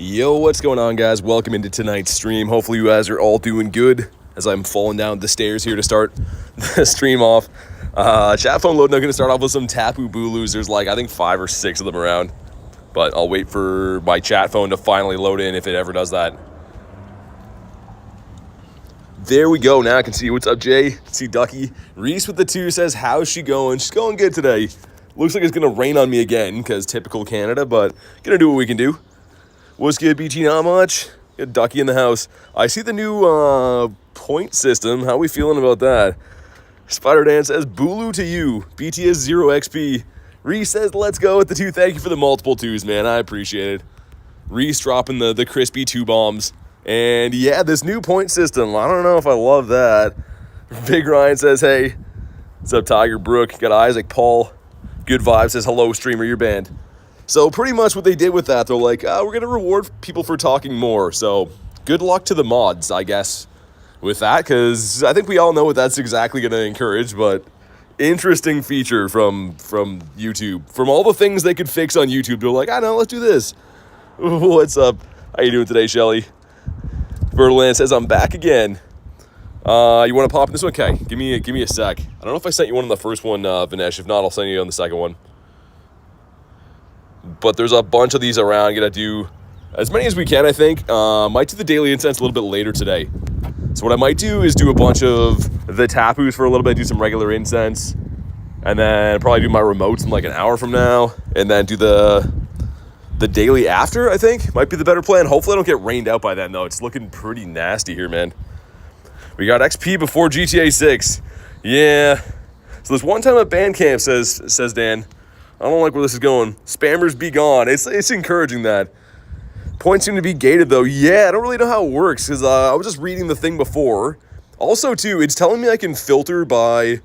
Yo, what's going on, guys? Welcome into tonight's stream. Hopefully you guys are all doing good as I'm falling down the stairs here to start the stream off. Chat phone loading. I'm going to start off with some Tapu Bulus. There's like, I think 5 or 6 of them around. But I'll wait for my chat phone to finally load in if it ever does that. There we go. Now I can see what's up, Jay. See Ducky. Reese with the 2 says, how's she going? She's going good today. Looks like it's going to rain on me again because typical Canada, but going to do what we can do. What's good, BT? Not much. Got Ducky in the house. I see the new point system. How we feeling about that? Spider Dan says, Bulu to you. BT is 0 XP. Reese says, let's go with the 2. Thank you for the multiple 2s, man. I appreciate it. Reese dropping the crispy 2 bombs. And yeah, this new point system. I don't know if I love that. Big Ryan says, hey. What's up, Tiger Brook? Got Isaac Paul. Good Vibe says, hello, streamer, you're banned. So pretty much what they did with that, they're like, we're going to reward people for talking more. So good luck to the mods, I guess, with that, because I think we all know what that's exactly going to encourage, but interesting feature from YouTube. From all the things they could fix on YouTube, they're like, I know, let's do this. What's up? How you doing today, Shelly? Bertland says, I'm back again. You want to pop in this one? Okay, give me a sec. I don't know if I sent you one on the first one, Vinesh. If not, I'll send you on the second one. But there's a bunch of these around. Gonna do as many as we can, I think. Might do the Daily Incense a little bit later today. So what I might do is do a bunch of the Tapus for a little bit, do some regular incense, and then probably do my remotes in like an hour from now, and then do the daily after, I think. Might be the better plan. Hopefully I don't get rained out by then, though. It's looking pretty nasty here, man. We got XP before GTA 6. Yeah. So there's one time at band camp, says Dan. I don't like where this is going. Spammers be gone. It's encouraging that. Points seem to be gated, though. Yeah, I don't really know how it works, because I was just reading the thing before. Also, too, it's telling me I can filter by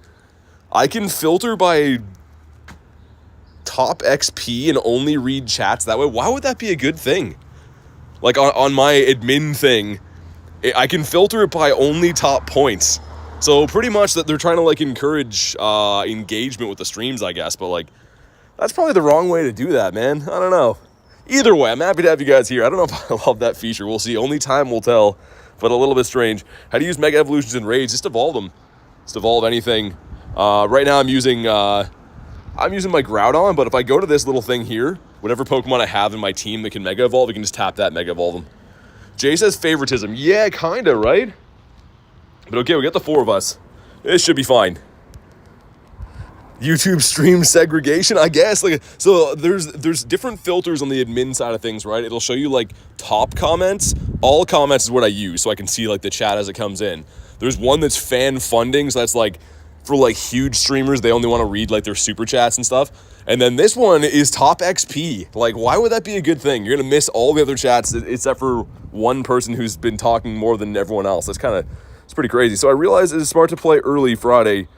top XP and only read chats that way. Why would that be a good thing? Like, on my admin thing, I can filter it by only top points. So, pretty much that they're trying to, like, encourage engagement with the streams, I guess, but, like, that's probably the wrong way to do that, man. I don't know. Either way, I'm happy to have you guys here. I don't know if I love that feature. We'll see. Only time will tell, but a little bit strange. How to use Mega Evolutions and Raids. Just evolve them. Just evolve anything. Right now I'm using my Groudon, but if I go to this little thing here, whatever Pokemon I have in my team that can Mega Evolve, I can just tap that, Mega Evolve them. Jay says favoritism. Yeah, kinda, right? But okay, we got the 4 of us. This should be fine. YouTube stream segregation, I guess. Like, so there's different filters on the admin side of things, right? It'll show you like top comments. All comments is what I use, so I can see like the chat as it comes in. There's one that's fan funding, so that's like for like huge streamers. They only want to read like their super chats and stuff. And then this one is top XP. Like, why would that be a good thing? You're gonna miss all the other chats except for one person who's been talking more than everyone else. It's pretty crazy. So I realized it's smart to play early Friday.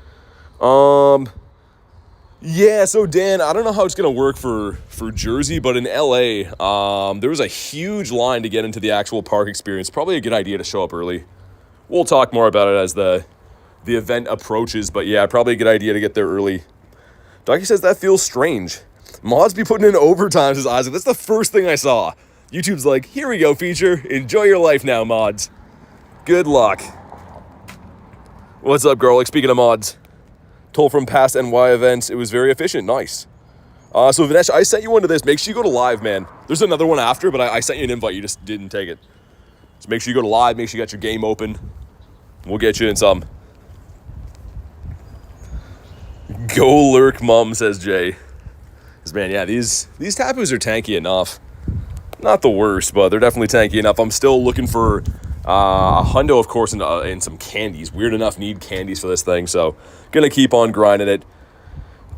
Yeah, so Dan, I don't know how it's going to work for Jersey, but in LA, there was a huge line to get into the actual park experience. Probably a good idea to show up early. We'll talk more about it as the event approaches, but yeah, probably a good idea to get there early. Ducky says that feels strange. Mods be putting in overtime, says Isaac. That's the first thing I saw. YouTube's like, here we go, feature. Enjoy your life now, mods. Good luck. What's up, Garlic? Speaking of mods. Told from past NY events, it was very efficient. Nice. So Vinesh, I sent you one to this. Make sure you go to live, man. There's another one after, but I sent you an invite. You just didn't take it. So make sure you go to live. Make sure you got your game open. We'll get you in some. Go lurk, mum, says Jay. Because, man, yeah, these Tapus are tanky enough. Not the worst, but they're definitely tanky enough. I'm still looking for a hundo, of course, and some candies. Weird enough, need candies for this thing, so gonna keep on grinding it.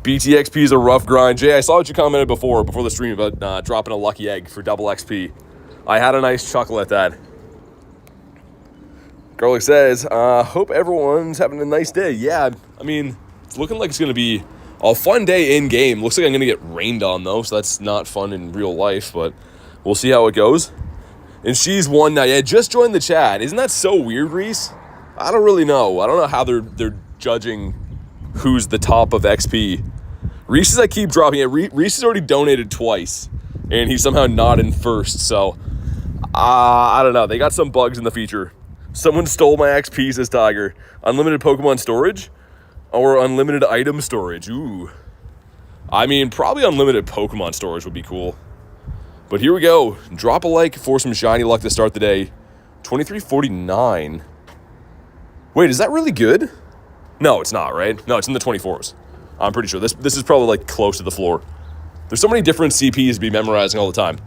BTXP is a rough grind. Jay, I saw what you commented before the stream about dropping a lucky egg for double XP. I had a nice chuckle at that. Garlic says, hope everyone's having a nice day. Yeah, I mean, it's looking like it's gonna be a fun day in-game. Looks like I'm gonna get rained on, though, so that's not fun in real life, but we'll see how it goes. And she's one now. Yeah, just joined the chat. Isn't that so weird, Reese? I don't really know. I don't know how they're judging who's the top of XP. Reese says I keep dropping it. Reese has already donated twice, and he's somehow not in first. So I don't know. They got some bugs in the feature. Someone stole my XP, says Tiger. Unlimited Pokemon storage or unlimited item storage? Ooh. I mean, probably unlimited Pokemon storage would be cool. But here we go. Drop a like for some shiny luck to start the day. 2349. Wait, is that really good? No, it's not, right? No, it's in the 24s. I'm pretty sure. This is probably like close to the floor. There's so many different CPs to be memorizing all the time.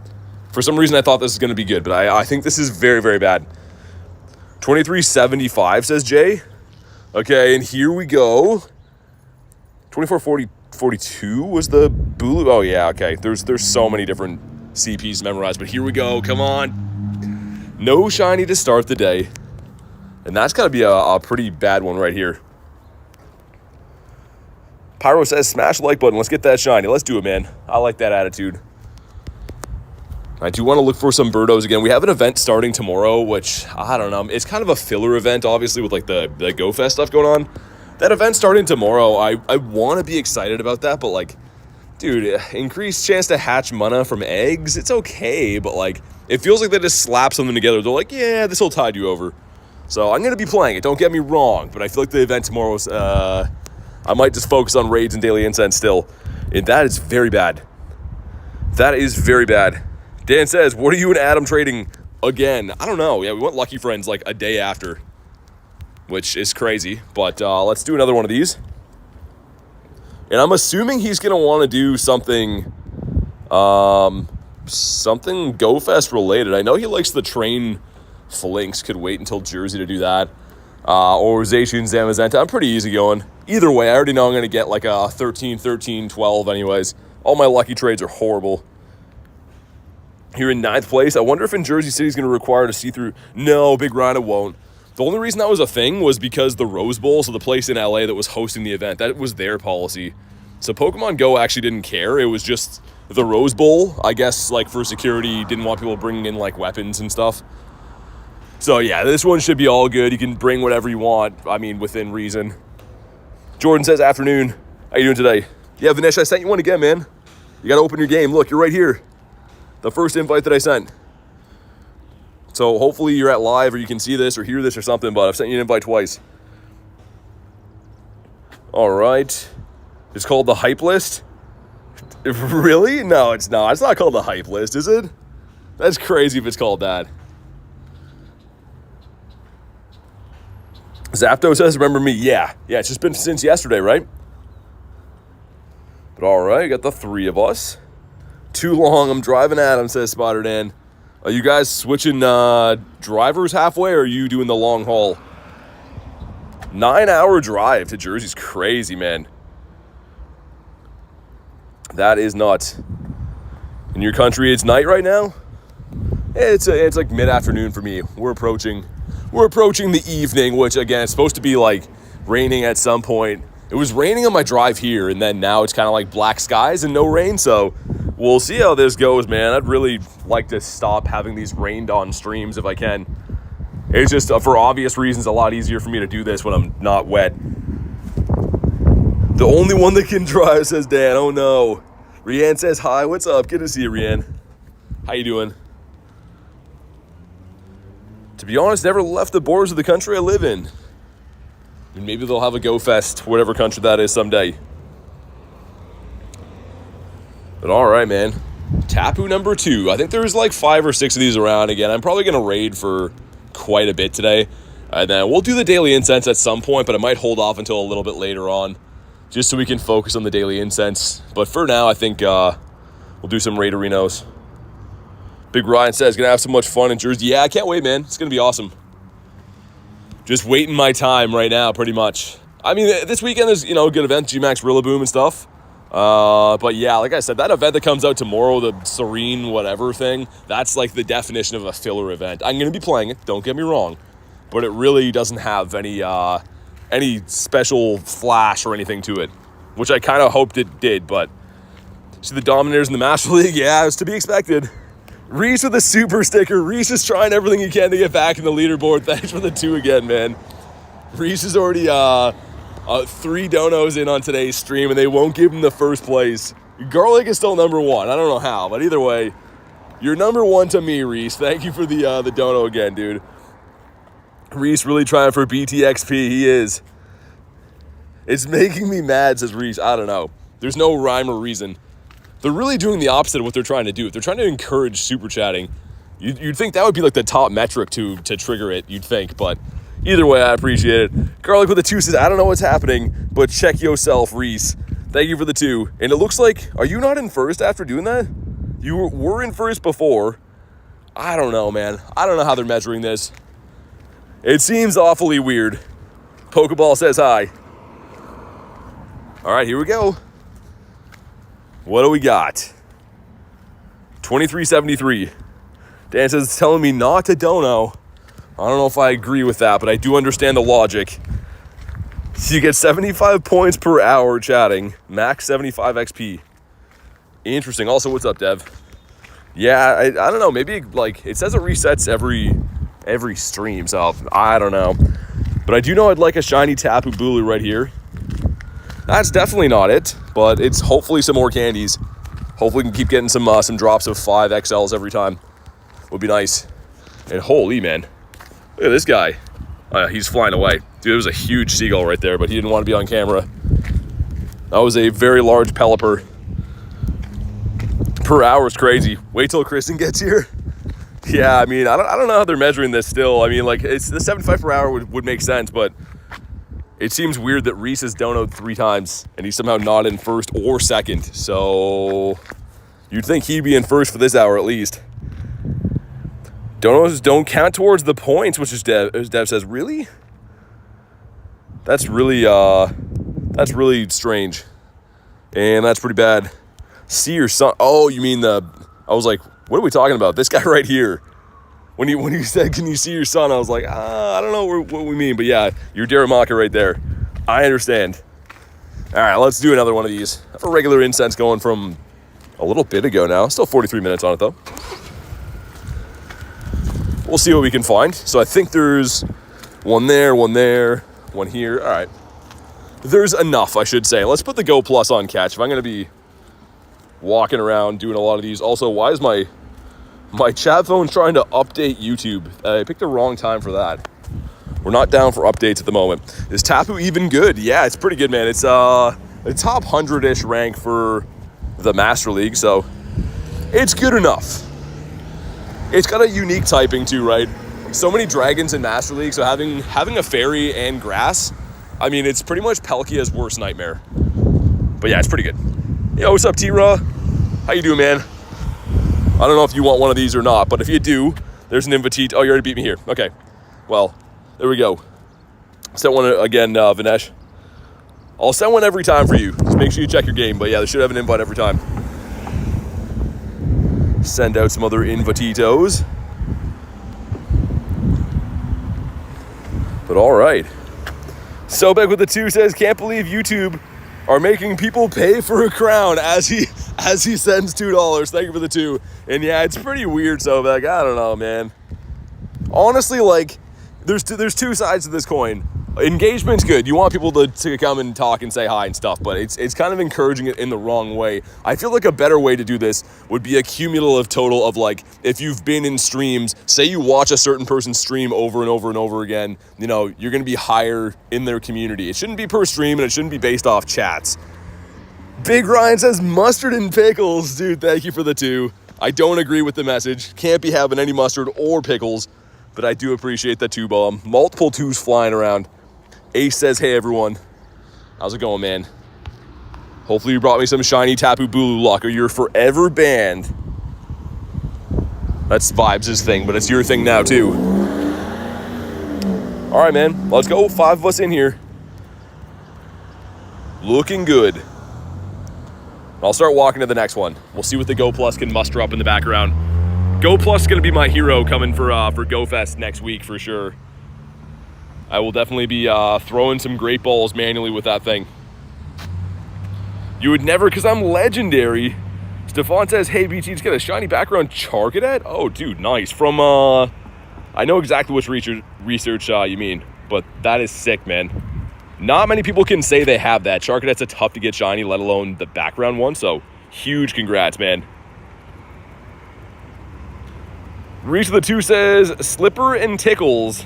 For some reason, I thought this was going to be good, but I think this is very, very bad. 2375, says Jay. Okay, and here we go. 2442 was the Bulu. Oh, yeah, okay. There's so many different CPs to memorize, but here we go. Come on. No shiny to start the day. And that's got to be a pretty bad one right here. Pyro says, smash the like button. Let's get that shiny. Let's do it, man. I like that attitude. I do want to look for some Birdos again. We have an event starting tomorrow, which, I don't know. It's kind of a filler event, obviously, with like the Go Fest stuff going on. That event starting tomorrow, I want to be excited about that, but like, dude, increased chance to hatch mana from eggs, it's okay, but like, it feels like they just slap something together. They're like, yeah, this will tide you over. So I'm going to be playing it, don't get me wrong, but I feel like the event tomorrow is, I might just focus on raids and daily incense still. And that is very bad. That is very bad. Dan says, what are you and Adam trading again? I don't know. Yeah, we went Lucky Friends like a day after, which is crazy. But let's do another one of these. And I'm assuming he's going to want to do something, something Go Fest related. I know he likes the train flinks. Could wait until Jersey to do that. Or Zacian Zamazenta. I'm pretty easy going. Either way, I already know I'm going to get like a 13, 13, 12 anyways. All my lucky trades are horrible. Here in 9th place, I wonder if in Jersey City is going to require to see through. No, Big Rhino won't. The only reason that was a thing was because the Rose Bowl, so the place in LA that was hosting the event, that was their policy. So Pokemon Go actually didn't care. It was just the Rose Bowl, I guess, like for security, didn't want people bringing in like weapons and stuff. So yeah, this one should be all good. You can bring whatever you want, I mean, within reason. Jordan says, afternoon. How you doing today? Yeah, Vinesh, I sent you one again, man. You got to open your game. Look, you're right here. The first invite that I sent. So hopefully you're at live or you can see this or hear this or something, but I've sent you an invite twice. All right. It's called the hype list. Really? No, it's not. It's not called the hype list, is it? That's crazy if it's called that. Zapdos says, remember me? Yeah, it's just been since yesterday, right? But all right, got the three of us. Too long, I'm driving Adam, says Spotter Dan. Are you guys switching drivers halfway, or are you doing the long haul? 9-hour drive to Jersey's crazy, man. That is nuts. In your country, it's night right now? It's like mid-afternoon for me. We're approaching the evening, which again, it's supposed to be like raining at some point. It was raining on my drive here, and then now it's kind of like black skies and no rain, so we'll see how this goes, man. I'd really like to stop having these rained on streams if I can. It's just, for obvious reasons, a lot easier for me to do this when I'm not wet. The only one that can drive, says Dan. Oh no. Rianne says hi. What's up? Good to see you, Rianne. How you doing? To be honest, never left the borders of the country I live in. And maybe they'll have a Go Fest, whatever country that is, someday. But all right, man. Tapu number 2. I think there's like 5 or 6 of these around again. I'm probably going to raid for quite a bit today. And then we'll do the Daily Incense at some point, but I might hold off until a little bit later on, just so we can focus on the Daily Incense. But for now, I think we'll do some raiderinos. Big Ryan says, gonna have so much fun in Jersey. Yeah, I can't wait, man. It's gonna be awesome. Just waiting my time right now, pretty much. I mean, this weekend there's, a good event, G-Max Rillaboom and stuff. But yeah, like I said, that event that comes out tomorrow, the Serene whatever thing, that's like the definition of a filler event. I'm gonna be playing it, don't get me wrong, but it really doesn't have any special flash or anything to it, which I kind of hoped it did. But see the Dominators in the Master League, yeah, it's to be expected. Reese with a super sticker. Reese is trying everything he can to get back in the leaderboard. Thanks for the 2 again, man. Reese is already 3 donos in on today's stream, and they won't give him the first place. Garlic is still number 1. I don't know how, but either way, You're number one to me, Reese. Thank you for the dono again, dude. Reese really trying for BTXP. He is. It's making me mad, says Reese. I don't know. There's no rhyme or reason. They're really doing the opposite of what they're trying to do. If they're trying to encourage super chatting, you'd think that would be like the top metric to trigger it, you'd think. But either way, I appreciate it. Garlic with the 2 says, I don't know what's happening, but check yourself, Reese. Thank you for the 2. And it looks like, are you not in first after doing that? You were in first before. I don't know, man. I don't know how they're measuring this. It seems awfully weird. Pokeball says hi. All right, here we go. What do we got? 2373. Dan says it's telling me not to dono. I don't know if I agree with that, but I do understand the logic. So you get 75 points per hour chatting. Max 75 XP. Interesting. Also, what's up, Dev? Yeah, I don't know. Maybe, like, it says it resets every stream, so I don't know. But I do know I'd like a shiny Tapu Bulu right here. That's definitely not it, but it's hopefully some more candies. Hopefully we can keep getting some drops of 5 XLs every time. Would be nice. And holy, man. Look at this guy. He's flying away. Dude, it was a huge seagull right there, but he didn't want to be on camera. That was a very large Pelipper. Per hour is crazy. Wait till Kristen gets here. Yeah, I mean, I don't know how they're measuring this still. I mean, like, it's the 75 per hour would make sense, but it seems weird that Reese has donoed 3 times, and he's somehow not in first or second. So you'd think he'd be in first for this hour at least. Donos don't count towards the points, which is Dev says, really? That's really strange. And that's pretty bad. See your son. Oh, you mean I was like, what are we talking about? This guy right here. When you said, can you see your son? I was like, I don't know what we mean. But yeah, you're Daramaka right there. I understand. All right, let's do another one of these. I have a regular incense going from a little bit ago now. Still 43 minutes on it, though. We'll see what we can find. So I think there's one there, one here. All right. There's enough, I should say. Let's put the Go Plus on catch. If I'm going to be walking around doing a lot of these. Also, why is my chat phone trying to update YouTube? I picked the wrong time for that. We're not down for updates at the moment. Is Tapu even good? Yeah, it's pretty good, man. It's a top 100-ish rank for the Master League, so it's good enough. It's got a unique typing too, right? So many dragons in Master League, so having a fairy and grass, I mean, it's pretty much Palkia's worst nightmare. But yeah, it's pretty good. Yo, what's up, T-Raw? How you doing, man? I don't know if you want one of these or not, but if you do, there's an invitee. Oh, you already beat me here. Okay. Well, there we go. Sent one again, Vinesh. I'll send one every time for you. Just make sure you check your game. But yeah, they should have an invite every time. Send out some other invititos. But all right. So back with the 2 says, can't believe YouTube are making people pay for a crown as he sends $2. Thank you for the 2. And yeah, it's pretty weird. So like, I don't know, man. Honestly, like, there's 2 sides to this coin. Engagement's good. You want people to come and talk and say hi and stuff, but it's kind of encouraging it in the wrong way. I feel like a better way to do this would be a cumulative total of, like, if you've been in streams, say you watch a certain person's stream over and over and over again, you know, you're going to be higher in their community. It shouldn't be per stream, and it shouldn't be based off chats. Big Ryan says mustard and pickles. Dude, thank you for the 2. I don't agree with the message. Can't be having any mustard or pickles, but I do appreciate that 2 bomb. Multiple 2s flying around. Ace says, hey, everyone. How's it going, man? Hopefully you brought me some shiny Tapu Bulu luck, or you're forever banned. That's Vibes' thing, but it's your thing now, too. All right, man. Let's go. 5 of us in here. Looking good. I'll start walking to the next one. We'll see what the Go Plus can muster up in the background. Go Plus is going to be my hero coming for GoFest next week for sure. I will definitely be throwing some great balls manually with that thing. You would never, because I'm legendary. Stefan says, hey, BT, just get a shiny background Charcadet? Oh, dude, nice. From, I know exactly which research you mean, but that is sick, man. Not many people can say they have that. Charcadet's a tough to get shiny, let alone the background one, so huge congrats, man. Reese of the 2 says, Slipper and Tickles.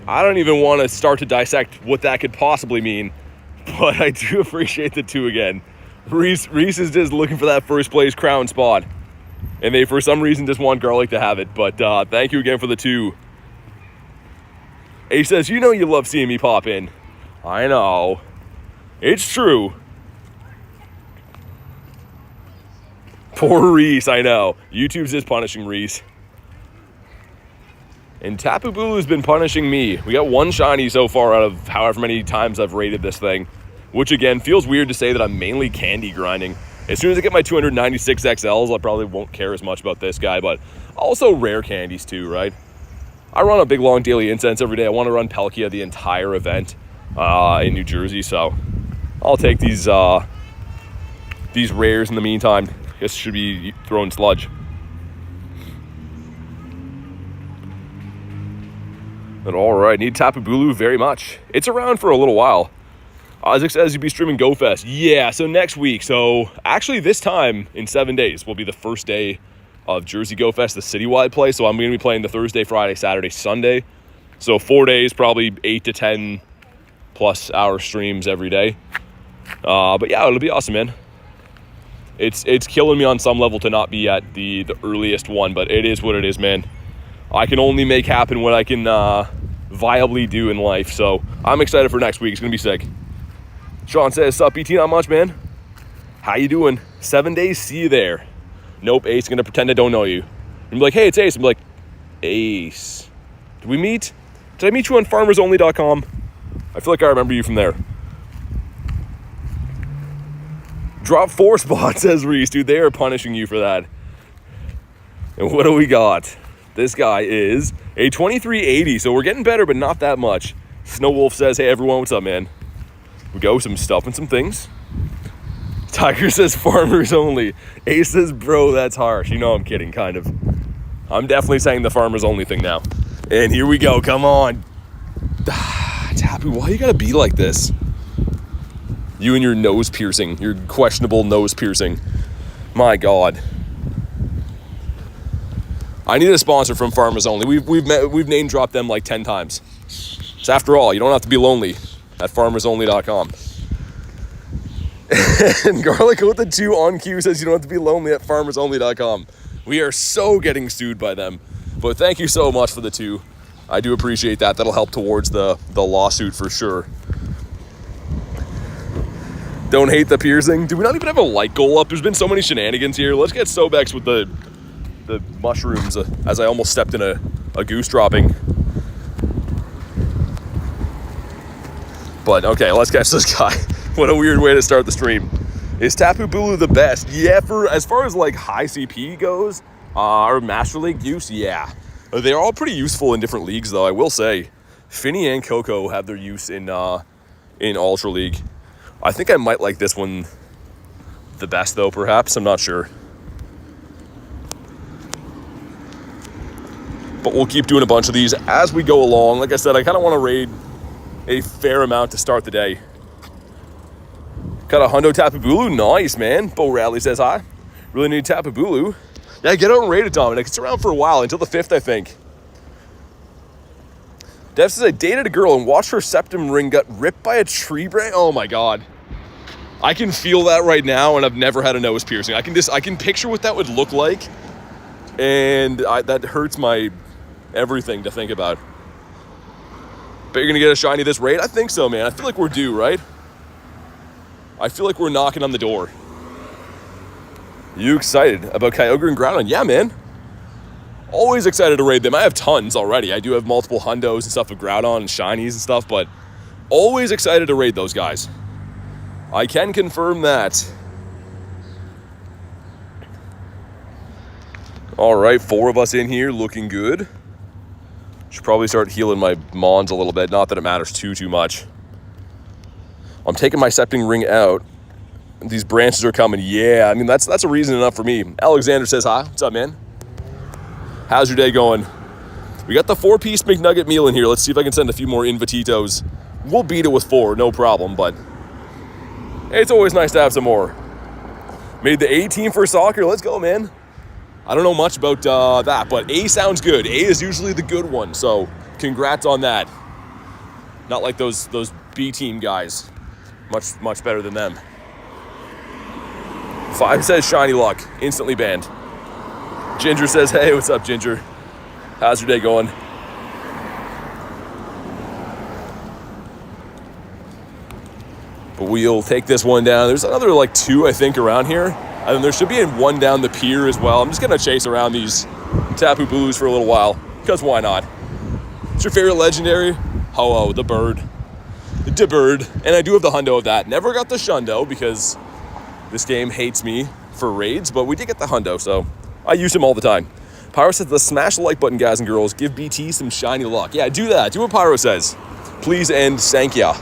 I don't even want to start to dissect what that could possibly mean, but I do appreciate the 2 again. Reese is just looking for that first place crown spot, and they for some reason just want Garlic to have it, but thank you again for the 2. Ace says, you know you love seeing me pop in. I know. It's true. Poor Reese, I know. YouTube's just punishing Reese. And Tapu Bulu's been punishing me. We got 1 shiny so far out of however many times I've raided this thing. Which again, feels weird to say that I'm mainly candy grinding. As soon as I get my 296 XLs, I probably won't care as much about this guy, but also rare candies too, right? I run a big long daily incense every day. I want to run Palkia the entire event in New Jersey, so I'll take these rares in the meantime. I guess should be throwing sludge. But all right, need Tapu Bulu very much. It's around for a little while. Isaac says you'd be streaming Go Fest. Yeah, so next week. So actually this time in 7 days will be the first day of Jersey Go Fest, the citywide play. So I'm going to be playing the Thursday, Friday, Saturday, Sunday. So 4 days, probably 8 to 10 plus hour streams every day. But yeah, it'll be awesome, man. It's killing me on some level to not be at the earliest one, but it is what it is, man. I can only make happen what I can viably do in life. So I'm excited for next week. It's going to be sick. Sean says, sup, BT, not much, man. How you doing? 7 days, see you there. Nope, Ace going to pretend I don't know you. And be like, hey, it's Ace. I'm like, Ace. Did we meet? Did I meet you on farmersonly.com? I feel like I remember you from there. Drop 4 spots, says Reese. Dude, they are punishing you for that. And what do we got? This guy is a 2380, so we're getting better, but not that much. Snow Wolf says, hey, everyone, what's up, man? We go, some stuff and some things. Tiger says, farmers only. Ace says, bro, that's harsh. You know I'm kidding, kind of. I'm definitely saying the farmers only thing now. And here we go, come on. Tapu, why you gotta be like this? You and your nose piercing, your questionable nose piercing. My God. I need a sponsor from Farmers Only. We've name dropped them like 10 times. So after all, you don't have to be lonely at farmersonly.com. And Garlic with the 2 on cue says you don't have to be lonely at farmersonly.com. We are so getting sued by them. But thank you so much for the 2. I do appreciate that. That'll help towards the lawsuit for sure. Don't hate the piercing. Do we not even have a light goal up? There's been so many shenanigans here. Let's get Sobex with the mushrooms as I almost stepped in a goose dropping. But okay, let's catch this guy. What a weird way to start the stream. Is Tapu Bulu the best? Yeah, for as far as like high CP goes, or Master League use, yeah. They're all pretty useful in different leagues though, I will say. Finny and Coco have their use in Ultra League. I think I might like this one the best though, perhaps. I'm not sure. But we'll keep doing a bunch of these as we go along. Like I said, I kind of want to raid a fair amount to start the day. Got a hundo Tapu Bulu. Nice, man. Bo Rally says hi. Really need Tapu Bulu. Yeah, get out and raid it, Dominic. It's around for a while, until the 5th, I think. Dev says, I dated a girl and watched her septum ring got ripped by a tree branch. Oh my God. I can feel that right now, and I've never had a nose piercing. I can picture what that would look like, and that hurts my everything to think about. But you're gonna get a shiny this raid? I think so, man. I feel like we're due, right? I feel like we're knocking on the door. You excited about Kyogre and Groudon? Yeah, man. Always excited to raid them. I have tons already. I do have multiple hundos and stuff with Groudon and shinies and stuff, but always excited to raid those guys. I can confirm that. All right, 4 of us in here, looking good. Should probably start healing my Mons a little bit. Not that it matters too much. I'm taking my septing ring out. These branches are coming. Yeah, I mean, that's a reason enough for me. Alexander says hi. What's up, man? How's your day going? We got the 4-piece McNugget meal in here. Let's see if I can send a few more Invititos. We'll beat it with 4, no problem, but it's always nice to have some more. Made the A team for soccer. Let's go, man. I don't know much about that, but A sounds good. A is usually the good one, so congrats on that. Not like those B team guys. Much better than them. 5 says shiny luck, instantly banned. Ginger says, hey, what's up, Ginger? How's your day going? But we'll take this one down. There's another like 2, I think, around here. And then there should be one down the pier as well. I'm just gonna chase around these Tapu Bulus for a little while, because why not? What's your favorite legendary? Ho-Oh, the bird. The bird. And I do have the hundo of that. Never got the shundo because this game hates me for raids, but we did get the hundo, so I use him all the time. Pyro says, let's smash the like button, guys and girls. Give BT some shiny luck. Yeah, do that. Do what Pyro says. Please and thank ya.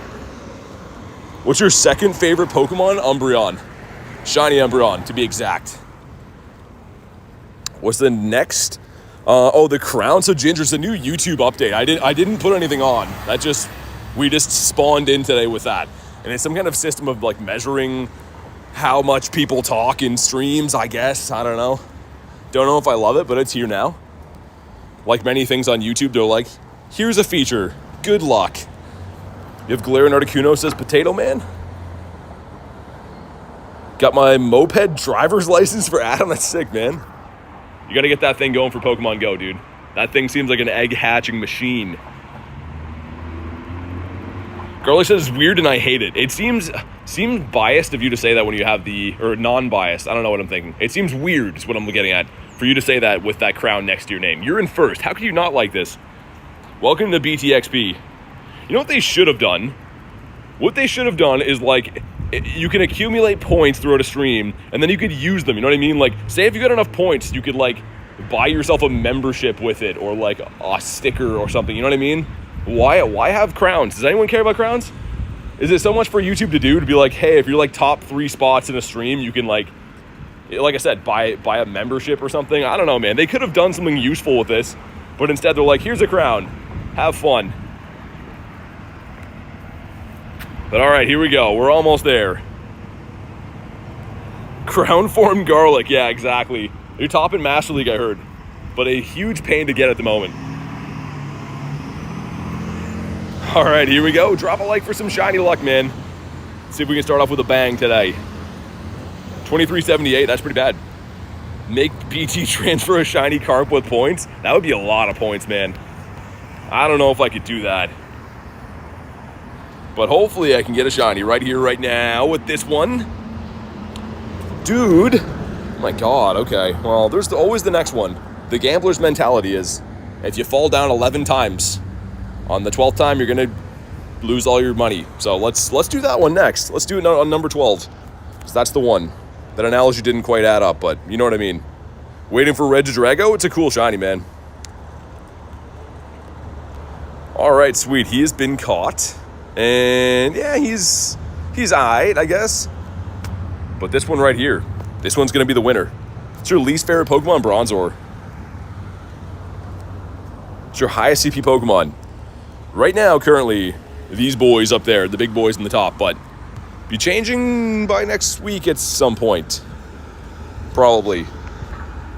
What's your second favorite Pokemon? Umbreon. Shiny Umbreon, to be exact. What's the next? The crown. So Ginger's a new YouTube update. I didn't put anything on. We just spawned in today with that. And it's some kind of system of like measuring how much people talk in streams, I guess. I don't know. Don't know if I love it, but it's here now. Like many things on YouTube, they're like, here's a feature. Good luck. You have Galarian Articuno, says Potato Man. Got my moped driver's license for Adam. That's sick, man. You got to get that thing going for Pokemon GO, dude. That thing seems like an egg hatching machine. Girlie says it's weird and I hate it. It seems biased of you to say that when you have or non-biased. I don't know what I'm thinking. It seems weird is what I'm getting at. For you to say that with that crown next to your name. You're in first. How could you not like this? Welcome to BTXP. You know what they should have done? What they should have done is like, you can accumulate points throughout a stream and then you could use them. You know what I mean? Like, say if you got enough points, you could like buy yourself a membership with it or like a sticker or something. You know what I mean? Why have crowns? Does anyone care about crowns? Is it so much for YouTube to do to be like, hey, if you're like top 3 spots in a stream, you can like I said, buy a membership or something? I don't know, man. They could have done something useful with this, but instead they're like, here's a crown. Have fun. But all right, here we go. We're almost there. Crown form garlic. Yeah, exactly. You're top in Master League, I heard. But a huge pain to get at the moment. All right, here we go. Drop a like for some shiny luck, man. See if we can start off with a bang today. 2378, that's pretty bad. Make BT transfer a shiny carp with points. That would be a lot of points, man. I don't know if I could do that. But hopefully I can get a shiny right here, right now with this one. Dude. Oh my God, okay. Well, there's always the next one. The gambler's mentality is, if you fall down 11 times, on the 12th time, you're going to lose all your money. So let's do that one next. Let's do it on number 12. So that's the one. That analogy didn't quite add up, but you know what I mean. Waiting for Regidrago. It's a cool shiny, man. All right, sweet. He has been caught. And yeah, he's alright, I guess. But this one right here, this one's going to be the winner. It's your least favorite Pokemon, Bronzor. It's your highest CP Pokemon. Right now, currently, these boys up there, the big boys in the top, but be changing by next week at some point. Probably.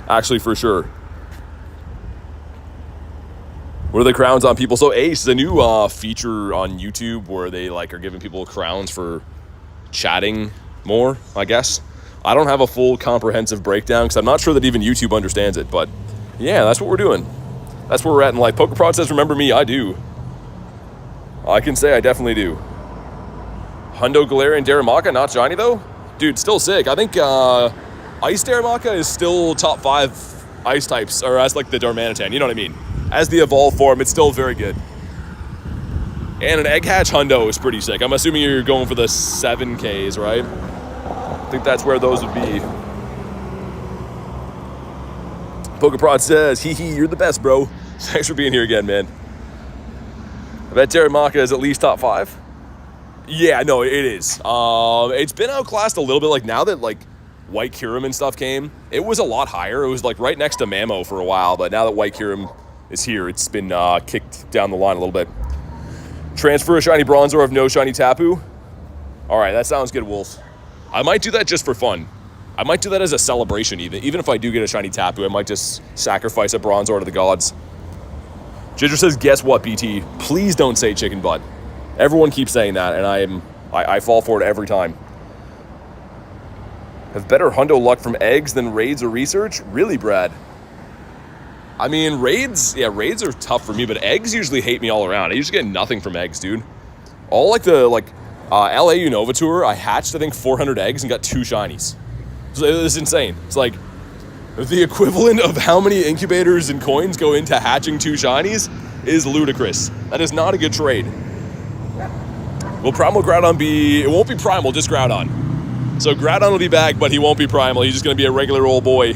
Actually, for sure. What are the crowns on people? So Ace is a new feature on YouTube where they like are giving people crowns for chatting more, I guess. I don't have a full comprehensive breakdown because I'm not sure that even YouTube understands it, but yeah, that's what we're doing. That's where we're at in life. PokeProd says, remember me? I do. I can say I definitely do. Hundo, Galarian, Darumaka, not shiny though? Dude, still sick. I think Ice Darumaka is still top 5 ice types, or as like the Darmanitan, you know what I mean? As the evolved form, it's still very good. And an Egg Hatch Hundo is pretty sick. I'm assuming you're going for the 7Ks, right? I think that's where those would be. PokeProd says, hee hee, you're the best, bro. Thanks for being here again, man. I bet Darumaka is at least top 5. Yeah, no, it is. It's been outclassed a little bit. Like now that like White Kyurem and stuff came, it was a lot higher. It was like right next to Mamo for a while, but now that White Kyurem is here, it's been kicked down the line a little bit. Transfer a shiny Bronzor of no shiny Tapu. All right, that sounds good, Wolf. I might do that just for fun. I might do that as a celebration even if I do get a shiny Tapu. I might just sacrifice a Bronzor to the gods. Ginger says, guess what, BT? Please don't say chicken butt. Everyone keeps saying that, and I fall for it every time. Have better hundo luck from eggs than raids or research? Really, Brad? I mean, raids are tough for me, but eggs usually hate me all around. I usually get nothing from eggs, dude. All like the LA Unova Tour, I hatched, I think, 400 eggs and got 2 shinies. So it's insane. It's like the equivalent of how many incubators and coins go into hatching 2 shinies is ludicrous. That is not a good trade. Will Primal Groudon be... It won't be Primal, just Groudon. So Groudon will be back, but he won't be Primal. He's just going to be a regular old boy.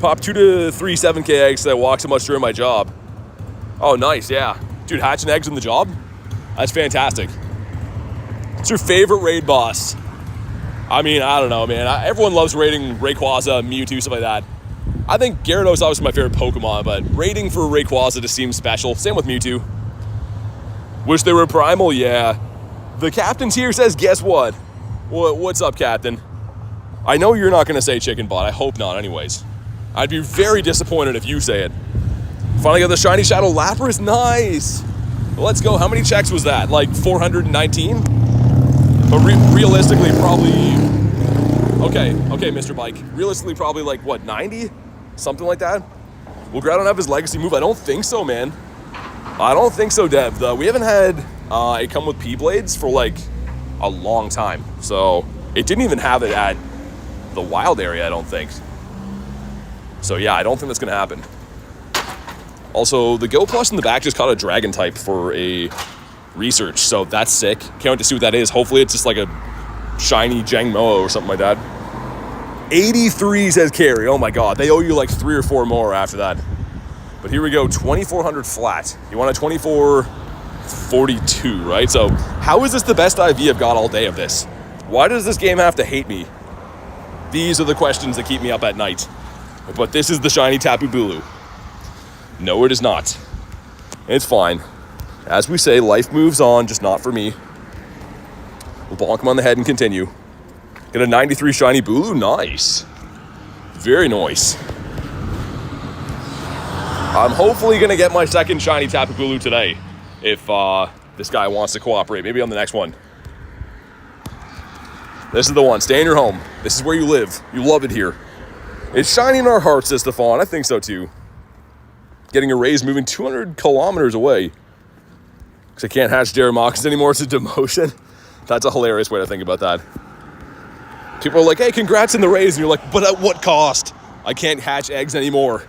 Pop 2 to 3 7K eggs so I walk so much during my job. Oh, nice, yeah. Dude, hatching eggs in the job? That's fantastic. What's your favorite raid boss? I mean, I don't know, man. Everyone loves raiding Rayquaza, Mewtwo, stuff like that. I think Gyarados is obviously my favorite Pokemon, but raiding for Rayquaza just seems special. Same with Mewtwo. Wish they were Primal, yeah. The captain's here says, guess what? What's up, Captain? I know you're not going to say chicken butt. I hope not, anyways. I'd be very disappointed if you say it. Finally got the shiny Shadow Lapras. Nice. Well, let's go. How many checks was that? Like 419? But realistically, probably... Okay, Mr. Bike. Realistically, probably like, what, 90? Something like that? Will Groudon have his legacy move? I don't think so, man. I don't think so, Dev. We haven't had it come with P-Blades for like a long time. So it didn't even have it at the wild area, I don't think. So yeah, I don't think that's going to happen. Also, the Go Plus in the back just caught a Dragon type for a research, so that's sick. Can't wait to see what that is. Hopefully it's just like a shiny Jangmo or something like that. 83 says Carrie. Oh my god, they owe you like 3 or 4 more after that. But here we go, 2,400 flat. You want a 2,442, right? So how is this the best IV I've got all day of this? Why does this game have to hate me? These are the questions that keep me up at night. But this is the shiny Tapu Bulu. No, it is not. It's fine. As we say, life moves on, just not for me. We'll bonk him on the head and continue. Get a 93 shiny Bulu? Nice. Very nice. I'm hopefully going to get my second shiny Tapu Bulu today. If this guy wants to cooperate. Maybe on the next one. This is the one. Stay in your home. This is where you live. You love it here. It's shiny in our hearts, says Stefan. I think so too. Getting a raise moving 200 kilometers away. Because I can't hatch Darumaka anymore. It's a demotion. That's a hilarious way to think about that. People are like, hey, congrats in the raise. And you're like, but at what cost? I can't hatch eggs anymore.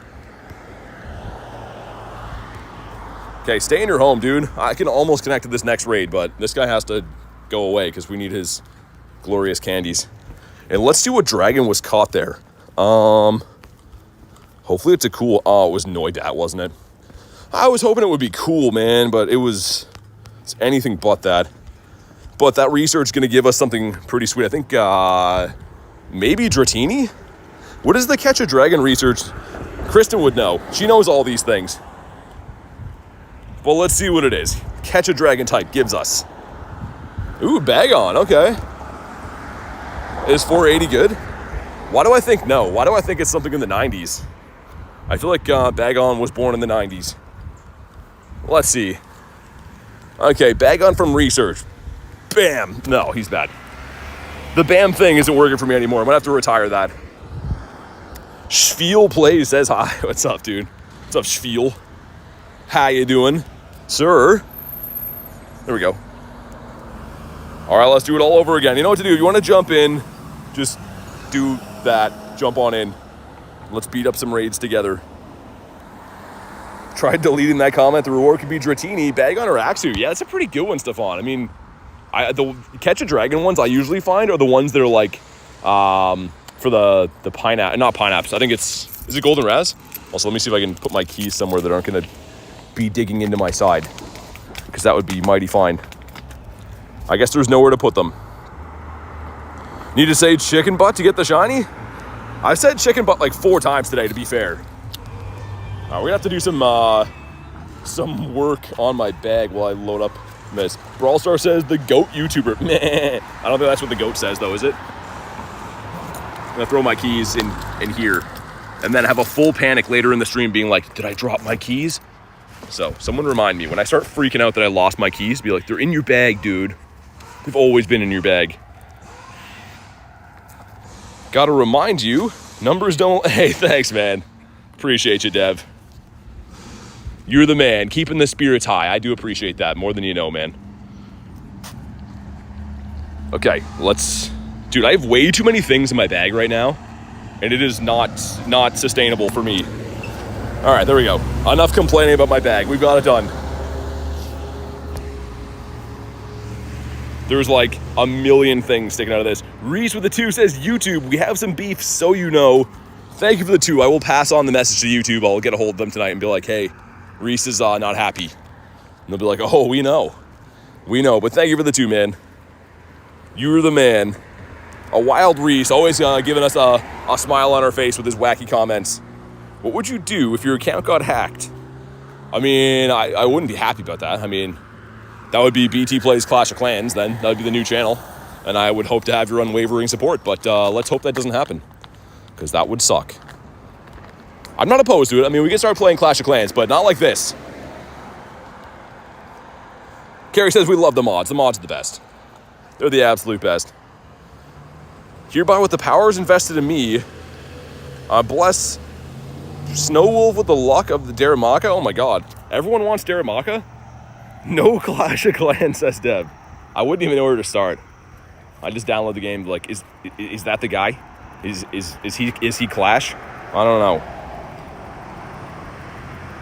Okay, stay in your home, dude. I can almost connect to this next raid, but this guy has to go away because we need his glorious candies. And let's see what dragon was caught there. Hopefully it's a cool... Oh, it was Noidat, wasn't it? I was hoping it would be cool, man, but it's anything but that. But that research is going to give us something pretty sweet. I think maybe Dratini? What is the Catch a Dragon research? Kristen would know. She knows all these things. Well, let's see what it is. Catch a Dragon type gives us. Ooh, Bagon, okay. Is 480 good? Why do I think no? Why do I think it's something in the 90s? I feel like Bagon was born in the 90s. Let's see. Okay, Bagon from research. Bam. No, he's bad. The BAM thing isn't working for me anymore. I'm going to have to retire that. Schviel Plays says hi. What's up, dude? What's up, Schviel? How you doing, sir? There we go. All right, let's do it all over again. You know what to do. If you want to jump in, just do that. Jump on in. Let's beat up some raids together. Tried deleting that comment. The reward could be Dratini, Bagon, or Axu. Yeah, that's a pretty good one, Stefan. I mean, the Catch a Dragon ones I usually find are the ones that are like for the pineapple, not pineapples. I think is it Golden Raz? Also, let me see if I can put my keys somewhere that aren't going to be digging into my side, because that would be mighty fine. I guess there's nowhere to put them. Need to say chicken butt to get the shiny? I've said chicken butt like 4 times today, to be fair. We're gonna have to do some work on my bag while I load up Miss. Brawl Star says the GOAT YouTuber. Meh. I don't think that's what the GOAT says, though, is it? I'm gonna throw my keys in here, and then have a full panic later in the stream being like, did I drop my keys? So, someone remind me. When I start freaking out that I lost my keys, be like, they're in your bag, dude. They've always been in your bag. Gotta remind you, numbers don't... Hey, thanks, man. Appreciate you, Dev. You're the man, keeping the spirits high. I do appreciate that more than you know, man. Okay, let's... Dude, I have way too many things in my bag right now, and it is not sustainable for me. All right, there we go. Enough complaining about my bag. We've got it done. There's like a million things sticking out of this. Reese with the 2 says, YouTube, we have some beef, so you know. Thank you for the 2. I will pass on the message to YouTube. I'll get a hold of them tonight and be like, hey, Reese is not happy. And they'll be like, oh, we know. We know, but thank you for the 2, man. You're the man. A wild Reese, always giving us a smile on our face with his wacky comments. What would you do if your account got hacked? I mean, I wouldn't be happy about that. I mean, that would be BT Plays Clash of Clans then. That would be the new channel. And I would hope to have your unwavering support. But let's hope that doesn't happen. Because that would suck. I'm not opposed to it. I mean, we can start playing Clash of Clans, but not like this. Carrie says we love the mods. The mods are the best. They're the absolute best. Hereby with the powers invested in me, bless Snowwolf with the luck of the Daramaka. Oh my god. Everyone wants Daramaka? No Clash of Clans, says Deb. I wouldn't even know where to start. I just download the game like, is that the guy? Is he Clash? I don't know.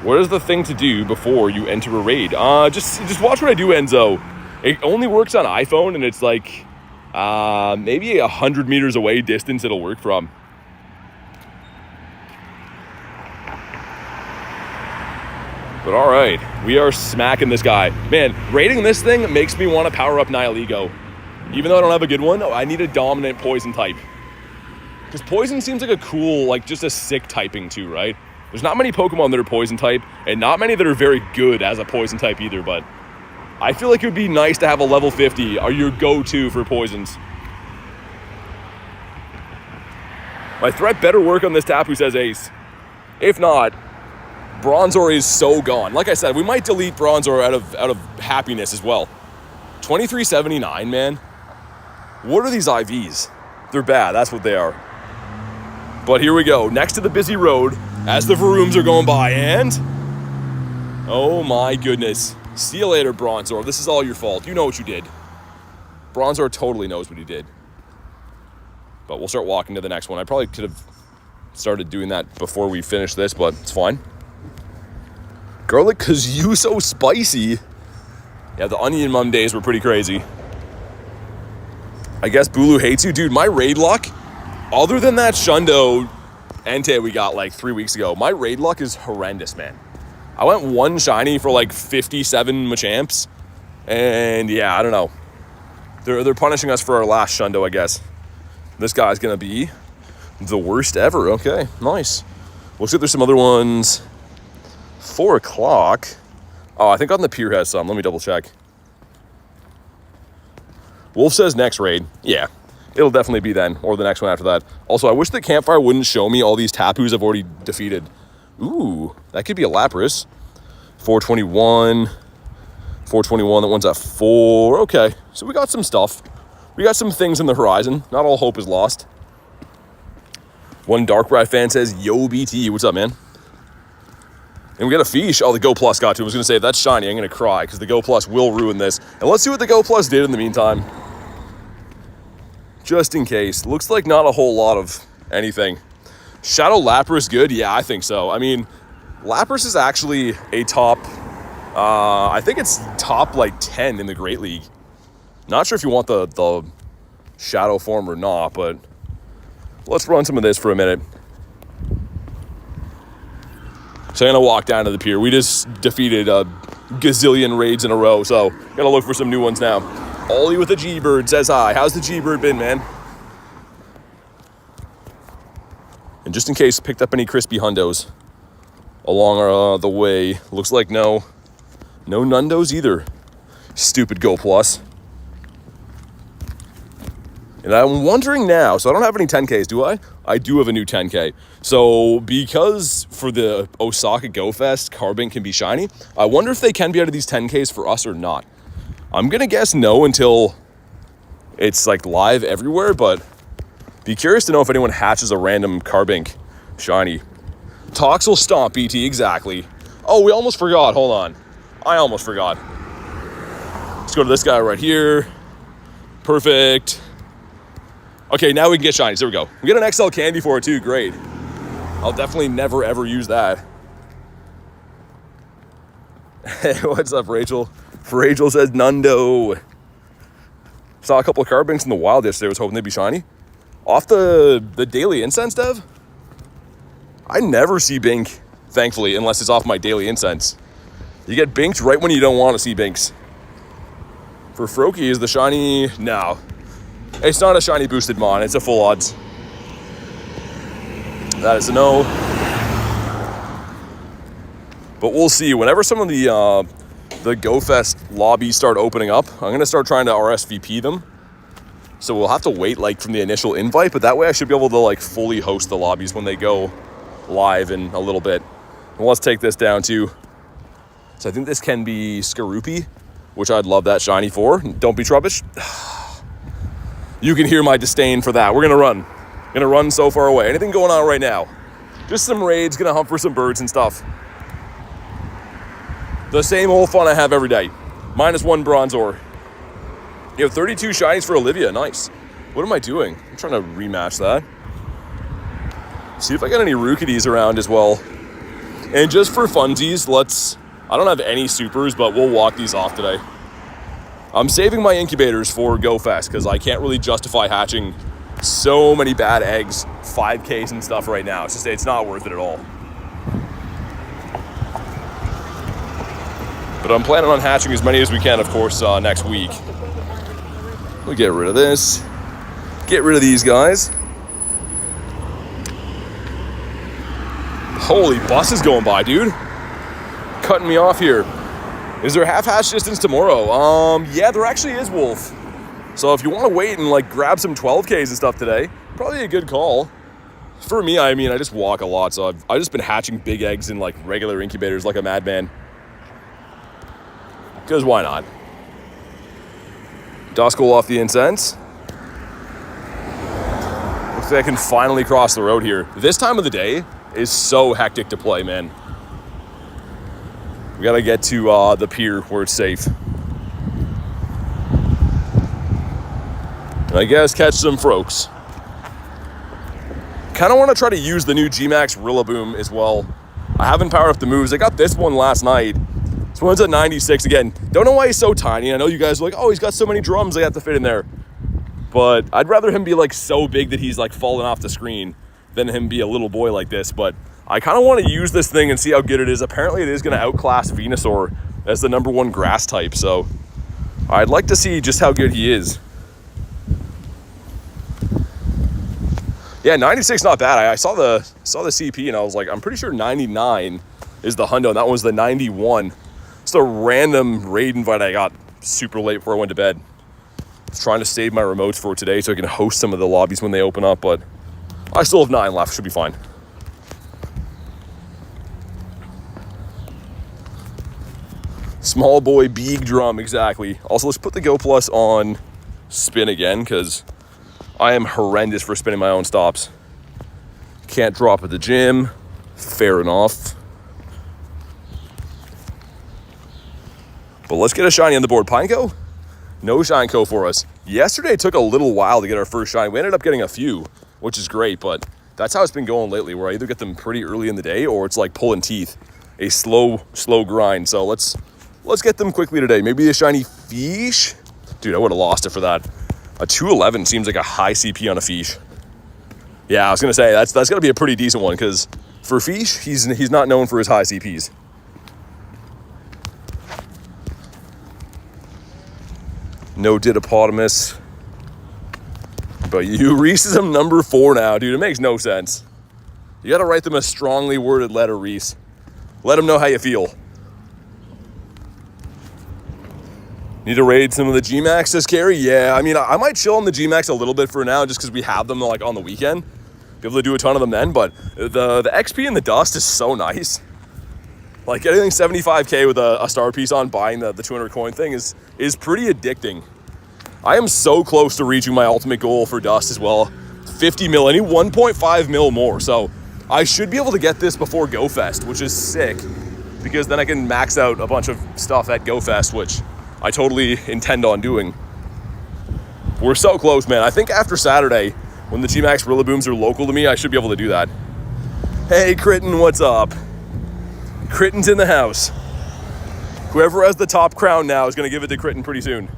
What is the thing to do before you enter a raid? Just watch what I do, Enzo. It only works on iPhone, and it's like maybe 100 meters away distance it'll work from. But all right, we are smacking this guy. Man, raiding this thing makes me want to power up Nihilego. Even though I don't have a good one, I need a dominant poison type. Because poison seems like a cool, like just a sick typing too, right? There's not many Pokemon that are poison type, and not many that are very good as a poison type either, but I feel like it would be nice to have a level 50 or your go-to for poisons. My threat better work on this Tapu, says Ace. If not, Bronzor is so gone. Like I said, we might delete Bronzor out of happiness as well. 2379, man. What are these IVs? They're bad, that's what they are. But here we go, next to the busy road, as the Varooms are going by, and... oh my goodness. See you later, Bronzor. This is all your fault. You know what you did. Bronzor totally knows what he did. But we'll start walking to the next one. I probably could have started doing that before we finish this, but it's fine. Garlic, 'cause you so spicy. Yeah, the Onion Mum days were pretty crazy. I guess Bulu hates you. Dude, my raid luck, other than that Shundo Entei we got like 3 weeks ago, my raid luck is horrendous, man. I went 1 shiny for like 57 Machamps. And yeah, I don't know. They're punishing us for our last Shundo, I guess. This guy's gonna be the worst ever. Okay, nice. Looks like there's some other ones. 4 o'clock. Oh, I think on the pier has some. Let me double check. Wolf says next raid. Yeah, it'll definitely be then, or the next one after that. Also, I wish the campfire wouldn't show me all these Tapus I've already defeated. Ooh, that could be a Lapras. 421. 421, that one's at 4. Okay, so we got some stuff. We got some things in the horizon. Not all hope is lost. One Dark Rat fan says, yo, BT, what's up, man? And we got a Fish. Oh, the Go Plus got to. I was going to say, if that's shiny, I'm going to cry, because the Go Plus will ruin this. And let's see what the Go Plus did in the meantime. Just in case. Looks like not a whole lot of anything. Shadow Lapras good? Yeah, I think so. I mean, Lapras is actually a top... I think it's top, like, 10 in the Great League. Not sure if you want the Shadow form or not, but... let's run some of this for a minute. So I'm going to walk down to the pier. We just defeated a gazillion raids in a row, so got to look for some new ones now. Ollie with the G-Bird says hi. How's the G-Bird been, man? And just in case, picked up any crispy hundos along the way. Looks like no Nundos either. Stupid Go Plus. And I'm wondering now, so I don't have any 10Ks, do I? I do have a new 10K. So because for the Osaka Go Fest, Carbink can be shiny, I wonder if they can be out of these 10Ks for us or not. I'm going to guess no until it's like live everywhere, but be curious to know if anyone hatches a random Carbink shiny. Toxel Stomp BT, exactly. Oh, we almost forgot. Hold on. I almost forgot. Let's go to this guy right here. Perfect. Okay, now we can get shinies. There we go. We get an XL candy for it too. Great. I'll definitely never ever use that. Hey, what's up, Rachel? Rachel says Nundo. Saw a couple of Carbinks in the wild yesterday. Was hoping they'd be shiny. Off the Daily Incense dev, I never see Bink, thankfully, unless it's off my Daily Incense. You get Binked right when you don't want to see Binks. For Froakie, is the shiny? No. It's not a shiny boosted mon, it's a full odds. That is a no. But we'll see. Whenever some of the GoFest lobbies start opening up, I'm going to start trying to RSVP them. So we'll have to wait like from the initial invite, but that way I should be able to like fully host the lobbies when they go live in a little bit. And let's take this down too. So I think this can be Skorupi, which I'd love that shiny for. Don't be Trubbish. You can hear my disdain for that. We're gonna run. Gonna run so far away. Anything going on right now? Just some raids, gonna hunt for some birds and stuff. The same old fun I have every day. -1 Bronzor. You have 32 shinies for Olivia, nice. What am I doing? I'm trying to rematch that. See if I got any Rookities around as well. And just for funsies, I don't have any supers, but we'll walk these off today. I'm saving my incubators for GoFest because I can't really justify hatching so many bad eggs, 5Ks and stuff right now. It's not worth it at all. But I'm planning on hatching as many as we can, of course, next week. We'll get rid of this. Get rid of these guys. Holy buses going by, dude. Cutting me off here. Is there half hatch distance tomorrow? Yeah, there actually is, Wolf. So if you want to wait and like grab some 12Ks and stuff today, probably a good call. For me, I mean, I just walk a lot, so I've just been hatching big eggs in like regular incubators like a madman. Because why not? Duskull off the Incense. Looks like I can finally cross the road here. This time of the day is so hectic to play, man. We gotta get to the pier where it's safe. And I guess catch some Froaks. Kind of want to try to use the new G-Max Rillaboom as well. I haven't powered up the moves. I got this one last night. This one's at 96 again. Don't know why he's so tiny. I know you guys are like, oh, he's got so many drums they have to fit in there. But I'd rather him be like so big that he's like falling off the screen than him be a little boy like this. But I kind of want to use this thing and see how good it is. Apparently it is going to outclass Venusaur as the #1 grass type. So I'd like to see just how good he is. Yeah, 96 not bad. I saw the CP and I was like, I'm pretty sure 99 is the hundo and that was the 91. It's a random raid invite I got super late before I went to bed. I was trying to save my remotes for today so I can host some of the lobbies when they open up, but I still have 9 left. Should be fine. Small boy big drum, exactly. Also, let's put the Go Plus on spin again because I am horrendous for spinning my own stops. Can't drop at the gym. Fair enough. But let's get a shiny on the board. Pineco? No Shineco for us. Yesterday took a little while to get our first shiny. We ended up getting a few, which is great, but that's how it's been going lately, where I either get them pretty early in the day or it's like pulling teeth. A slow grind. So let's get them quickly today. Maybe a shiny fish? Dude, I would have lost it for that. A 211 seems like a high CP on a fish. Yeah, I was gonna say that's gotta be a pretty decent one because for fish, he's not known for his high CPs. No Didopotamus. But you Reese is him #4 now, dude. It makes no sense. You gotta write them a strongly worded letter, Reese. Let them know how you feel. Need to raid some of the G-Max, says Carrie. Yeah, I mean, I might chill on the G-Max a little bit for now just because we have them like on the weekend. Be able to do a ton of them then, but the XP and the dust is so nice. Like getting 75k with a star piece on buying the 200 coin thing is pretty addicting. I am so close to reaching my ultimate goal for dust as well. 50 mil, I need 1.5 mil more. So I should be able to get this before Go Fest, which is sick because then I can max out a bunch of stuff at Go Fest, which I totally intend on doing. We're so close, man. I think after Saturday, when the G-Max Rillabooms are local to me, I should be able to do that. Hey, Critten, what's up? Critten's in the house. Whoever has the top crown now is going to give it to Critten pretty soon.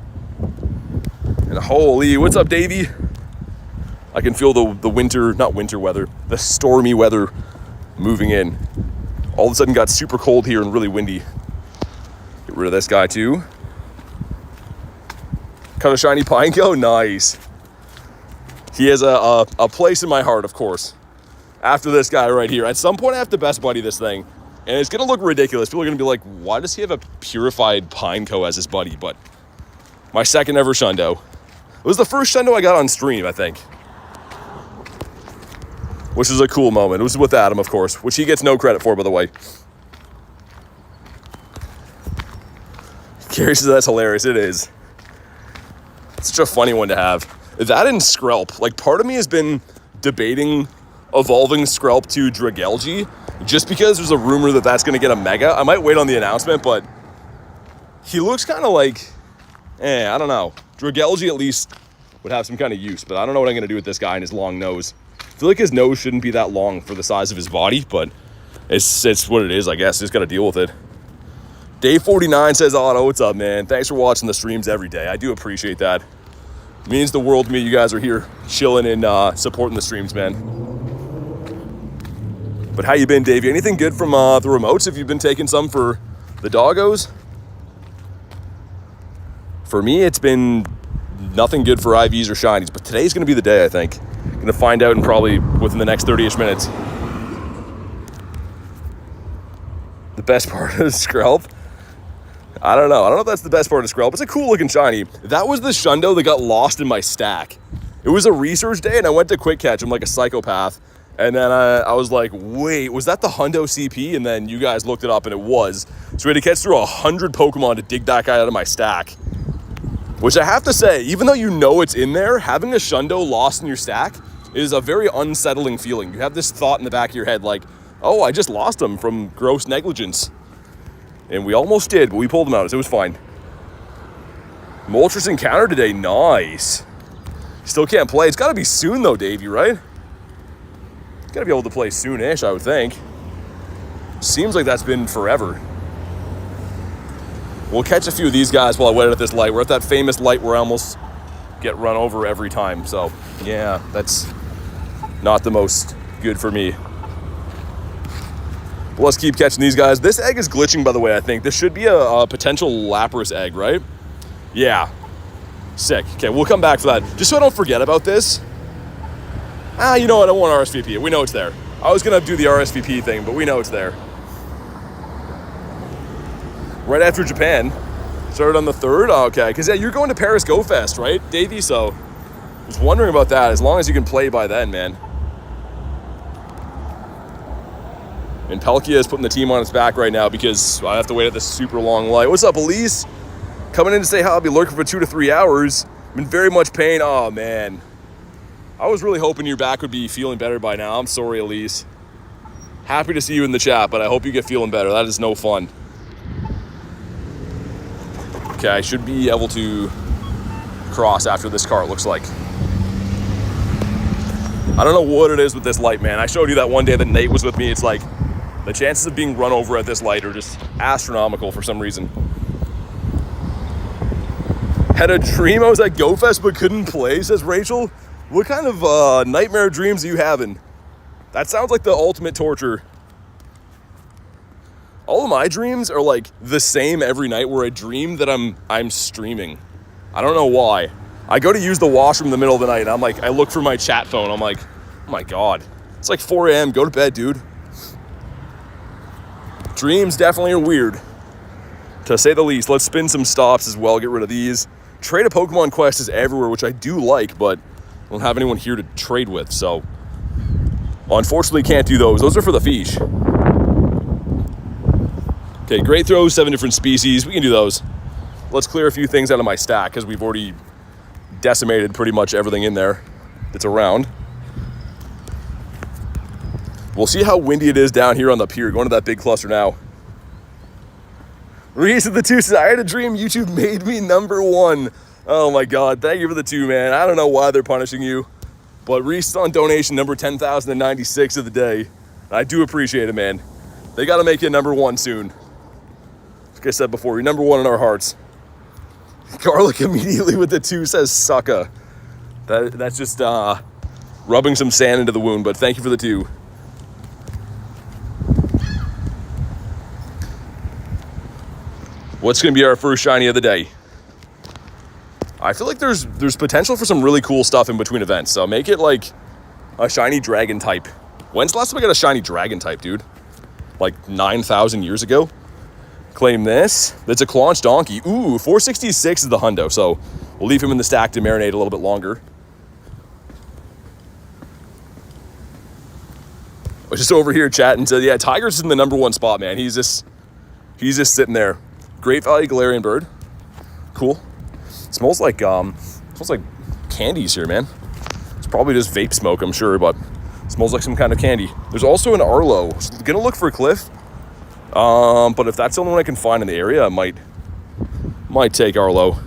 And holy, what's up, Davey? I can feel the winter, not winter weather, the stormy weather moving in. All of a sudden got super cold here and really windy. Get rid of this guy too. Cut a shiny Pineco, nice. He has a place in my heart, of course. After this guy right here. At some point, I have to best buddy this thing. And it's going to look ridiculous. People are going to be like, why does he have a purified Pineco as his buddy? But my second ever Shundo. It was the first Shundo I got on stream, I think. Which is a cool moment. It was with Adam, of course. Which he gets no credit for, by the way. Gary says that's hilarious. It is. It's such a funny one to have. That and Skrelp. Like, part of me has been debating evolving Skrelp to Dragalge just because there's a rumor that that's going to get a Mega. I might wait on the announcement, but he looks kind of like, I don't know. Dragalge at least would have some kind of use, but I don't know what I'm going to do with this guy and his long nose. I feel like his nose shouldn't be that long for the size of his body, but it's what it is, I guess. Just got to deal with it. Day 49 says, Otto, what's up, man? Thanks for watching the streams every day. I do appreciate that. It means the world to me. You guys are here chilling and supporting the streams, man. But how you been, Davey? Anything good from the remotes? Have you been taking some for the doggos? For me, it's been nothing good for IVs or shinies, but today's going to be the day, I think. Going to find out in probably within the next 30-ish minutes. The best part of Skrelp? I don't know if that's the best part of Skrelp. It's a cool looking shiny. That was the Shundo that got lost in my stack. It was a research day and I went to quick catch. I'm like a psychopath. And then I was like, wait, was that the Hundo CP? And then you guys looked it up and it was. So we had to catch through 100 Pokemon to dig that guy out of my stack. Which I have to say, even though you know it's in there, having a Shundo lost in your stack is a very unsettling feeling. You have this thought in the back of your head like, oh, I just lost him from gross negligence. And we almost did, but we pulled him out, so it was fine. Moltres encounter today, nice. Still can't play. It's got to be soon, though, Davey, right? Got to be able to play soon-ish, I would think. Seems like that's been forever. We'll catch a few of these guys while I wait at this light. We're at that famous light where I almost get run over every time. So, yeah, that's not the most good for me. But let's keep catching these guys. This egg is glitching, by the way, I think. This should be a potential Lapras egg, right? Yeah. Sick. Okay, we'll come back for that. Just so I don't forget about this. You know what? I won't RSVP it. We know it's there. I was going to do the RSVP thing, but we know it's there. Right after Japan. Started on the 3rd? Oh, okay. Because, yeah, you're going to Paris Go Fest, right, Davey? So, I was wondering about that. As long as you can play by then, man. And Pelkia is putting the team on its back right now because I have to wait at this super long light. What's up, Elise? Coming in to say hi. I'll be lurking for 2 to 3 hours. I'm in very much pain. Oh, man. I was really hoping your back would be feeling better by now. I'm sorry, Elise. Happy to see you in the chat, but I hope you get feeling better. That is no fun. Okay, I should be able to cross after this car, it looks like. I don't know what it is with this light, man. I showed you that one day that Nate was with me. It's like the chances of being run over at this light are just astronomical for some reason. Had a dream I was at GoFest but couldn't play, says Rachel. What kind of nightmare dreams are you having? That sounds like the ultimate torture. All of my dreams are like the same every night where I dream that I'm streaming. I don't know why. I go to use the washroom in the middle of the night and I'm like, I look for my chat phone. I'm like, oh my God. It's like 4 a.m. Go to bed, dude. Dreams definitely are weird. to say the least. Let's spin some stops as well, get rid of these. Trade a Pokemon quest is everywhere, which I do like, but I don't have anyone here to trade with, so unfortunately can't do those. Those are for the fish. Okay, great throws, 7 different species. We can do those. Let's clear a few things out of my stack because we've already decimated pretty much everything in there that's around. We'll see how windy it is down here on the pier. Going to that big cluster now. Reese of the 2 says, I had a dream YouTube made me #1. Oh my God, thank you for the 2, man. I don't know why they're punishing you, but Reese is on donation number 10,096 of the day. I do appreciate it, man. They got to make you #1 soon. Like I said before, you're #1 in our hearts. Garlic immediately with the 2 says, sucka. That's just rubbing some sand into the wound, but thank you for the 2. What's going to be our first shiny of the day? I feel like there's potential for some really cool stuff in between events, so make it like a shiny dragon type. When's the last time I got a shiny dragon type, dude? Like 9,000 years ago? Claim this. That's a Claunch Donkey. Ooh, 466 is the hundo, so we'll leave him in the stack to marinate a little bit longer. I was just over here chatting, so yeah, Tiger's in the #1 spot, man. He's just sitting there. Great value Galarian bird. Cool. Smells like candies here, man. It's probably just vape smoke, I'm sure, but it smells like some kind of candy. There's also an Arlo. Gonna look for a Cliff. But if that's the only one I can find in the area, I might take Arlo.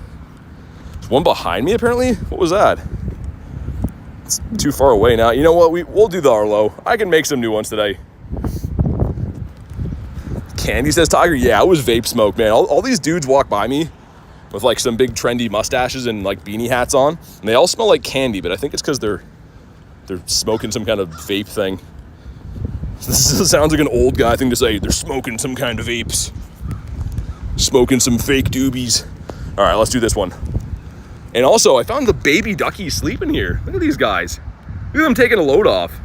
There's one behind me, apparently. What was that? It's too far away now. You know what? We'll do the Arlo. I can make some new ones today. Candy says Tiger. Yeah, it was vape smoke, man. All these dudes walk by me with like some big trendy mustaches and like beanie hats on, and they all smell like candy, but I think it's because they're smoking some kind of vape thing. This sounds like an old guy thing to say. They're smoking some kind of vapes. Smoking some fake doobies. All right, let's do this one. And also, I found the baby duckies sleeping here. Look at these guys. Look at them taking a load off.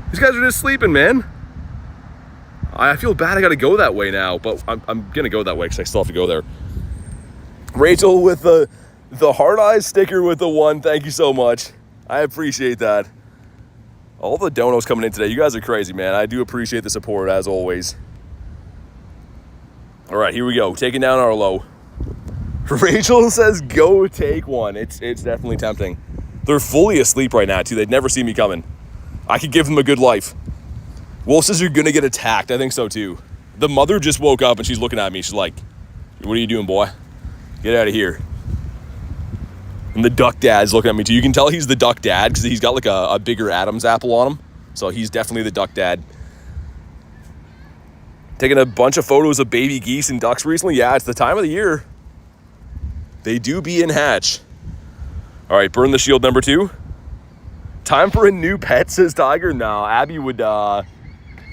These guys are just sleeping, man. I feel bad I got to go that way now, but I'm going to go that way because I still have to go there. Rachel with the hard eyes sticker with the 1. Thank you so much. I appreciate that. All the donos coming in today. You guys are crazy, man. I do appreciate the support, as always. All right, here we go. Taking down Arlo. Rachel says, go take one. It's definitely tempting. They're fully asleep right now, too. They'd never see me coming. I could give them a good life. Wolf says you're going to get attacked. I think so, too. The mother just woke up, and she's looking at me. She's like, what are you doing, boy? Get out of here. And the duck dad's looking at me, too. You can tell he's the duck dad because he's got like a bigger Adam's apple on him. So he's definitely the duck dad. Taking a bunch of photos of baby geese and ducks recently. Yeah, it's the time of the year. They do be in hatch. All right, burn the shield number 2. Time for a new pet, says Tiger. No, Abby would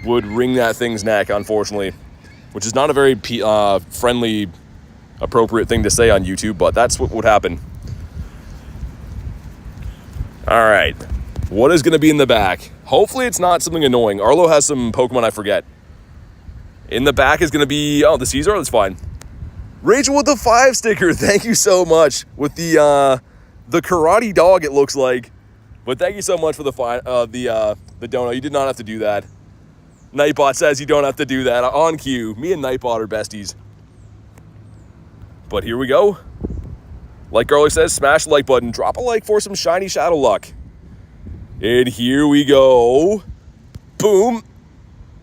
wring that thing's neck, unfortunately, which is not a very friendly, appropriate thing to say on YouTube, but that's what would happen. All right, what is going to be in the back? Hopefully it's not something annoying. Arlo has some Pokemon I forget. In the back is going to be, the Caesar, that's fine. Rachel with the 5 sticker, thank you so much. With the karate dog, it looks like. But thank you so much for the dono. You did not have to do that. Nightbot says you don't have to do that. On cue. Me and Nightbot are besties. But here we go. Like Garlic says, smash the like button. Drop a like for some shiny shadow luck. And here we go. Boom.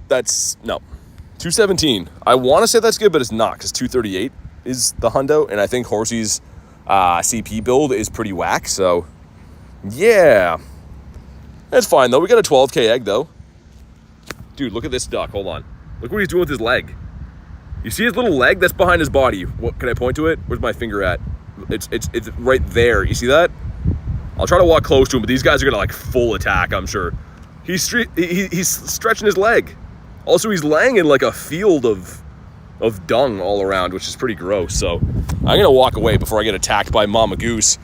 That's, no. 217. I want to say that's good, but it's not, because 238 is the hundo, and I think Horsey's CP build is pretty whack, so yeah. That's fine, though. We got a 12k egg, though. Dude, look at this duck. Hold on. Look what he's doing with his leg. You see his little leg? That's behind his body. What, can I point to it? Where's my finger at? It's right there. You see that? I'll try to walk close to him, but these guys are gonna like full attack, I'm sure. He's stretching his leg. Also, he's laying in like a field of dung all around, which is pretty gross. So I'm gonna walk away before I get attacked by Mama Goose.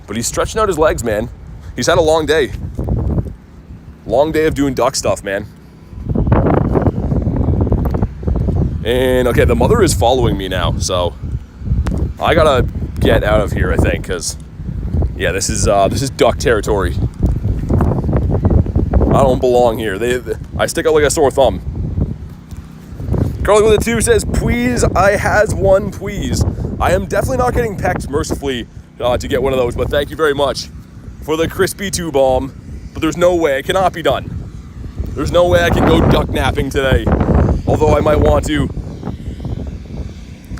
But he's stretching out his legs, man. He's had a long day. Long day of doing duck stuff, man. And, okay, the mother is following me now, so I gotta get out of here, I think, because, yeah, this is duck territory. I don't belong here. I stick out like a sore thumb. Carly with a 2 says, please, I has one, please. I am definitely not getting pecked mercifully to get one of those, but thank you very much for the crispy 2 bomb. But there's no way, it cannot be done. There's no way I can go duck napping today, although I might want to.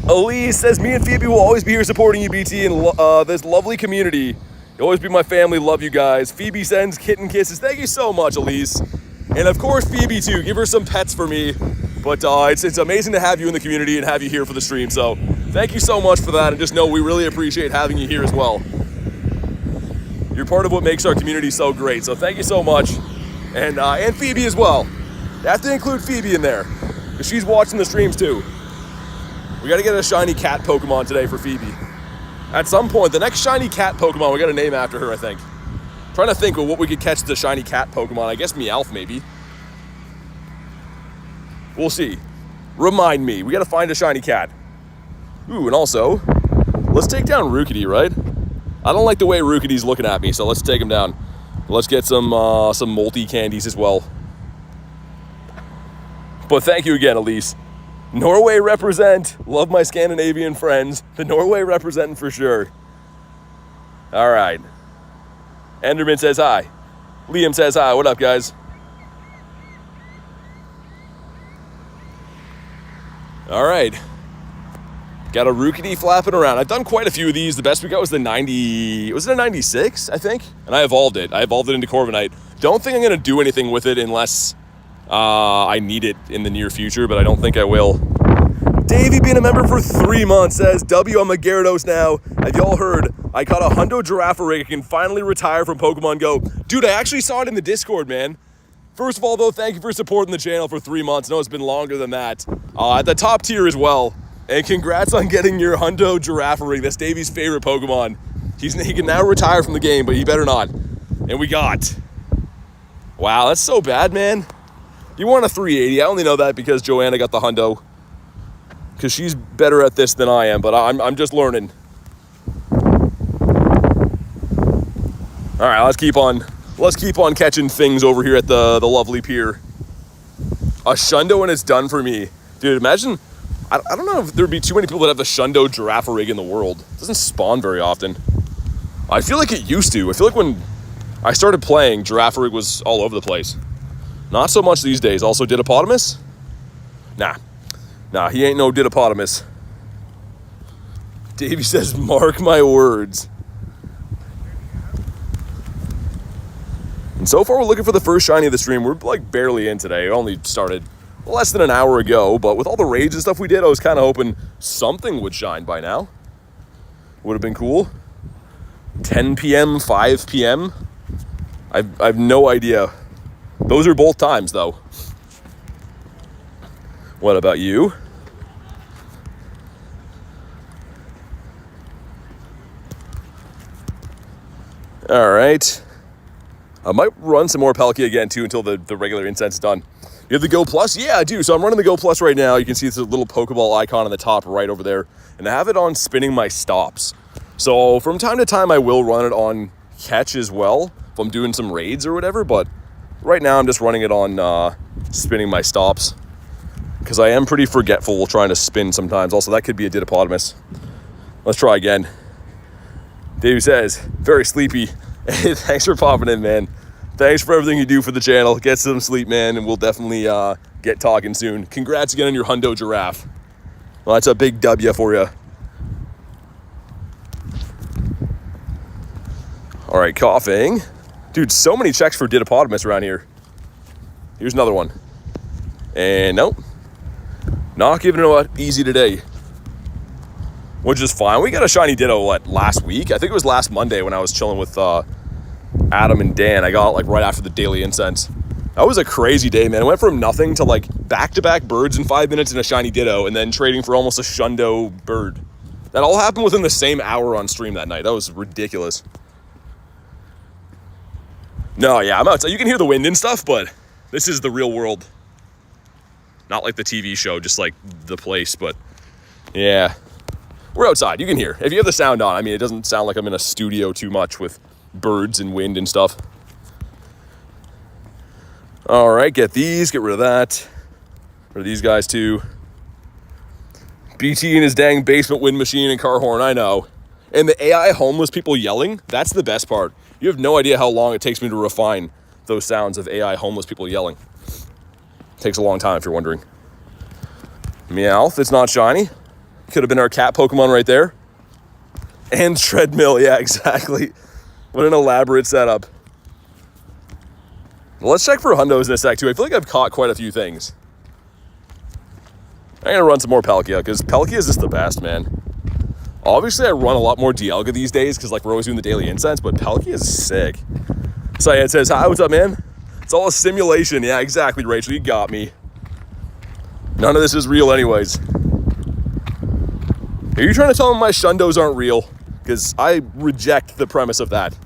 Elise says, me and Phoebe will always be here supporting you, BT, and this lovely community. You'll always be my family, love you guys. Phoebe sends kitten kisses. Thank you so much, Elise. And of course, Phoebe too, give her some pets for me. But it's amazing to have you in the community and have you here for the stream. So thank you so much for that. And just know we really appreciate having you here as well. You're part of what makes our community so great. So thank you so much. And Phoebe as well. You have to include Phoebe in there, because she's watching the streams too. We got to get a shiny cat Pokemon today for Phoebe. At some point, the next shiny cat Pokemon, we got to name after her, I think. Trying to think of what we could catch the shiny cat Pokemon. I guess Meowth, maybe. We'll see. Remind me. We got to find a shiny cat. Ooh, and also, let's take down Rookity, right? I don't like the way Rookity's looking at me, so let's take him down. Let's get some multi candies as well. But thank you again, Elise. Norway represent. Love my Scandinavian friends. The Norway representing for sure. All right. Enderman says hi. Liam says hi. What up, guys? All right. Got a Rookity flapping around. I've done quite a few of these. The best we got was the 90... Was it a 96, I think? And I evolved it. I evolved it into Corviknight. Don't think I'm going to do anything with it unless I need it in the near future, but I don't think I will. Davey, being a member for 3 months, says, W, I'm a Gyarados now. Have y'all heard? I caught a Hundo Giraffe rig. I can finally retire from Pokemon GO. Dude, I actually saw it in the Discord, man. First of all, though, thank you for supporting the channel for 3 months. I know it's been longer than that. At the top tier as well. And congrats on getting your Hundo Giraffe rig. That's Davey's favorite Pokemon. He can now retire from the game, but he better not. And we got... Wow, that's so bad, man. You want a 380. I only know that because Joanna got the Hundo. Because she's better at this than I am, but I'm just learning. All right, let's keep on catching things over here at the lovely pier. A Shundo and it's done for me. Dude, imagine, I don't know if there'd be too many people that have the Shundo Giraffe rig in the world. It doesn't spawn very often. I feel like it used to. I feel like when I started playing, Giraffe rig was all over the place. Not so much these days. Also, Didopotamus? Nah, he ain't no Didopotamus. Davey says, mark my words. And so far, we're looking for the first shiny of the stream. We're like barely in today. It only started less than an hour ago, but with all the raids and stuff we did, I was kind of hoping something would shine by now. Would have been cool. 10 p.m., 5 p.m. I've no idea. Those are both times, though. What about you? All right. I might run some more Palkia again, too, until the regular incense is done. You have the Go Plus? Yeah, I do. So I'm running the Go Plus right now. You can see it's a little Pokeball icon on the top right over there. And I have it on spinning my stops. So from time to time, I will run it on catch as well if I'm doing some raids or whatever. But right now, I'm just running it on spinning my stops. Because I am pretty forgetful trying to spin sometimes. Also, that could be a Didopotamus. Let's try again. Davey says, very sleepy. Hey, thanks for popping in, man. Thanks for everything you do for the channel. Get some sleep, man, and we'll definitely get talking soon. Congrats again on your Hundo Giraffe. Well, that's a big W for you. All right, coughing. Dude, so many checks for Didopotamus around here. Here's another one. And nope. Not giving it up easy today. Which is fine. We got a shiny Ditto, last week? I think it was last Monday when I was chilling with Adam and Dan. I got right after the Daily Incense. That was a crazy day, man. I went from nothing to back-to-back birds in 5 minutes and a shiny Ditto, and then trading for almost a Shundo bird. That all happened within the same hour on stream that night. That was ridiculous. No, yeah, I'm outside. You can hear the wind and stuff, but this is the real world. Not like the TV show, just like the place, but yeah. We're outside, you can hear. If you have the sound on, I mean, it doesn't sound like I'm in a studio too much with birds and wind and stuff. All right, get these, get rid of that. Rid of these guys too. BT and his dang basement wind machine and car horn, I know. And the AI homeless people yelling, that's the best part. You have no idea how long it takes me to refine those sounds of AI homeless people yelling. Takes a long time if you're wondering. Meowth, it's not shiny. Could have been our cat Pokemon right there. And treadmill, yeah, exactly. What an elaborate setup. Well, let's check for hundos in a sec too. I feel like I've caught quite a few things. I'm gonna run some more Palkia because Palkia is just the best, man. Obviously, I run a lot more Dialga these days because like we're always doing the daily incense, but Palkia is sick. Syed says, hi, what's up, man? It's all a simulation. Yeah, exactly, Rachel, you got me. None of this is real anyways. Are you trying to tell me my shundos aren't real? Because I reject the premise of that.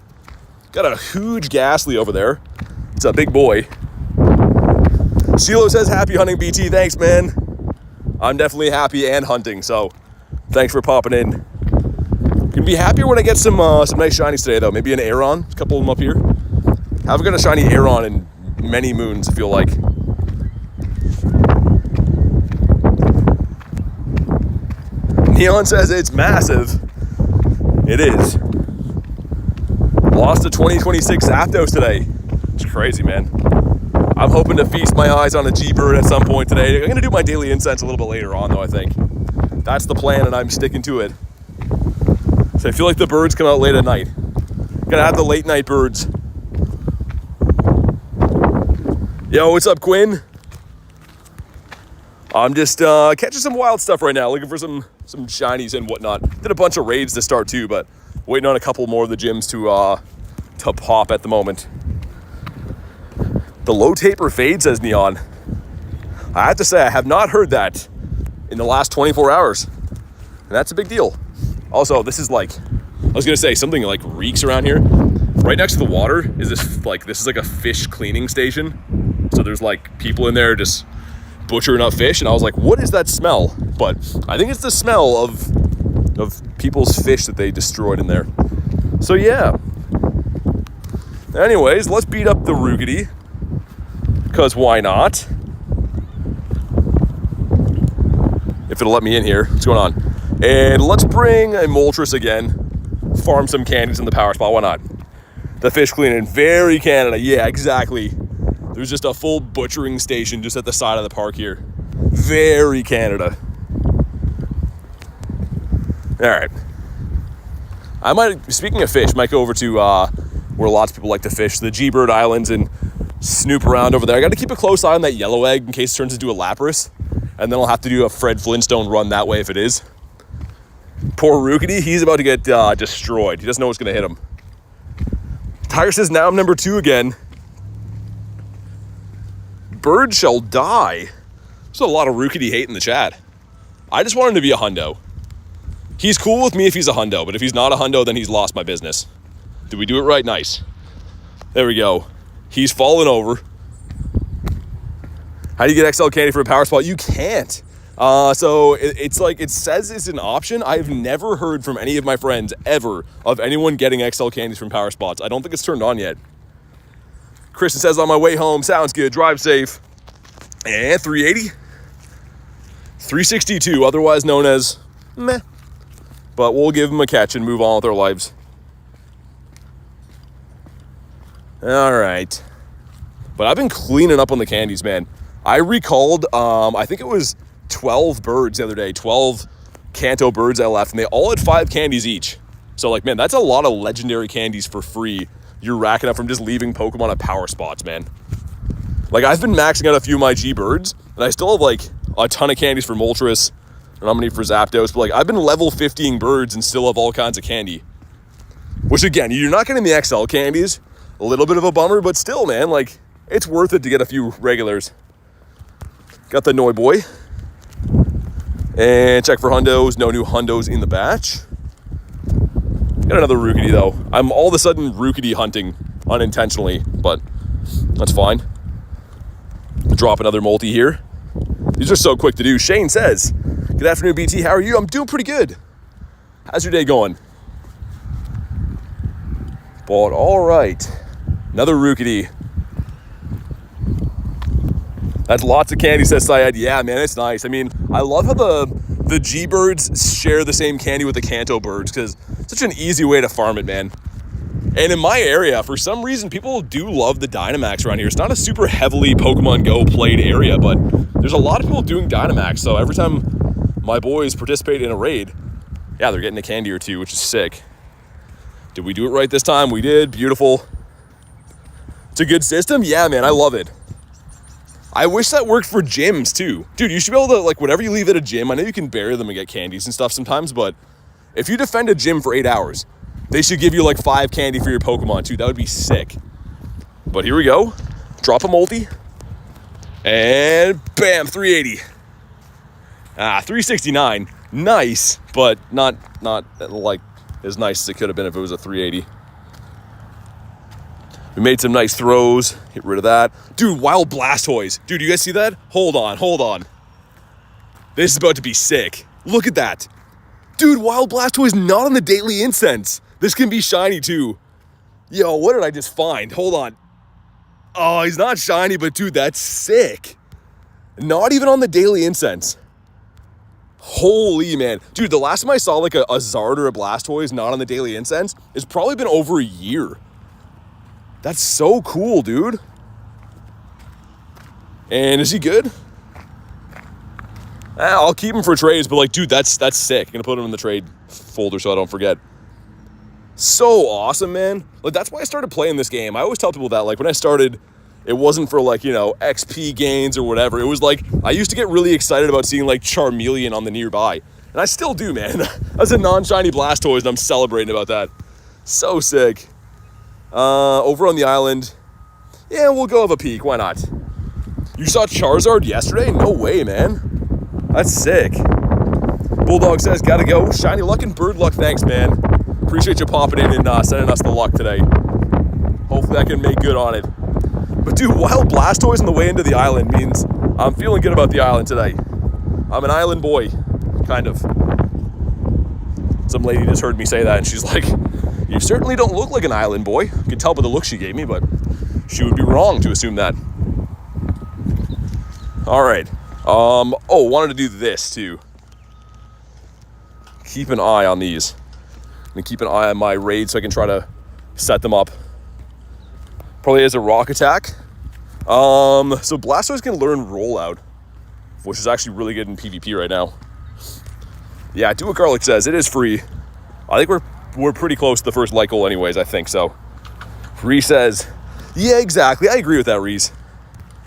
Got a huge Ghastly over there. It's a big boy. CeeLo says, happy hunting, BT. Thanks, man. I'm definitely happy and hunting, so thanks for popping in. Gonna be happier when I get some nice shinies today, though. Maybe an Aeron, a couple of them up here. Haven't got a shiny Aeron in many moons, I feel like. Neon says it's massive. It is. Lost to 2026 Zapdos today. It's crazy, man. I'm hoping to feast my eyes on a G-Bird at some point today. I'm going to do my daily incense a little bit later on, though, I think. That's the plan, and I'm sticking to it. So I feel like the birds come out late at night. Gotta have the late night birds. Yo, what's up, Quinn? I'm just catching some wild stuff right now, looking for some shinies and whatnot. Did a bunch of raids to start too, but waiting on a couple more of the gyms to pop at the moment. The low taper fade, says Neon. I have to say, I have not heard that in the last 24 hours. And that's a big deal. Also, this is like, I was gonna say, something like reeks around here. Right next to the water is this is like a fish cleaning station. So there's like people in there just butchering up fish, and I was like, what is that smell? But I think it's the smell of people's fish that they destroyed in there. So yeah. Anyways, let's beat up the Rookity. Because why not? If it'll let me in here. What's going on? And let's bring a Moltres again. Farm some candies in the power spot. Why not? The fish cleaning. Very Canada. Yeah, exactly. There's just a full butchering station just at the side of the park here. Very Canada. All right. I might, speaking of fish, might go over to where lots of people like to fish, the G-Bird Islands, and snoop around over there. I got to keep a close eye on that yellow egg in case it turns into a Lapras. And then I'll have to do a Fred Flintstone run that way if it is. Poor Rookity, he's about to get destroyed. He doesn't know what's going to hit him. Tiger says, now I'm number 2 again. Bird shall die. There's a lot of Rookity hate in the chat. I just want him to be a hundo. He's cool with me if he's a hundo, but if he's not a hundo, then he's lost my business. Did we do it right? Nice. There we go. He's fallen over. How do you get XL candy for a power spot? You can't. So it's like, it says it's an option. I've never heard from any of my friends ever of anyone getting XL candies from power spots. I don't think it's turned on yet. Kristen says, on my way home, sounds good, drive safe. And 380. 362, otherwise known as meh. But we'll give them a catch and move on with our lives. All right. But I've been cleaning up on the candies, man. I recalled, I think it was 12 birds the other day, 12 Kanto birds I left, and they all had 5 candies each. So, like, man, that's a lot of legendary candies for free you're racking up from just leaving Pokemon at power spots, man. Like, I've been maxing out a few of my G-Birds, and I still have, like, a ton of candies for Moltres, and I'm gonna need for Zapdos, but, like, I've been level 50ing birds and still have all kinds of candy. Which, again, you're not getting the XL candies. A little bit of a bummer, but still, man, like, it's worth it to get a few regulars. Got the Noi Boy. And check for hundos. No new hundos in the batch. Got another Rookity, though. I'm all of a sudden Rookity hunting unintentionally, but that's fine. Drop another multi here. These are so quick to do. Shane says, good afternoon, BT. How are you? I'm doing pretty good. How's your day going? But all right. Another Rookity. That's lots of candy, says Syed. Yeah, man, it's nice. I mean, I love how the G-Birds share the same candy with the Kanto birds because it's such an easy way to farm it, man. And in my area, for some reason, people do love the Dynamax around here. It's not a super heavily Pokemon Go played area, but there's a lot of people doing Dynamax. So every time my boys participate in a raid, yeah, they're getting a candy or two, which is sick. Did we do it right this time? We did. Beautiful. It's a good system. Yeah, man, I love it. I wish that worked for gyms too. Dude, you should be able to, like, whatever you leave at a gym, I know you can bury them and get candies and stuff sometimes, but if you defend a gym for 8 hours, they should give you like 5 candy for your Pokemon too. That would be sick. But here we go. Drop a multi. And bam, 380. 369. Nice, but not like as nice as it could have been if it was a 380. We made some nice throws. Get rid of that. Dude, Wild Blastoise. Dude, you guys see that? Hold on. This is about to be sick. Look at that. Dude, Wild Blastoise not on the Daily Incense. This can be shiny too. Yo, what did I just find? Hold on. Oh, he's not shiny, but dude, that's sick. Not even on the Daily Incense. Holy man. Dude, the last time I saw like a Zard or a Blastoise not on the Daily Incense, it's probably been over a year. That's so cool, dude. And is he good? I'll keep him for trades, but like, dude, that's sick. I'm gonna put him in the trade folder so I don't forget. So awesome, man. Like, that's why I started playing this game. I always tell people that, like, when I started, it wasn't for, like, you know, XP gains or whatever. It was like, I used to get really excited about seeing, like, Charmeleon on the nearby. And I still do, man. That's a non-shiny Blastoise, and I'm celebrating about that. So sick. Over on the island. Yeah, we'll go have a peek. Why not? You saw Charizard yesterday? No way, man. That's sick. Bulldog says, gotta go. Shiny luck and bird luck. Thanks, man. Appreciate you popping in and sending us the luck today. Hopefully I can make good on it. But dude, Wild Blastoise on the way into the island means I'm feeling good about the island today. I'm an island boy, kind of. Some lady just heard me say that and she's like, you certainly don't look like an island boy. You can tell by the look she gave me, but she would be wrong to assume that. All right. Wanted to do this too. Keep an eye on these. And keep an eye on my raid so I can try to set them up. Probably as a rock attack. So Blastoise can learn rollout, which is actually really good in PvP right now. Yeah, do what Garlic says. It is free. I think we're pretty close to the first light goal anyways, I think so. Reese says, yeah, exactly. I agree with that, Reese.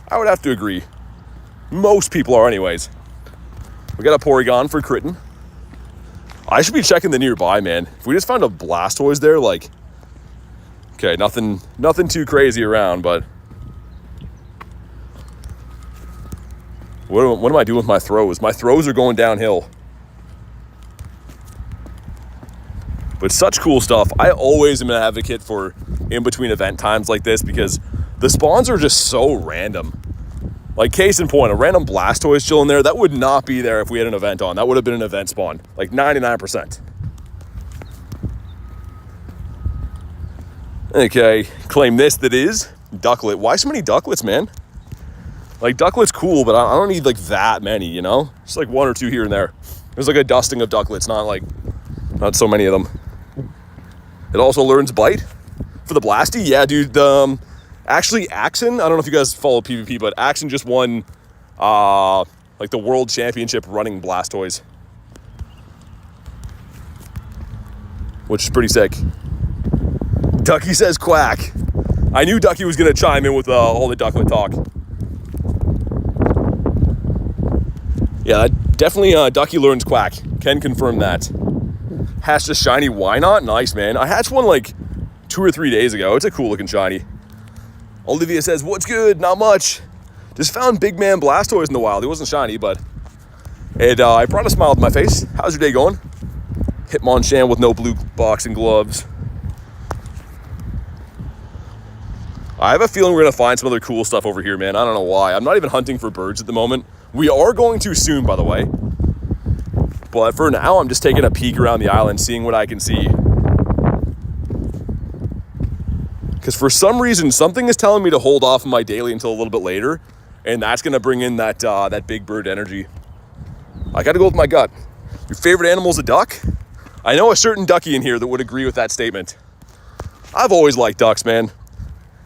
I would have to agree. Most people are anyways. We got a Porygon for critting. I should be checking the nearby, man. If we just found a Blastoise there, like... Okay, nothing too crazy around, but... What am I doing with my throws? My throws are going downhill. But such cool stuff. I always am an advocate for in-between event times like this because the spawns are just so random. Like, case in point, a random Blastoise chilling there, that would not be there if we had an event on. That would have been an event spawn. Like, 99%. Okay, claim this that is Ducklet. Why so many Ducklets, man? Like, Ducklet's cool, but I don't need, like, that many, you know? Just, like, 1 or 2 here and there. There's, like, a dusting of Ducklets, not so many of them. It also learns Bite for the Blasty. Yeah, dude, actually, Axon, I don't know if you guys follow PvP, but Axon just won, like, the World Championship running Blastoise. Which is pretty sick. Ducky says quack. I knew Ducky was going to chime in with all the Ducklet talk. Yeah, definitely Ducky learns quack. Can confirm that. Hatched a shiny, why not? Nice, man. I hatched one like 2 or 3 days ago. It's a cool looking shiny. Olivia says, what's good? Not much. Just found Big Man Blastoise in the wild. He wasn't shiny, but it brought a smile to my face. How's your day going? Hitmonchan with no blue boxing gloves. I have a feeling we're going to find some other cool stuff over here, man. I don't know why. I'm not even hunting for birds at the moment. We are going to soon, by the way. But for now, I'm just taking a peek around the island, seeing what I can see. Because for some reason, something is telling me to hold off on my daily until a little bit later. And that's going to bring in that big bird energy. I got to go with my gut. Your favorite animal is a duck? I know a certain ducky in here that would agree with that statement. I've always liked ducks, man.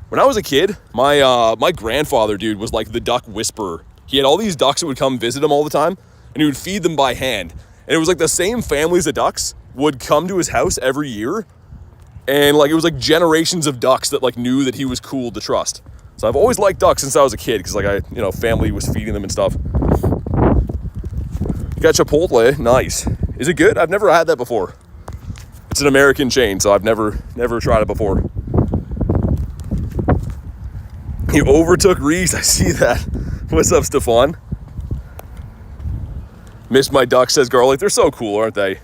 When I was a kid, my grandfather, dude, was like the duck whisperer. He had all these ducks that would come visit him all the time, and he would feed them by hand. And it was like the same families of ducks would come to his house every year. And like it was like generations of ducks that like knew that he was cool to trust. So I've always liked ducks since I was a kid, because like family was feeding them and stuff. You got Chipotle, nice. Is it good? I've never had that before. It's an American chain, so I've never tried it before. You overtook Reese, I see that. What's up, Stefan? Miss my duck, says Garlic. They're so cool, aren't they?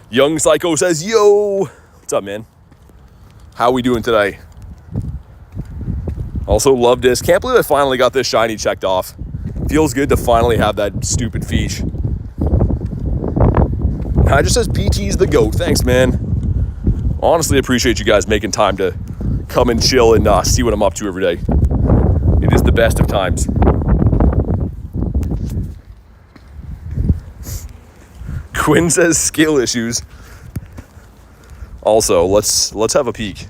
Young Psycho says, yo. What's up, man? How we doing today? Also love this. Can't believe I finally got this shiny checked off. Feels good to finally have that stupid fiche. I just says PT's the GOAT. Thanks, man. Honestly, appreciate you guys making time to come and chill and see what I'm up to every day. It is the best of times. Quinn says skill issues. Also, let's have a peek.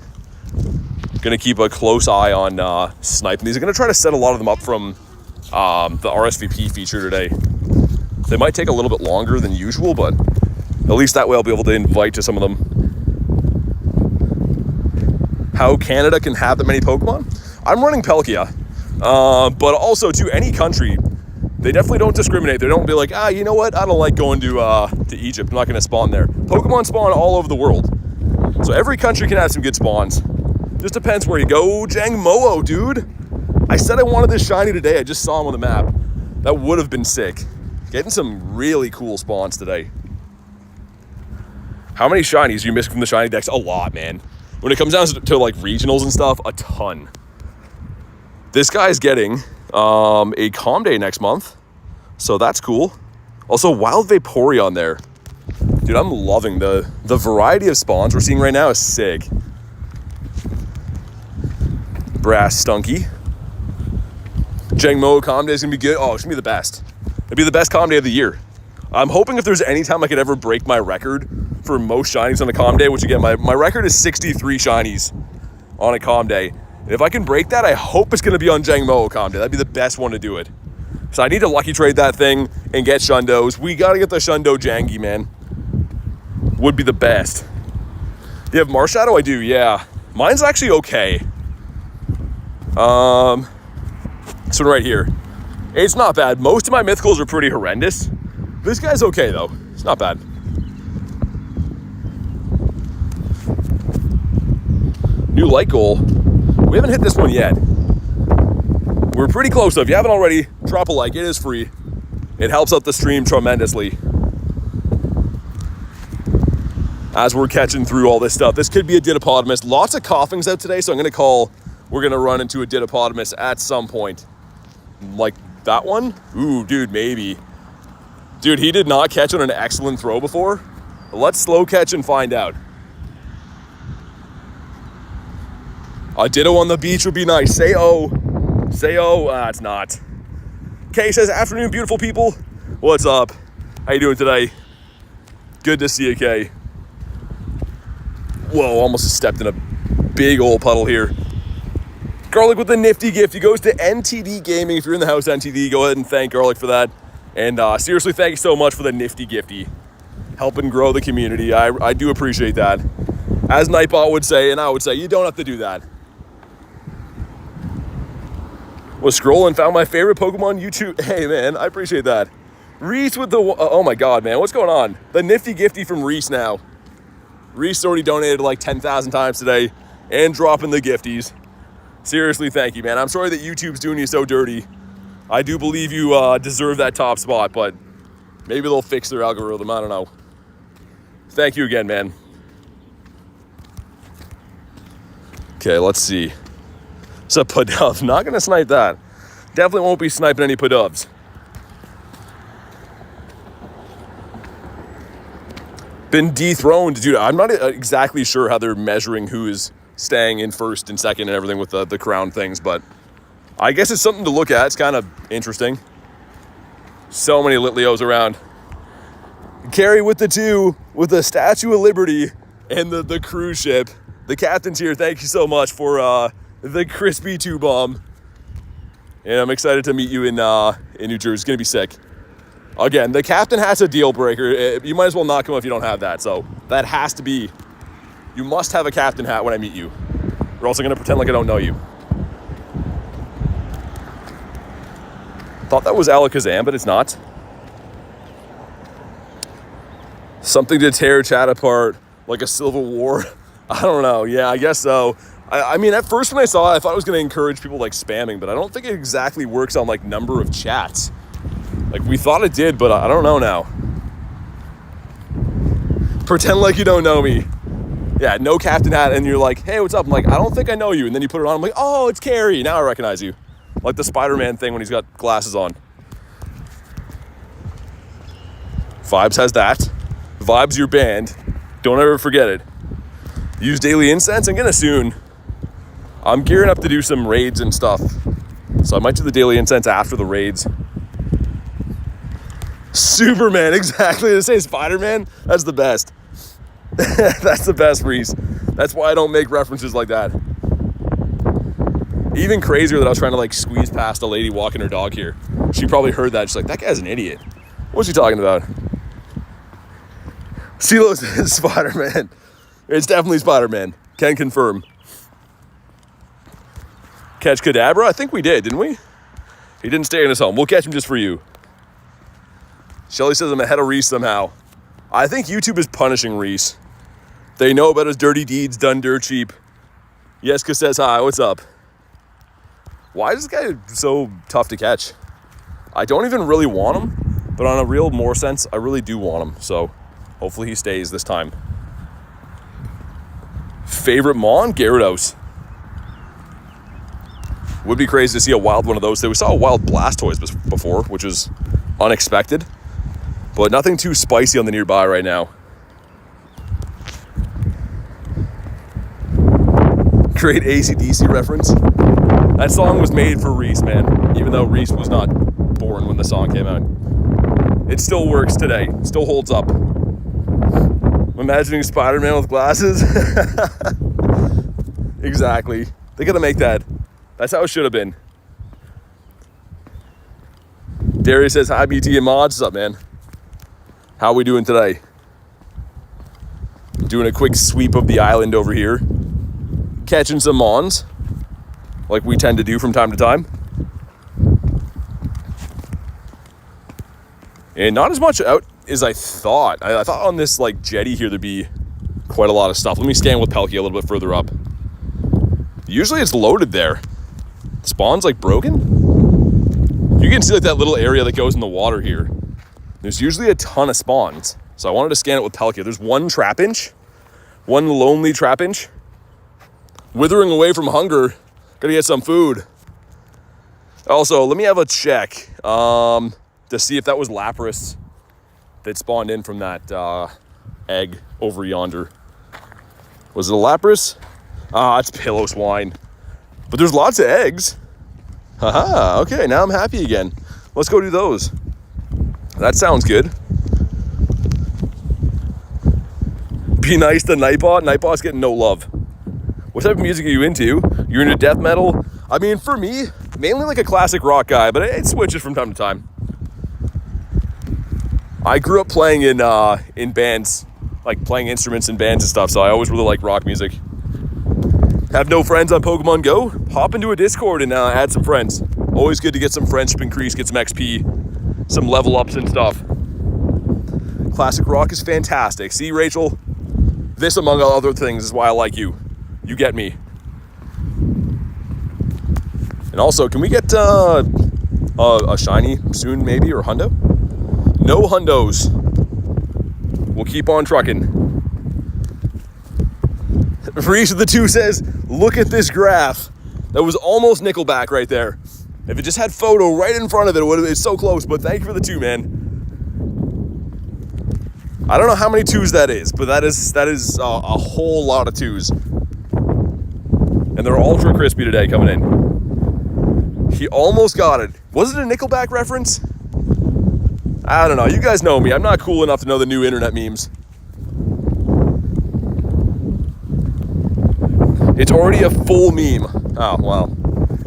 Gonna keep a close eye on sniping these. I'm gonna try to set a lot of them up from the RSVP feature today. They might take a little bit longer than usual, but at least that way I'll be able to invite to some of them. How Canada can have that many Pokemon? I'm running Palkia, but also to any country, they definitely don't discriminate. They don't be like, you know what? I don't like going to Egypt. I'm not going to spawn there. Pokemon spawn all over the world, so every country can have some good spawns. Just depends where you go. Jangmo, dude. I said I wanted this shiny today. I just saw him on the map. That would have been sick. Getting some really cool spawns today. How many shinies do you miss from the shiny decks? A lot, man. When it comes down to like regionals and stuff, a ton. This guy's getting a Calm Day next month, so that's cool. Also, Wild Vaporeon there. Dude, I'm loving the variety of spawns we're seeing right now is sick. Brass Stunky. Jangmo Calm Day is gonna be good. Oh, it's gonna be the best. It'd be the best Calm Day of the year. I'm hoping if there's any time I could ever break my record for most shinies on a Calm Day, which again, my record is 63 shinies on a Calm Day. And if I can break that, I hope it's going to be on Jangmo Calm Day. That'd be the best one to do it. So I need to lucky trade that thing and get Shundos. We got to get the Shundo Jangi, man. Would be the best. Do you have Marshadow? I do, yeah. Mine's actually okay. This one right here. It's not bad. Most of my mythicals are pretty horrendous. This guy's okay, though. It's not bad. New light goal. We haven't hit this one yet. We're pretty close, though. If you haven't already, drop a like. It is free. It helps out the stream tremendously. As we're catching through all this stuff. This could be a Didapodimus. Lots of coughings out today, so I'm going to call... We're going to run into a Didapodimus at some point. Like that one? Ooh, dude, maybe. Dude, he did not catch on an excellent throw before. Let's slow catch and find out. A Ditto on the beach would be nice. Say oh. Say oh. It's not. Kay says, afternoon, beautiful people. What's up? How you doing today? Good to see you, Kay. Whoa, almost stepped in a big old puddle here. Garlic with the nifty gift. He goes to NTD Gaming. If you're in the house, NTD, go ahead and thank Garlic for that. And seriously, thank you so much for the nifty gifty. Helping grow the community. I do appreciate that. As Nightbot would say, and I would say, you don't have to do that. Was scrolling, found my favorite Pokemon YouTube. Hey, man, I appreciate that. Reese with the... oh, my God, man. What's going on? The nifty gifty from Reese now. Reese already donated like 10,000 times today and dropping the gifties. Seriously, thank you, man. I'm sorry that YouTube's doing you so dirty. I do believe you deserve that top spot, but maybe they'll fix their algorithm. I don't know. Thank you again, man. Okay, let's see. It's a Pidove. Not going to snipe that. Definitely won't be sniping any Pidoves. Been dethroned. Dude, I'm not exactly sure how they're measuring who is staying in first and second and everything with the crown things, but I guess it's something to look at. It's kind of interesting. So many Litleos around. Carry with the 2, with the Statue of Liberty and the cruise ship. The captain's here. Thank you so much for the crispy 2-bomb. And I'm excited to meet you in New Jersey. It's going to be sick. Again, the captain has a deal breaker. You might as well not come if you don't have that. So that has to be, you must have a captain hat when I meet you. Or else I'm going to pretend like I don't know you. Thought that was Alakazam, but it's not. Something to tear chat apart, like a civil war. I don't know. Yeah, I guess so. I mean, at first when I saw it, I thought it was going to encourage people like spamming, but I don't think it exactly works on like number of chats. Like we thought it did, but I don't know now. Pretend like you don't know me. Yeah, no captain hat, and you're like, hey, what's up? I'm like, I don't think I know you. And then you put it on, I'm like, oh, it's Carrie. Now I recognize you. Like the Spider-Man thing when he's got glasses on. Vibes has that. Vibes your band. Don't ever forget it. Use Daily Incense. I'm gonna soon. I'm gearing up to do some raids and stuff. So I might do the Daily Incense after the raids. Superman, exactly the same. Spider-Man, that's the best. That's the best, Reese. That's why I don't make references like that. Even crazier that I was trying to like squeeze past a lady walking her dog here. She probably heard that. She's like, that guy's an idiot. What's he talking about? CeeLo says Spider-Man. It's definitely Spider-Man. Can confirm. Catch Kadabra? I think we did, didn't we? He didn't stay in his home. We'll catch him just for you. Shelly says I'm ahead of Reese somehow. I think YouTube is punishing Reese. They know about his dirty deeds done dirt cheap. Yeska says hi. What's up? Why is this guy so tough to catch? I don't even really want him, but on a real more sense, I really do want him. So hopefully he stays this time. Favorite Mon? Gyarados. Would be crazy to see a wild one of those. We saw a wild Blastoise before, which was unexpected. But nothing too spicy on the nearby right now. Great AC/DC reference. That song was made for Reese, man. Even though Reese was not born when the song came out. It still works today. Still holds up. I'm imagining Spider-Man with glasses. Exactly. They gotta make that. That's how it should have been. Darius says, hi, BT and Mods. What's up, man? How are we doing today? Doing a quick sweep of the island over here. Catching some Mons, like we tend to do from time to time. And not as much out as I thought. I thought on this like jetty here there'd be quite a lot of stuff. Let me scan with Pelkey a little bit further up. Usually it's loaded there. Spawn's like broken. You can see like that little area that goes in the water here. There's usually a ton of spawns. So I wanted to scan it with Pelkey. There's one Trapinch. One lonely Trapinch. Withering away from hunger. Gotta get some food. Also, let me have a check to see if that was Lapras that spawned in from that egg over yonder. Was it a Lapras? Ah, it's Pillow Swine. But there's lots of eggs. Haha, okay, now I'm happy again. Let's go do those. That sounds good. Be nice to Nightbot. Nightbot's getting no love. What type of music are you into? You're into death metal? I mean, for me, mainly like a classic rock guy, but it switches from time to time. I grew up playing in bands, like playing instruments in bands and stuff, so I always really like rock music. Have no friends on Pokemon Go? Hop into a Discord and add some friends. Always good to get some friendship increase, get some XP, some level ups and stuff. Classic rock is fantastic. See, Rachel, this among other things is why I like you. You get me. And also, can we get a shiny soon maybe, or hundo? No hundos. We'll keep on trucking. Reese of the 2 says, look at this graph. That was almost Nickelback right there. If it just had photo right in front of it, it would have been so close, but thank you for the 2, man. I don't know how many 2s that is, but that is a whole lot of 2s. And they're ultra crispy today coming in. He almost got it. Was it a Nickelback reference? I don't know. You guys know me. I'm not cool enough to know the new internet memes. It's already a full meme. Oh, well.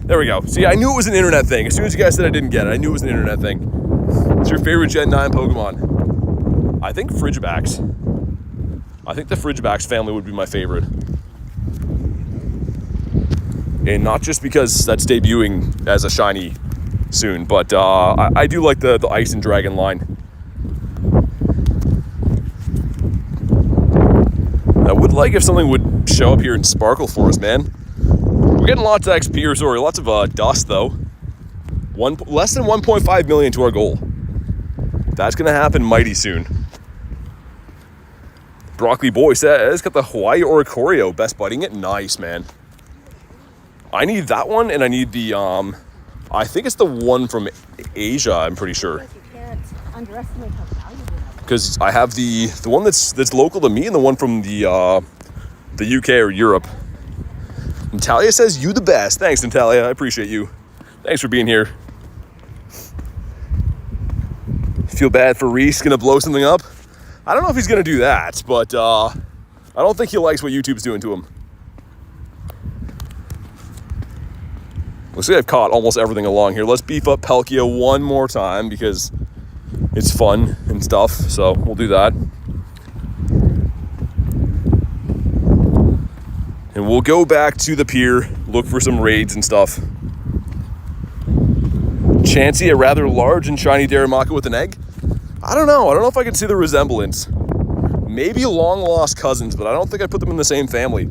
There we go. See, I knew it was an internet thing. As soon as you guys said I didn't get it, I knew it was an internet thing. It's your favorite Gen 9 Pokemon. I think Frigibacks. I think the Frigibacks family would be my favorite. And not just because that's debuting as a shiny soon, but I do like the Ice and Dragon line. I would like if something would show up here in Sparkle for us, man. We're getting lots of XP, or sorry, lots of dust though. Less than 1.5 million to our goal. That's gonna happen mighty soon. Broccoli Boy says, got the Hawaii Oricorio, best budding it. Nice, man. I need that one, and I need the, I think it's the one from Asia, I'm pretty sure. You can't underestimate how valuable that is. Because I have the one that's local to me and the one from the UK or Europe. Natalia says, you the best. Thanks, Natalia. I appreciate you. Thanks for being here. Feel bad for Reese, gonna blow something up. I don't know if he's gonna do that, but I don't think he likes what YouTube's doing to him. Looks like I've caught almost everything along here. Let's beef up Palkia one more time because it's fun and stuff, so we'll do that. And we'll go back to the pier, look for some raids and stuff. Chansey, a rather large and shiny Darumaka with an egg? I don't know if I can see the resemblance. Maybe long lost cousins, but I don't think I put them in the same family.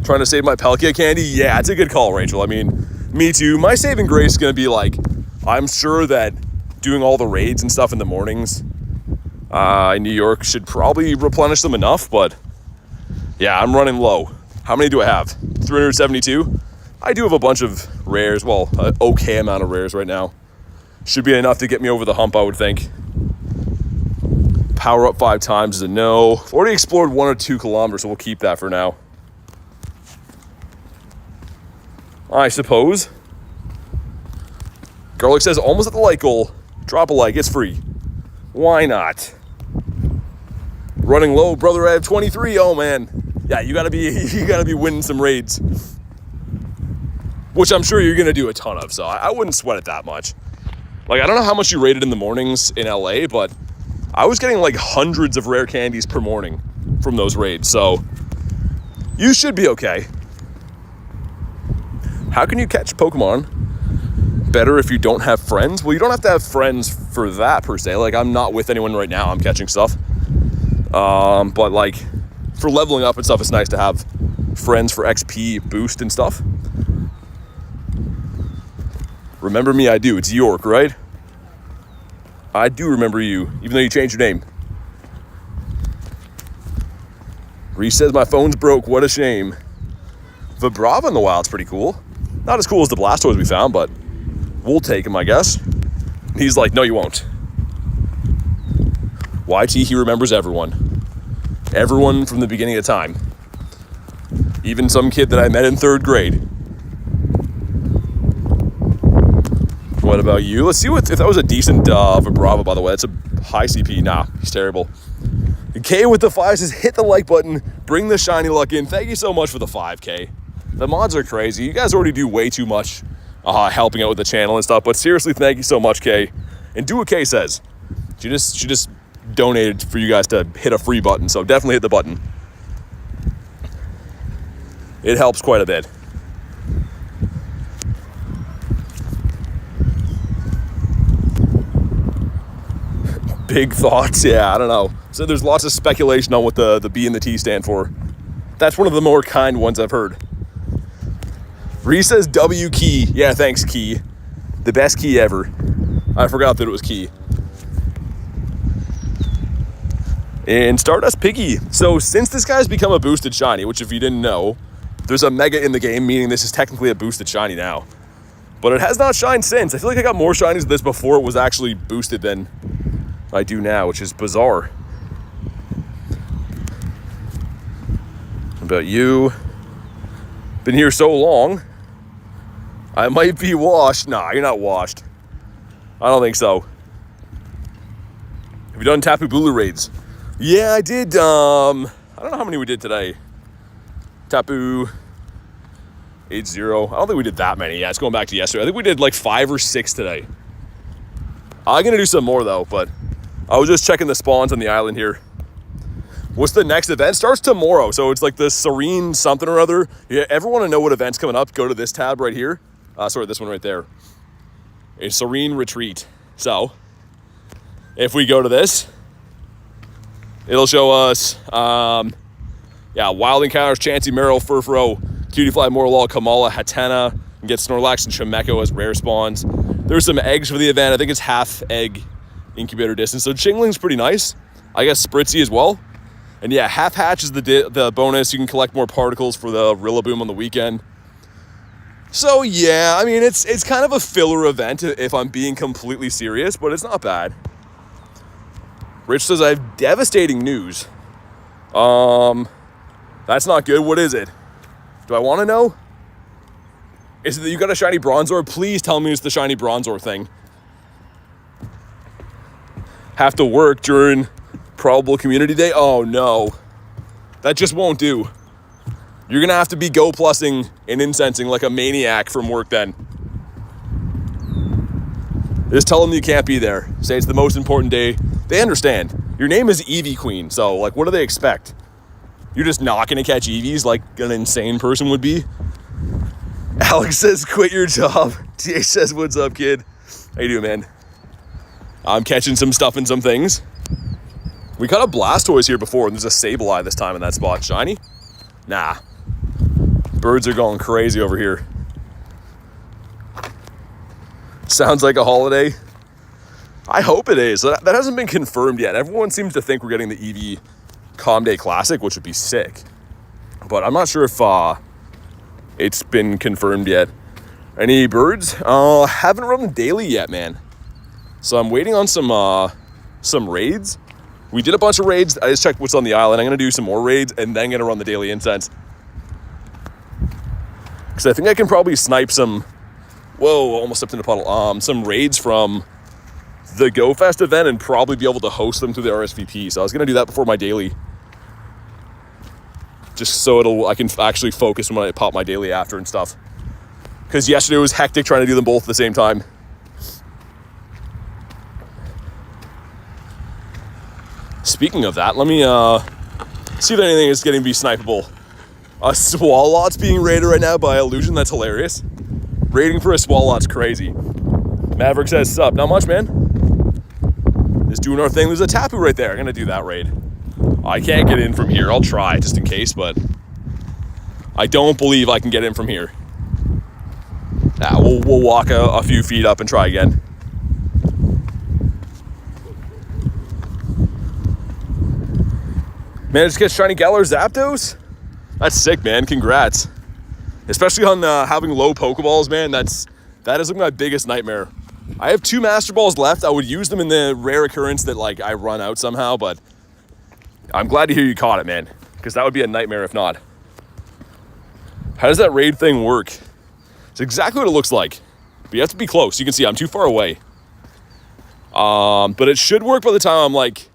Trying to save my Palkia candy? Yeah, it's a good call, Rachel. I mean, me too. My saving grace is gonna be like, I'm sure that doing all the raids and stuff in the mornings in New York should probably replenish them enough, but yeah, I'm running low. How many do I have? 372? I do have a bunch of rares, well, an okay amount of rares right now. Should be enough to get me over the hump, I would think. Power up 5 times is a no. Already explored 1 or 2 kilometers, so we'll keep that for now. I suppose. Garlic says, almost at the like goal. Drop a like, it's free. Why not? Running low, brother, I have 23. Oh man. Yeah, you gotta be winning some raids. Which I'm sure you're gonna do a ton of, so I wouldn't sweat it that much. Like, I don't know how much you rated in the mornings in LA, but I was getting like hundreds of rare candies per morning from those raids, so you should be okay. How can you catch Pokemon better if you don't have friends? Well, you don't have to have friends for that per se. Like, I'm not with anyone right now, I'm catching stuff. But like, for leveling up and stuff, it's nice to have friends for XP boost and stuff. Remember me, I do. It's York, right? I do remember you, even though you changed your name. Reese says, my phone's broke, what a shame. Vibrava in the wild's pretty cool. Not as cool as the Blastoise we found, but we'll take him, I guess. He's like, no, you won't. YT, he remembers everyone. Everyone from the beginning of time. Even some kid that I met in 3rd grade. What about you? Let's see if that was a decent Vibrava, by the way. That's a high CP. Nah, he's terrible. K with the 5 says, hit the like button, bring the shiny luck in. Thank you so much for the 5K. The mods are crazy. You guys already do way too much helping out with the channel and stuff, but seriously, thank you so much, K. And do what K says. She just donated for you guys to hit a free button, so definitely hit the button. It helps quite a bit. Big thoughts, yeah, I don't know. So there's lots of speculation on what the B and the T stand for. That's one of the more kind ones I've heard. Reese says W key. Yeah, thanks, Key. The best key ever. I forgot that it was Key. And Stardust Piggy. So since this guy's become a boosted shiny, which if you didn't know, There's a mega in the game, meaning this is technically a boosted shiny now. But it has not shined since. I feel like I got more shinies of this before it was actually boosted than I do now, which is bizarre. What about you? Been here so long. I might be washed. Nah, you're not washed. I don't think so. Have you done Tapu Bulu Raids? Yeah, I did. I don't know how many we did today. Tapu 8-0. I don't think we did that many. Yeah, it's going back to yesterday. I think we did like 5 or 6 today. I'm going to do some more though, but I was just checking the spawns on the island here. What's the next event? Starts tomorrow, so it's like the Serene something or other. Yeah, ever want to know what event's coming up? Go to this tab right here. Sorry, this one right there. A Serene Retreat. So, if we go to this, it'll show us, Wild Encounters, Chansey, Meryl, Furfuro, Cutiefly, Morlul, Kamala, Hatena, and get Snorlax and Chimecho as rare spawns. There's some eggs for the event. I think it's half egg incubator distance. So Chingling's pretty nice. I guess Spritzy as well. And yeah, half hatch is the bonus. You can collect more particles for the Rillaboom on the weekend. So yeah, I mean, it's kind of a filler event if I'm being completely serious, but it's not bad. Rich says, I have devastating news. That's not good. What is it? Do I want to know? Is it that you got a shiny Bronzor? Please tell me it's the shiny Bronzor thing. Have to work during probable community day? Oh no. That just won't do. You're going to have to be Go Plussing and incensing like a maniac from work then. Just tell them you can't be there. Say it's the most important day. They understand. Your name is Eevee Queen, so like what do they expect? You're just not going to catch Eevees like an insane person would be? Alex says, quit your job. TA says, what's up, kid? How you doing, man? I'm catching some stuff and some things. We caught a Blastoise here before, and there's a Sableye this time in that spot. Shiny? Nah. Birds are going crazy over here. Sounds like a holiday. I hope it is. That hasn't been confirmed yet. Everyone seems to think we're getting the Eevee Calm Day Classic, which would be sick. But I'm not sure if it's been confirmed yet. Any birds? Haven't run the daily yet, man. So I'm waiting on some raids. We did a bunch of raids. I just checked what's on the island. I'm going to do some more raids and then going to run the Daily Incense. Because I think I can probably snipe some... Whoa, almost stepped in a puddle. Some raids from the Go Fest event and probably be able to host them through the RSVP. So I was going to do that before my daily. Just so I can actually focus when I pop my daily after and stuff. Because yesterday was hectic trying to do them both at the same time. Speaking of that, let me see if anything is getting to be snipeable. A Swalot's being raided right now by Illusion. That's hilarious. Raiding for a Swalot's crazy. Maverick says, sup? Not much, man. Just doing our thing. There's a Tapu right there. I'm going to do that raid. I can't get in from here. I'll try just in case, but I don't believe I can get in from here. We'll walk a few feet up and try again. Managed to get shiny Galar Zapdos? That's sick, man. Congrats. Especially on having low Pokeballs, man. That is like my biggest nightmare. I have 2 Master Balls left. I would use them in the rare occurrence that like I run out somehow, but I'm glad to hear you caught it, man. Because that would be a nightmare if not. How does that raid thing work? It's exactly what it looks like. But you have to be close. You can see I'm too far away. But it should work by the time I'm like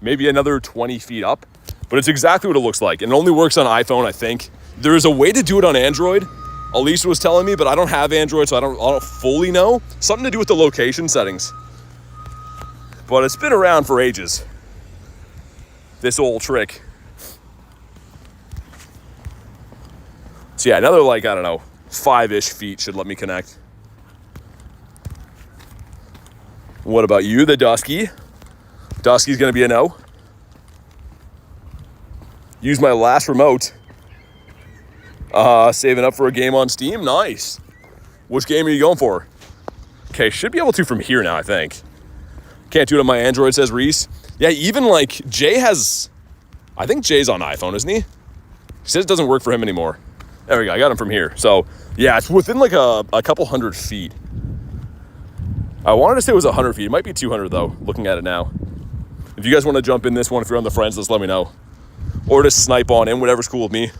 maybe another 20 feet up. But it's exactly what it looks like. And it only works on iPhone, I think. There is a way to do it on Android. Elisa was telling me, but I don't have Android, so I don't fully know. Something to do with the location settings. But it's been around for ages. This old trick. So yeah, another like, I don't know, 5-ish feet should let me connect. What about you, the Dusky? Dusky's gonna be a no. Use my last remote. Saving up for a game on Steam. Nice. Which game are you going for? Okay, should be able to from here now, I think. Can't do it on my Android, says Reese. Yeah, even like Jay has... I think Jay's on iPhone, isn't he? He says it doesn't work for him anymore. There we go. I got him from here. So, yeah, it's within like a couple 100 feet. I wanted to say it was 100 feet. It might be 200, though, looking at it now. If you guys want to jump in this one, if you're on the friends list, let me know. Or just snipe on in, whatever's cool with me.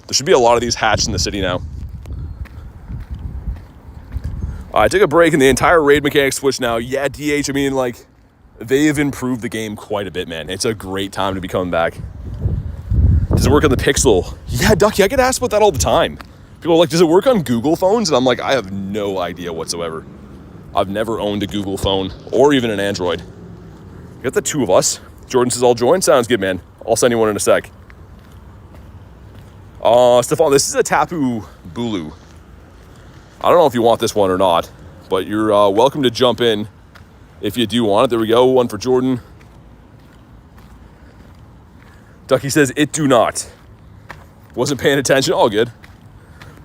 There should be a lot of these hatched in the city now. I took a break and the entire raid mechanics switched now. Yeah, DH, I mean, like, they've improved the game quite a bit, man. It's a great time to be coming back. Does it work on the Pixel? Yeah, Ducky, I get asked about that all the time. People are like, does it work on Google phones? And I'm like, I have no idea whatsoever. I've never owned a Google phone or even an Android. Got the two of us. Jordan says, I'll join. Sounds good, man. I'll send you one in a sec. Stefan, this is a Tapu Bulu. I don't know if you want this one or not, but you're welcome to jump in if you do want it. There we go. One for Jordan. Ducky says, it do not. Wasn't paying attention. All good.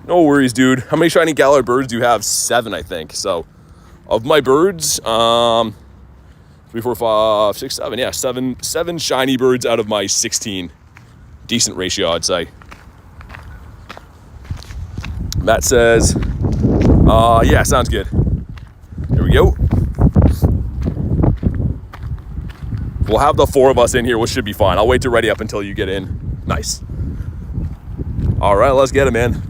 No worries, dude. How many shiny Galar birds do you have? 7, I think. So, of my birds, 3, 4, 5, 6, 7. Yeah, 7 shiny birds out of my 16. Decent ratio, I'd say. Matt says, yeah, sounds good. Here we go. We'll have the 4 of us in here, which should be fine. I'll wait to ready up until you get in. Nice. All right, let's get it, man.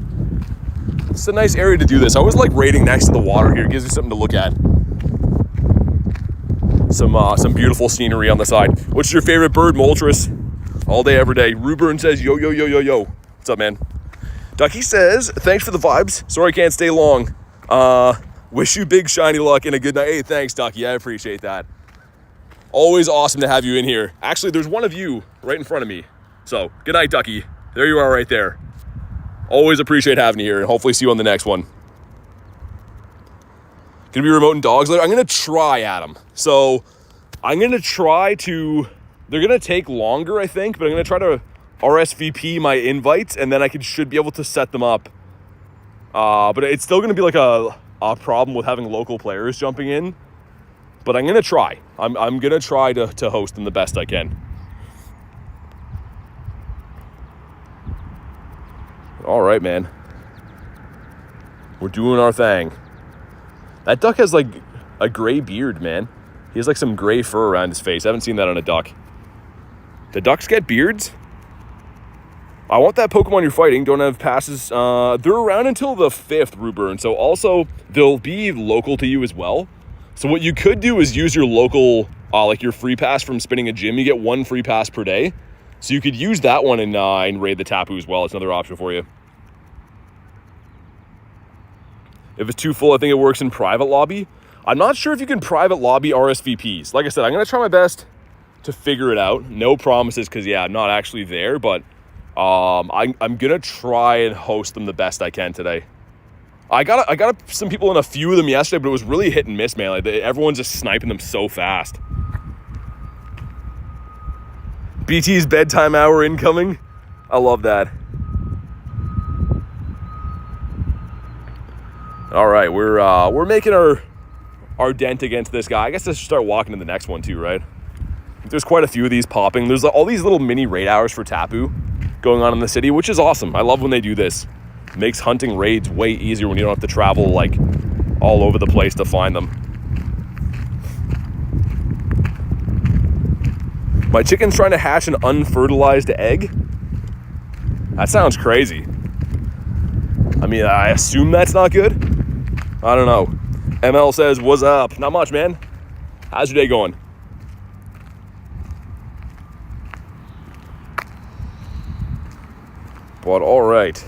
It's a nice area to do this. I always like raiding next to the water here. It gives you something to look at. Some beautiful scenery on the side. What's your favorite bird, Moltres? All day, every day. Ruburn says, yo, yo, yo, yo, yo. What's up, man? Ducky says, thanks for the vibes. Sorry I can't stay long. Wish you big shiny luck and a good night. Hey, thanks, Ducky. I appreciate that. Always awesome to have you in here. Actually, there's one of you right in front of me. So, good night, Ducky. There you are right there. Always appreciate having you here, and hopefully see you on the next one. Gonna be remoting dogs later? I'm gonna try, Adam. So, I'm gonna try to... They're gonna take longer, I think, but I'm gonna try to RSVP my invites, and then I should be able to set them up. But it's still gonna be like a problem with having local players jumping in. But I'm gonna try. I'm gonna try to host them the best I can. All right, man. We're doing our thing. That duck has like a gray beard, man. He has like some gray fur around his face. I haven't seen that on a duck. Do ducks get beards? I want that Pokemon you're fighting. Don't have passes. They're around until the 5th, Ruburn. So also, they'll be local to you as well. So what you could do is use your local, like your free pass from spinning a gym. You get 1 free pass per day. So you could use that one and raid the Tapu as well. It's another option for you. If it's too full, I think it works in private lobby. I'm not sure if you can private lobby RSVPs. Like I said, I'm going to try my best to figure it out. No promises because, yeah, I'm not actually there. But I'm going to try and host them the best I can today. I got some people in a few of them yesterday, but it was really hit and miss, man. Like everyone's just sniping them so fast. BT's bedtime hour incoming. I love that. All right, we're making our dent against this guy. I guess I should start walking to the next one too, right? There's quite a few of these popping. There's all these little mini raid hours for Tapu going on in the city, which is awesome. I love when they do this. It makes hunting raids way easier when you don't have to travel like all over the place to find them. My chicken's trying to hatch an unfertilized egg? That sounds crazy. I mean, I assume that's not good. I don't know. ML says, what's up? Not much, man. How's your day going? But all right.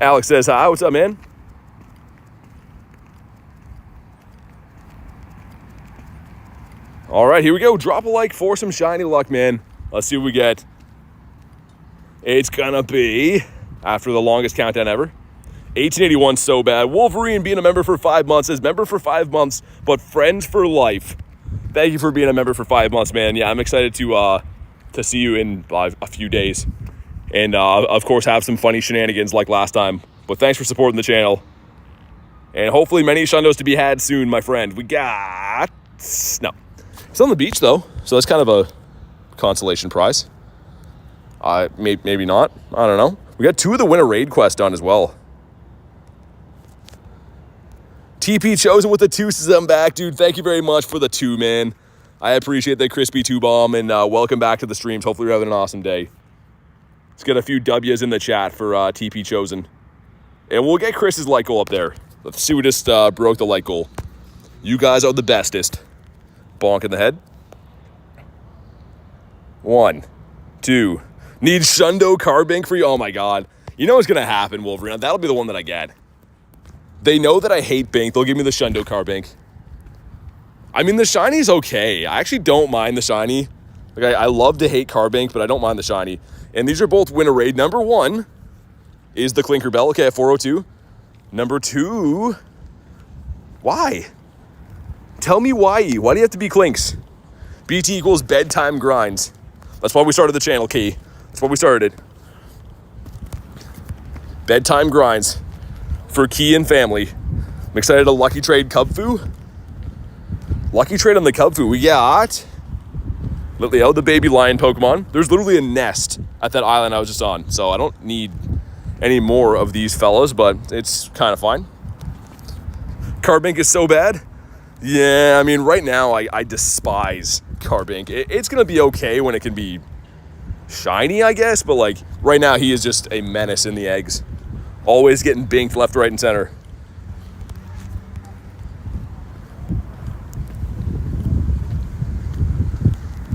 Alex says, hi, what's up, man? All right, here we go. Drop a like for some shiny luck, man. Let's see what we get. It's gonna be, after the longest countdown ever, 1881 so bad. Wolverine being a member for 5 months says member for 5 months, but friends for life. Thank you for being a member for 5 months, man. Yeah, I'm excited to see you in a few days. And, of course, have some funny shenanigans like last time. But thanks for supporting the channel. And hopefully many shundos to be had soon, my friend. We got... No. It's on the beach, though. So that's kind of a consolation prize. Maybe not. I don't know. We got 2 of the winter raid quests done as well. TP Chosen with the 2 says I'm back, dude. Thank you very much for the 2, man. I appreciate that crispy 2 bomb, and welcome back to the streams. Hopefully you're having an awesome day. Let's get a few W's in the chat for TP Chosen. And we'll get Chris's light goal up there. Let's see who just broke the light goal. You guys are the bestest. Bonk in the head. 1, 2. Need Shundo Carbink for you. Oh my god. You know what's going to happen, Wolverine. That'll be the one that I get. They know that I hate Bink. They'll give me the Shundo Carbink. I mean, the Shiny's okay. I actually don't mind the Shiny. Like, I love to hate Carbink, but I don't mind the Shiny. And these are both winter raid. Number 1 is the Clinker Bell. Okay, at 402. Number 2. Why? Tell me why. Why do you have to be Clinks? BT equals bedtime grinds. That's why we started the channel, Key. That's why we started it. Bedtime grinds for Key and family. I'm excited to lucky trade Cubfu. Lucky trade on the Cubfu. We got Litleo, the baby lion Pokemon. There's literally a nest at that island I was just on, so I don't need any more of these fellas, but it's kind of fine. Carbink is so bad. Yeah, I mean, right now I despise Carbink. It's going to be okay when it can be shiny, I guess, but like right now he is just a menace in the eggs. Always getting binked left, right, and center.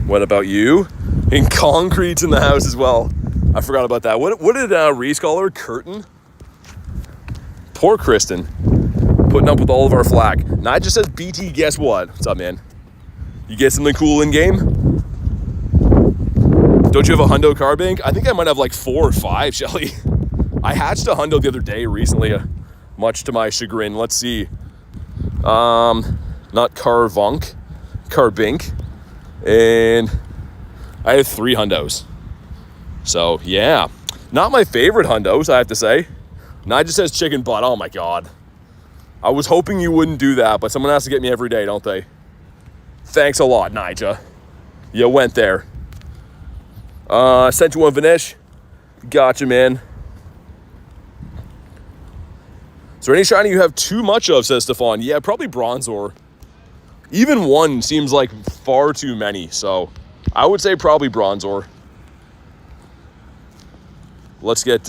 What about you? And Concrete's in the house as well. I forgot about that. What did Reese call her? Curtain? Poor Kristen. Putting up with all of our flack. Now it just says BT, guess what? What's up, man? You get something cool in game? Don't you have a Hundo Carbink? I think I might have like 4 or 5, Shelly. I hatched a Hundo the other day recently, much to my chagrin. Let's see. Not Carbink. And I have 3 Hundos. So, yeah. Not my favorite Hundos, I have to say. Nigel says chicken butt. Oh, my God. I was hoping you wouldn't do that, but someone has to get me every day, don't they? Thanks a lot, Nigel. You went there. Sent you one, Vinesh. Gotcha, man. Is there any shiny you have too much of, says Stefan? Yeah, probably Bronzor. Even 1 seems like far too many, so I would say probably Bronzor. Let's get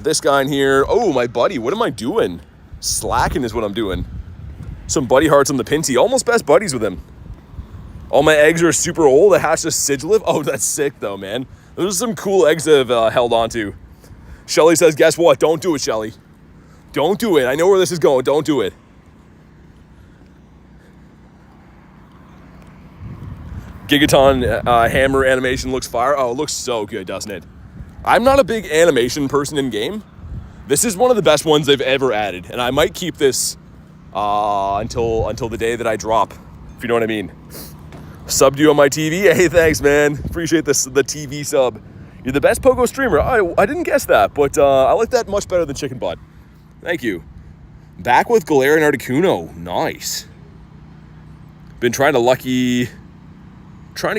this guy in here. Oh, my buddy, what am I doing? Slacking is what I'm doing. Some buddy hearts on the Pinty. Almost best buddies with him. All my eggs are super old. I hatched a Sigilif. Oh, that's sick, though, man. Those are some cool eggs that have held on to. Shelly says, guess what? Don't do it, Shelly. Don't do it. I know where this is going. Don't do it. Gigaton hammer animation looks fire. Oh, it looks so good, doesn't it? I'm not a big animation person in game. This is one of the best ones they've ever added, and I might keep this until the day that I drop, if you know what I mean. Subbed you on my TV. Hey, thanks, man. Appreciate the TV sub. You're the best Pogo streamer. I didn't guess that, but I like that much better than Chicken Butt. Thank you. Back with Galarian Articuno. Nice. Been trying to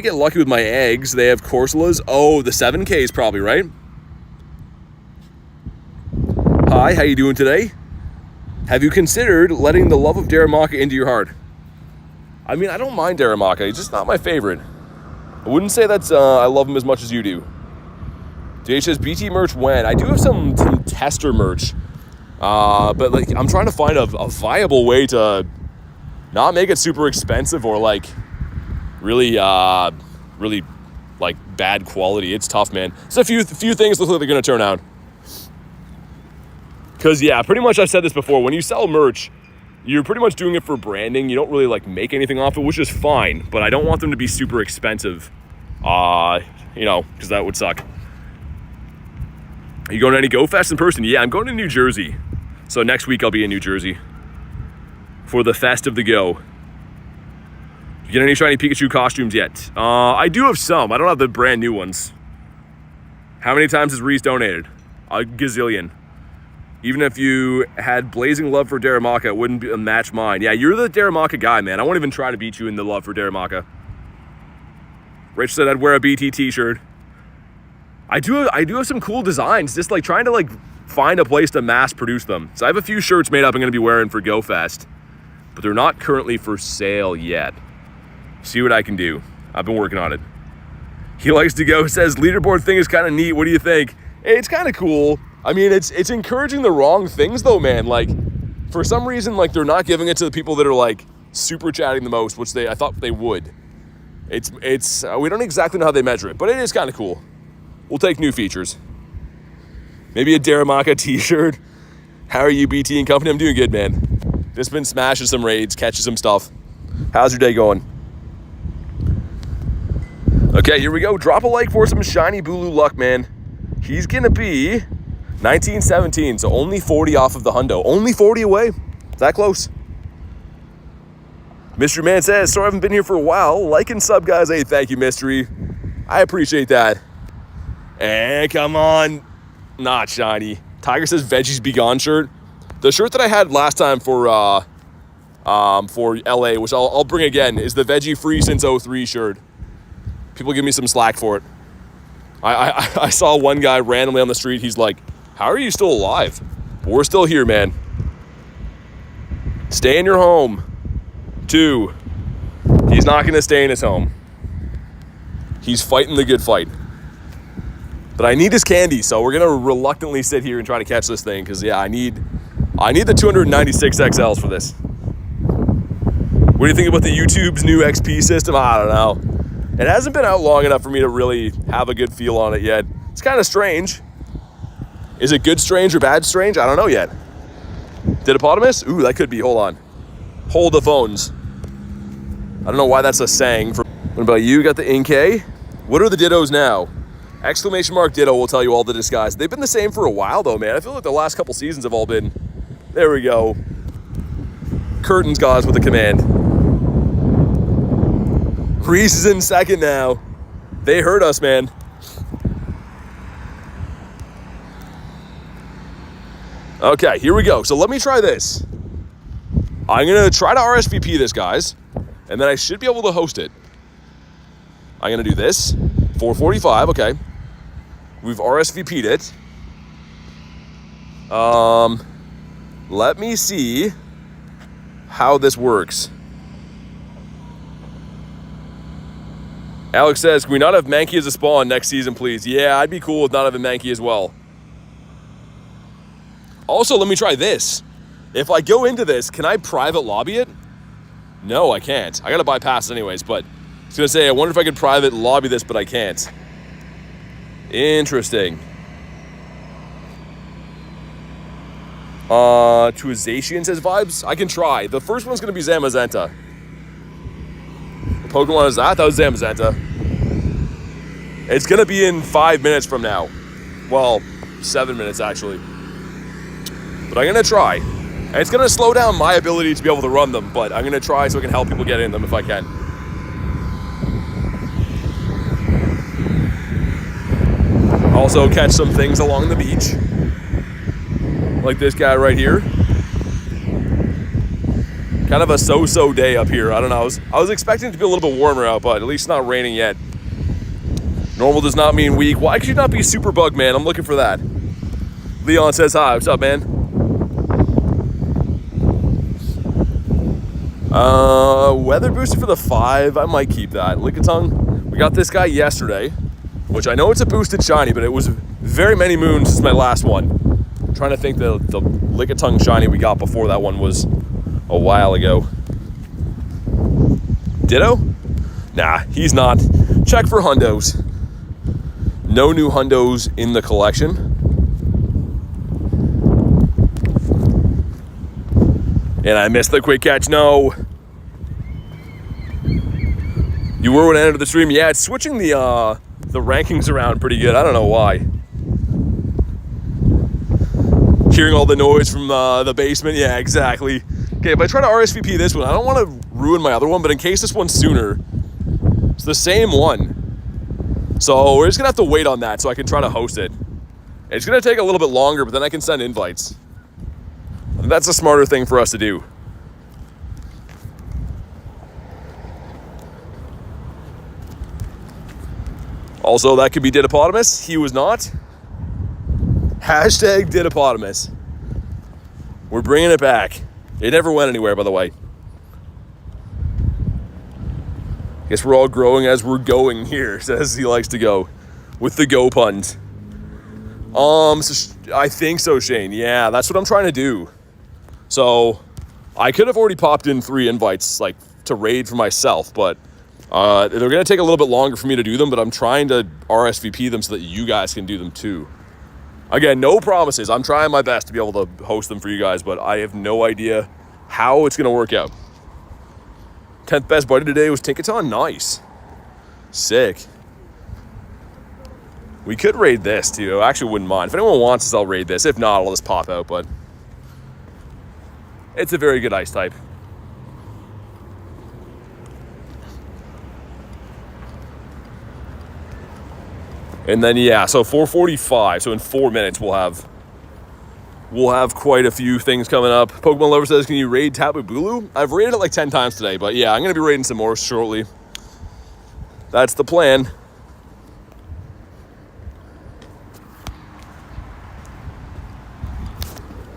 get lucky with my eggs. They have Corsolas. Oh, the 7Ks probably, right? Hi, how you doing today? Have you considered letting the love of Darumaka into your heart? I mean, I don't mind Darumaka. He's just not my favorite. I wouldn't say that's I love him as much as you do. DH says BT merch when? I do have some tester merch. But like I'm trying to find a viable way to not make it super expensive or like really like bad quality. It's tough, man. So a few things look like they're gonna turn out. Cause yeah, pretty much I've said this before. When you sell merch, you're pretty much doing it for branding. You don't really like make anything off it, which is fine. But I don't want them to be super expensive. You know, because that would suck. Are you going to any Go Fest in person? Yeah, I'm going to New Jersey. So next week I'll be in New Jersey for the Fest of the Go. You get any shiny Pikachu costumes yet? I do have some. I don't have the brand new ones. How many times has Reese donated? A gazillion. Even if you had blazing love for Darumaka, it wouldn't match mine. Yeah, you're the Darumaka guy, man. I won't even try to beat you in the love for Darumaka. Rich said I'd wear a BT t-shirt. I do have some cool designs, just like trying to like find a place to mass produce them. So I have a few shirts made up I'm gonna be wearing for Go Fest, but they're not currently for sale yet. See what I can do. I've been working on it. He likes to go, says leaderboard thing is kind of neat. What do you think? Hey, it's kind of cool. I mean, it's encouraging the wrong things though, man. Like for some reason, like they're not giving it to the people that are like super chatting the most, which I thought they would. It's we don't exactly know how they measure it, but it is kind of cool. We'll take new features. Maybe a Daramaka t-shirt. How are you, BT and company? I'm doing good, man. Just been smashing some raids, catching some stuff. How's your day going? Okay, here we go. Drop a like for some shiny Bulu luck, man. He's gonna be 1917, so only 40 off of the hundo. Only 40 away. That close. Mystery Man says, sorry I haven't been here for a while. Like and sub, guys. Hey, thank you, Mystery. I appreciate that. And come on. Not shiny. Tiger says Veggies Be Gone shirt. The shirt that I had last time for LA, which I'll bring again, is the Veggie Free Since 03 shirt. People give me some slack for it. I saw one guy randomly on the street. He's like, how are you still alive? We're still here, man. Stay in your home. 2, he's not going to stay in his home. He's fighting the good fight. But I need his candy, so we're going to reluctantly sit here and try to catch this thing, because, yeah, I need the 296 XLs for this. What do you think about the YouTube's new XP system? I don't know. It hasn't been out long enough for me to really have a good feel on it yet. It's kind of strange. Is it good strange or bad strange? I don't know yet. Didopotamus? Ooh, that could be. Hold on. Hold the phones. I don't know why that's a saying. What about you? Got the Inkay? What are the Dittos now? Exclamation mark Ditto will tell you all the disguise. They've been the same for a while though, man. I feel like the last couple seasons have all been... There we go. Curtains gods with the command. Reese is in second now. They hurt us, man. Okay, here we go. So let me try this. I'm going to try to RSVP this, guys, and then I should be able to host it. I'm going to do this. 4:45, okay. We've RSVP'd it. Let me see how this works. Alex says, can we not have Mankey as a spawn next season, please? Yeah, I'd be cool with not having Mankey as well. Also, let me try this. If I go into this, can I private lobby it? No, I can't. I gotta bypass it anyways, but I was gonna say, I wonder if I could private lobby this, but I can't. Interesting. Tuization says vibes. I can try. The first one's gonna be Zamazenta. The Pokemon is that? That was Zamazenta. It's gonna be in 5 minutes from now. Well, 7 minutes actually. But I'm gonna try. And it's gonna slow down my ability to be able to run them, but I'm gonna try so I can help people get in them if I can. Also catch some things along the beach. Like this guy right here. Kind of a so-so day up here. I don't know. I was expecting it to be a little bit warmer out, but at least it's not raining yet. Normal does not mean weak. Why could you not be super bug, man? I'm looking for that. Leon says hi. What's up, man? Weather booster for the 5. I might keep that. Lickitung. We got this guy yesterday, which I know it's a boosted shiny, but it was very many moons since my last one. I'm trying to think the Lickitung shiny we got before that one was a while ago. Ditto? Nah, he's not. Check for hundos. No new hundos in the collection. And I missed the quick catch. No. You were when I entered the stream. Yeah, it's switching the rankings around pretty good. I don't know why. Hearing all the noise from the basement. Yeah, exactly. Okay, if I try to RSVP this one, I don't want to ruin my other one, but in case this one's sooner, it's the same one. So we're just going to have to wait on that so I can try to host it. It's going to take a little bit longer, but then I can send invites. That's a smarter thing for us to do. Also, that could be Didopotamus. He was not. Hashtag Didopotamus. We're bringing it back. It never went anywhere, by the way. Guess we're all growing as we're going here, says he likes to go. With the go puns. So I think so, Shane. Yeah, that's what I'm trying to do. So, I could have already popped in 3 invites, like, to raid for myself, but they're going to take a little bit longer for me to do them, but I'm trying to RSVP them so that you guys can do them too. Again, no promises. I'm trying my best to be able to host them for you guys, but I have no idea how it's going to work out. 10th best buddy today was Tinkaton. Nice. Sick. We could raid this too. I actually wouldn't mind. If anyone wants this, I'll raid this. If not, I'll just pop out, but it's a very good ice type. And then, yeah, so 4:45. So in 4 minutes, we'll have quite a few things coming up. Pokemon Lover says, can you raid Tapu Bulu? I've raided it like 10 times today, but yeah, I'm going to be raiding some more shortly. That's the plan.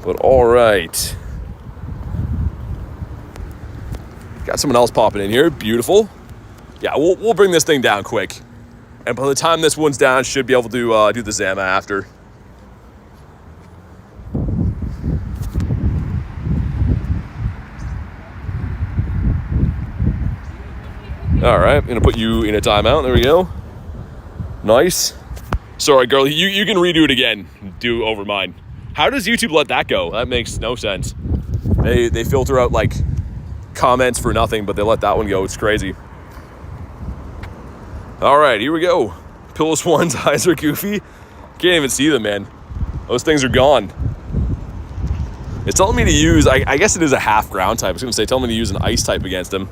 But all right. Got someone else popping in here. Beautiful. Yeah, we'll bring this thing down quick. And by the time this one's down, I should be able to do the Zama after. All right, I'm going to put you in a timeout. There we go. Nice. Sorry, girl. You can redo it again. Do over mine. How does YouTube let that go? That makes no sense. They filter out, like, comments for nothing, but they let that one go. It's crazy. All right, here we go. Pillows One's eyes are goofy. Can't even see them, man. Those things are gone. It's telling me to use, I guess it is a half ground type. I was going to say, tell me to use an ice type against him.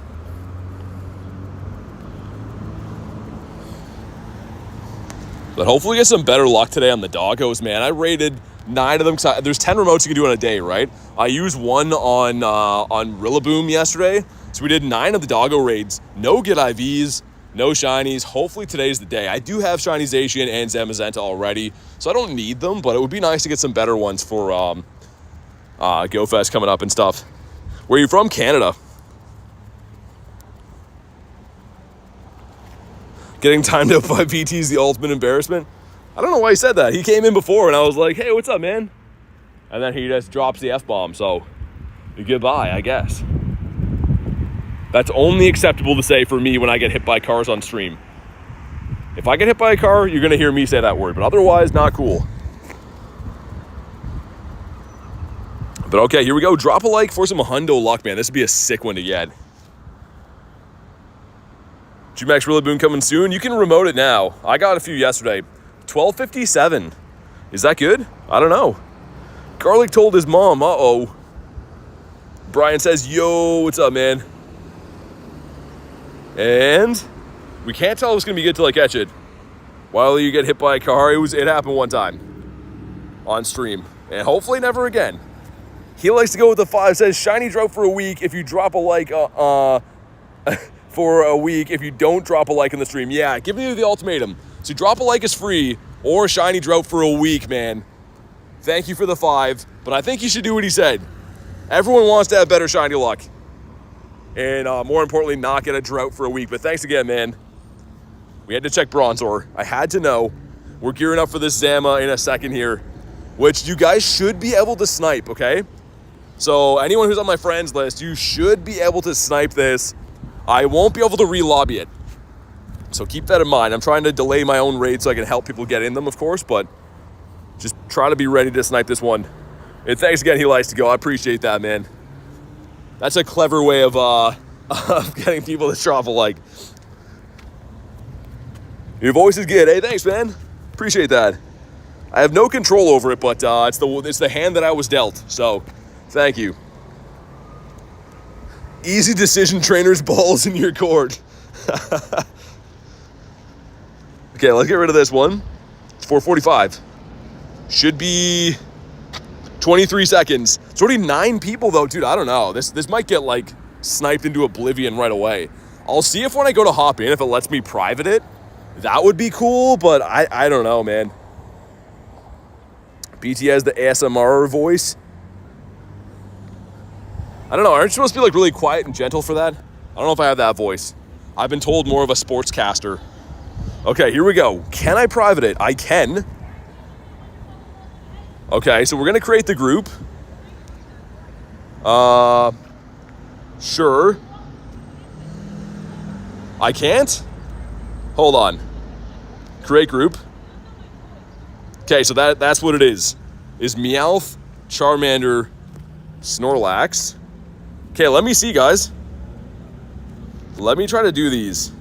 But hopefully get some better luck today on the doggos, man. I rated 9 of them. There's 10 remotes you can do in a day, right? I used one on Rillaboom yesterday. So we did 9 of the doggo raids. No get IVs, no shinies. Hopefully today's the day. I do have shiny Zacian and Zamazenta already, so I don't need them, but it would be nice to get some better ones for GoFest coming up and stuff. Where are you from? Canada. Getting timed out by VT is the ultimate embarrassment. I don't know why he said that. He came in before and I was like, hey, what's up, man? And then he just drops the F-bomb, so goodbye, I guess. That's only acceptable to say for me when I get hit by cars on stream. If I get hit by a car, you're going to hear me say that word, but otherwise, not cool. But okay, here we go. Drop a like for some hundo luck, man. This would be a sick one to get. G-Max Rillaboom coming soon. You can remote it now. I got a few yesterday. 12:57. Is that good? I don't know. Garlic told his mom, uh-oh. Brian says, yo, what's up, man? And we can't tell if it's going to be good till I catch it. While you get hit by a car, it happened one time on stream. And hopefully never again. He likes to go with the 5, says, shiny drop for a week if you drop a like, for a week if you don't drop a like in the stream. Yeah, giving you the ultimatum. So drop a like is free, or shiny drought for a week, man. Thank you for the 5, but I think you should do what he said. Everyone wants to have better shiny luck. And more importantly, not get a drought for a week. But thanks again, man. We had to check Bronzor. I had to know. We're gearing up for this Zama in a second here, which you guys should be able to snipe, okay? So anyone who's on my friends list, you should be able to snipe this. I won't be able to re-lobby it. So keep that in mind. I'm trying to delay my own raid so I can help people get in them, of course, but just try to be ready to snipe this one. And thanks again, He Likes to Go. I appreciate that, man. That's a clever way of getting people to drop a like. Your voice is good. Hey, thanks, man. Appreciate that. I have no control over it, but it's the hand that I was dealt. So, thank you. Easy decision, trainers, balls in your court. Okay, let's get rid of this one. It's 4:45. Should be 23 seconds. It's already 9 people, though. Dude, I don't know. This might get, like, sniped into oblivion right away. I'll see if when I go to hop in, if it lets me private it. That would be cool, but I don't know, man. BT has the ASMR voice. I don't know. Aren't you supposed to be like really quiet and gentle for that? I don't know if I have that voice. I've been told more of a sportscaster. Okay, here we go. Can I private it? I can. Okay, so we're gonna create the group. Sure. I can't? Hold on. Create group. Okay, so that's what it is Meowth, Charmander, Snorlax. Okay, let me see, guys. Let me try to do these.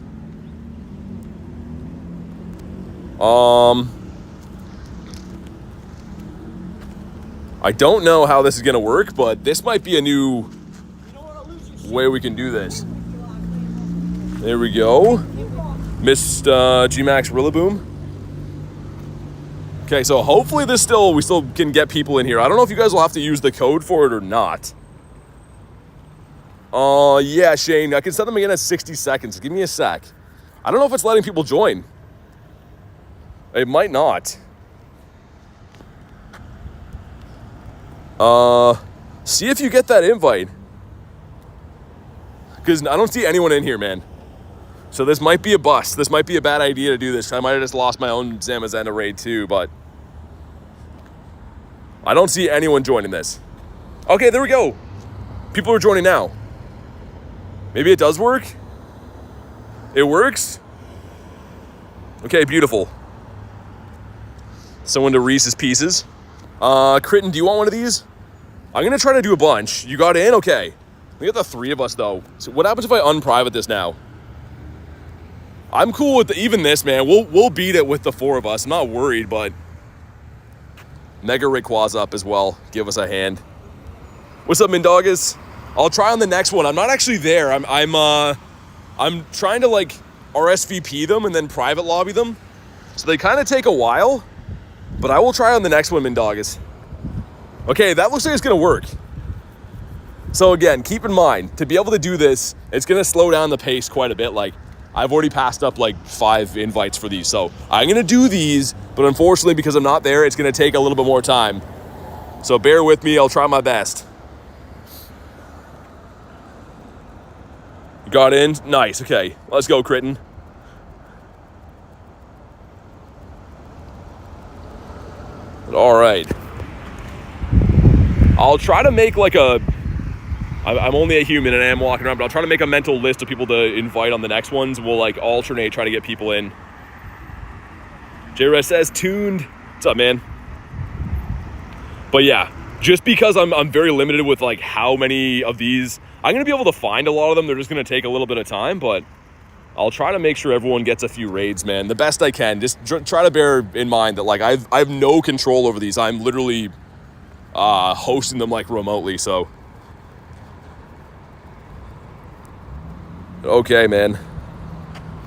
I don't know how this is gonna work, but this might be a new way we can do this. There we go. Missed G-Max Rillaboom. Okay, so hopefully we still can get people in here. I don't know if you guys will have to use the code for it or not. Yeah, Shane, I can set them again at 60 seconds. Give me a sec. I don't know if it's letting people join. It might not. See if you get that invite. Because I don't see anyone in here, man. So this might be a bust. This might be a bad idea to do this. I might have just lost my own Zamazenta raid too, but I don't see anyone joining this. Okay, there we go. People are joining now. Maybe it does work. It works. Okay, beautiful. Someone to Reese's Pieces. Kritten, do you want one of these? I'm gonna try to do a bunch. You got in? Okay. We got the three of us though. So what happens if I unprivate this now? I'm cool with even this, man. We'll beat it with the four of us. I'm not worried, but Mega Rayquaza up as well. Give us a hand. What's up, Mindogus? I'll try on the next one. I'm not actually there. I'm trying to like RSVP them and then private lobby them. So they kind of take a while, but I will try on the next one, Mindogus. Okay, that looks like it's gonna work. So again, keep in mind, to be able to do this, it's gonna slow down the pace quite a bit. Like, I've already passed up like 5 invites for these. So I'm gonna do these, but unfortunately because I'm not there, it's gonna take a little bit more time. So bear with me, I'll try my best. You got in? Nice, okay. Let's go, Kritten. All right. I'll try to make like I'm only a human and I am walking around, but I'll try to make a mental list of people to invite on the next ones. We'll like alternate, try to get people in. J-Res says, tuned. What's up, man? But yeah, just because I'm very limited with like how many of these, I'm going to be able to find a lot of them. They're just going to take a little bit of time, but I'll try to make sure everyone gets a few raids, man. The best I can. Just try to bear in mind that like I have no control over these. I'm literally hosting them like remotely, so. Okay, man.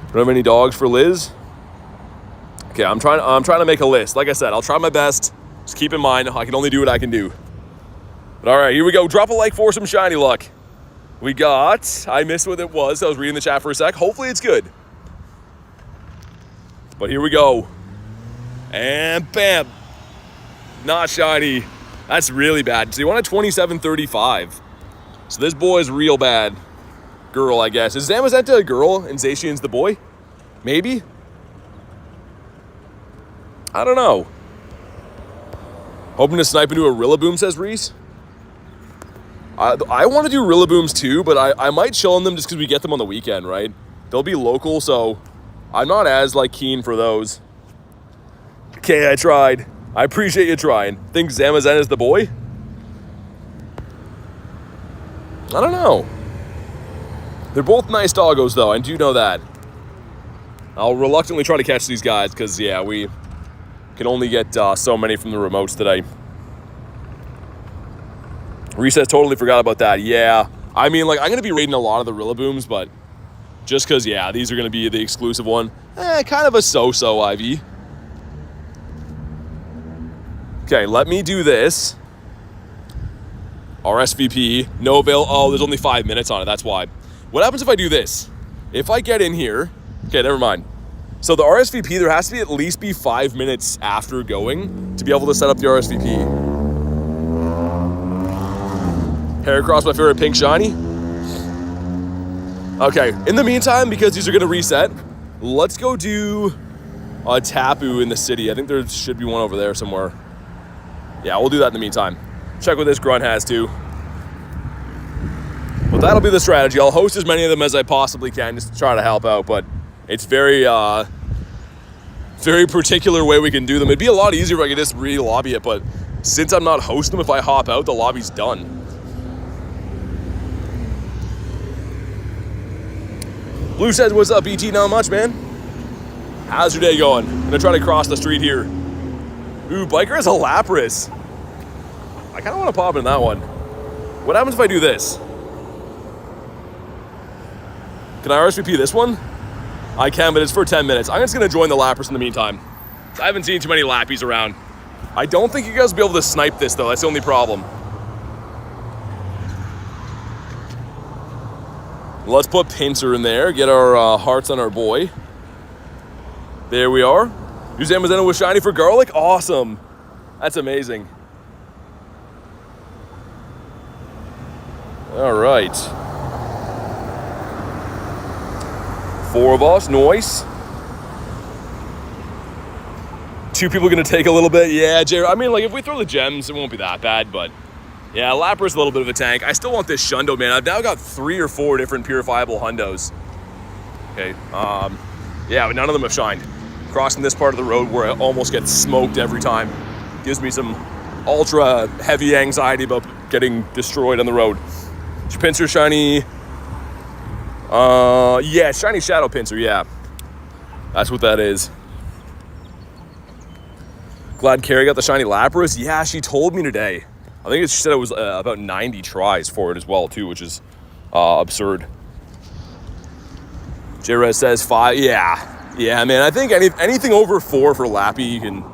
Don't have any dogs for Liz? Okay, I'm trying to make a list. Like I said, I'll try my best. Just keep in mind, I can only do what I can do. But all right, here we go. Drop a like for some shiny luck. We got, I missed what it was. I was reading the chat for a sec. Hopefully it's good. But here we go. And bam. Not shiny. That's really bad. So you want a 2735. So this boy is real bad. Girl, I guess. Is Zamazenta a girl and Zacian's the boy? Maybe? I don't know. Hoping to snipe into a Rillaboom, says Reese. I want to do Rillabooms too, but I might chill on them just because we get them on the weekend, right? They'll be local, so I'm not as like keen for those. Okay, I tried. I appreciate you trying. Think Zamazenta's the boy? I don't know. They're both nice doggos, though. I do know that. I'll reluctantly try to catch these guys because, yeah, we can only get so many from the remotes today. Reese says, totally forgot about that. Yeah. I mean, like, I'm going to be raiding a lot of the Rillabooms, but just because, yeah, these are going to be the exclusive one. Kind of a so-so, Ivy. Okay, let me do this. RSVP. No avail. Oh, there's only 5 minutes on it. That's why. What happens if I do this? If I get in here, okay, never mind. So the RSVP, there has to be at least 5 minutes after going to be able to set up the RSVP. Heracross, my favorite pink shiny. Okay, in the meantime, because these are gonna reset, let's go do a Tapu in the city. I think there should be one over there somewhere. Yeah, we'll do that in the meantime. Check what this grunt has too. Well, that'll be the strategy. I'll host as many of them as I possibly can just to try to help out, but it's very particular way we can do them. It'd be a lot easier if I could just re-lobby it, but since I'm not hosting them, if I hop out, the lobby's done. Blue says, what's up, BT? Not much, man. How's your day going? I'm gonna try to cross the street here. Ooh, Biker has a Lapras. I kind of want to pop in that one. What happens if I do this? Can I RSVP this one? I can, but it's for 10 minutes. I'm just gonna join the Lapras in the meantime. I haven't seen too many Lappies around. I don't think you guys will be able to snipe this though. That's the only problem. Let's put Pinsir in there, get our hearts on our boy. There we are. Use Amazon with shiny for Garlic. Awesome. That's amazing. All right. 4 of us, nice. 2 people gonna take a little bit. Yeah, Jared, I mean, like, if we throw the gems, it won't be that bad, but yeah, Lapra's a little bit of a tank. I still want this Shundo, man. I've now got 3 or 4 different purifiable hundos. Okay, yeah, but none of them have shined. Crossing this part of the road where I almost get smoked every time gives me some ultra heavy anxiety about getting destroyed on the road. Pinsir shiny. Yeah, shiny Shadow Pinsir, yeah. That's what that is. Glad Carrie got the shiny Lapras. Yeah, she told me today. I think she said it was about 90 tries for it as well, too, which is absurd. J-Rez says 5. Yeah, man. I think anything over 4 for Lappy, you can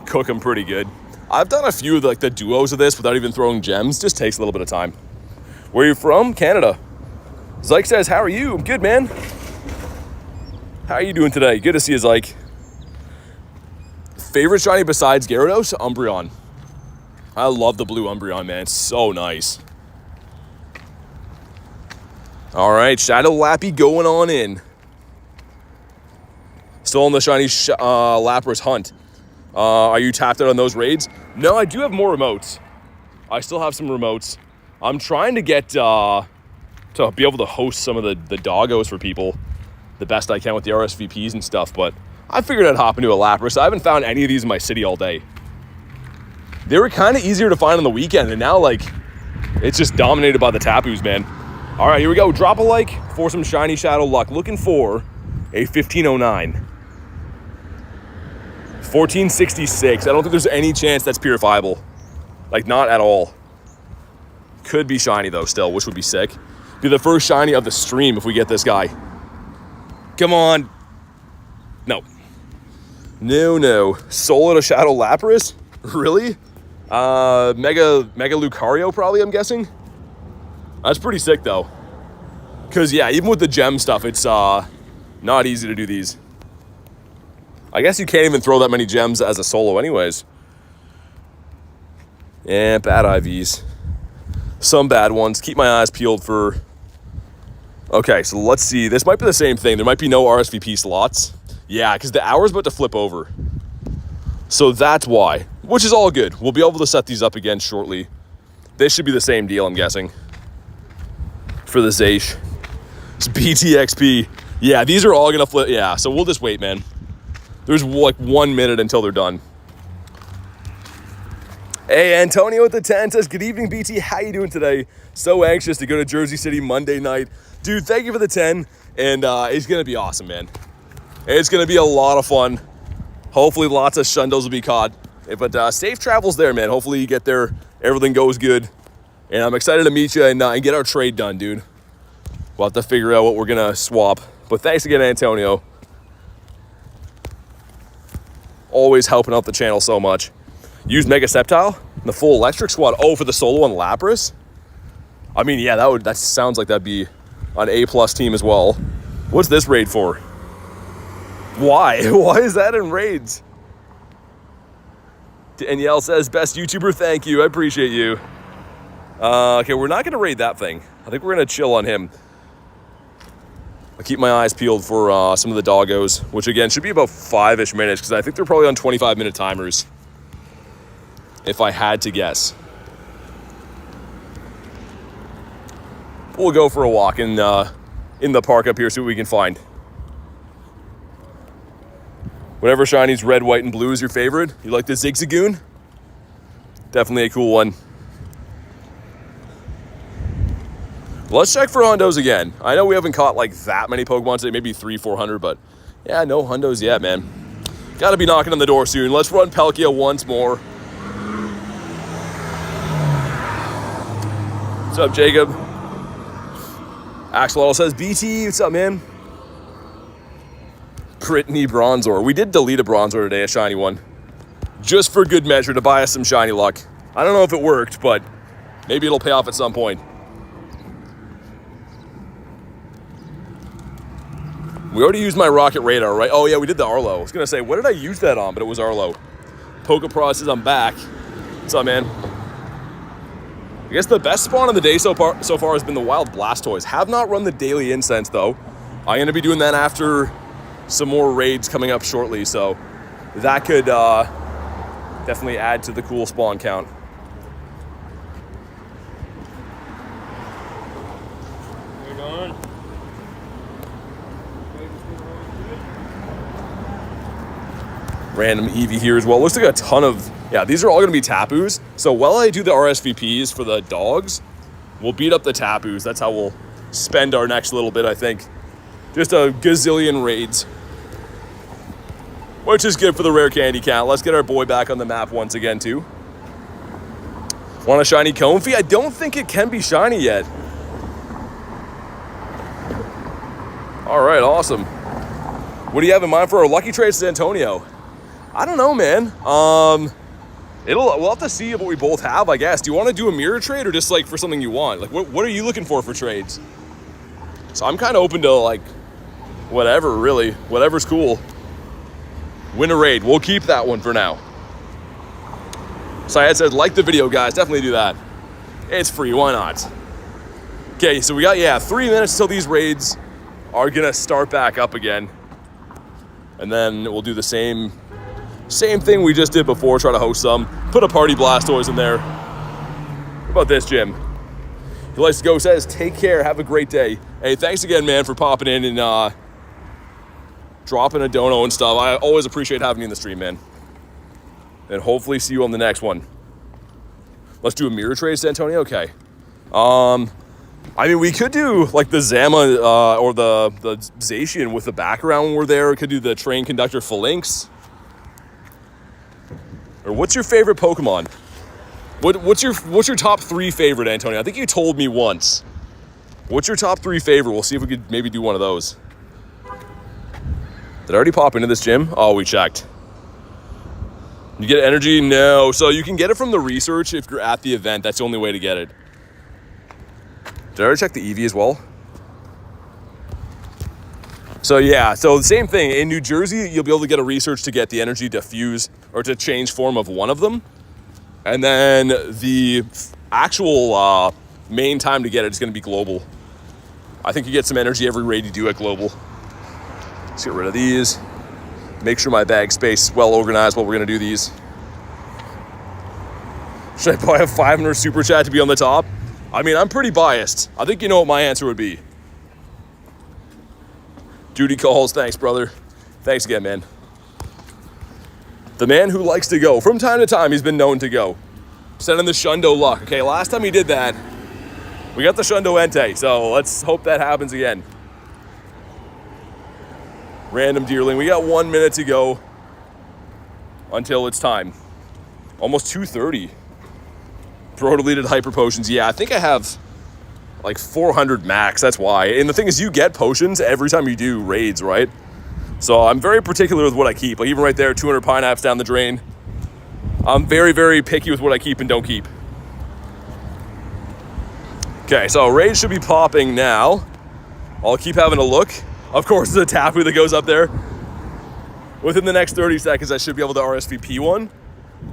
cook them pretty good. I've done a few of the duos of this without even throwing gems. Just takes a little bit of time. Where are you from? Canada. Zyke says, how are you? I'm good, man. How are you doing today? Good to see you, Zyke. Favorite shiny besides Gyarados? Umbreon. I love the blue Umbreon, man. It's so nice. All right, Shadow Lappy going on in. Still on the shiny Lapras hunt. Are you tapped out on those raids? No, I do have more remotes. I still have some remotes. I'm trying to get to be able to host some of the doggos for people the best I can with the RSVPs and stuff, but I figured I'd hop into a Lapras. I haven't found any of these in my city all day. They were kind of easier to find on the weekend, and now, like, it's just dominated by the Tapus, man. All right, here we go. Drop a like for some shiny Shadow Luck. Looking for a 1509. 1466. I don't think there's any chance that's purifiable. Like, not at all. Could be shiny, though, still, which would be sick. Be the first shiny of the stream if we get this guy. Come on. No. No. Solo to Shadow Lapras? Really? Mega Lucario, probably, I'm guessing. That's pretty sick, though. Because, yeah, even with the gem stuff, it's not easy to do these. I guess you can't even throw that many gems as a solo anyways. Yeah, bad IVs. Some bad ones. Keep my eyes peeled for... Okay, so let's see. This might be the same thing. There might be no RSVP slots. Yeah, because the hour's about to flip over. So that's why. Which is all good. We'll be able to set these up again shortly. This should be the same deal, I'm guessing. For the Zaysh. It's BTXP. Yeah, these are all going to flip. Yeah, so we'll just wait, man. There's like 1 minute until they're done. Hey, Antonio at the 10 says, good evening, BT. How you doing today? So anxious to go to Jersey City Monday night. Dude, thank you for the 10. And it's going to be awesome, man. It's going to be a lot of fun. Hopefully lots of shundos will be caught. But safe travels there, man. Hopefully you get there. Everything goes good. And I'm excited to meet you and get our trade done, dude. We'll have to figure out what we're going to swap. But thanks again, Antonio. Always helping out the channel so much. Use Mega Sceptile, the full electric squad. Oh, for the solo on Lapras? I mean, yeah, that sounds like that'd be an A+ team as well. What's this raid for? Why? Why is that in raids? Danielle says, best YouTuber, thank you. I appreciate you. Okay, we're not going to raid that thing. I think we're going to chill on him. I keep my eyes peeled for some of the doggos, which again should be about 5-ish minutes because I think they're probably on 25-minute timers, if I had to guess. We'll go for a walk in the park up here, see what we can find. Whatever shinies red, white, and blue is your favorite. You like the Zigzagoon? Definitely a cool one. Let's check for hundos again. I know we haven't caught like that many Pokemon today, maybe 300-400, but yeah, no hundos yet, man. Gotta be knocking on the door soon. Let's run Palkia once more. What's up, Jacob? Axolotl says, BT, what's up, man? Brittany Bronzor. We did delete a Bronzor today, a shiny one. Just for good measure to buy us some shiny luck. I don't know if it worked, but maybe it'll pay off at some point. We already used my Rocket Radar, right? Oh, yeah, we did the Arlo. I was going to say, what did I use that on? But it was Arlo. Pokeprod says I'm back. What's up, man? I guess the best spawn of the day so far has been the Wild Blastoise. Have not run the Daily Incense, though. I'm going to be doing that after some more raids coming up shortly, so that could definitely add to the cool spawn count. Random Eevee here as well. Looks like a ton of, yeah, these are all going to be Tapus. So while I do the RSVPs for the dogs, we'll beat up the Tapus. That's how we'll spend our next little bit, I think. Just a gazillion raids, which is good for the rare candy count. Let's get our boy back on the map once again, too. Want a shiny Comfey? I don't think it can be shiny yet. All right, awesome. What do you have in mind for our lucky trade, Santonio? I don't know, man. We'll have to see what we both have, I guess. Do you want to do a mirror trade or just like for something you want? Like, what are you looking for trades? So I'm kind of open to like whatever, really. Whatever's cool. Win a raid. We'll keep that one for now. Syed says, like the video, guys. Definitely do that. It's free. Why not? Okay, so we got, 3 minutes till these raids are going to start back up again. And then we'll do the same thing we just did before, try to host some. Put a party Blastoise in there. What about this, Jim? He likes to go, says, take care, have a great day. Hey, thanks again, man, for popping in and dropping a dono and stuff. I always appreciate having you in the stream, man. And hopefully see you on the next one. Let's do a mirror trade, Santonio? Okay. I mean, we could do like the Zama or the Zacian with the background when we're there. We could do the train conductor Phalanx. Or what's your favorite Pokemon? What's your top 3 favorite, Antonio? I think you told me once. What's your top 3 favorite? We'll see if we could maybe do one of those. Did I already pop into this gym? Oh, we checked. You get energy? No. So you can get it from the research if you're at the event. That's the only way to get it. Did I already check the Eevee as well? So yeah, so the same thing. In New Jersey, you'll be able to get a research to get the energy to fuse or to change form of one of them. And then the actual main time to get it is going to be global. I think you get some energy every raid you do at global. Let's get rid of these. Make sure my bag space is well organized while we're going to do these. Should I buy a 500 super chat to be on the top? I mean, I'm pretty biased. I think you know what my answer would be. Duty calls. Thanks, brother. Thanks again, man. The man who likes to go. From time to time, he's been known to go. Sending the Shundo luck. Okay, last time he did that, we got the Shundo Entei, so let's hope that happens again. Random Deerling. We got 1 minute to go until it's time. Almost 2:30. Throw deleted hyper potions. Yeah, I think I have like 400 max. That's why. And the thing is, you get potions every time you do raids, right? So I'm very particular with what I keep. Like even right there, 200 pineapples down the drain. I'm very, very picky with what I keep and don't keep. Okay, so raids should be popping now. I'll keep having a look. Of course, the Tapu that goes up there. within the next 30 seconds, I should be able to RSVP one.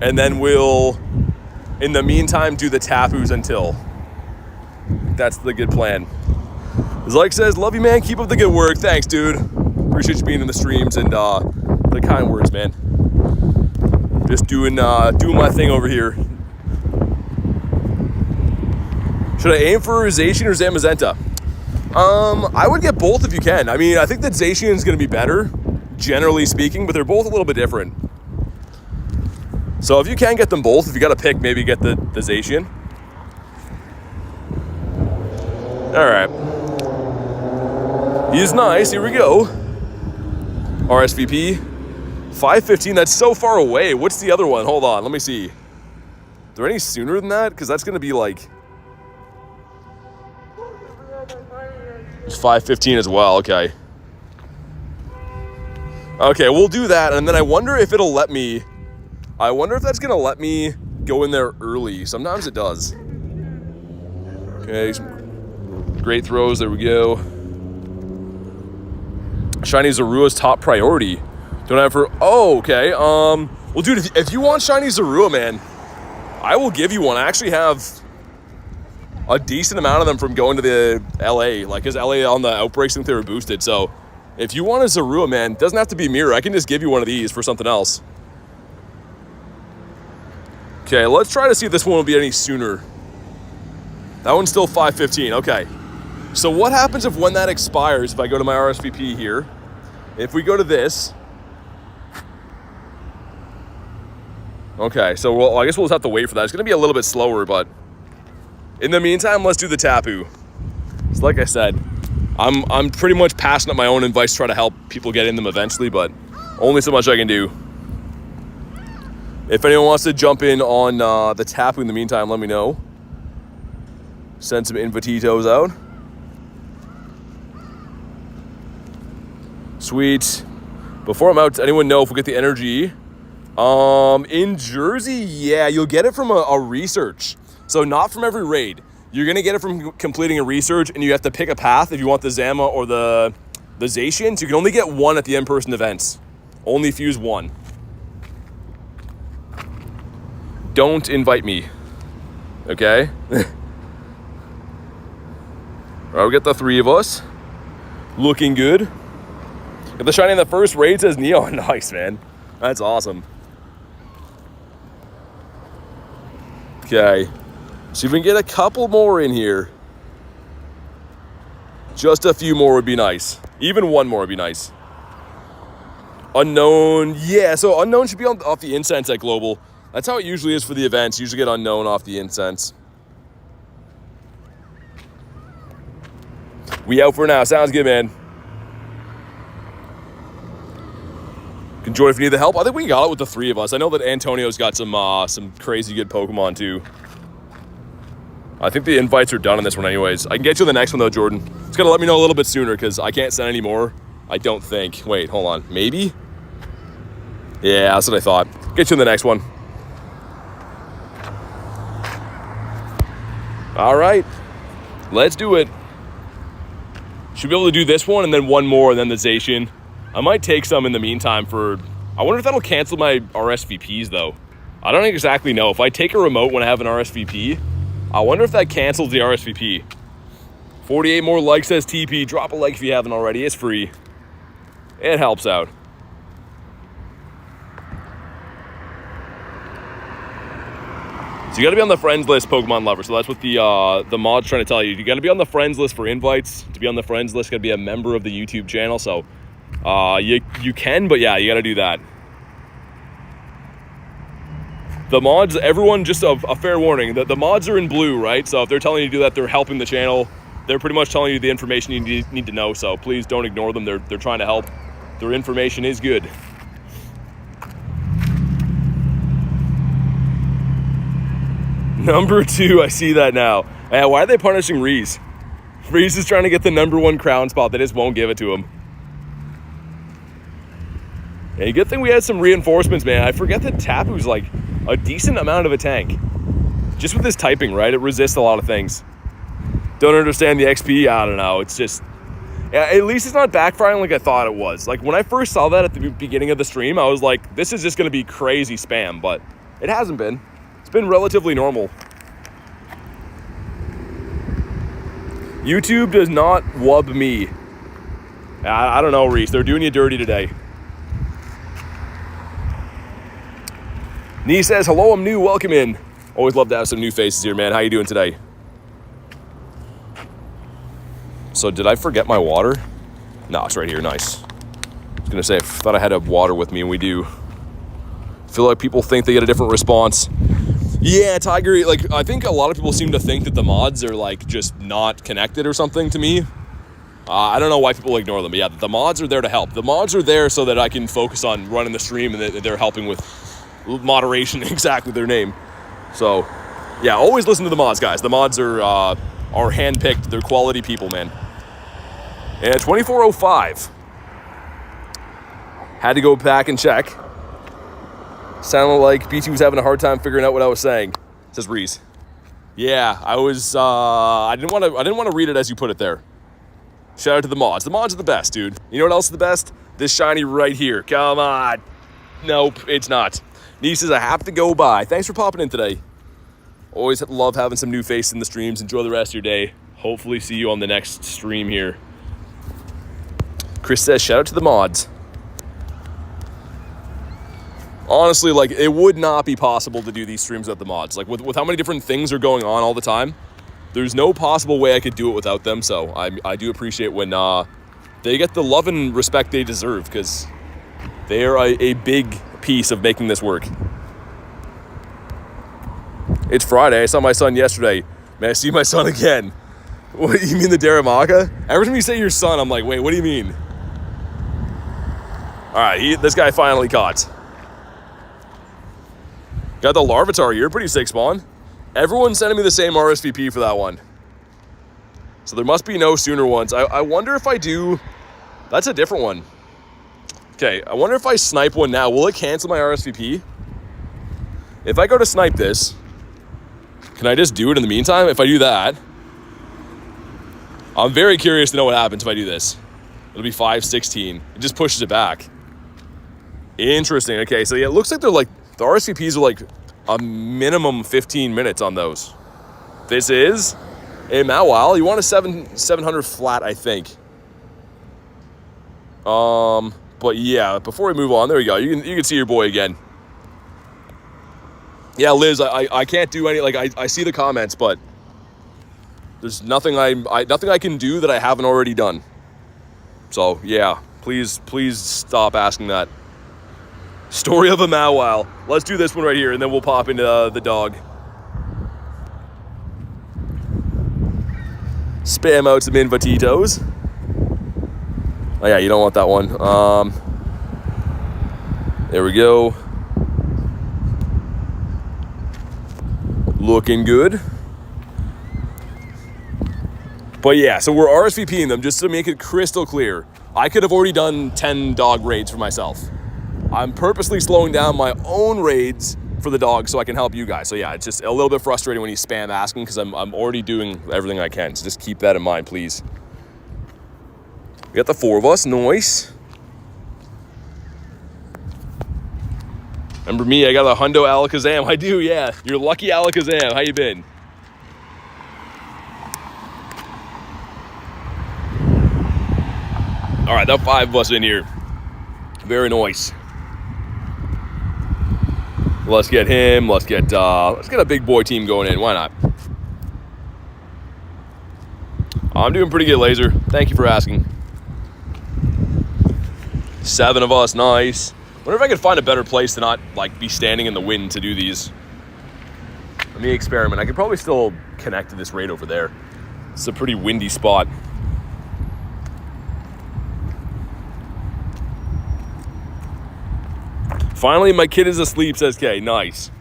And then we'll, in the meantime, do the Tapus until. That's the good plan. As like says, love you, man. Keep up the good work. Thanks, dude. Appreciate you being in the streams and the kind words, man. Just doing my thing over here. Should I aim for Zacian or Zamazenta? I would get both if you can. I mean, I think that Zacian is going to be better, generally speaking, but they're both a little bit different. So if you can get them both, if you got to pick, maybe get the Zacian. All right. He's nice. Here we go. RSVP. 5:15. That's so far away. What's the other one? Hold on. Let me see. Is there any sooner than that? Because that's going to be like... It's 5:15 as well. Okay. Okay, we'll do that. And then I wonder if it'll let me... I wonder if that's going to let me go in there early. Sometimes it does. Okay. Some great throws. There we go. Shiny Zarua's top priority. Don't have her. Oh, okay. Well, dude, if you want Shiny Zorua, man, I will give you one. I actually have a decent amount of them from going to the LA. Like, because LA on the outbreaks, I think they were boosted. So, if you want a Zorua, man, it doesn't have to be Mirror. I can just give you one of these for something else. Okay, let's try to see if this one will be any sooner. That one's still 5:15. Okay. So, what happens if when that expires, if I go to my RSVP here, if we go to this... Okay, so I guess we'll just have to wait for that. It's going to be a little bit slower, but in the meantime, let's do the Tapu. So like I said, I'm pretty much passing up my own advice to try to help people get in them eventually, but only so much I can do. If anyone wants to jump in on the Tapu in the meantime, let me know. Send some invititos out. Sweet. Before I'm out, does anyone know if we get the energy? In Jersey, yeah, you'll get it from a research. So not from every raid. You're going to get it from completing a research, and you have to pick a path if you want the Zama or the Zacian. So you can only get one at the in-person events. Only fuse one. Don't invite me. Okay? Alright, we got the three of us. Looking good. Got the shiny in the first raid, says Neon. Nice, man. That's awesome. Okay, so if we can get a couple more in here. Just a few more would be nice. Even one more would be nice. Unknown, yeah, so Unknown should be off the Incense at Global. That's how it usually is for the events. You usually get Unknown off the Incense. We out for now. Sounds good, man. Can join if you need the help. I think we got it with the three of us. I know that Antonio's got some crazy good Pokemon too. I think the invites are done on this one anyways. I can get you the next one though, Jordan. It's gonna let me know a little bit sooner because I can't send any more. I don't think. Wait, hold on. Maybe? Yeah, that's what I thought. Get you in the next one. All right. Let's do it. Should be able to do this one and then one more and then the Zacian. I might take some in the meantime for... I wonder if that'll cancel my RSVPs, though. I don't exactly know. If I take a remote when I have an RSVP, I wonder if that cancels the RSVP. 48 more likes, says TP. Drop a like if you haven't already. It's free. It helps out. So you got to be on the friends list, Pokemon lover. So that's what the mod's trying to tell you. You got to be on the friends list for invites. To be on the friends list, you got to be a member of the YouTube channel. So... you can, but yeah, you gotta do that. The mods, everyone, just a fair warning, the mods are in blue, right? So if they're telling you to do that, they're helping the channel. They're pretty much telling you the information you need to know, so please don't ignore them. They're trying to help. Their information is good. Number 2, I see that now. Why are they punishing Reese? Reese is trying to get the number 1 crown spot. They just won't give it to him. Hey, good thing we had some reinforcements, man. I forget that Tapu's like a decent amount of a tank. Just with this typing, right? It resists a lot of things. Don't understand the XP? I don't know. It's just... Yeah, at least it's not backfiring like I thought it was. Like, when I first saw that at the beginning of the stream, I was like, this is just going to be crazy spam, but it hasn't been. It's been relatively normal. YouTube does not wub me. I don't know, Reese. They're doing you dirty today. Nee says, hello, I'm new. Welcome in. Always love to have some new faces here, man. How you doing today? So did I forget my water? No, it's right here. Nice. I was going to say, I thought I had a water with me, and we do. I feel like people think they get a different response. Yeah, Tiger, like, I think a lot of people seem to think that the mods are, like, just not connected or something to me. I don't know why people ignore them, but yeah, the mods are there to help. The mods are there so that I can focus on running the stream, and they're helping with moderation, exactly their name. So, yeah, always listen to the mods, guys. The mods are handpicked. They're quality people, man. And at 24:05, had to go back and check. Sounded like BT was having a hard time figuring out what I was saying. Says Reese. Yeah, I was. I didn't want to read it as you put it there. Shout out to the mods. The mods are the best, dude. You know what else is the best? This shiny right here. Come on. Nope, it's not. Nee says I have to go by. Thanks for popping in today. Always love having some new faces in the streams. Enjoy the rest of your day. Hopefully see you on the next stream here. Chris says, shout out to the mods. Honestly, like, it would not be possible to do these streams without the mods. Like, with how many different things are going on all the time, there's no possible way I could do it without them. So I do appreciate when they get the love and respect they deserve, because they are a big piece of making this work. It's Friday. I saw my son yesterday. May I see my son again? What, you mean the Daramaka? Every time you say your son, I'm like, wait, what do you mean? All right, this guy finally caught. Got the Larvitar here. Pretty sick spawn. Everyone's sending me the same RSVP for that one. So there must be no sooner ones. I wonder if I do... That's a different one. Okay, I wonder if I snipe one now. Will it cancel my RSVP? If I go to snipe this, can I just do it in the meantime? If I do that... I'm very curious to know what happens if I do this. It'll be 5:16. It just pushes it back. Interesting. Okay, so yeah, it looks like they're like... The RSVPs are like a minimum 15 minutes on those. This is a Mawile. You want a 700 flat, I think. But yeah, before we move on, there you go. You can see your boy again. Yeah, Liz, I can't do any, like, I see the comments, but there's nothing nothing I can do that I haven't already done. So yeah, please stop asking that. Story of a Mawile. Let's do this one right here, and then we'll pop into the dog. Spam out some invititos. Oh yeah, you don't want that one. There we go. Looking good. But yeah, so we're RSVPing them just to make it crystal clear. I could have already done 10 dog raids for myself. I'm purposely slowing down my own raids for the dog so I can help you guys. So yeah, it's just a little bit frustrating when you spam asking, because I'm already doing everything I can. So just keep that in mind, please. We got the 4 of us. Nice. Remember me? I got a Hundo Alakazam. I do, yeah. You're lucky Alakazam. How you been? All right, that 5 of us in here. Very nice. Let's get him. Let's get a big boy team going in. Why not? I'm doing pretty good, Laser. Thank you for asking. 7 of us, nice. Wonder if I could find a better place to not like be standing in the wind to do these. Let me experiment. I could probably still connect to this raid over there. It's a pretty windy spot. Finally, my kid is asleep, says Kay. Nice.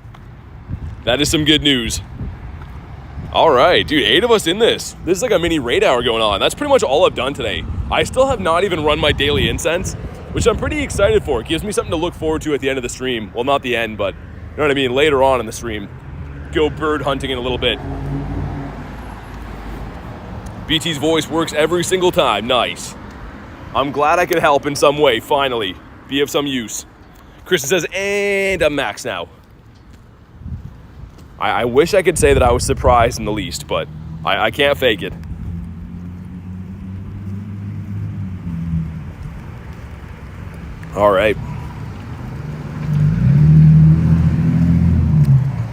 That is some good news. All right, dude, 8 of us in this. This is like a mini raid hour going on. That's pretty much all I've done today. I still have not even run my daily incense, which I'm pretty excited for. It gives me something to look forward to at the end of the stream. Well, not the end, but you know what I mean? Later on in the stream. Go bird hunting in a little bit. BT's voice works every single time. Nice. I'm glad I could help in some way, finally. Be of some use. Kristen says, and I'm max now. I wish I could say that I was surprised in the least, but I can't fake it. All right.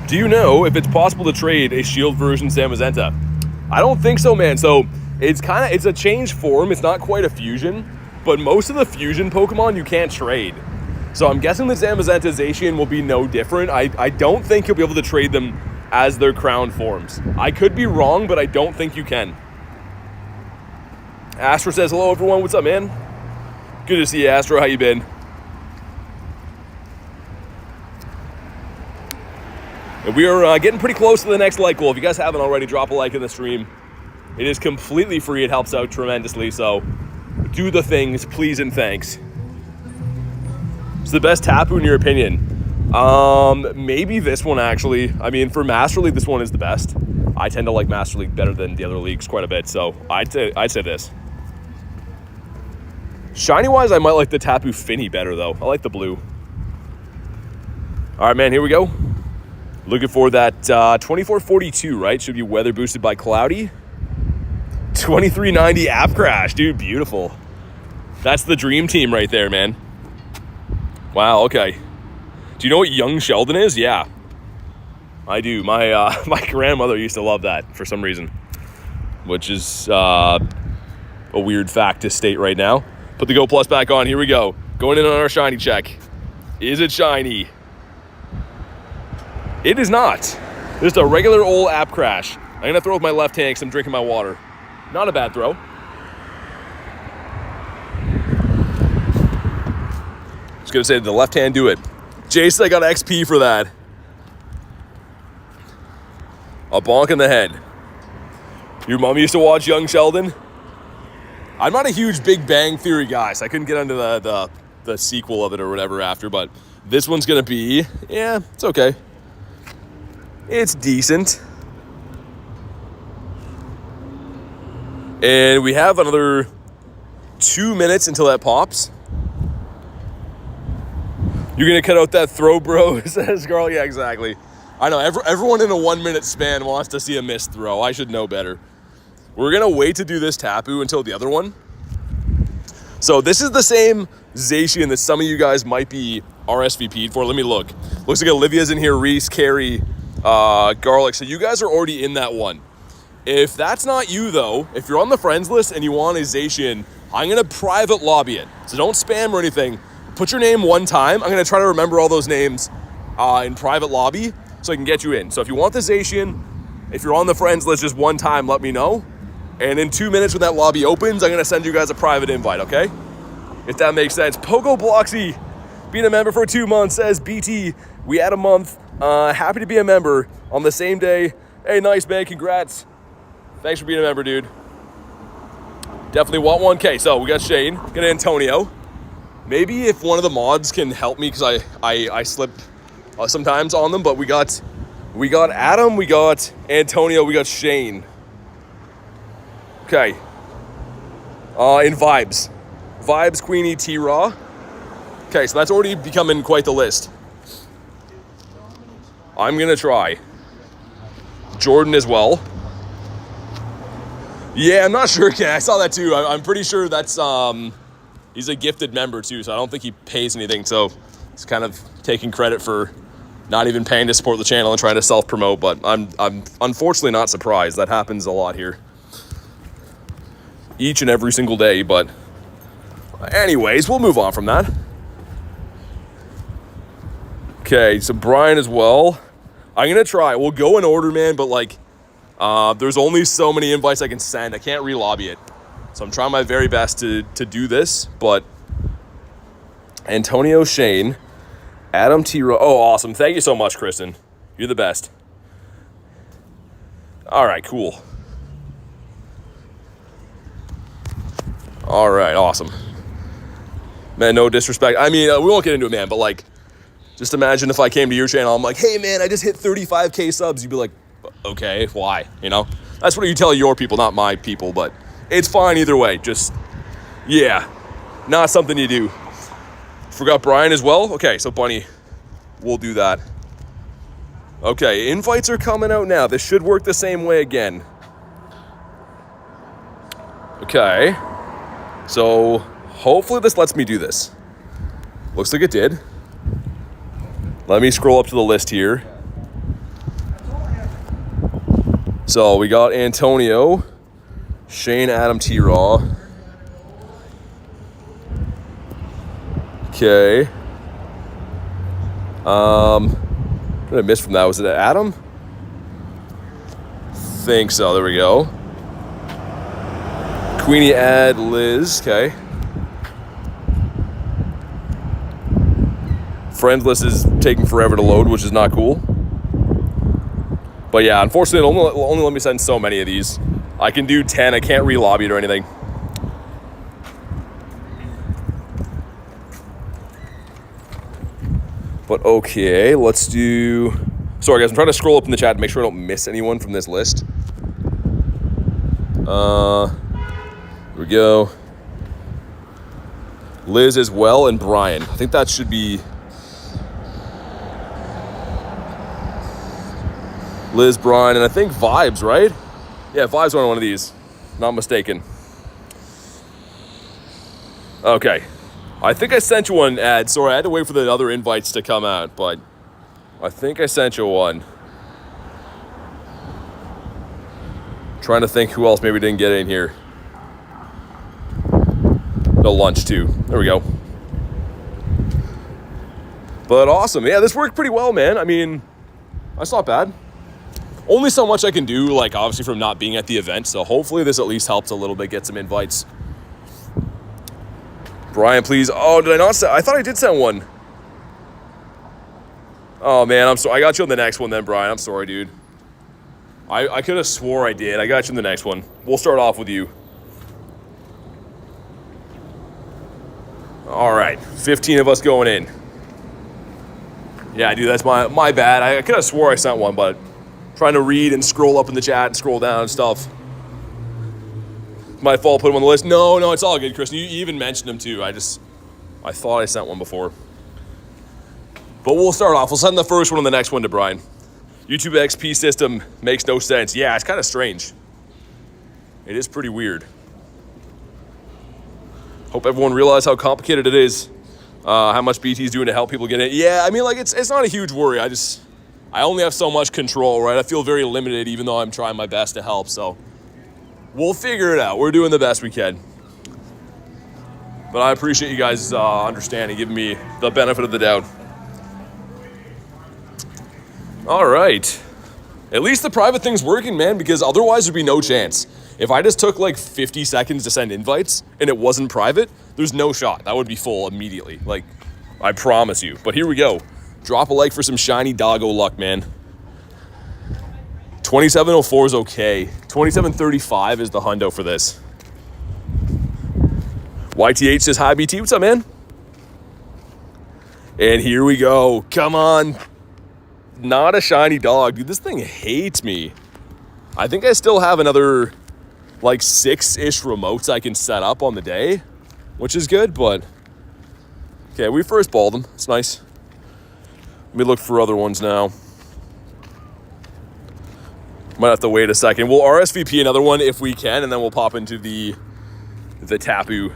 Do you know if it's possible to trade a shield version Zamazenta? I don't think so, man. So it's a change form. It's not quite a fusion, but most of the fusion Pokemon you can't trade. So I'm guessing the Zamazenta Zacian will be no different. I don't think you'll be able to trade them as their crown forms. I could be wrong, but I don't think you can. Astro says, hello everyone, what's up, man? Good to see you, Astro, how you been? And we are getting pretty close to the next like goal. If you guys haven't already, drop a like in the stream. It is completely free, it helps out tremendously, so do the things, please and thanks. It's the best Tapu in your opinion. Maybe this one actually. I mean, for Master League, this one is the best. I tend to like Master League better than the other leagues quite a bit, so I'd say this. Shiny-wise, I might like the Tapu Fini better, though. I like the blue. All right, man, here we go. Looking for that 2442, right? Should be weather boosted by Cloudy. 2390 App Crash, dude, beautiful. That's the dream team right there, man. Wow, okay. Do you know what Young Sheldon is? Yeah, I do. My my grandmother used to love that for some reason, which is a weird fact to state right now. Put the Go Plus back on. Here we go. Going in on our shiny check. Is it shiny? It is not. Just a regular old App Crash. I'm going to throw with my left hand because I'm drinking my water. Not a bad throw. Just going to say the left hand do it. Jason, I got XP for that. A bonk in the head. Your mom used to watch Young Sheldon? I'm not a huge Big Bang Theory guy, so I couldn't get into the sequel of it or whatever after, but this one's going to be, yeah, it's okay. It's decent. And we have another 2 minutes until that pops. You're going to cut out that throw, bro, says Carl. Yeah, exactly. I know, everyone in a 1 minute span wants to see a missed throw. I should know better. We're going to wait to do this Tapu until the other one. So this is the same Zacian that some of you guys might be RSVP'd for. Let me look. Looks like Olivia's in here, Reese, Carrie, Garlic. So you guys are already in that one. If that's not you, though, if you're on the friends list and you want a Zacian, I'm going to private lobby it. So don't spam or anything. Put your name one time. I'm going to try to remember all those names in private lobby so I can get you in. So if you want the Zacian, if you're on the friends list just one time, let me know. And in 2 minutes when that lobby opens, I'm going to send you guys a private invite, okay? If that makes sense. Pogo Bloxy, being a member for 2 months, says, BT, we had a month. Happy to be a member on the same day. Hey, nice, man. Congrats. Thanks for being a member, dude. Definitely want one. Okay, so we got Shane. Got Antonio. Maybe if one of the mods can help me, because I slip sometimes on them, but we got Adam, we got Antonio, we got Shane. Okay. In Vibes. Vibes, Queenie, T-Raw. Okay, so that's already becoming quite the list. I'm going to try. Jordan as well. Yeah, I'm not sure. Okay, I saw that too. I'm pretty sure that's, he's a gifted member too, so I don't think he pays anything. So he's kind of taking credit for not even paying to support the channel and trying to self-promote, but I'm unfortunately not surprised. That happens a lot here. Each and every single day, but anyways, we'll move on from that. Okay, so Brian as well. I'm going to try. We'll go in order, man, but like, there's only so many invites I can send. I can't re-lobby it. So I'm trying my very best to do this, but Antonio, Shane, Adam T. Oh, awesome. Thank you so much, Kristen. You're the best. All right, cool. All right, awesome. Man, no disrespect. I mean, we won't get into it, man, but like, just imagine if I came to your channel, I'm like, hey, man, I just hit 35K subs. You'd be like, okay, why? You know? That's what you tell your people, not my people, but it's fine either way. Just, yeah, not something you do. Forgot Brian as well? Okay, so Bunny, we'll do that. Okay, invites are coming out now. This should work the same way again. Okay, so hopefully this lets me do this. Looks like it did. Let me scroll up to the list here. So we got Antonio, Shane, Adam, T-Raw. Okay. What did I miss from that? Was it Adam? Think so. There we go. Queenie, Ad, Liz. Okay. Friends list is taking forever to load, which is not cool. But yeah, unfortunately, it'll only let me send so many of these. I can do 10. I can't re-lobby it or anything. But okay, let's do... Sorry guys, I'm trying to scroll up in the chat to make sure I don't miss anyone from this list. Here we go. Liz as well, and Brian. I think that should be... Liz, Brian, and I think Vibes, right? Yeah, Vibes on one of these. Not mistaken. Okay. I think I sent you one, Ad. Sorry, I had to wait for the other invites to come out, but I think I sent you one. Trying to think who else maybe didn't get in here. No, lunch too. There we go. But awesome. Yeah, this worked pretty well, man. I mean, that's not bad. Only so much I can do, like, obviously from not being at the event, so hopefully this at least helps a little bit, get some invites. Brian, please. Oh, did I not send? I thought I did send one. Oh, man, I'm sorry. I got you on the next one then, Brian. I'm sorry, dude. I could have swore I did. I got you in the next one. We'll start off with you. All right, 15 of us going in. Yeah, dude, that's my bad. I could have swore I sent one, but trying to read and scroll up in the chat and scroll down and stuff. My fault, put him on the list. No, it's all good, Chris. You even mentioned him too. I thought I sent one before. But we'll start off. We'll send the first one and the next one to Brian. YouTube XP system makes no sense. Yeah, it's kind of strange. It is pretty weird. Hope everyone realizes how complicated it is. How much BT is doing to help people get in. Yeah, I mean, like, it's not a huge worry. I only have so much control, right? I feel very limited even though I'm trying my best to help, so we'll figure it out. We're doing the best we can. But I appreciate you guys understanding, giving me the benefit of the doubt. All right. At least the private thing's working, man, because otherwise there'd be no chance. If I just took like 50 seconds to send invites and it wasn't private, there's no shot. That would be full immediately. Like, I promise you. But here we go. Drop a like for some shiny doggo luck, man. 2704 is okay. 2735 is the hundo for this. YTH says, hi, BT. What's up, man? And here we go. Come on. Not a shiny dog. Dude, this thing hates me. I think I still have another, like, 6-ish remotes I can set up on the day, which is good, but... Okay, we first balled them. It's nice. Let me look for other ones now. Might have to wait a second. We'll RSVP another one if we can, and then we'll pop into the Tapu.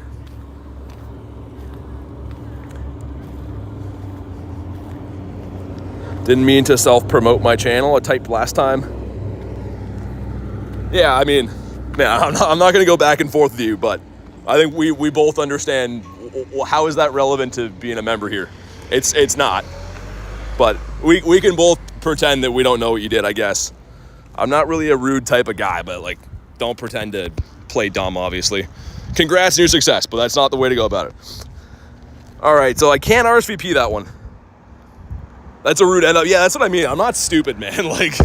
Didn't mean to self-promote my channel. I typed last time. Yeah, I mean, man, I'm not going to go back and forth with you, but I think we both understand how is that relevant to being a member here. It's not. But we can both pretend that we don't know what you did, I guess. I'm not really a rude type of guy, but, like, don't pretend to play dumb, obviously. Congrats on your success, but that's not the way to go about it. All right, so I can't RSVP that one. That's a rude end up. Yeah, that's what I mean. I'm not stupid, man. Like,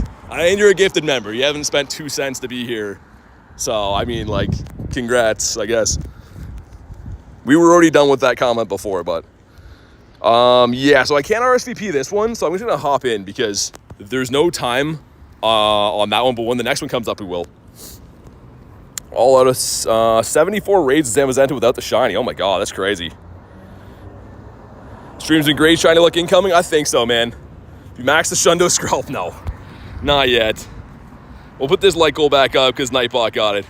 you're a gifted member. You haven't spent 2 cents to be here. So, I mean, like, congrats, I guess. We were already done with that comment before, but... yeah, so I can't RSVP this one, so I'm just going to hop in because there's no time on that one, but when the next one comes up, we will. All out of 74 raids Zamazenta without the shiny. Oh my god, that's crazy. Stream's been great. Shiny luck incoming? I think so, man. If you max the Shundo Scrolp, no. Not yet. We'll put this light goal back up because Nightbot got it.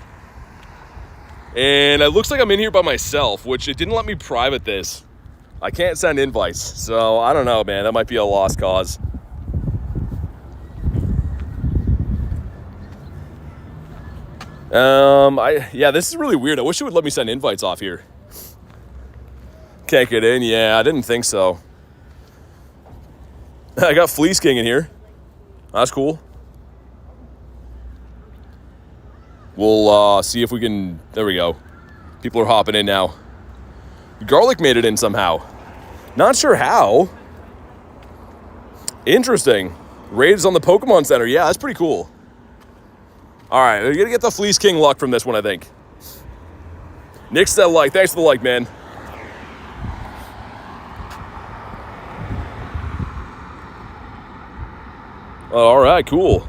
And it looks like I'm in here by myself, which it didn't let me private this. I can't send invites, so I don't know, man. That might be a lost cause. Yeah, this is really weird. I wish it would let me send invites off here. Can't get in. Yeah, I didn't think so. I got Fleece King in here. That's cool. We'll see if we can... There we go. People are hopping in now. Garlic made it in somehow. Not sure how. Interesting. Raids on the Pokemon Center. Yeah, that's pretty cool. All right, we're going to get the Fleece King luck from this one, I think. Nick said like. Thanks for the like, man. All right, cool.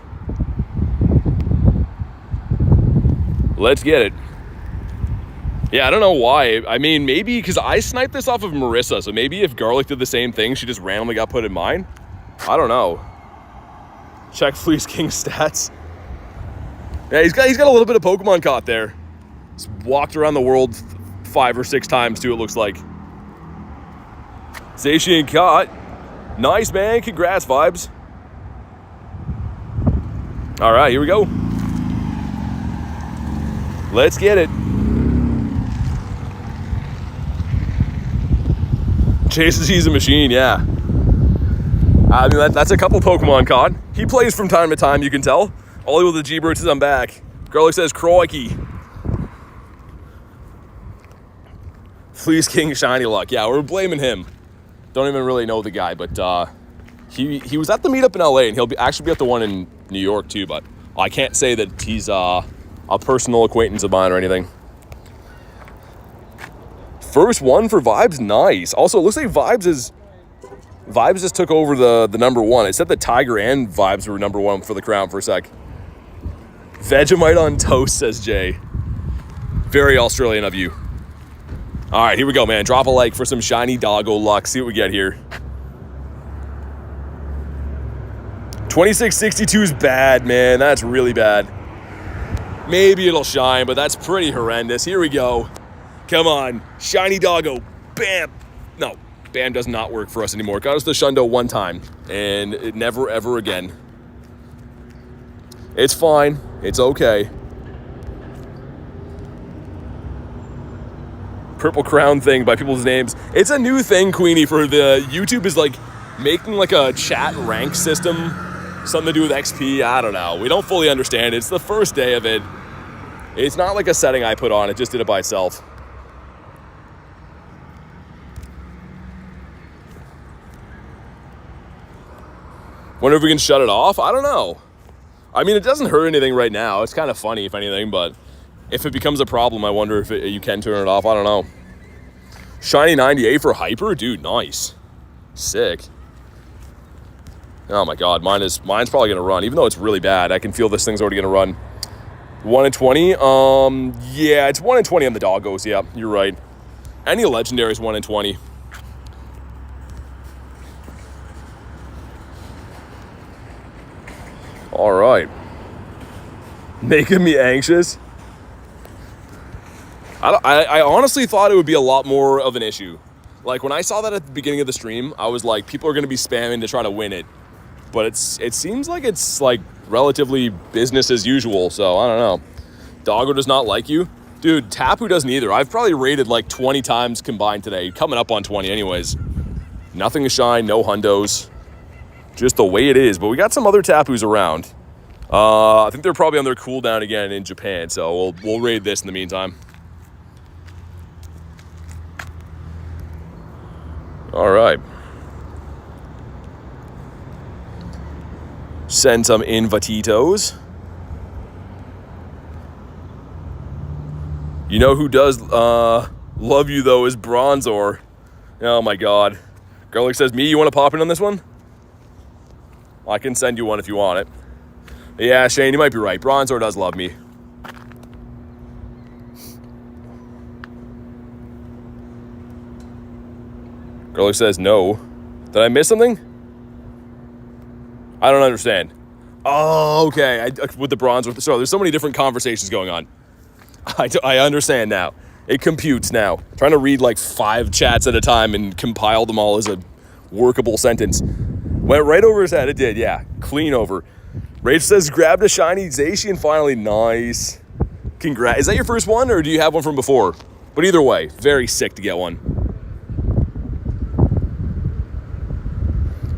Let's get it. Yeah, I don't know why. I mean, maybe because I sniped this off of Marissa, so maybe if Garlic did the same thing, she just randomly got put in mine. I don't know. Check Fleece King's stats. Yeah, he's got a little bit of Pokemon caught there. He's walked around the world 5 or 6 times too, it looks like. Satian caught. Nice, man. Congrats, Vibes. All right, here we go. Let's get it. Chases, he's a machine, yeah. I mean, that's a couple Pokemon caught. He plays from time to time, you can tell. Ollie with the G-Bird says I'm back. Garlic says crikey. Fleece King shiny luck. Yeah, we're blaming him. Don't even really know the guy, but he was at the meetup in LA, and he'll actually be at the one in New York too, but I can't say that he's a personal acquaintance of mine or anything. First one for Vibes, nice. Also, it looks like Vibes just took over the number 1. It said that Tiger and Vibes were number 1 for the crown for a sec. Vegemite on toast, says Jay. Very Australian of you. All right, here we go, man. Drop a like for some shiny doggo luck. See what we get here. 2662 is bad, man. That's really bad. Maybe it'll shine, but that's pretty horrendous. Here we go. Come on. Shiny doggo. Bam. No, bam does not work for us anymore. Got us the Shundo one time, and it never, ever again. It's fine. It's okay. Purple crown thing by people's names. It's a new thing, Queenie, for the YouTube is like making like a chat rank system. Something to do with XP. I don't know. We don't fully understand it. It's the first day of it. It's not like a setting I put on. It just did it by itself. Wonder if we can shut it off? I don't know. I mean, it doesn't hurt anything right now. It's kind of funny, if anything, but if it becomes a problem, I wonder if you can turn it off. I don't know. Shiny 98 for Hyper? Dude, nice. Sick. Oh my god, mine's probably going to run. Even though it's really bad, I can feel this thing's already going to run. 1 in 20? Yeah, it's 1 in 20 on the doggos. Yeah, you're right. Any legendaries 1 in 20. All right. Making me anxious. I honestly thought it would be a lot more of an issue. Like, when I saw that at the beginning of the stream, I was like, people are going to be spamming to try to win it. But it seems like it's, like, relatively business as usual, so I don't know. Doggo does not like you? Dude, Tapu doesn't either. I've probably rated, like, 20 times combined today. Coming up on 20 anyways. Nothing to shine, no hundos. Just the way it is. But we got some other Tapus around. I think they're probably on their cooldown again in Japan, so we'll raid this in the meantime. All right. Send some invititos. You know who does love you, though, is Bronzor. Oh, my God. Garlic says, me, you want to pop in on this one? I can send you one if you want it. Yeah, Shane, you might be right. Bronzor does love me. Girl says no. Did I miss something? I don't understand. Oh, okay. With the bronze. So there's so many different conversations going on. I understand now. It computes now. Trying to read like 5 chats at a time and compile them all as a workable sentence. Went right over his head. It did, yeah. Clean over. Rach says, grabbed a shiny Zacian finally. Nice. Congrats. Is that your first one, or do you have one from before? But either way, very sick to get one.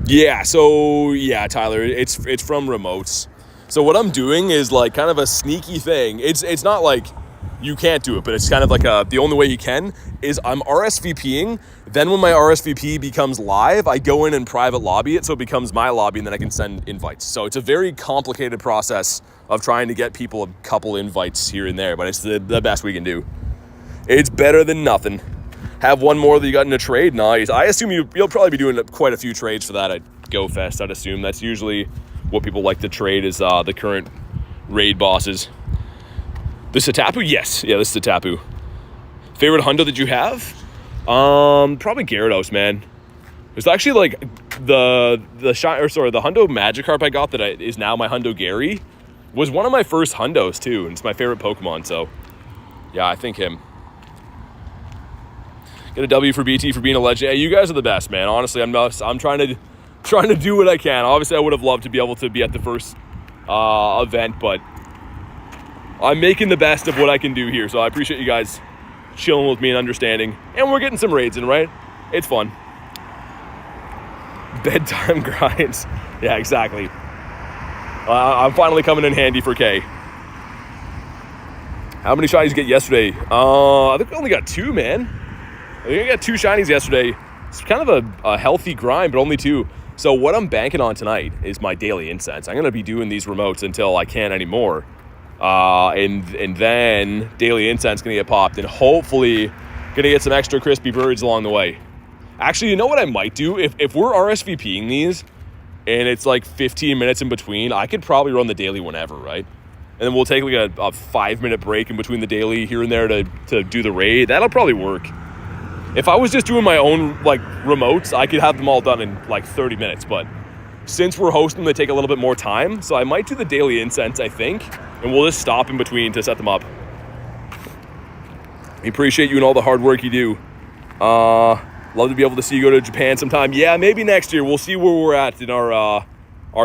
Yeah, so, yeah, Tyler, it's from remotes. So what I'm doing is like kind of a sneaky thing. It's not like you can't do it, but it's kind of like the only way you can is I'm RSVPing. Then when my RSVP becomes live, I go in and private lobby it so it becomes my lobby, and then I can send invites. So it's a very complicated process of trying to get people a couple invites here and there, but it's the best we can do. It's better than nothing. Have one more that you got in a trade? Nice. I assume you'll probably be doing quite a few trades for that at Go Fest. I'd assume that's usually what people like to trade is the current raid bosses. This is a Tapu? Yes. Yeah, this is a Tapu. Favorite hundo that you have? Probably Gyarados, man. It's actually like the hundo Magikarp I got that is now my hundo Gary was one of my first hundos too, and it's my favorite Pokemon. So yeah, I think him. Get a W for BT for being a legend. Hey, you guys are the best, man. Honestly, I'm trying to do what I can. Obviously, I would have loved to be able to be at the first event, but I'm making the best of what I can do here. So I appreciate you guys chilling with me and understanding. And we're getting some raids in, right? It's fun. Bedtime grinds. Yeah, exactly. I'm finally coming in handy for K. How many shinies you get yesterday? I think I only got 2, man. I think I got 2 shinies yesterday. It's kind of a healthy grind, but only 2. So what I'm banking on tonight is my daily incense. I'm going to be doing these remotes until I can't anymore. And then daily incense going to get popped, and hopefully going to get some extra crispy birds along the way. Actually, you know what I might do? If we're RSVPing these and it's like 15 minutes in between, I could probably run the daily whenever, right? And then we'll take like a 5-minute break in between the daily here and there to do the raid. That'll probably work. If I was just doing my own like remotes, I could have them all done in like 30 minutes. But since we're hosting, they take a little bit more time. So I might do the daily incense, I think. And we'll just stop in between to set them up. We appreciate you and all the hard work you do. Love to be able to see you go to Japan sometime. Yeah, maybe next year. We'll see where we're at in our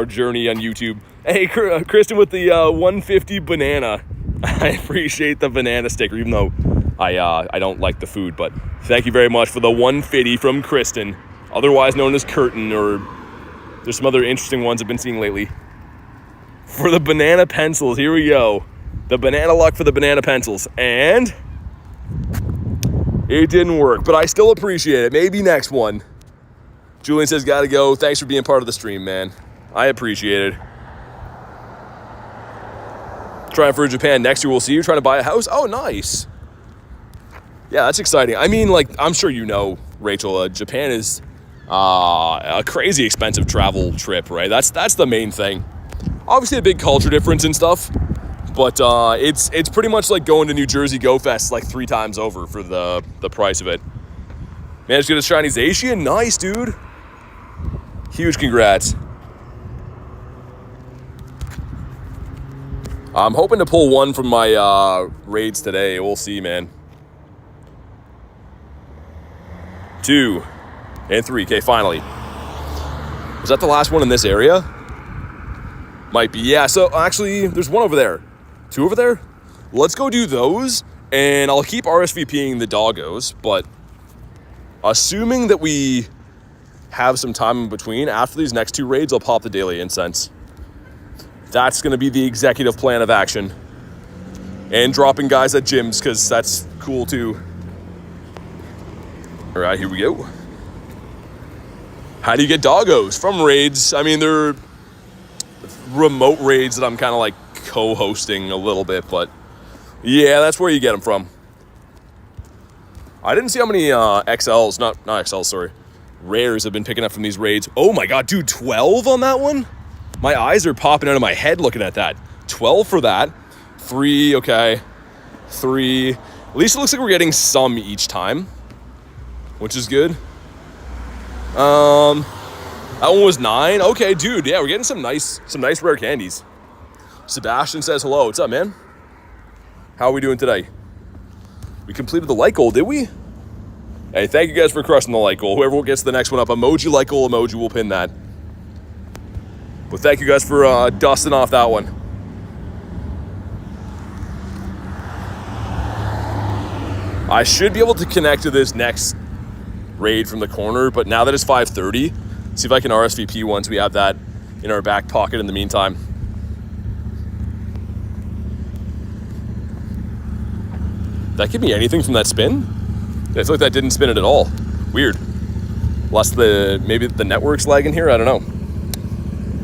journey on YouTube. Hey, Kristen with the 150 banana. I appreciate the banana sticker, even though I don't like the food, but thank you very much for the 150 from Kristen, otherwise known as Curtin, or there's some other interesting ones I've been seeing lately. For the banana pencils, here we go. The banana luck for the banana pencils, and it didn't work, but I still appreciate it. Maybe next one. Julian says, gotta go. Thanks for being part of the stream, man. I appreciate it. Trying for Japan next year, we'll see you. Trying to buy a house? Oh, nice. Yeah, that's exciting. I mean, like, I'm sure you know, Rachel, Japan is a crazy expensive travel trip, right? That's the main thing. Obviously a big culture difference and stuff, but it's pretty much like going to New Jersey Go Fest like 3 times over for the price of it. Managed to get a shiny Zacian? Nice, dude. Huge congrats. I'm hoping to pull one from my raids today. We'll see, man. 2 and 3. Okay, finally. Was that the last one in this area? Might be. Yeah, so actually, there's one over there. 2 over there? Let's go do those, and I'll keep RSVPing the doggos, but assuming that we have some time in between, after these next 2 raids, I'll pop the daily incense. That's going to be the executive plan of action. And dropping guys at gyms, because that's cool too. All right, here we go. How do you get doggos? From raids. I mean, they're remote raids that I'm kind of like co-hosting a little bit, but yeah, that's where you get them from. I didn't see how many XLs, not XLs, sorry, rares have been picking up from these raids. Oh my God, dude, 12 on that one? My eyes are popping out of my head looking at that. 12 for that. 3, okay. 3. At least it looks like we're getting some each time, which is good. That one was 9. Okay, dude, yeah, we're getting some nice rare candies. Sebastian says hello. What's up, man? How are we doing today? We completed the light goal, did we? Hey, thank you guys for crushing the light goal. Whoever gets the next one up, emoji light goal emoji, will pin that. But thank you guys for dusting off that one. I should be able to connect to this next raid from the corner, but now that it's 5:30, see if I can RSVP once we have that in our back pocket in the meantime. That give me anything from that spin? I feel like that didn't spin it at all. Weird. Unless maybe the network's lagging here, I don't know.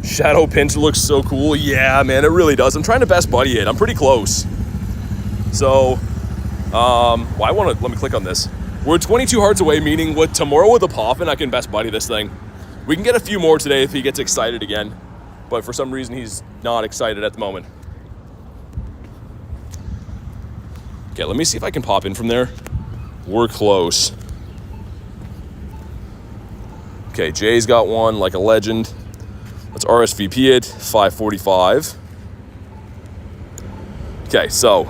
Shadow Pinch looks so cool. Yeah, man, it really does. I'm trying to best buddy it. I'm pretty close. So, let me click on this. We're 22 hearts away, meaning tomorrow with a Poffin, I can best buddy this thing. We can get a few more today if he gets excited again. But for some reason, he's not excited at the moment. Okay, let me see if I can pop in from there. We're close. Okay, Jay's got one like a legend. Let's RSVP it, 5:45. Okay, so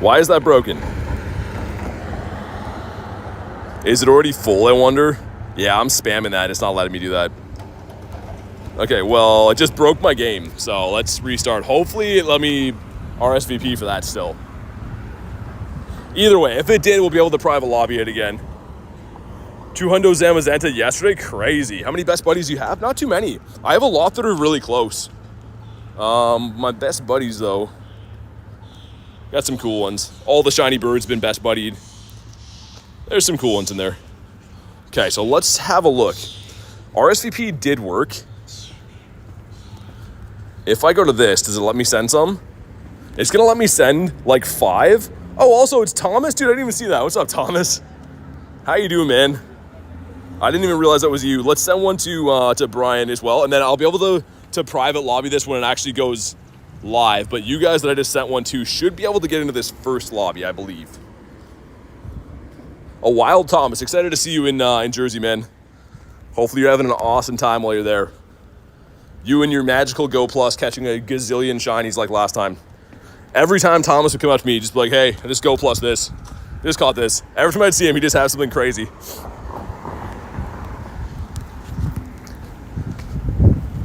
why is that broken? Is it already full, I wonder? Yeah, I'm spamming that. It's not letting me do that. Okay, well, it just broke my game. So let's restart. Hopefully it let me RSVP for that still. Either way, if it did, we'll be able to private lobby it again. 200 Zamazenta yesterday, crazy. How many best buddies do you have? Not too many. I have a lot that are really close. My best buddies, though, got some cool ones. All the shiny birds been best buddied. There's some cool ones in there. Okay, so let's have a look. RSVP did work. If I go to this, does it let me send some? It's gonna let me send like 5. Oh, also it's Thomas. Dude, I didn't even see that. What's up, Thomas? How you doing, man? I didn't even realize that was you. Let's send one to Brian as well, and then I'll be able to private lobby this when it actually goes live. But you guys that I just sent one to should be able to get into this first lobby, I believe. A Wild Thomas, excited to see you in Jersey, man. Hopefully you're having an awesome time while you're there. You and your magical Go Plus catching a gazillion shinies like last time. Every time Thomas would come up to me, he'd just be like, hey, I just Go Plus this. I just caught this. Every time I'd see him, he'd just have something crazy.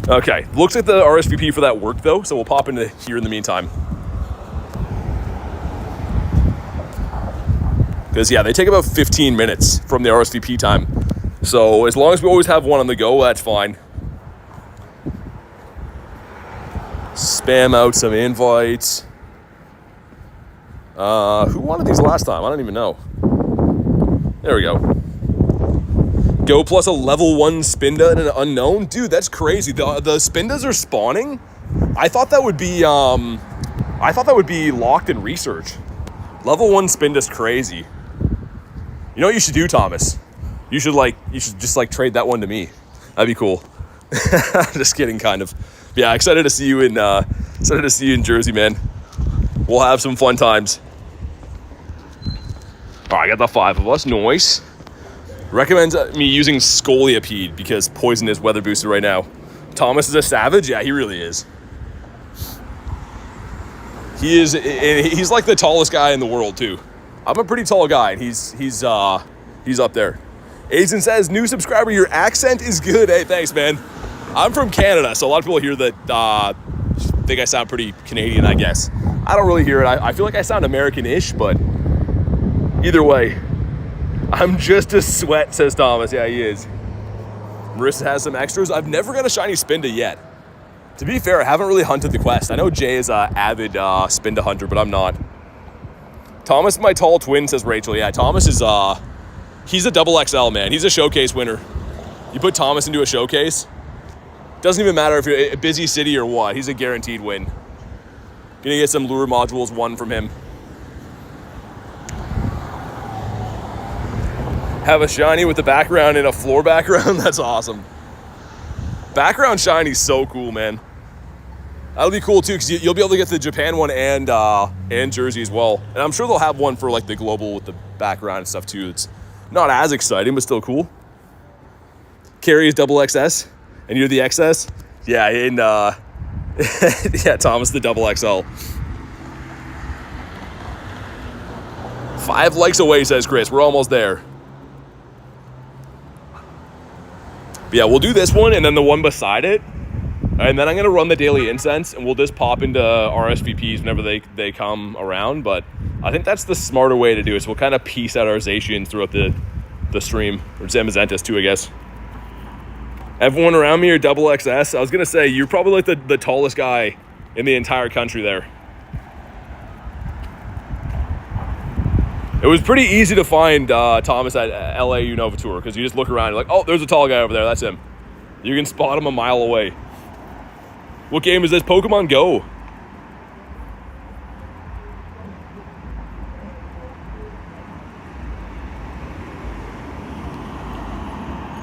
Okay, looks like the RSVP for that worked though, so we'll pop into here in the meantime. Because, yeah, they take about 15 minutes from the RSVP time. So as long as we always have one on the go, that's fine. Spam out some invites. Who wanted these last time? I don't even know. There we go. Go Plus a level 1 Spinda and an unknown? Dude, that's crazy. The Spindas are spawning? I thought that would be locked in research. Level 1 Spinda's crazy. You know what you should do, Thomas? You should just trade that one to me. That'd be cool. Just kidding, kind of. Yeah, excited to see you in Jersey, man. We'll have some fun times. All right, I got the 5 of us. Nice. Recommends me using Scoliapede because poison is weather boosted right now. Thomas is a savage. Yeah, he really is. He's like the tallest guy in the world too. I'm a pretty tall guy, and he's up there. Aizen says, new subscriber, your accent is good. Hey, thanks, man. I'm from Canada, so a lot of people hear that think I sound pretty Canadian, I guess. I don't really hear it. I feel like I sound American-ish, but either way, I'm just a sweat, says Thomas. Yeah, he is. Marissa has some extras. I've never got a shiny Spinda yet. To be fair, I haven't really hunted the quest. I know Jay is an avid Spinda hunter, but I'm not. Thomas, my tall twin, says Rachel. Yeah, Thomas is, he's a double XL, man. He's a showcase winner. You put Thomas into a showcase, doesn't even matter if you're a busy city or what. He's a guaranteed win. Gonna get some lure modules 1 from him. Have a shiny with the background in a floor background. That's awesome. Background shiny's so cool, man. That'll be cool too, because you'll be able to get the Japan one and Jersey as well. And I'm sure they'll have one for like the global with the background and stuff too. It's not as exciting, but still cool. Carrie is double XS, and you're the XS. Yeah, and yeah, Thomas the double XL. 5 likes away, says Chris. We're almost there. But yeah, we'll do this one and then the one beside it. And then I'm going to run the Daily Incense, and we'll just pop into RSVPs whenever they come around. But I think that's the smarter way to do it. So we'll kind of piece out our Zacians throughout the stream. Or Zamazentus too, I guess. Everyone around me are double XS. I was going to say, you're probably like the tallest guy in the entire country there. It was pretty easy to find Thomas at LA Unova Tour, because you just look around, you're like, oh, there's a tall guy over there, that's him. You can spot him a mile away. What game is this? Pokemon GO.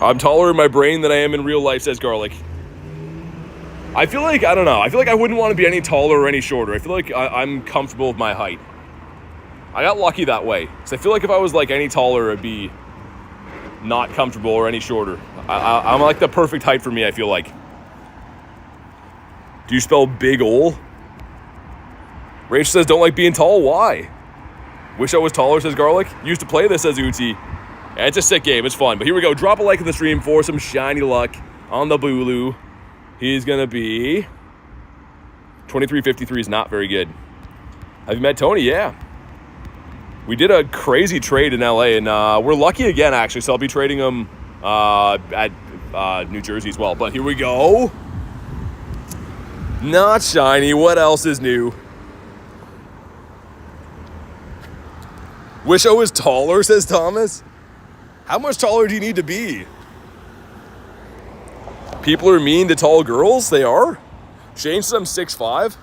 I'm taller in my brain than I am in real life, says Garlic. I feel like, I don't know, I feel like I wouldn't want to be any taller or any shorter. I feel like I'm comfortable with my height. I got lucky that way. So I feel like if I was like any taller, it'd be not comfortable, or any shorter. I'm like the perfect height for me, I feel like. Do you spell big ol? Rachel says, don't like being tall. Why? Wish I was taller, says Garlic. Used to play this, says Uti. Yeah, it's a sick game. It's fun. But here we go. Drop a like in the stream for some shiny luck on the Bulu. He's going to be 2353 is not very good. Have you met Tony? Yeah. We did a crazy trade in LA, and we're lucky again, actually. So I'll be trading them at New Jersey as well. But here we go. Not shiny. What else is new? Wish I was taller, says Thomas. How much taller do you need to be? People are mean to tall girls. They are. Shane says I'm 6'5".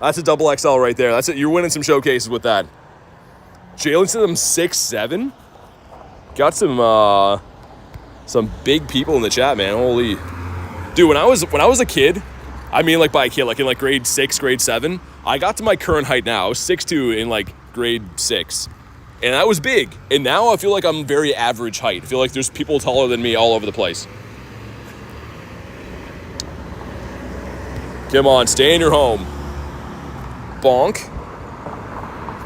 That's a double XL right there. That's it. You're winning some showcases with that. Jalen says I'm 6'7". Got some big people in the chat, man. Holy, dude. When I was a kid, I mean, like by a kid, like in like grade 6, grade 7, I got to my current height now. I was 6'2" in like grade 6, and that was big. And now I feel like I'm very average height. I feel like there's people taller than me all over the place. Come on, stay in your home. Bonk.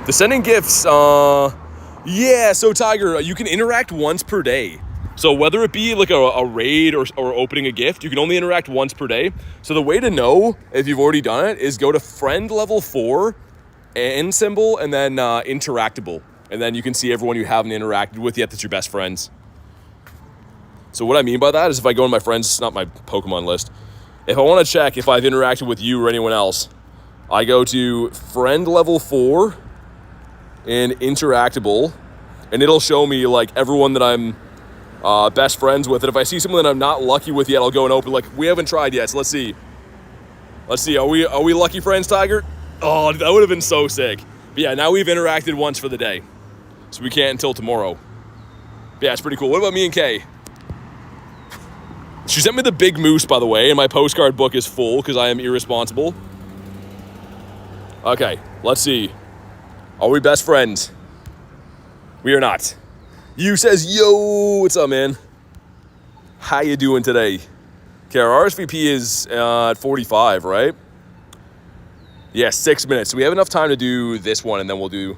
The sending gifts, yeah, so Tiger, you can interact once per day. So whether it be like a raid or opening a gift, you can only interact once per day. So the way to know if you've already done it is go to friend level 4, N symbol, and then interactable. And then you can see everyone you haven't interacted with yet that's your best friends. So what I mean by that is if I go in my friends, not my Pokemon list, if I want to check if I've interacted with you or anyone else, I go to friend level 4 and interactable, and it'll show me like everyone that I'm best friends with. And if I see someone that I'm not lucky with yet, I'll go and open, like, we haven't tried yet, so let's see. Are we lucky friends, Tiger? Oh, that would have been so sick. But yeah, now we've interacted once for the day, so we can't until tomorrow. But yeah, it's pretty cool. What about me and Kay? She sent me the big moose, by the way, and my postcard book is full because I am irresponsible. Okay, let's see. Are we best friends? We are not. You says, yo, what's up, man? How you doing today? Okay, our RSVP is at 45, right? Yeah, 6 minutes. So we have enough time to do this one, and then we'll do...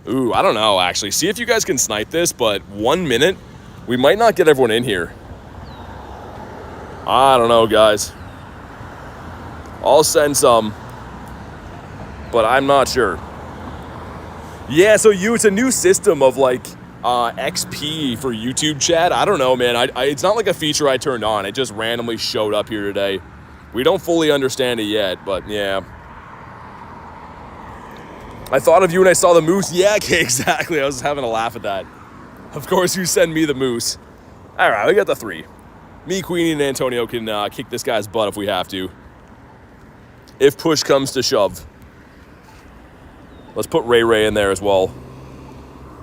Ooh, I don't know, actually. See if you guys can snipe this, but 1 minute, we might not get everyone in here. I don't know, guys. I'll send some, but I'm not sure. Yeah, so it's a new system of like XP for YouTube chat. I don't know, man. It's not like a feature I turned on. It just randomly showed up here today. We don't fully understand it yet, but yeah. I thought of you when I saw the moose. Yeah, okay, exactly. I was having a laugh at that. Of course, you send me the moose. All right, we got the 3. Me, Queenie, and Antonio can kick this guy's butt if we have to. If push comes to shove. Let's put Ray in there as well.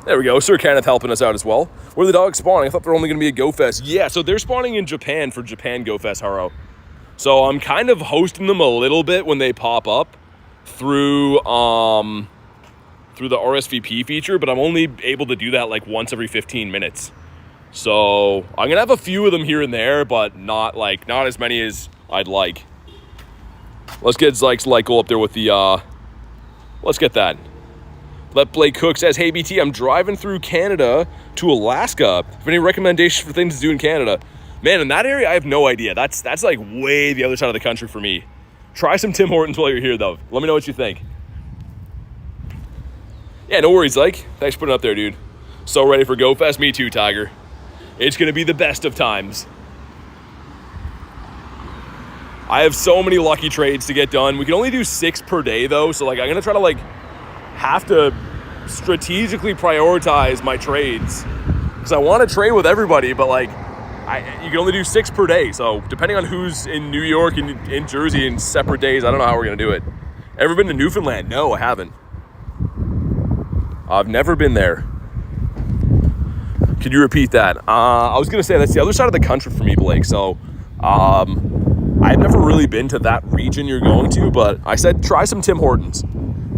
There we go. Sir Kenneth helping us out as well. Where are the dogs spawning? I thought they're only going to be a Go Fest. Yeah, so they're spawning in Japan for Japan Go Fest, Haro. So I'm kind of hosting them a little bit when they pop up through the RSVP feature, but I'm only able to do that like once every 15 minutes. So I'm gonna have a few of them here and there, but not as many as I'd like. Let's get Zykes go up there with the let's get that. Let Blake Cook says, hey BT, I'm driving through Canada to Alaska. Have any recommendations for things to do in Canada? Man, in that area, I have no idea. That's like way the other side of the country for me. Try some Tim Hortons while you're here, though. Let me know what you think. Yeah, no worries, Zyke. Thanks for putting it up there, dude. So ready for Go Fest? Me too, Tiger. It's going to be the best of times. I have so many lucky trades to get done. We can only do 6 per day, though. So, I'm going to try to, have to strategically prioritize my trades. Because I want to trade with everybody, but, you can only do 6 per day. So, depending on who's in New York and in Jersey in separate days, I don't know how we're going to do it. Ever been to Newfoundland? No, I haven't. I've never been there. Could you repeat that? I was going to say that's the other side of the country for me, Blake. So, I've never really been to that region you're going to, but I said try some Tim Hortons.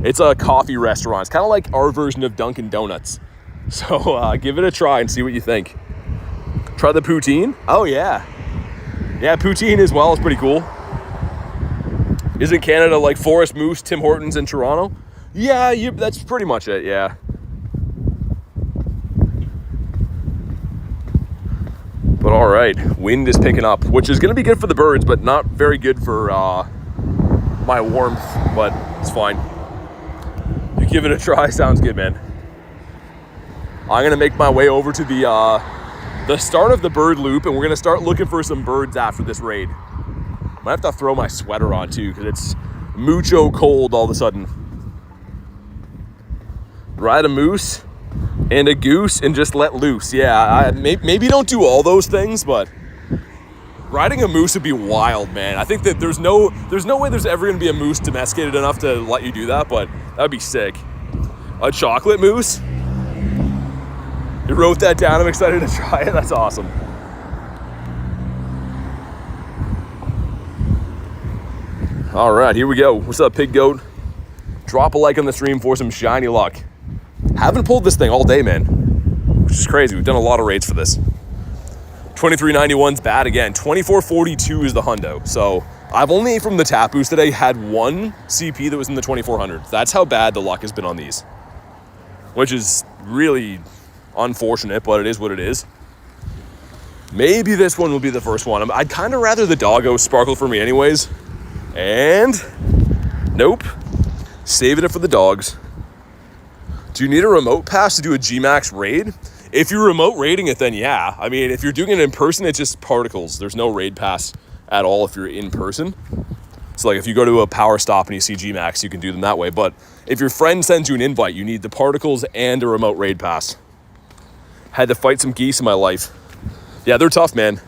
It's a coffee restaurant. It's kind of like our version of Dunkin' Donuts. So give it a try and see what you think. Try the poutine. Oh, yeah. Yeah, poutine as well is pretty cool. Isn't Canada like Forest Moose, Tim Hortons, and Toronto? Yeah, that's pretty much it, yeah. But all right, wind is picking up, which is going to be good for the birds, but not very good for my warmth, but it's fine. You give it a try, sounds good, man. I'm going to make my way over to the start of the bird loop, and we're going to start looking for some birds after this raid. Might have to throw my sweater on, too, because it's mucho cold all of a sudden. Ride a moose and a goose and just let loose. Yeah, maybe don't do all those things, but riding a moose would be wild, man. I think that there's no way there's ever going to be a moose domesticated enough to let you do that, but that would be sick. A chocolate moose? You wrote that down. I'm excited to try it. That's awesome. All right, here we go. What's up, Pig Goat? Drop a like on the stream for some shiny luck. Haven't pulled this thing all day, man, which is crazy. We've done a lot of raids for this. 2391's bad again. 2442 is the hundo. So I've only, from the Tapus today, had one CP that was in the 2400. That's how bad the luck has been on these, which is really unfortunate, but it is what it is. Maybe this one will be the first one. I'd kind of rather the doggo sparkle for me anyways. And nope, saving it for the dogs. Do you need a remote pass to do a Gmax raid? If you're remote raiding it, then yeah. I mean, if you're doing it in person, it's just particles. There's no raid pass at all if you're in person. So if you go to a power stop and you see Gmax, you can do them that way. But if your friend sends you an invite, you need the particles and a remote raid pass. Had to fight some geese in my life. Yeah, they're tough, man.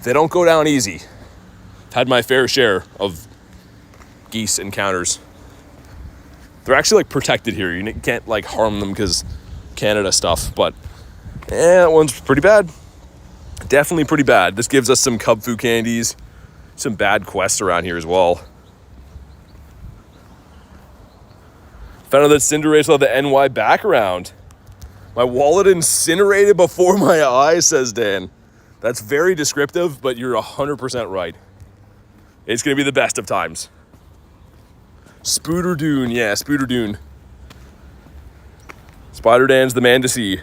They don't go down easy. Had my fair share of geese encounters. They're actually protected here. You can't harm them because Canada stuff, but that one's pretty bad. Definitely pretty bad. This gives us some cub food candies, some bad quests around here as well. Found out that Cinderace will have the NY background. My wallet incinerated before my eyes, says Dan. That's very descriptive, but you're 100% right. It's going to be the best of times. Spooderdoon, yeah, Spooderdoon. Spider Dan's the man to see.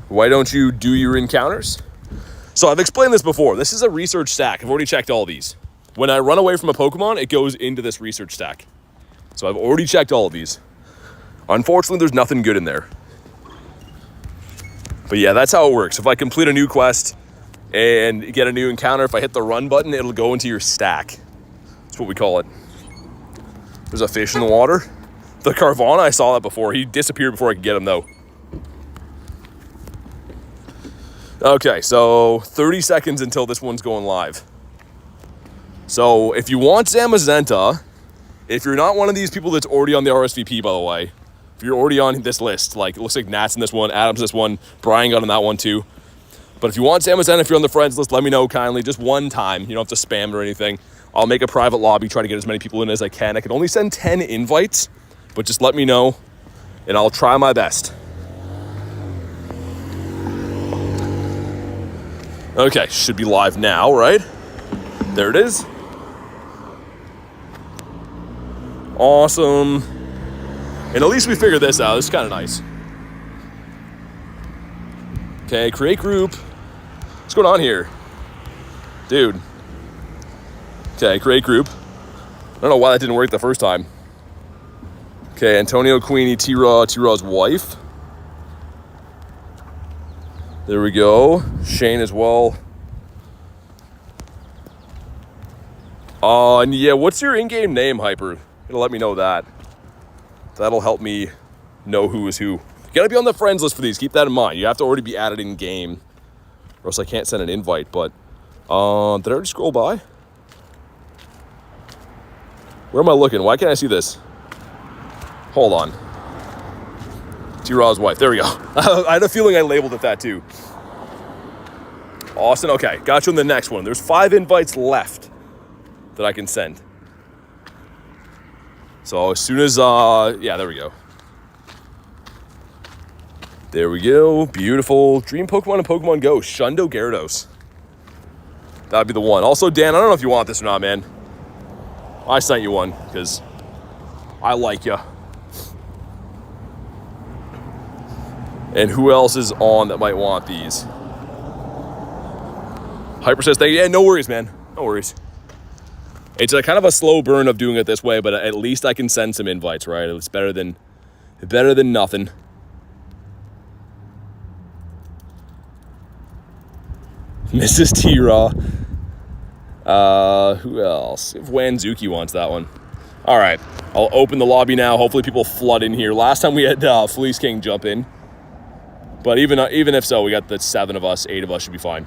Why don't you do your encounters? So I've explained this before. This is a research stack. I've already checked all these. When I run away from a Pokemon, it goes into this research stack. So I've already checked all of these. Unfortunately, there's nothing good in there. But yeah, that's how it works. If I complete a new quest and get a new encounter, if I hit the run button, it'll go into your stack. That's what we call it. There's a fish in the water. The Carvana, I saw that before. He disappeared before I could get him, though. Okay, so 30 seconds until this one's going live. So if you want Zamazenta, if you're not one of these people that's already on the RSVP, by the way, if you're already on this list, it looks like Nat's in this one, Adam's in this one, Brian got on that one too. But if you want Samus N, if you're on the friends list, let me know kindly. Just one time. You don't have to spam it or anything. I'll make a private lobby, try to get as many people in as I can. I can only send 10 invites, but just let me know, and I'll try my best. Okay, should be live now, right? There it is. Awesome. And at least we figured this out. This is kind of nice. Okay, create group. What's going on here? Dude. Okay, create group. I don't know why that didn't work the first time. Okay, Antonio, Queenie, T-Raw, T-Raw's wife. There we go. Shane as well. And yeah, what's your in-game name, Hyper? It'll let me know that. That'll help me know who is who. You gotta be on the friends list for these. Keep that in mind. You have to already be added in game, or else I can't send an invite. But did I already scroll by? Where am I looking? Why can't I see this? Hold on. T-Raw's wife. There we go. I had a feeling I labeled it that too. Austin. Okay, got you on the next one. There's 5 invites left that I can send. So as soon as yeah, there we go. There we go. Beautiful. Dream Pokemon and Pokemon GO. Shundo Gyarados. That'd be the one. Also, Dan, I don't know if you want this or not, man. I sent you one because I like you. And who else is on that might want these? Hyper says, thank you. Yeah, no worries, man. No worries. It's a kind of a slow burn of doing it this way, but at least I can send some invites, right? It's better than nothing. Mrs. T-Raw. Who else? If Wanzuki wants that one. All right, I'll open the lobby now. Hopefully people flood in here. Last time we had Fleece King jump in. But even if so, we got the 7 of us, 8 of us should be fine.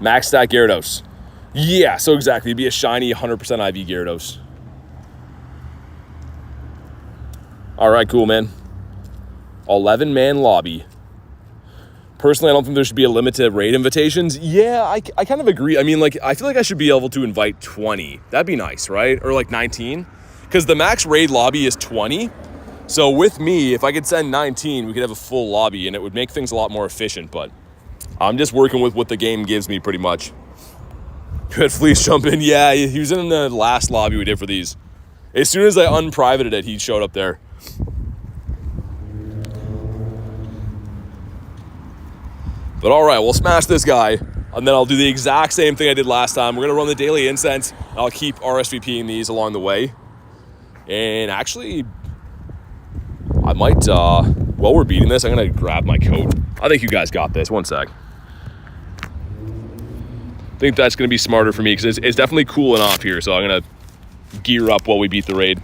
Max stat Gyarados. Yeah, so exactly. It'd be a shiny 100% IV Gyarados. All right, cool, man. 11-man lobby. Personally, I don't think there should be a limit to raid invitations. Yeah, I kind of agree. I mean, like, I feel like I should be able to invite 20. That'd be nice, right? Or like 19. Because the max raid lobby is 20. So with me, if I could send 19, we could have a full lobby, and it would make things a lot more efficient. But I'm just working with what the game gives me pretty much. Good Fleece jump in. Yeah, he was in the last lobby we did for these. As soon as I unprivated it, he showed up there. But all right, we'll smash this guy, and then I'll do the exact same thing I did last time. We're going to run the Daily Incense, and I'll keep RSVPing these along the way. And actually, I might, while we're beating this, I'm going to grab my coat. I think you guys got this. One sec. I think that's going to be smarter for me, because it's definitely cooling off here, so I'm going to gear up while we beat the raid.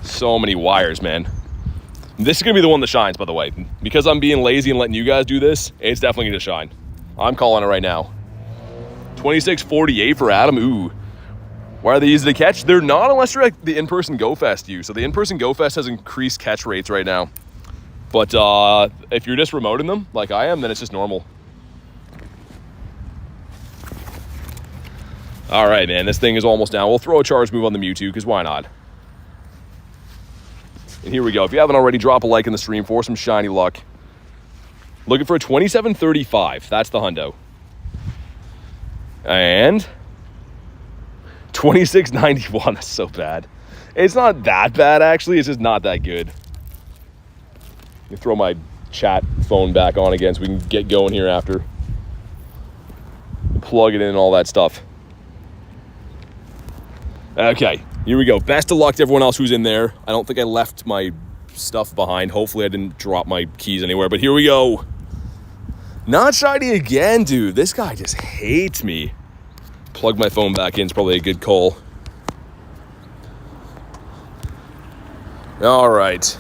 So many wires, man. This is gonna be the one that shines, by the way. Because I'm being lazy and letting you guys do this, it's definitely gonna shine. I'm calling it right now. 2648 for Adam. Ooh. Why are they easy to catch? They're not unless you're at the in-person Go Fest you. So the in-person Go Fest has increased catch rates right now. But if you're just remoting them, like I am, then it's just normal. All right, man, this thing is almost down. We'll throw a charge move on the Mewtwo, because why not? And here we go. If you haven't already, drop a like in the stream for some shiny luck. Looking for a 2735. That's the hundo. And 2691. That's so bad. It's not that bad, actually. It's just not that good. Let me throw my chat phone back on again so we can get going here after. Plug it in and all that stuff. Okay. Here we go. Best of luck to everyone else who's in there. I don't think I left my stuff behind. Hopefully I didn't drop my keys anywhere, but here we go. Not shiny again, dude. This guy just hates me. Plug my phone back in. It's probably a good call. All right.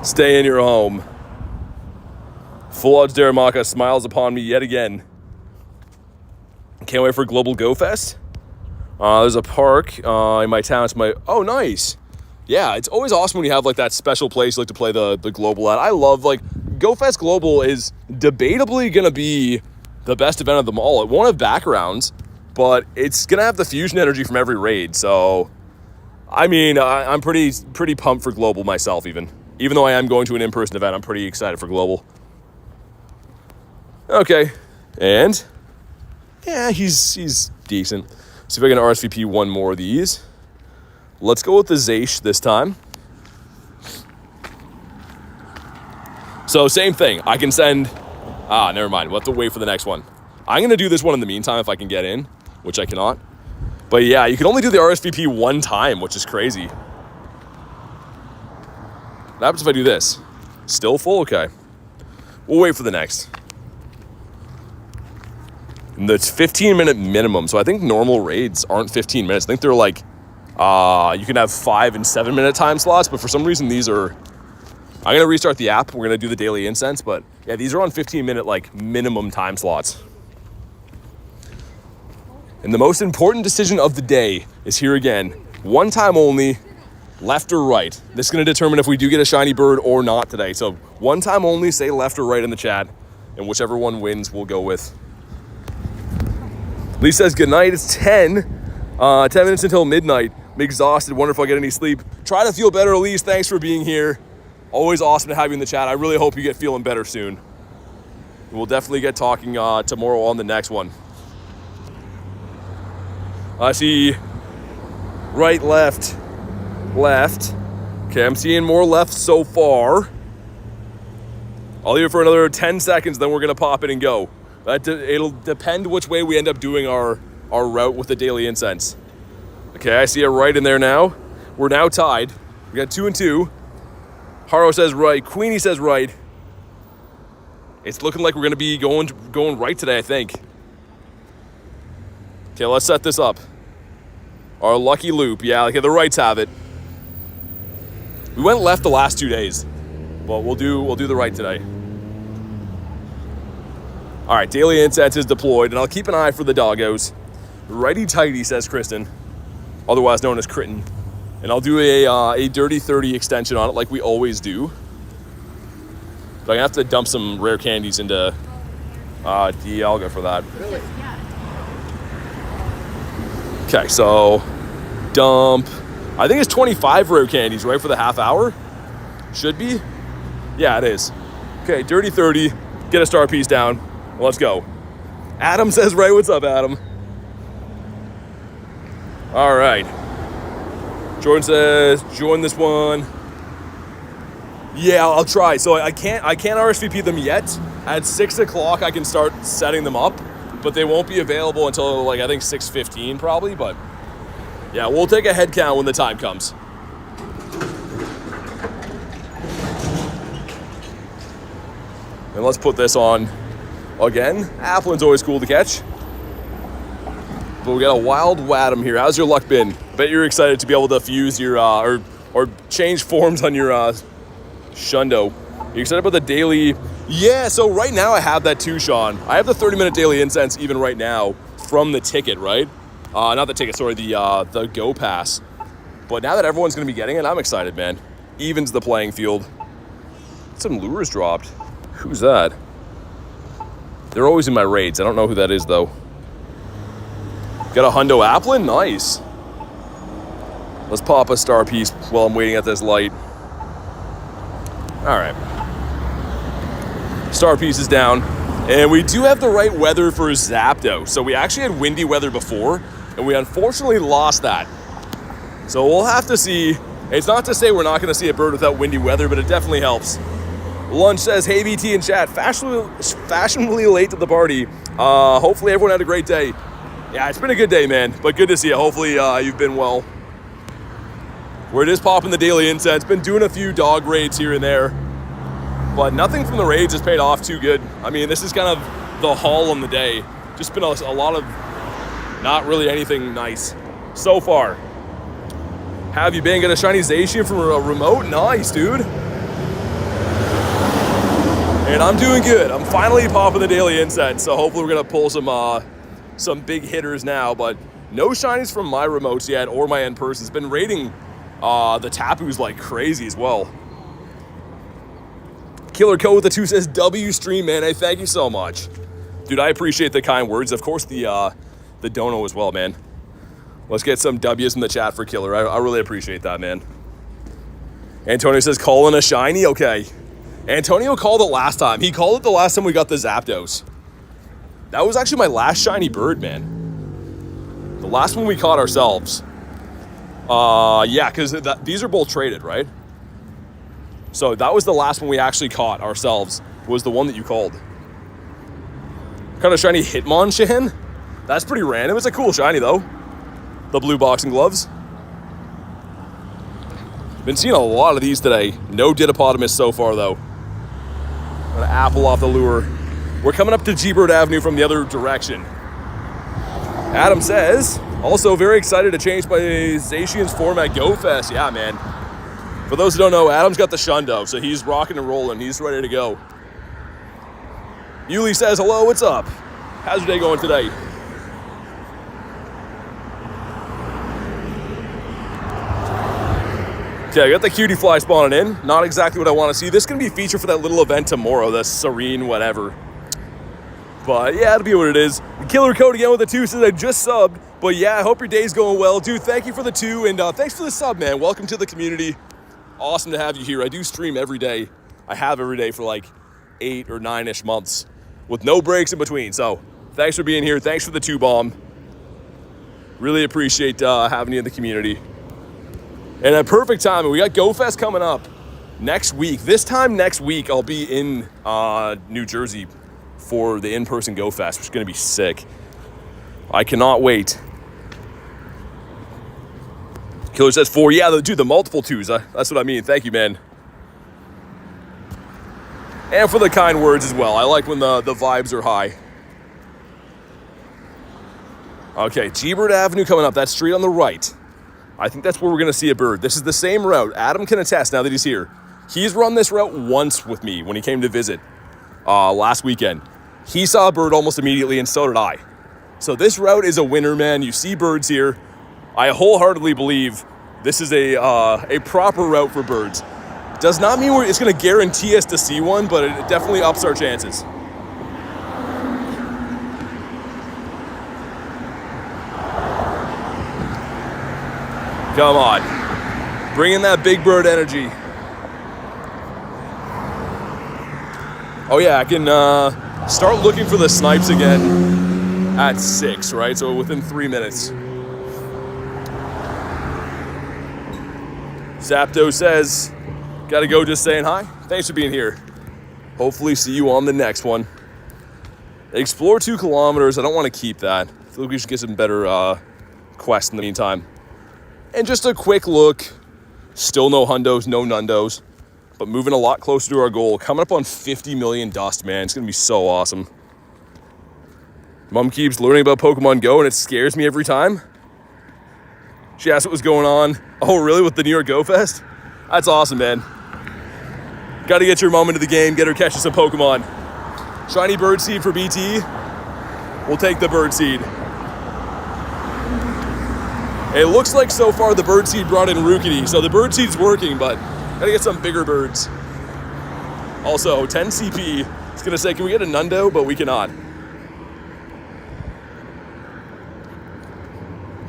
Stay in your home. Full odds Daramaka smiles upon me yet again. Can't wait for Global Go Fest. There's a park in my town. It's my... Oh, nice. Yeah, it's always awesome when you have, like, that special place you like to play the Global at. I love, like, GoFest Global is debatably going to be the best event of them all. It won't have backgrounds, but it's going to have the fusion energy from every raid. So, I mean, I'm pretty pumped for Global myself, even. Even though I am going to an in-person event, I'm pretty excited for Global. Okay, and yeah, he's decent. See if I can RSVP one more of these. Let's go with the Zaish this time. So same thing. I can send... never mind. We'll have to wait for the next one. I'm going to do this one in the meantime if I can get in, which I cannot. But yeah, you can only do the RSVP one time, which is crazy. What happens if I do this? Still full? Okay. We'll wait for the next. And it's 15-minute minimum, so I think normal raids aren't 15 minutes. I think they're like, you can have 5 and 7-minute time slots, but for some reason these are... I'm going to restart the app. We're going to do the Daily Incense, but yeah, these are on 15-minute, like, minimum time slots. And the most important decision of the day is here again. One time only, left or right. This is going to determine if we do get a shiny bird or not today. So one time only, say left or right in the chat, and whichever one wins, we'll go with. Lee says, good night. It's 10 minutes until midnight. I'm exhausted. Wonder if I'll get any sleep. Try to feel better, Elise. Thanks for being here. Always awesome to have you in the chat. I really hope you get feeling better soon. We'll definitely get talking tomorrow on the next one. I see right, left. Okay, I'm seeing more left so far. I'll leave it for another 10 seconds, then we're going to pop it and go. It'll depend which way we end up doing our route with the Daily Incense. Okay, I see a right in there now. We're now tied. We got 2 and 2. Haro says right. Queenie says right. It's looking like we're going to be going right today, I think. Okay, let's set this up. Our lucky loop. Yeah, okay, the rights have it. We went left the last 2 days, but we'll do the right today. All right, Daily Incense is deployed, and I'll keep an eye for the doggos. Righty-tighty, says Kristen, otherwise known as Kritten. And I'll do a Dirty 30 extension on it like we always do. But I'm going to have to dump some rare candies into Dialga for that. Really? Okay, so dump. I think it's 25 rare candies, right, for the half hour? Should be. Yeah, it is. Okay, Dirty 30. Get a star piece down. Let's go. Adam says right. What's up, Adam? All right. Jordan says join this one. Yeah, I'll try. So I can't RSVP them yet. At 6 o'clock, I can start setting them up, but they won't be available until, like, I think 6:15 probably. But yeah, we'll take a head count when the time comes. And let's put this on again. Applin's always cool to catch. But we got a wild Wadham here. How's your luck been? Bet you're excited to be able to fuse your or change forms on your Shundo. You excited about the daily? Yeah, so right now I have that too, Sean. I have the 30-minute Daily Incense even right now from the ticket, right? Not the ticket, sorry, the Go Pass. But now that everyone's going to be getting it, I'm excited, man. Evens the playing field. Some lures dropped. Who's that? They're always in my raids. I don't know who that is, though. Got a Hundo Applin? Nice. Let's pop a star piece while I'm waiting at this light. All right. Star piece is down. And we do have the right weather for Zapdos. So we actually had windy weather before, and we unfortunately lost that. So we'll have to see. It's not to say we're not going to see a bird without windy weather, but it definitely helps. Lunch says, hey, BT in chat, fashionably late to the party. Hopefully everyone had a great day. Yeah, it's been a good day, man, but good to see you. Hopefully you've been well. We're just popping the Daily Incense. Been doing a few dog raids here and there, but nothing from the raids has paid off too good. I mean, this is kind of the haul on the day. Just been a lot of not really anything nice so far. Have you been? Got a shiny Zacian from a remote? Nice, dude. And I'm doing good. I'm finally popping the Daily Incense, so hopefully we're gonna pull some big hitters now, but No shinies from my remotes yet or my end persons. Been raiding the Tapus like crazy as well. Killer Co with the 2 says, W stream, man. Hey, thank you so much. Dude, I appreciate the kind words. Of course, the dono as well, man. Let's get some W's in the chat for Killer. I really appreciate that, man. Antonio says, calling a shiny? Okay. Antonio called it last time. He called it the last time we got the Zapdos. That was actually my last shiny bird, man. The last one we caught ourselves. Yeah, because these are both traded, right? So that was the last one we actually caught ourselves, was the one that you called. Kind of shiny Hitmonchan? That's pretty random. It's a cool shiny, though. The blue boxing gloves. Been seeing a lot of these today. No Didopotamus so far, though. Gonna apple off the lure. We're coming up to G-Bird Avenue from the other direction. Adam says, also very excited to change my Zacian's form at Go Fest. Yeah, man. For those who don't know, Adam's got the Shundo, so he's rocking and rolling. He's ready to go. Yuli says, hello, what's up? How's your day going today? Okay, I got the cutie fly spawning in. Not exactly what I want to see. This is going to be a feature for that little event tomorrow, the Serene whatever. But yeah, it'll be what it is. Killer Code again with the 2 says I just subbed. But yeah, I hope your day's going well. Dude, thank you for the 2, and thanks for the sub, man. Welcome to the community. Awesome to have you here. I do stream every day. I have every day for like 8 or 9-ish months with no breaks in between. So thanks for being here. Thanks for the 2 bomb. Really appreciate having you in the community. And at perfect timing, we got Go Fest coming up next week. This time next week, I'll be in New Jersey for the in-person Go Fest, which is going to be sick. I cannot wait. Killer says 4. Yeah, dude, the multiple 2s. That's what I mean. Thank you, man. And for the kind words as well. I like when the vibes are high. Okay, G-Bird Avenue coming up. That street on the right. I think that's where we're going to see a bird. This is the same route. Adam can attest now that he's here. He's run this route once with me when he came to visit last weekend. He saw a bird almost immediately, and so did I. So this route is a winner, man. You see birds here. I wholeheartedly believe this is a proper route for birds. Does not mean it's going to guarantee us to see one, but it definitely ups our chances. Come on. Bring in that big bird energy. Oh yeah, I can start looking for the snipes again at 6, right? So within 3 minutes. Zapdos says, gotta go, just saying hi. Thanks for being here. Hopefully see you on the next one. Explore 2 kilometers. I don't want to keep that. I feel like we should get some better quests in the meantime. And just a quick look. Still no hundos, no nundos. But moving a lot closer to our goal. Coming up on 50 million dust, man. It's going to be so awesome. Mom keeps learning about Pokemon GO and it scares me every time. She asked what was going on. Oh, really? With the New York Go Fest? That's awesome, man. Got to get your mom into the game. Get her catching some Pokemon. Shiny Birdseed for BT. We'll take the Birdseed. It looks like so far the Birdseed brought in Rookity. So the Birdseed's working, but got to get some bigger birds. Also, 10 CP. It's going to say, can we get a Nundo? But we cannot.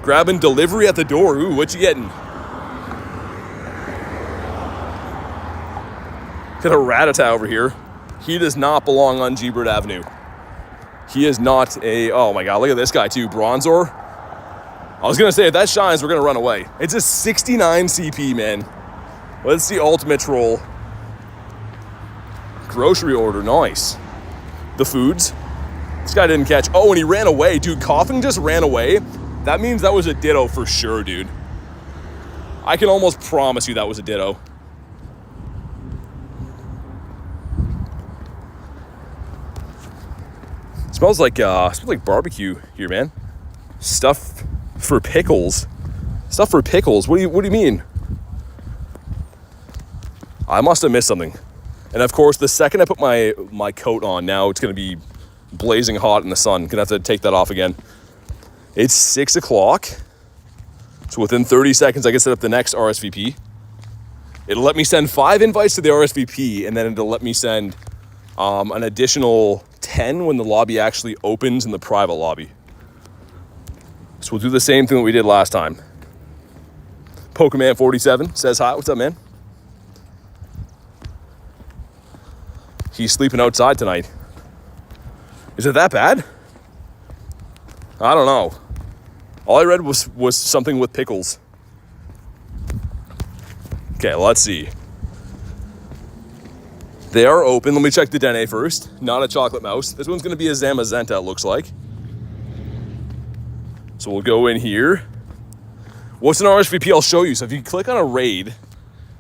Grabbing delivery at the door. Ooh, what you getting? Got a Rattata over here. He does not belong on G-Bird Avenue. He is not a... Oh my god, look at this guy too. Bronzor. I was going to say, if that shines, we're going to run away. It's a 69 CP, man. Let's see ultimate troll. Grocery order, nice. The foods. This guy didn't catch... Oh, and he ran away. Dude, Coughing just ran away. That means that was a Ditto for sure, dude. I can almost promise you that was a Ditto. Smells like barbecue here, man. Stuff for pickles. Stuff for pickles. What do you mean? I must have missed something. And of course, the second I put my coat on, now it's gonna be blazing hot in the sun. Gonna have to take that off again. It's 6 o'clock. So within 30 seconds, I can set up the next RSVP. It'll let me send 5 invites to the RSVP, and then it'll let me send an additional 10 when the lobby actually opens in the private lobby. So we'll do the same thing that we did last time. Pokemon 47 says hi. What's up, man? He's sleeping outside tonight. Is it that bad? I don't know. All I read was something with pickles. Okay, let's see. They are open. Let me check the Dene first. Not a chocolate mouse. This one's going to be a Zamazenta, it looks like. So we'll go in here. What's an RSVP? I'll show you. So if you click on a raid,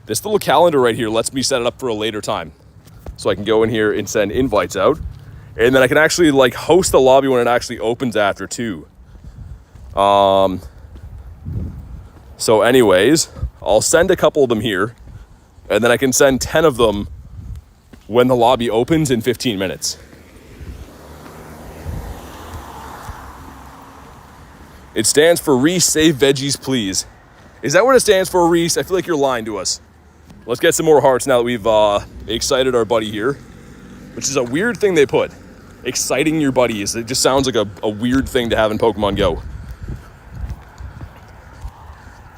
this little calendar right here lets me set it up for a later time. So I can go in here and send invites out. And then I can actually like host the lobby when it actually opens after too. So anyways, I'll send a couple of them here. And then I can send 10 of them when the lobby opens in 15 minutes. It stands for Reese, save veggies, please. Is that what it stands for, Reese? I feel like you're lying to us. Let's get some more hearts now that we've excited our buddy here, which is a weird thing they put. Exciting your buddies. It just sounds like a weird thing to have in Pokemon Go.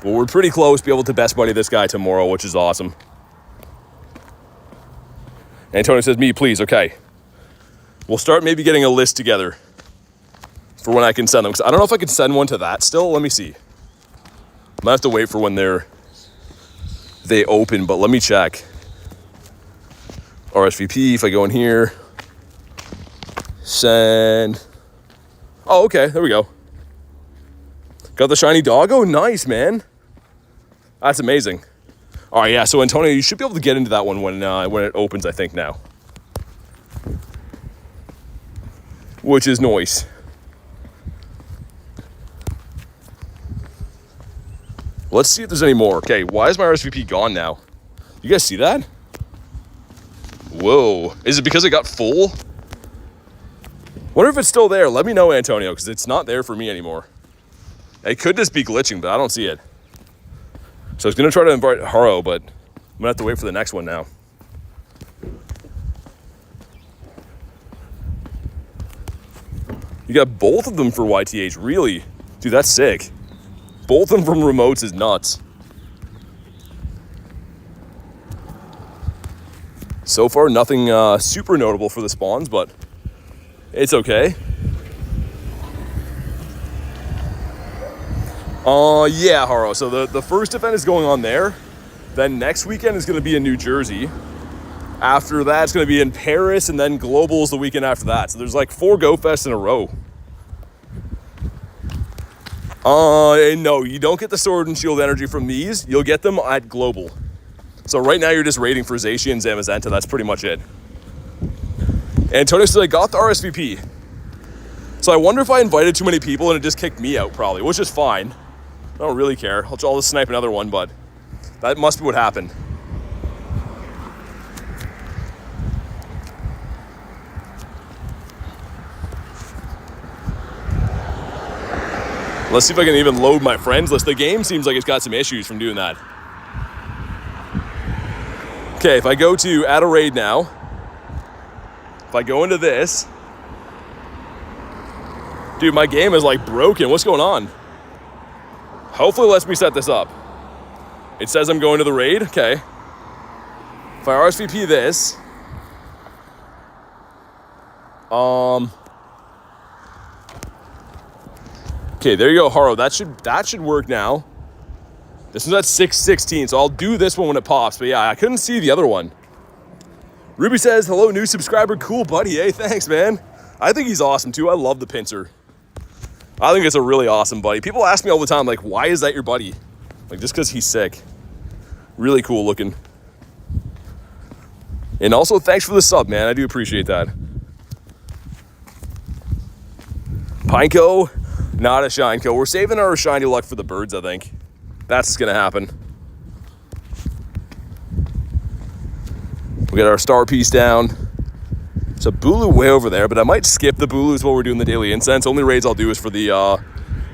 Well, we're pretty close to be able to best buddy this guy tomorrow, which is awesome. Antonio says, me, please. Okay. We'll start maybe getting a list together for when I can send them. Because I don't know if I can send one to that still. Let me see. I might have to wait for when they open, but let me check. RSVP, if I go in here. Send. Oh, okay. There we go. Got the shiny doggo? Nice, man. That's amazing. All right, yeah, so Antonio, you should be able to get into that one when it opens, I think, now. Which is nice. Let's see if there's any more. Okay, why is my RSVP gone now? You guys see that? Whoa. Is it because it got full? Wonder if it's still there. Let me know, Antonio, because it's not there for me anymore. It could just be glitching, but I don't see it. So I was going to try to invite Haro, but I'm going to have to wait for the next one now. You got both of them for YTH, really? Dude, that's sick. Both of them from remotes is nuts. So far, nothing super notable for the spawns, but it's okay. Yeah, Haro. So the first event is going on there. Then next weekend is going to be in New Jersey. After that, it's going to be in Paris, and then Global is the weekend after that. So there's like 4 Go Fests in a row. No, you don't get the Sword and Shield energy from these. You'll get them at Global. So right now you're just raiding for Zacian and Zamazenta. That's pretty much it. Antonio said I got the RSVP. So I wonder if I invited too many people and it just kicked me out probably, which is fine. I don't really care. I'll just snipe another one, but that must be what happened. Let's see if I can even load my friends list. The game seems like it's got some issues from doing that. Okay, if I go to add a raid now, if I go into this, dude, my game is like broken. What's going on? Hopefully it lets me set this up. It says I'm going to the raid. Okay. If I RSVP this, okay, there you go, Haro. That should work now. This one's at 6:16, so I'll do this one when it pops. But yeah, I couldn't see the other one. Ruby says, hello, new subscriber. Cool, buddy. Hey, thanks, man. I think he's awesome, too. I love the pincer. I think it's a really awesome buddy. People ask me all the time, like, why is that your buddy? Like, just because he's sick. Really cool looking. And also, thanks for the sub, man. I do appreciate that. Pineco, not a Shineco. We're saving our shiny luck for the birds, I think. That's going to happen. We got our star piece down. There's a Bulu way over there, but I might skip the Bulus while we're doing the Daily Incense. Only raids I'll do is for the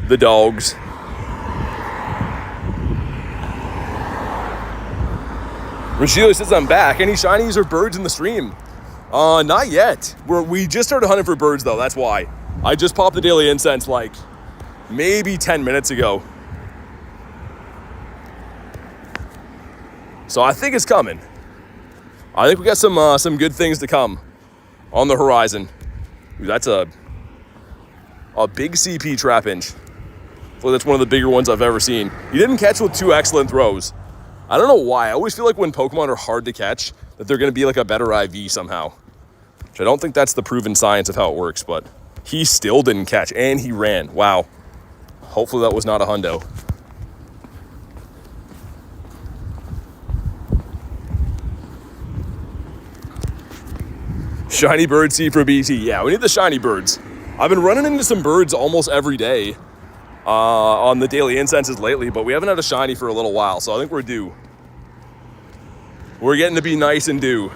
the dogs. Rashida says I'm back. Any shinies or birds in the stream? Not yet. We just started hunting for birds though, that's why. I just popped the Daily Incense like maybe 10 minutes ago. So I think it's coming. I think we got some good things to come on the horizon. Ooh, that's a big CP trap inch. I feel like that's one of the bigger ones I've ever seen. He didn't catch with 2 excellent throws. I don't know why. I always feel like when Pokemon are hard to catch, that they're going to be like a better IV somehow. Which I don't think that's the proven science of how it works, but he still didn't catch, and he ran. Wow. Hopefully that was not a hundo. Shiny bird seed for BT. Yeah, we need the shiny birds. I've been running into some birds almost every day on the Daily Incenses lately, but we haven't had a shiny for a little while, so I think we're due. We're getting to be nice and due.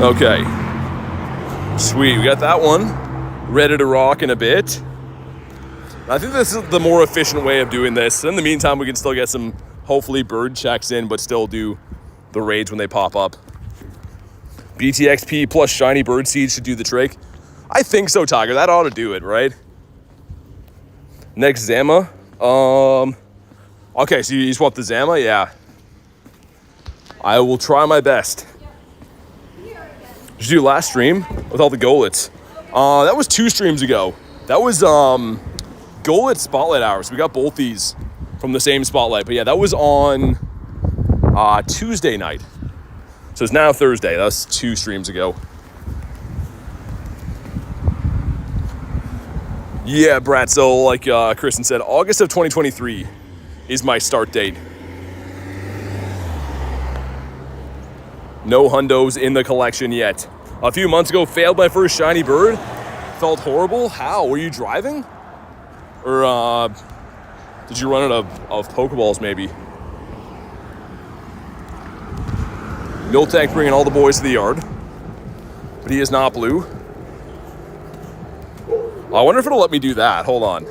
Okay. Sweet, we got that one ready to rock in a bit. I think this is the more efficient way of doing this. In the meantime, we can still get some, hopefully, bird checks in, but still do the raids when they pop up. BTXP plus shiny bird seeds should do the trick. I think so, Tiger. That ought to do it, right? Next, Zama. Okay, so you just want the Zama? Yeah. I will try my best. Did you do last stream with all the Golets? That was 2 streams ago. That was Golet Spotlight Hours. We got both these from the same spotlight. But yeah, that was on Tuesday night. So it's now Thursday. That was 2 streams ago. Yeah, Brad. So like Kristen said, August of 2023 is my start date. No hundos in the collection yet. A few months ago, failed my first shiny bird. Felt horrible. How? Were you driving? Or did you run out of Pokeballs maybe? Miltank bringing all the boys to the yard. But he is not blue. I wonder if it'll let me do that. Hold on.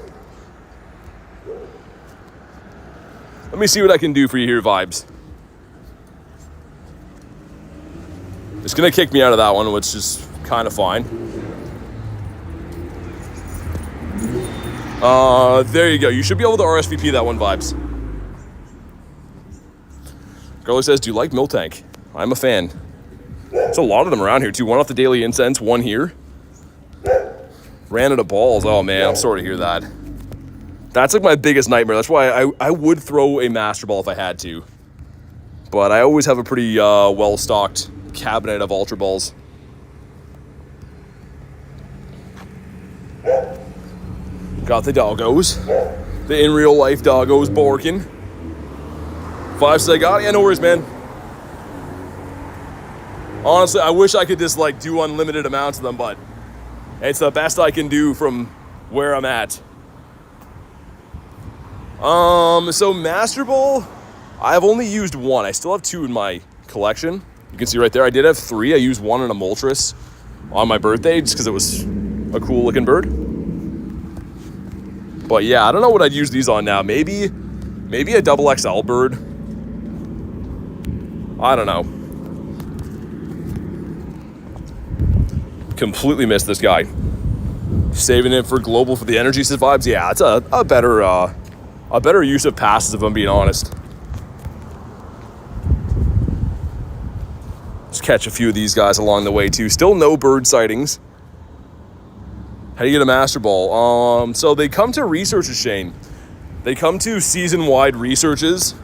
Let me see what I can do for you here, Vibes. It's going to kick me out of that one, which is kind of fine. There you go. You should be able to RSVP that one, Vibes. Girlie says, do you like Miltank? I'm a fan. There's a lot of them around here, too. One off the Daily Incense, one here. Ran out of balls. Oh, man, I'm sorry to hear that. That's like my biggest nightmare. That's why I would throw a Master Ball if I had to. But I always have a pretty well-stocked cabinet of Ultra Balls. Got the doggos. The in real life doggos barking. 5 said, got it. Yeah, no worries, man. Honestly, I wish I could just like do unlimited amounts of them, but it's the best I can do from where I'm at. So Master Ball, I've only used 1. I still have 2 in my collection. You can see right there, I did have 3. I used 1 in a Moltres on my birthday just because it was a cool looking bird. But yeah, I don't know what I'd use these on now. Maybe a double XL bird. I don't know. Completely missed this guy. Saving it for global for the energy vibes. Yeah, it's a better use of passes if I'm being honest. Just catch a few of these guys along the way too. Still no bird sightings. How do you get a Master Ball? So they come to researches, Shane. They come to season-long researches,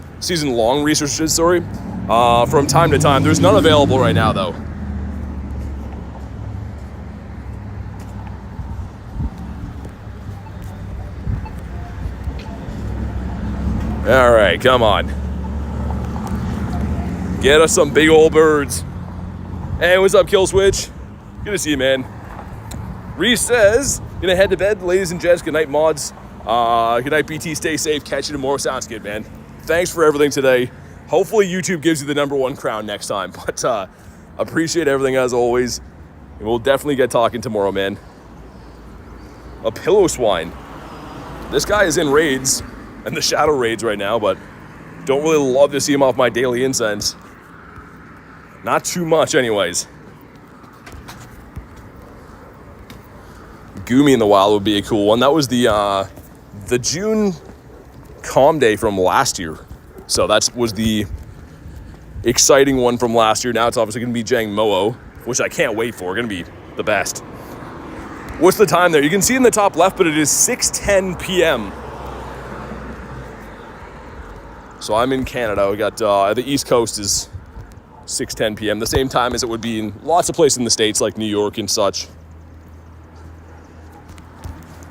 sorry, from time to time. There's none available right now, though. All right, come on. Get us some big old birds. Hey, what's up, Kill Switch? Good to see you, man. Reese says, gonna head to bed, ladies and gents. Good night, mods. Good night, BT. Stay safe. Catch you tomorrow. Sounds good, man. Thanks for everything today. Hopefully YouTube gives you the #1 crown next time. But appreciate everything as always. And we'll definitely get talking tomorrow, man. A pillow swine. This guy is in raids and the shadow raids right now, but don't really love to see him off my daily incense. Not too much anyways. Goomy in the wild would be a cool one. That was the June calm day from last year. So that was the exciting one from last year. Now it's obviously going to be Jang Mo-O, which I can't wait for. Going to be the best. What's the time there? You can see in the top left, but it is 6:10 p.m. So I'm in Canada. We got the East Coast is 6:10 p.m. The same time as it would be in lots of places in the States like New York and such.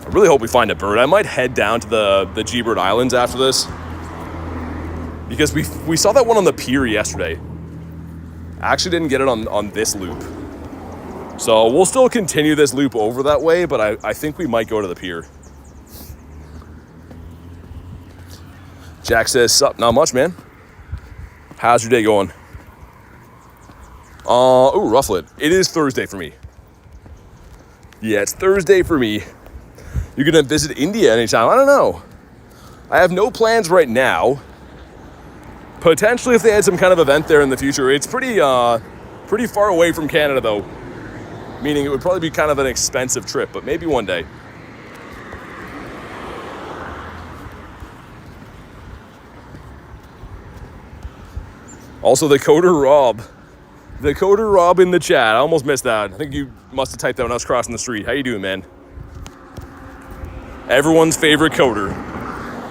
I really hope we find a bird. I might head down to the G-Bird Islands after this, because we saw that one on the pier yesterday. I actually didn't get it on this loop. So we'll still continue this loop over that way, but I think we might go to the pier. Jack says, sup, not much, man. How's your day going? Ooh, Rufflet. It is Thursday for me. Yeah, it's Thursday for me. You're gonna visit India anytime? I don't know. I have no plans right now. Potentially if they had some kind of event there in the future. It's pretty far away from Canada though. Meaning it would probably be kind of an expensive trip, but maybe one day. Also the coder Rob. The coder Rob in the chat. I almost missed that. I think you must have typed that when I was crossing the street. How you doing, man? Everyone's favorite coder.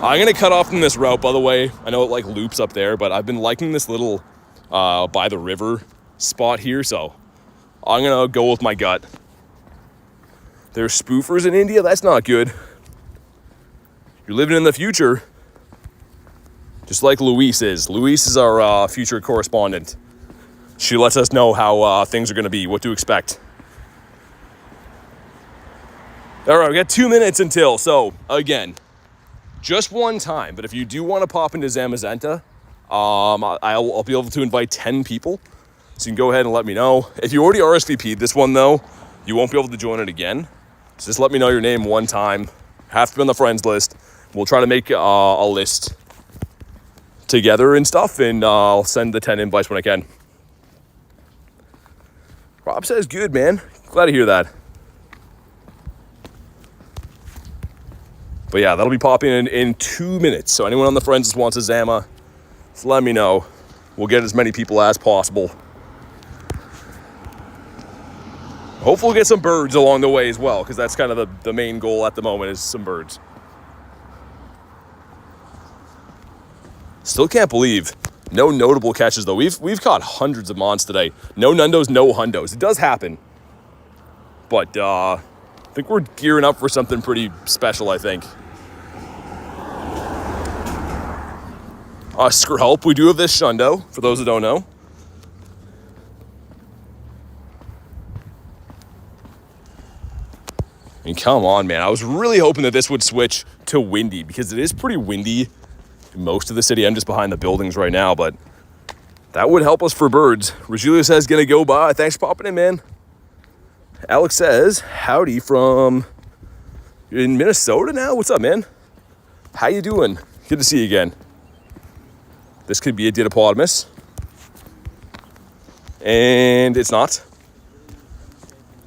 I'm gonna cut off from this route, by the way. I know it like loops up there, but I've been liking this little by the river spot here, so I'm gonna go with my gut. There's spoofers in India? That's not good. You're living in the future. Just like Luis is. Luis is our future correspondent. She lets us know how things are gonna be, what to expect. All right, we got 2 minutes until, so again, just one time, but if you do want to pop into Zamazenta, I'll be able to invite 10 people, so you can go ahead and let me know. If you already RSVP'd this one though, you won't be able to join it again, so just let me know your name one time. Have to be on the friends list. We'll try to make a list together and stuff, and I'll send the 10 invites when I can. Rob says good, man. Glad to hear that. But yeah, that'll be popping in 2 minutes. So anyone on the friends that wants a Zama, just let me know. We'll get as many people as possible. Hopefully we'll get some birds along the way as well, because that's kind of the main goal at the moment is some birds. Still can't believe no notable catches though. We've caught hundreds of mons today. No nundos, no hundos. It does happen. But I think we're gearing up for something pretty special, I think. Skrelp, we do have this shundo, for those that don't know. I mean, come on, man. I was really hoping that this would switch to windy, because it is pretty windy in most of the city. I'm just behind the buildings right now, but that would help us for birds. Regilio says, gonna go by. Thanks for popping in, man. Alex says, howdy from... You're in Minnesota now? What's up, man? How you doing? Good to see you again. This could be a Didapodimus. And it's not.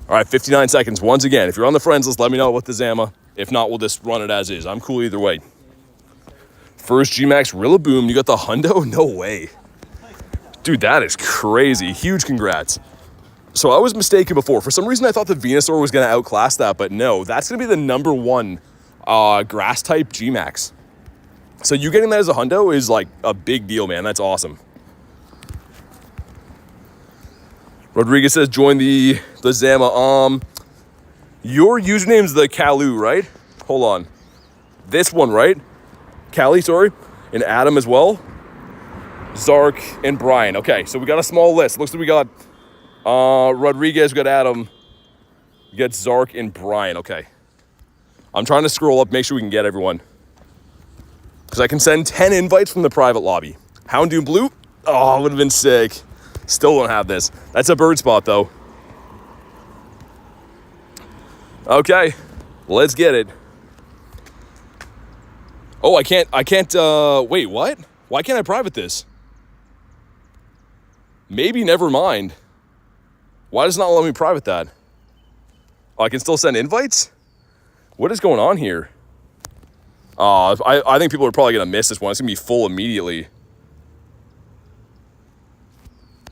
All right, 59 seconds. Once again, if you're on the friends list, let me know about the Zama. If not, we'll just run it as is. I'm cool either way. First G-Max Rillaboom. You got the hundo? No way. Dude, that is crazy. Huge congrats. So I was mistaken before. For some reason, I thought the Venusaur was going to outclass that, but no. That's going to be the #1 grass-type G-Max. So you getting that as a hundo is like a big deal, man. That's awesome. Rodriguez says, join the Zama. Your username's the Kalu, right? Hold on. This one, right? Callie, sorry. And Adam as well. Zark and Brian. Okay, so we got a small list. Looks like we got Rodriguez, we got Adam. We got Zark and Brian. Okay. I'm trying to scroll up, make sure we can get everyone. Because I can send 10 invites from the private lobby. Houndoom Blue. Oh, it would have been sick. Still don't have this. That's a bird spot, though. Okay, let's get it. Oh, I can't, wait, what? Why can't I private this? Maybe never mind. Why does it not let me private that? Oh, I can still send invites? What is going on here? I think people are probably going to miss this one. It's going to be full immediately.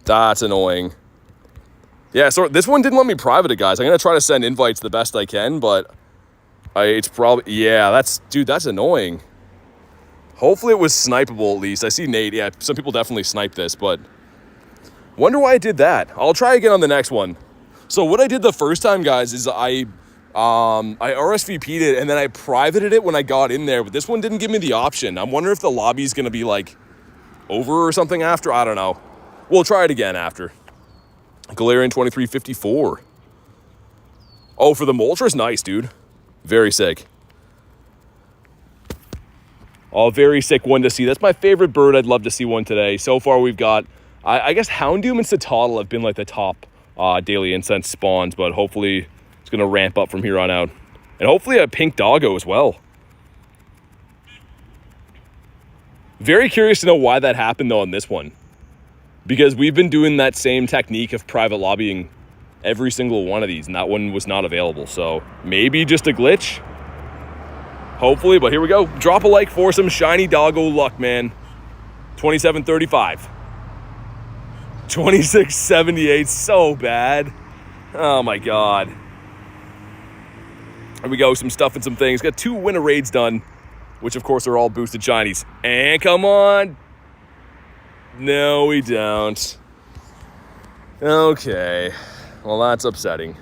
That's annoying. Yeah, so this one didn't let me private it, guys. I'm going to try to send invites the best I can, but it's probably... Yeah, dude, that's annoying. Hopefully it was snipeable at least. I see Nate. Yeah, some people definitely sniped this, but... Wonder why I did that. I'll try again on the next one. So what I did the first time, guys, is I RSVP'd it, and then I privated it when I got in there, but this one didn't give me the option. I'm wondering if the lobby's going to be, like, over or something after. I don't know. We'll try it again after. Galarian 2354. Oh, for the Moltres? Nice, dude. Very sick. Oh, very sick one to see. That's my favorite bird. I'd love to see one today. So far, we've got... I guess Houndoom and Satotl have been, like, the top Daily Incense spawns, but hopefully it's going to ramp up from here on out. And hopefully a pink doggo as well. Very curious to know why that happened, though, on this one. Because we've been doing that same technique of private lobbying every single one of these, and that one was not available. So maybe just a glitch. Hopefully, but here we go. Drop a like for some shiny doggo luck, man. 2735. 2678, so bad. Oh my god. Here we go, some stuff and some things. Got 2 winter raids done, which of course are all boosted shinies. And come on. No, we don't. Okay. Well, that's upsetting.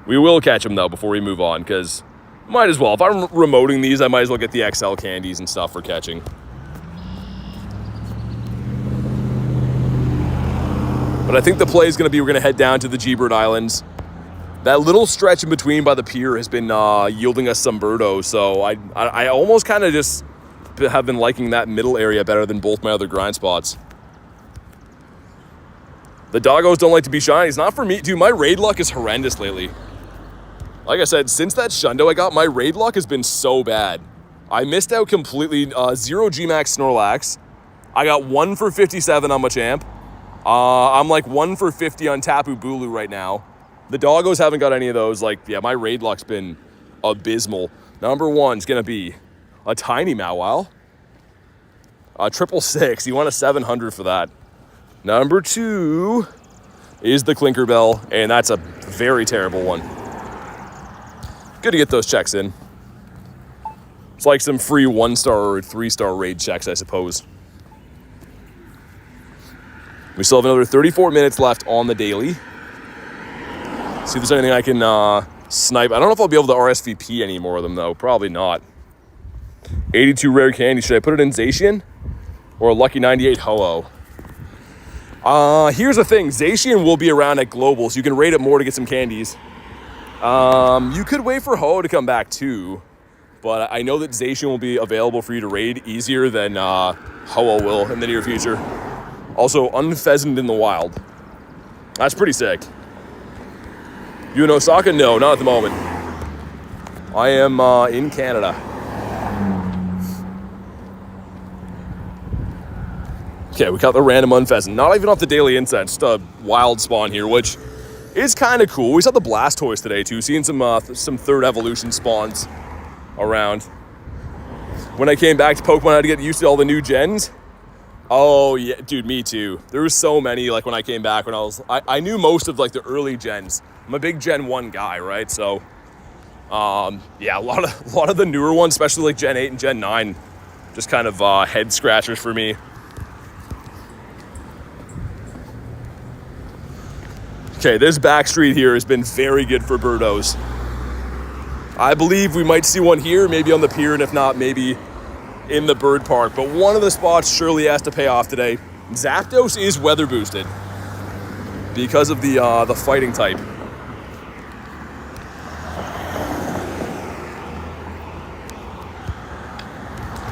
We will catch them, though, before we move on, because might as well. If I'm remoting these, I might as well get the XL candies and stuff for catching. But I think the play is going to be we're going to head down to the G-Bird Islands. That little stretch in between by the pier has been yielding us some birdos, so I almost kind of just have been liking that middle area better than both my other grind spots. The doggos don't like to be shiny. It's not for me, dude. My raid luck is horrendous lately. Like I said, since that Shundo I got, my raid luck has been so bad. I missed out completely. 0 Gmax Snorlax. I got 1 for 57 on Machamp. I'm like 1 for 50 on Tapu Bulu right now. The doggos haven't got any of those. Like, yeah, my raid luck's been abysmal. Number 1's gonna be a tiny Mawile. 666. You want a 700 for that. Number 2 is the Clinkerbell, and that's a very terrible one. Good to get those checks in. It's like some free 1-star or 3-star raid checks, I suppose. We still have another 34 minutes left on the daily. See if there's anything I can snipe. I don't know if I'll be able to RSVP any more of them, though. Probably not. 82 rare candy. Should I put it in Zacian? Or a lucky 98 Ho-Oh? Here's the thing. Zacian will be around at Global, so you can raid it more to get some candies. You could wait for Ho-Oh to come back, too. But I know that Zacian will be available for you to raid easier than Ho-Oh will in the near future. Also, unpheasant in the wild. That's pretty sick. You in Osaka? No, not at the moment. I am in Canada. Okay, we got the random unpheasant. Not even off the Daily Incense, just a wild spawn here, which is kind of cool. We saw the Blastoise today, too. Seeing some 3rd evolution spawns around. When I came back to Pokemon, I had to get used to all the new gens. Oh, yeah, dude, me too. There was so many, like, when I came back, when I knew most of, like, the early gens. I'm a big Gen 1 guy, right? So, yeah, a lot of the newer ones, especially, like, Gen 8 and Gen 9, just kind of head scratchers for me. Okay, this back street here has been very good for birdos. I believe we might see one here, maybe on the pier, and if not, maybe in the bird park. But one of the spots surely has to pay off today. Zapdos is weather boosted because of the fighting type.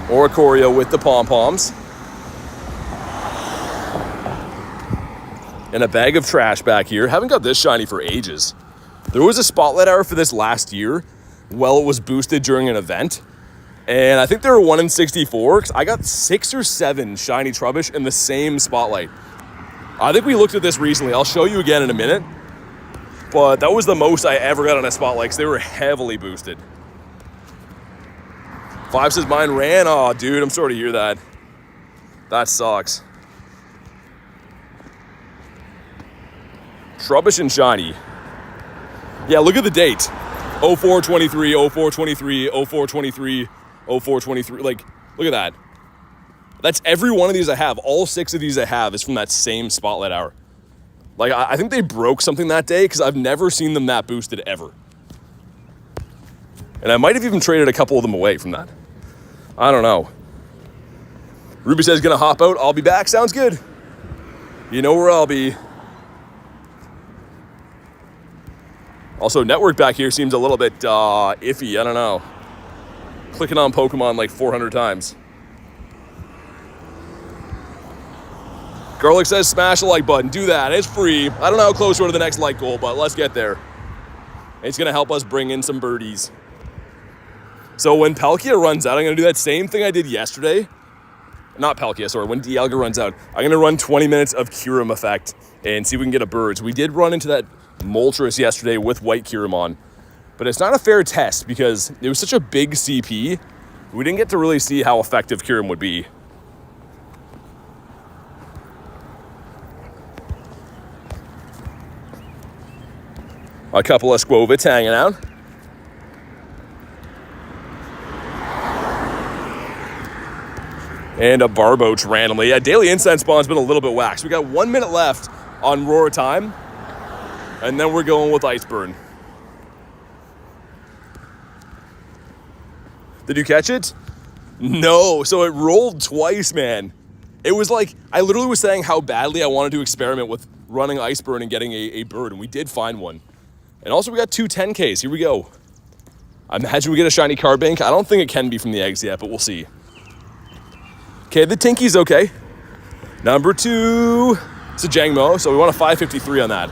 Oricorio with the pom-poms. And a bag of trash back here. Haven't got this shiny for ages. There was a spotlight hour for this last year while it was boosted during an event. And I think they were 1 in 64 because I got 6 or 7 shiny Trubbish in the same spotlight. I think we looked at this recently. I'll show you again in a minute. But that was the most I ever got on a spotlight because they were heavily boosted. 5 says mine ran. Oh, dude, I'm sorry to hear that. That sucks. Trubbish and shiny. Yeah, look at the date. 0423, 0423, 0423, 0423. Like, look at that. That's every one of these I have. All 6 of these I have is from that same spotlight hour. Like, I think they broke something that day because I've never seen them that boosted ever. And I might have even traded a couple of them away from that. I don't know. Ruby says gonna hop out. I'll be back. Sounds good. You know where I'll be. Also, network back here seems a little bit iffy. I don't know. Clicking on Pokemon like 400 times. Garlic says smash the like button. Do that. It's free. I don't know how close we're to the next like goal, but let's get there. It's going to help us bring in some birdies. So when Palkia runs out, I'm going to do that same thing I did yesterday. Not Palkia, sorry. When Dialga runs out, I'm going to run 20 minutes of Kyurem effect and see if we can get a bird. So we did run into that Moltres yesterday with White Kyuremon. But it's not a fair test because it was such a big CP. We didn't get to really see how effective Kyurem would be. A couple of Squovits hanging out. And a Barboach randomly. Yeah, Daily Incense spawn's been a little bit waxed. We got 1 minute left on Roar time. And then we're going with Iceburn. Did you catch it? No. So it rolled twice, man. It was like, I literally was saying how badly I wanted to experiment with running Iceburn and getting a bird. And we did find one. And also we got 2 10Ks. Here we go. I imagine we get a shiny card bank. I don't think it can be from the eggs yet, but we'll see. Okay, the Tinky's okay. Number 2. It's a Jangmo, so we want a 553 on that.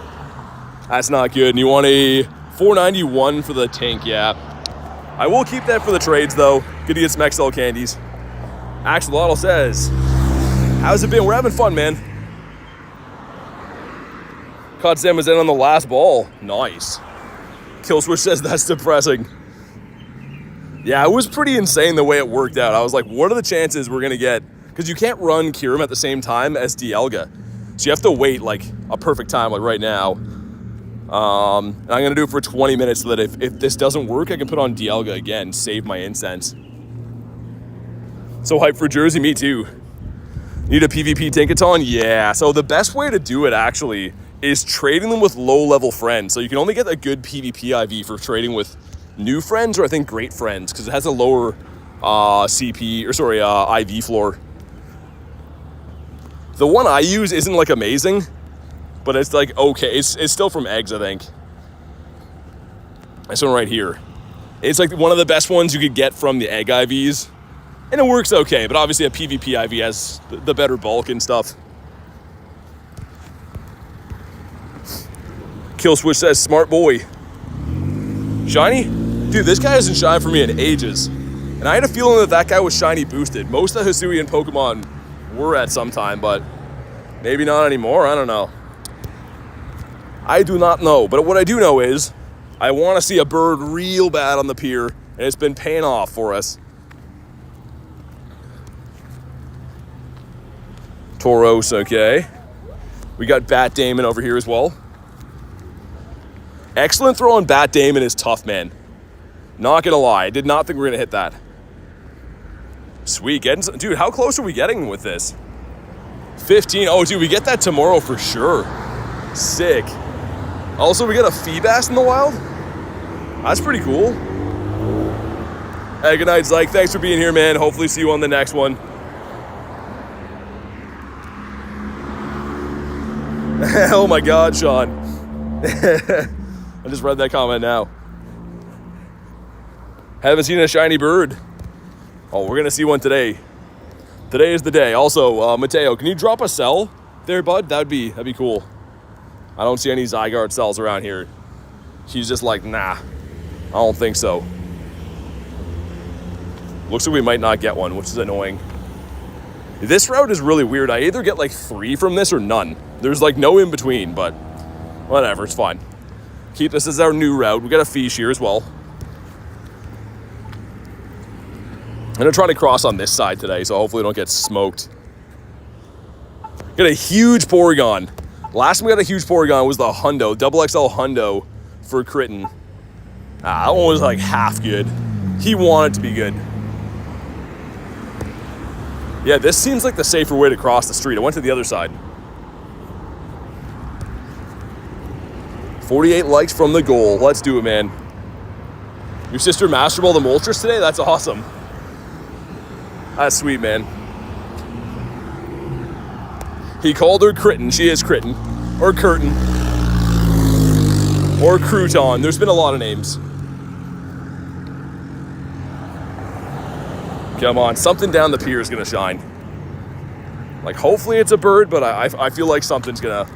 That's not good. And you want a 491 for the Tink, yeah. I will keep that for the trades, though. Good to get some XL candies. Axolotl says, how's it been? We're having fun, man. Caught Sam was in on the last ball. Nice. Killswitch says that's depressing. Yeah, it was pretty insane the way it worked out. I was like, what are the chances we're going to get? Because you can't run Kyurem at the same time as Dialga. So you have to wait like a perfect time, like right now. And I'm going to do it for 20 minutes so that if this doesn't work, I can put on Dialga again, save my incense. So hyped for Jersey, me too. Need a PvP Tinkaton? Yeah. So the best way to do it actually is trading them with low-level friends. So you can only get a good PvP IV for trading with new friends or I think great friends because it has a lower IV floor. The one I use isn't like amazing, but it's like okay. It's still from eggs, I think. This one right here. It's like one of the best ones you could get from the egg IVs. And it works okay, but obviously a PvP IV has the better bulk and stuff. Killswitch says, smart boy. Shiny? Dude, this guy hasn't shined for me in ages. And I had a feeling that guy was shiny boosted. Most of the Hisuian Pokemon were at some time, but maybe not anymore. I don't know. I do not know. But what I do know is I want to see a bird real bad on the pier, and it's been paying off for us. Tauros, okay. We got Bat Damon over here as well. Excellent throw on Bat Damon is tough, man. Not gonna lie, I did not think we were gonna hit that. Sweet, dude, how close are we getting with this? 15, oh dude, we get that tomorrow for sure. Sick. Also, we got a Feebas in the wild? That's pretty cool. Hey, good night, Zyke. Thanks for being here, man. Hopefully see you on the next one. Oh my God, Sean. I just read that comment now. Haven't seen a shiny bird. Oh, we're gonna see one today. Today is the day. Also, Mateo, can you drop a cell there, bud? That'd be cool. I don't see any Zygarde cells around here. He's just like, nah, I don't think so. Looks like we might not get one, which is annoying. This route is really weird. I either get like 3 from this or none. There's like no in between, but whatever, it's fine. Keep this as our new route. We got a fish here as well. I'm gonna try to cross on this side today, so hopefully I don't get smoked. Got a huge Porygon. Last time we got a huge Porygon was the Hundo, double XL Hundo for Critton. That one was like half good. He wanted to be good. Yeah, this seems like the safer way to cross the street. I went to the other side. 48 likes from the goal. Let's do it, man. Your sister Master Ball the Moltres today? That's awesome. That's sweet, man. He called her Critton. She is Critton. Or Curtin. Or Crouton. There's been a lot of names. Come on, something down the pier is gonna shine. Like, hopefully it's a bird, but I feel like something's gonna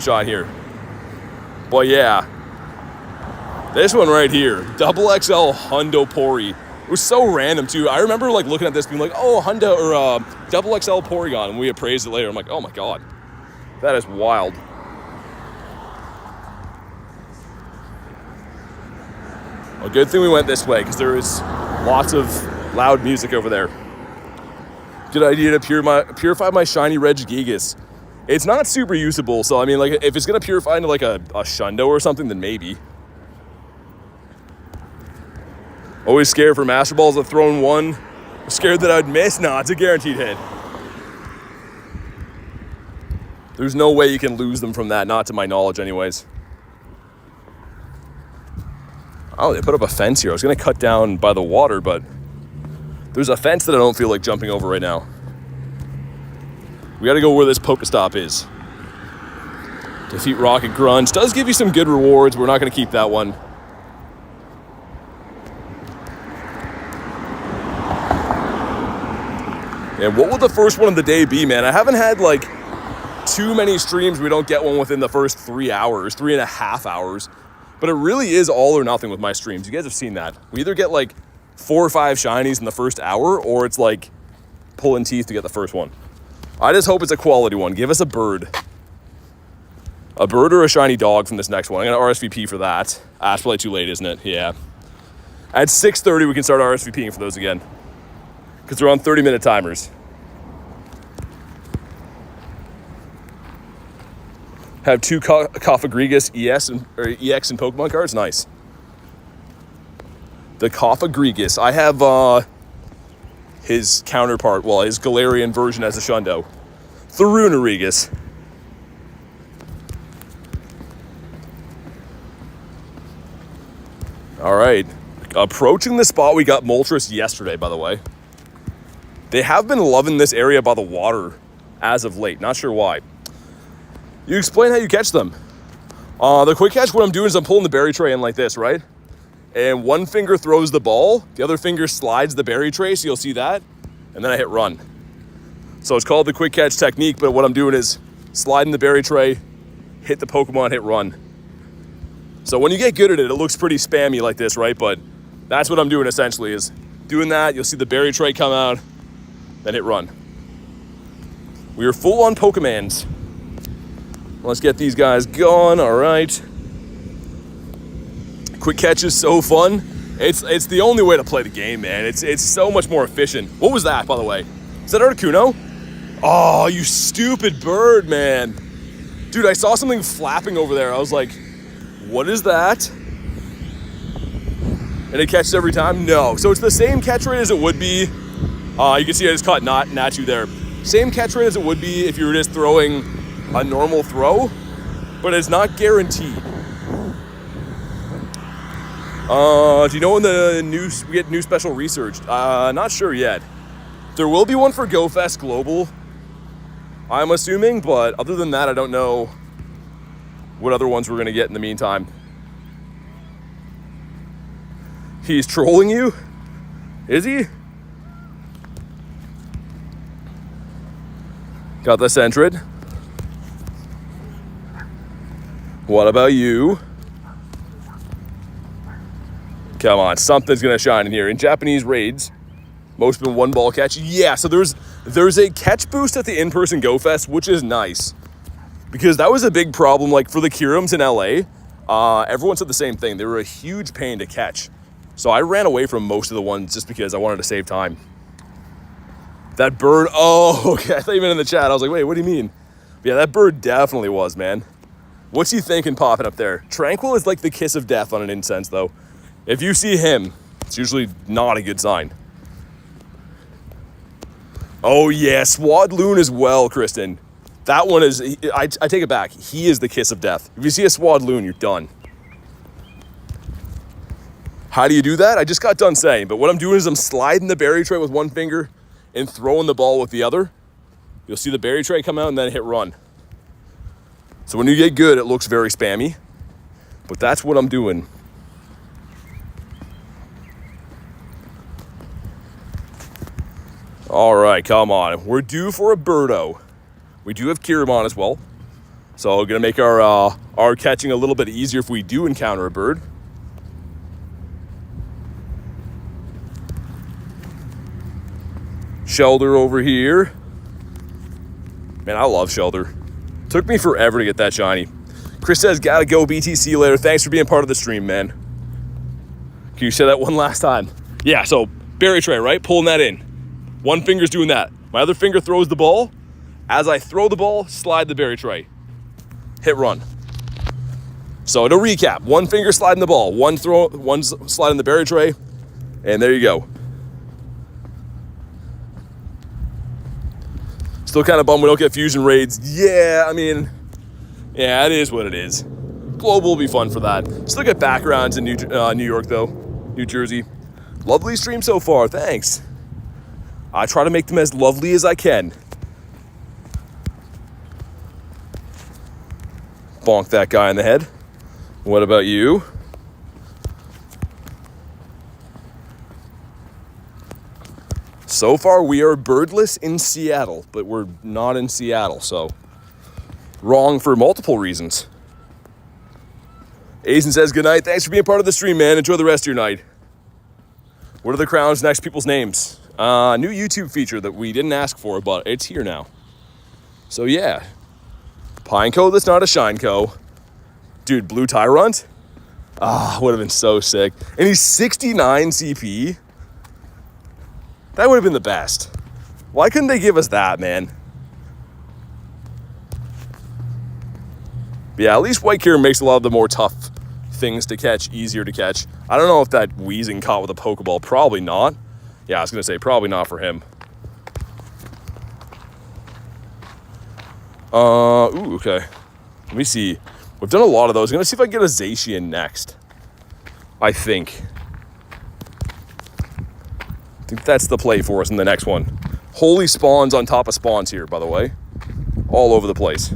shine here. But yeah, this one right here, double XL Hundo Pori. It was so random too. I remember like looking at this being like, oh, Hundo or double XL Porygon, and we appraised it later. I'm like, oh my god, that is wild. A good thing we went this way because there is lots of loud music over there. Good idea to purify my shiny Regigigas. It's not super usable, so I mean, like, if it's gonna purify into like a Shundo or something, then maybe. Always scared for Master Balls. I've thrown one. Scared that I'd miss? Nah, it's a guaranteed hit. There's no way you can lose them from that, not to my knowledge anyways. Oh, they put up a fence here. I was gonna cut down by the water, but there's a fence that I don't feel like jumping over right now. We gotta go where this Pokestop is. Defeat Rocket Grunge. Does give you some good rewards. We're not gonna keep that one. And what will the first one of the day be, man? I haven't had like too many streams we don't get one within the first 3 hours, 3.5 hours. But it really is all or nothing with my streams. You guys have seen that. We either get like 4 or 5 shinies in the first hour, or it's like pulling teeth to get the first one. I just hope it's a quality one. Give us a bird. A bird or a shiny dog from this next one. I'm gonna RSVP for that. It's probably too late, isn't it? Yeah. At 6:30, we can start RSVPing for those again, because they're on 30-minute timers. Have 2 Coffagrigus EX and Pokemon cards. Nice. The Coffagrigus. I have his counterpart, well, his Galarian version as a Shundo. Thorunarigus. All right. Approaching the spot we got Moltres yesterday, by the way. They have been loving this area by the water as of late. Not sure why. You explain how you catch them. The quick catch, what I'm doing is I'm pulling the berry tray in like this, right? And one finger throws the ball, the other finger slides the berry tray, so you'll see that, and then I hit run. So it's called the quick catch technique, but what I'm doing is sliding the berry tray, hit the Pokemon, hit run. So when you get good at it, it looks pretty spammy like this, right? But that's what I'm doing essentially, is doing that. You'll see the berry tray come out, then hit run. We are full on Pokemans. Let's get these guys going. All right. Quick catch is so fun. It's the only way to play the game, man. It's so much more efficient. What was that, by the way? Is that Articuno? Oh, you stupid bird, man. Dude, I saw something flapping over there. I was like, what is that? And it catches every time? No. So it's the same catch rate as it would be. You can see I just caught Natu there. Same catch rate as it would be if you were just throwing a normal throw, but it's not guaranteed. Do you know when we get new special research? Not sure yet. There will be one for GoFest Global, I'm assuming, but other than that, I don't know what other ones we're gonna get in the meantime. He's trolling you? Is he? Got the Sentret. What about you? Come on, something's gonna shine in here. In Japanese raids, most have been one ball catch. Yeah, so there's a catch boost at the in-person Go Fest, which is nice. Because that was a big problem, like for the Kirums in LA, everyone said the same thing. They were a huge pain to catch. So I ran away from most of the ones just because I wanted to save time. That bird, oh, okay, I thought you meant in the chat. I was like, wait, what do you mean? Yeah, that bird definitely was, man. What's he thinking popping up there? Tranquil is like the kiss of death on an incense, though. If you see him, it's usually not a good sign. Oh, yeah, Swadloon as well, Kristen. That one is, I take it back. He is the kiss of death. If you see a Swadloon, you're done. How do you do that? I just got done saying, but what I'm doing is I'm sliding the berry tray with one finger and throwing the ball with the other. You'll see the berry tray come out and then hit run. So when you get good, it looks very spammy, but that's what I'm doing. All right, come on. We're due for a Birdo. We do have Kiramon as well. So we're gonna make our catching a little bit easier if we do encounter a bird. Shelter over here. Man, I love Shelter. Took me forever to get that shiny. Chris says, gotta go BTC later. Thanks for being part of the stream, man. Can you say that one last time? Yeah, so berry tray, right? Pulling that in. One finger's doing that. My other finger throws the ball. As I throw the ball, slide the berry tray. Hit run. So to recap, one finger sliding the ball, one sliding the berry tray, and there you go. Still kind of bummed we don't get fusion raids. Yeah, I mean, yeah, it is what it is. Global will be fun for that. Still get backgrounds in New York though, New Jersey. Lovely stream so far, thanks. I try to make them as lovely as I can. Bonk that guy in the head. What about you? So far, we are birdless in Seattle, but we're not in Seattle, so wrong for multiple reasons. Aizen says, good night. Thanks for being part of the stream, man. Enjoy the rest of your night. What are the crowns next people's names? New YouTube feature that we didn't ask for, but it's here now. So yeah. Pineco that's not a Shineco. Dude, Blue Tyrant? Ah, would have been so sick. And he's 69 CP. That would have been the best. Why couldn't they give us that, man? But yeah, at least White Kieran makes a lot of the more tough things to catch easier to catch. I don't know if that Weezing caught with a Pokeball. Probably not. Yeah, I was going to say probably not for him. Ooh, okay. Let me see. We've done a lot of those. I'm going to see if I can get a Zacian next. I think that's the play for us in the next one. Holy spawns on top of spawns here, by the way. All over the place.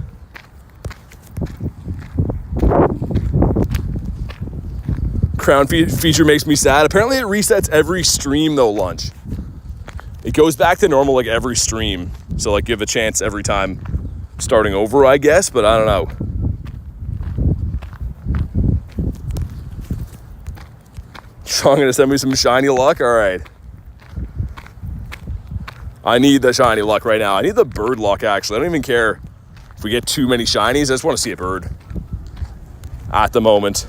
Crown feature makes me sad. Apparently it resets every stream though, Lunch. It goes back to normal like every stream. So like give a chance every time starting over, I guess, but I don't know. Sean gonna send me some shiny luck? All right. I need the shiny luck right now. I need the bird luck, actually. I don't even care if we get too many shinies. I just want to see a bird at the moment.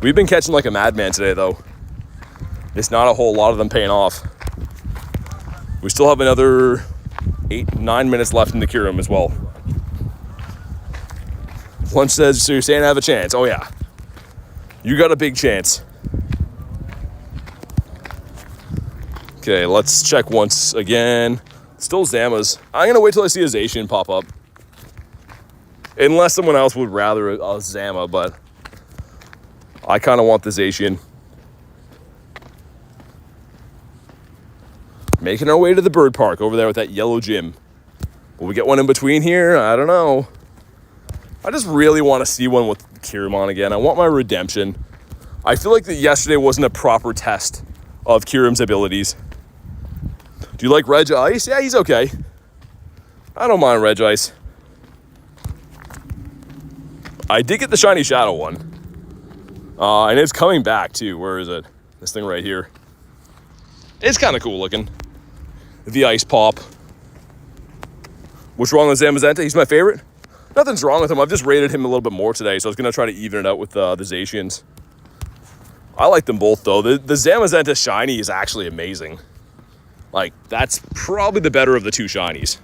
We've been catching like a madman today, though. It's not a whole lot of them paying off. We still have another 8-9 minutes left in the Kyurem as well. Lunch says, so you're saying I have a chance? Oh, yeah. You got a big chance. Okay, let's check once again. Still Zamas. I'm going to wait till I see a Zacian pop up. Unless someone else would rather a Zama, but I kind of want the Zacian. Making our way to the bird park over there with that yellow gym. Will we get one in between here? I don't know. I just really want to see one with Kiramon again. I want my redemption. I feel like that yesterday wasn't a proper test of Kiram's abilities. Do you like Reg Ice? Yeah, he's okay. I don't mind Regice. I did get the shiny shadow one. And it's coming back too. Where is it? This thing right here. It's kind of cool looking. The ice pop. What's wrong with Zamazenta? He's my favorite. Nothing's wrong with him. I've just rated him a little bit more today, so I was going to try to even it out with the Zacians. I like them both, though. The Zamazenta shiny is actually amazing. Like, that's probably the better of the two shinies.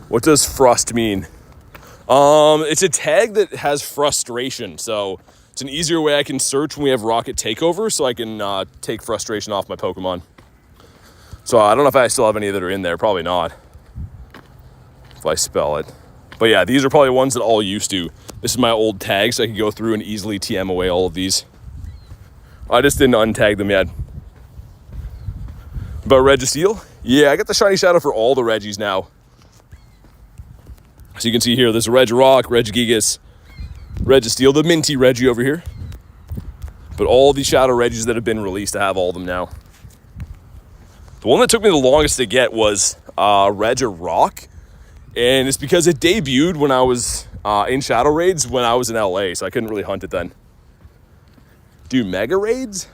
What does Frust mean? It's a tag that has frustration, so it's an easier way I can search when we have Rocket Takeover, so I can take frustration off my Pokemon. So I don't know if I still have any that are in there. Probably not. If I spell it. But yeah, these are probably ones that all used to. This is my old tag, so I can go through and easily TM away all of these. I just didn't untag them yet. But Registeel? Yeah, I got the shiny shadow for all the Reggies now. So you can see here, there's a Regirock, Regigigas, Registeel, the minty Reggie over here. But all the Shadow Reggies that have been released, I have all of them now. The one that took me the longest to get was Regirock. And it's because it debuted when I was in Shadow Raids when I was in LA, so I couldn't really hunt it then. Do Mega Raids?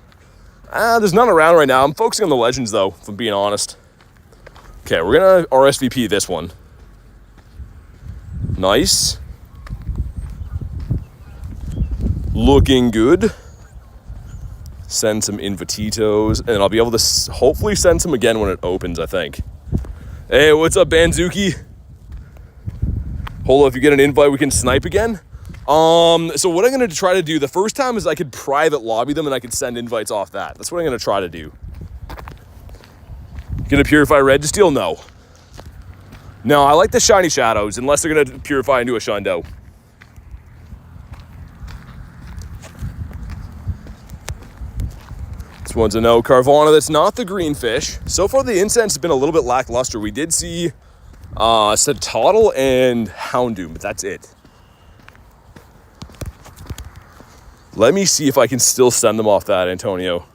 There's none around right now. I'm focusing on the Legends, though, if I'm being honest. Okay, we're going to RSVP this one. Nice. Looking good. Send some Invititos, and I'll be able to hopefully send some again when it opens, I think. Hey, what's up, Banzuki? Hold on, if you get an invite, we can snipe again. So what I'm going to try to do the first time is I could private lobby them and I could send invites off that. That's what I'm going to try to do. Gonna purify Registeel? No. No, I like the shiny shadows, unless they're going to purify into a Shundo. This one's a no. Carvana, that's not the green fish. So far, the incense has been a little bit lackluster. We did see Satotl and Houndoom, but that's it. Let me see if I can still send them off that, Antonio.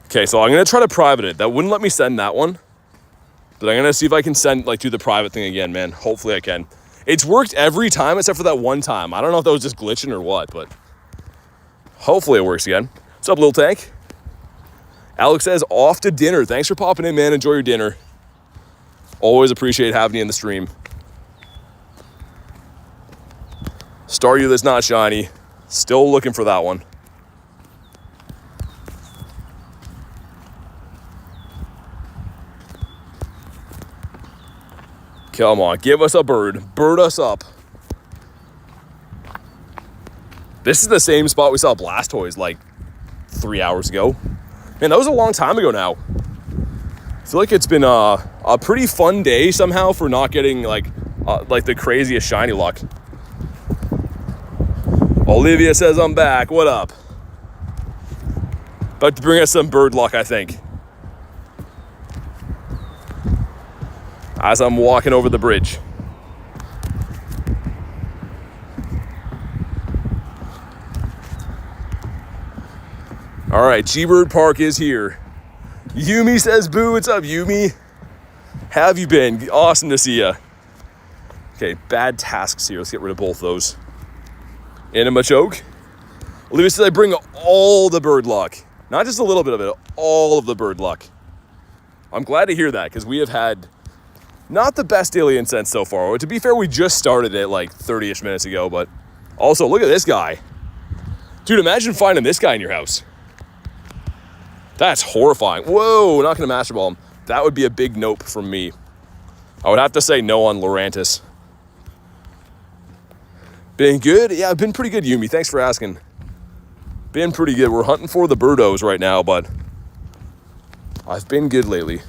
Okay, so I'm going to try to private it. That wouldn't let me send that one. But I'm going to see if I can send, do the private thing again, man. Hopefully I can. It's worked every time except for that one time. I don't know if that was just glitching or what, but hopefully it works again. What's up, Little Tank? Alex says, off to dinner. Thanks for popping in, man. Enjoy your dinner. Always appreciate having you in the stream. Staryu that's not shiny. Still looking for that one. Come on, give us a bird. Bird us up. This is the same spot we saw Blastoise like 3 hours ago. Man, that was a long time ago now. I feel like it's been a pretty fun day somehow for not getting like the craziest shiny luck. Olivia says I'm back. What up? About to bring us some bird luck, I think. As I'm walking over the bridge. All right, G-Bird Park is here. Yumi says boo. What's up, Yumi? How have you been? Awesome to see ya. Okay, bad tasks here. Let's get rid of both those. Anima Choke. Olivia says I bring all the bird luck. Not just a little bit of it, all of the bird luck. I'm glad to hear that because we have had not the best daily incense so far. To be fair, we just started it like 30-ish minutes ago, but also look at this guy. Dude, imagine finding this guy in your house. That's horrifying. Whoa, not gonna Master Ball him. That would be a big nope from me. I would have to say no on Lurantis. Been good? Yeah, I've been pretty good, Yumi. Thanks for asking. Been pretty good. We're hunting for the birdos right now, but I've been good lately.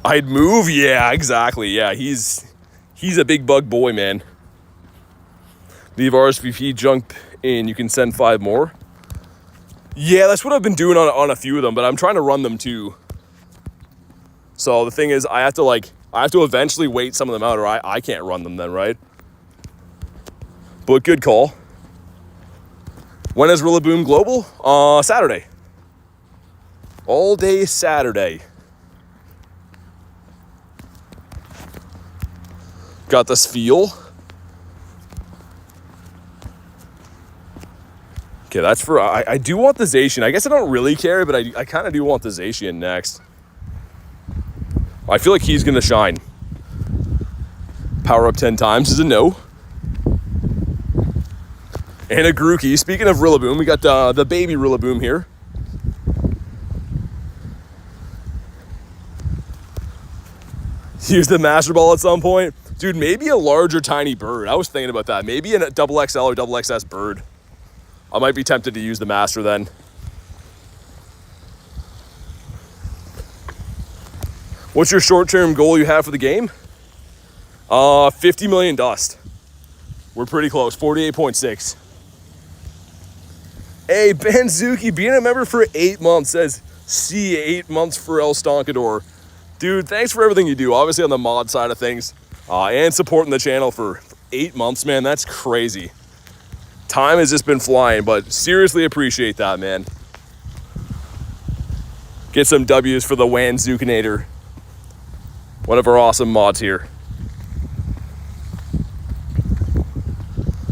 I'd move? Yeah, exactly. Yeah, he's a big bug boy, man. Leave RSVP, jump in. You can send 5 more. Yeah, that's what I've been doing on a few of them, but I'm trying to run them too. So the thing is, I have to I have to eventually wait some of them out, or I can't run them then, right? But good call. When is Rillaboom Global? Saturday. All day Saturday. Got this feel. Okay, that's for... I do want the Zacian. I guess I don't really care, but I kind of do want the Zacian next. I feel like he's going to shine. Power up 10 times is a no. And a Grookey. Speaking of Rillaboom, we got the baby Rillaboom here. Use the Master Ball at some point. Dude, maybe a large or tiny bird. I was thinking about that. Maybe a double XL or double XS bird. I might be tempted to use the Master then. What's your short-term goal you have for the game? 50 million dust. We're pretty close, 48.6. Hey, Banzuki, being a member for 8 months says, see 8 months for El Stonkador. Dude, thanks for everything you do, obviously on the mod side of things, and supporting the channel for 8 months, man, that's crazy. Time has just been flying, but seriously appreciate that, man. Get some W's for the Wanzukinator. One of our awesome mods here.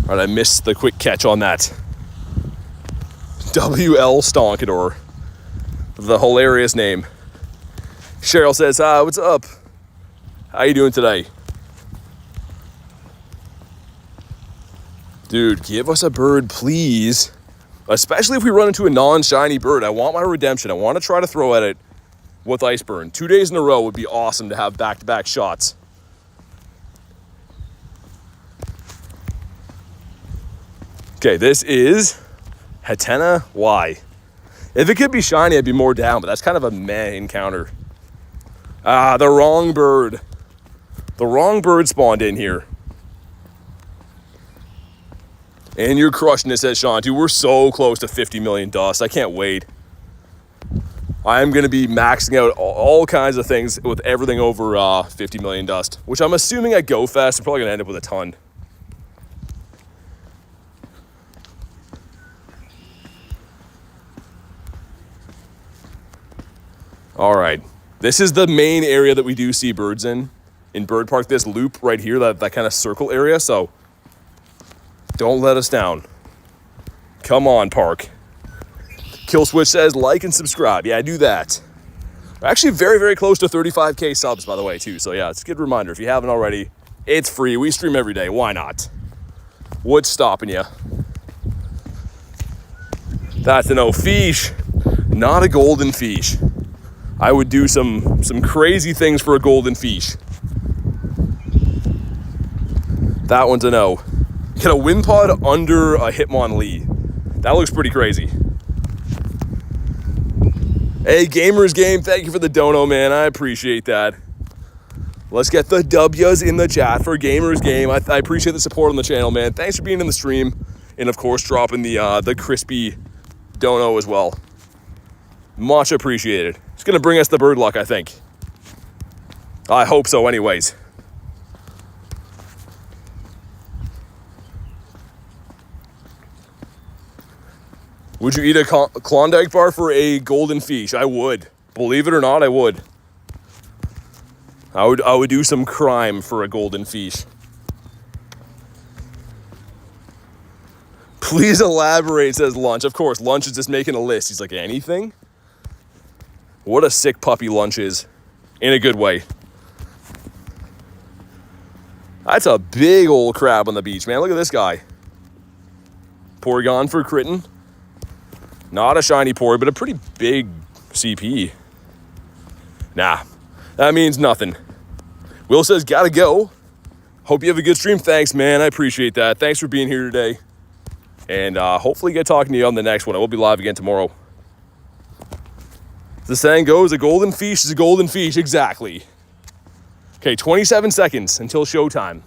All right, I missed the quick catch on that. WL Stonkador. The hilarious name. Cheryl says, what's up? How you doing today? Dude, give us a bird, please. Especially if we run into a non-shiny bird. I want my redemption. I want to try to throw at it with Iceburn. 2 days in a row would be awesome to have back-to-back shots. Okay, this is Hatena Y. If it could be shiny, I'd be more down, but that's kind of a meh encounter. The wrong bird. The wrong bird spawned in here. And you're crushing it, says Sean. Dude, we're so close to 50 million dust. I can't wait. I'm going to be maxing out all kinds of things with everything over 50 million dust, which I'm assuming at Go Fest, I'm probably going to end up with a ton. All right. This is the main area that we do see birds in Bird Park, this loop right here, that kind of circle area, so don't let us down. Come on, Park. Kill Switch says, like and subscribe. Yeah, do that. We're actually very, very close to 35K subs, by the way, too. So, yeah, it's a good reminder. If you haven't already, it's free. We stream every day. Why not? What's stopping you? That's a no. Fish. Not a golden fish. I would do some crazy things for a golden fish. That one's a no. Get a wind pod under a Hitmonlee. That looks pretty crazy. Hey, Gamers Game, thank you for the dono, man. I appreciate that. Let's get the W's in the chat for Gamers Game. I appreciate the support on the channel, man. Thanks for being in the stream. And, of course, dropping the crispy dono as well. Much appreciated. It's going to bring us the bird luck, I think. I hope so anyways. Would you eat a Klondike bar for a golden fish? I would. Believe it or not, I would. I would do some crime for a golden fish. Please elaborate, says Lunch. Of course, Lunch is just making a list. He's like, anything? What a sick puppy Lunch is. In a good way. That's a big old crab on the beach, man. Look at this guy. Porygon for critting. Not a shiny Pory, but a pretty big CP. Nah, that means nothing. Will says, gotta go. Hope you have a good stream. Thanks, man. I appreciate that. Thanks for being here today. And hopefully get talking to you on the next one. I will be live again tomorrow. The saying goes, a golden fish is a golden fish. Exactly. Okay, 27 seconds until showtime.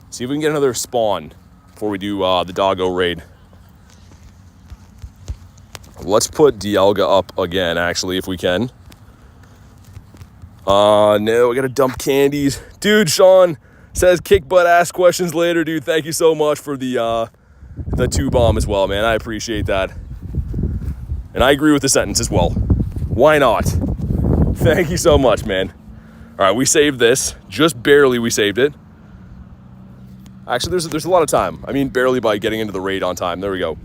See if we can get another spawn before we do the doggo raid. Let's put Dialga up again, actually, if we can. No, I gotta dump candies. Dude, Sean says kick butt, ask questions later, dude. Thank you so much for the 2-bomb as well, man. I appreciate that. And I agree with the sentence as well. Why not? Thank you so much, man. All right, we saved this. Just barely we saved it. Actually, there's a lot of time. I mean, barely by getting into the raid on time. There we go.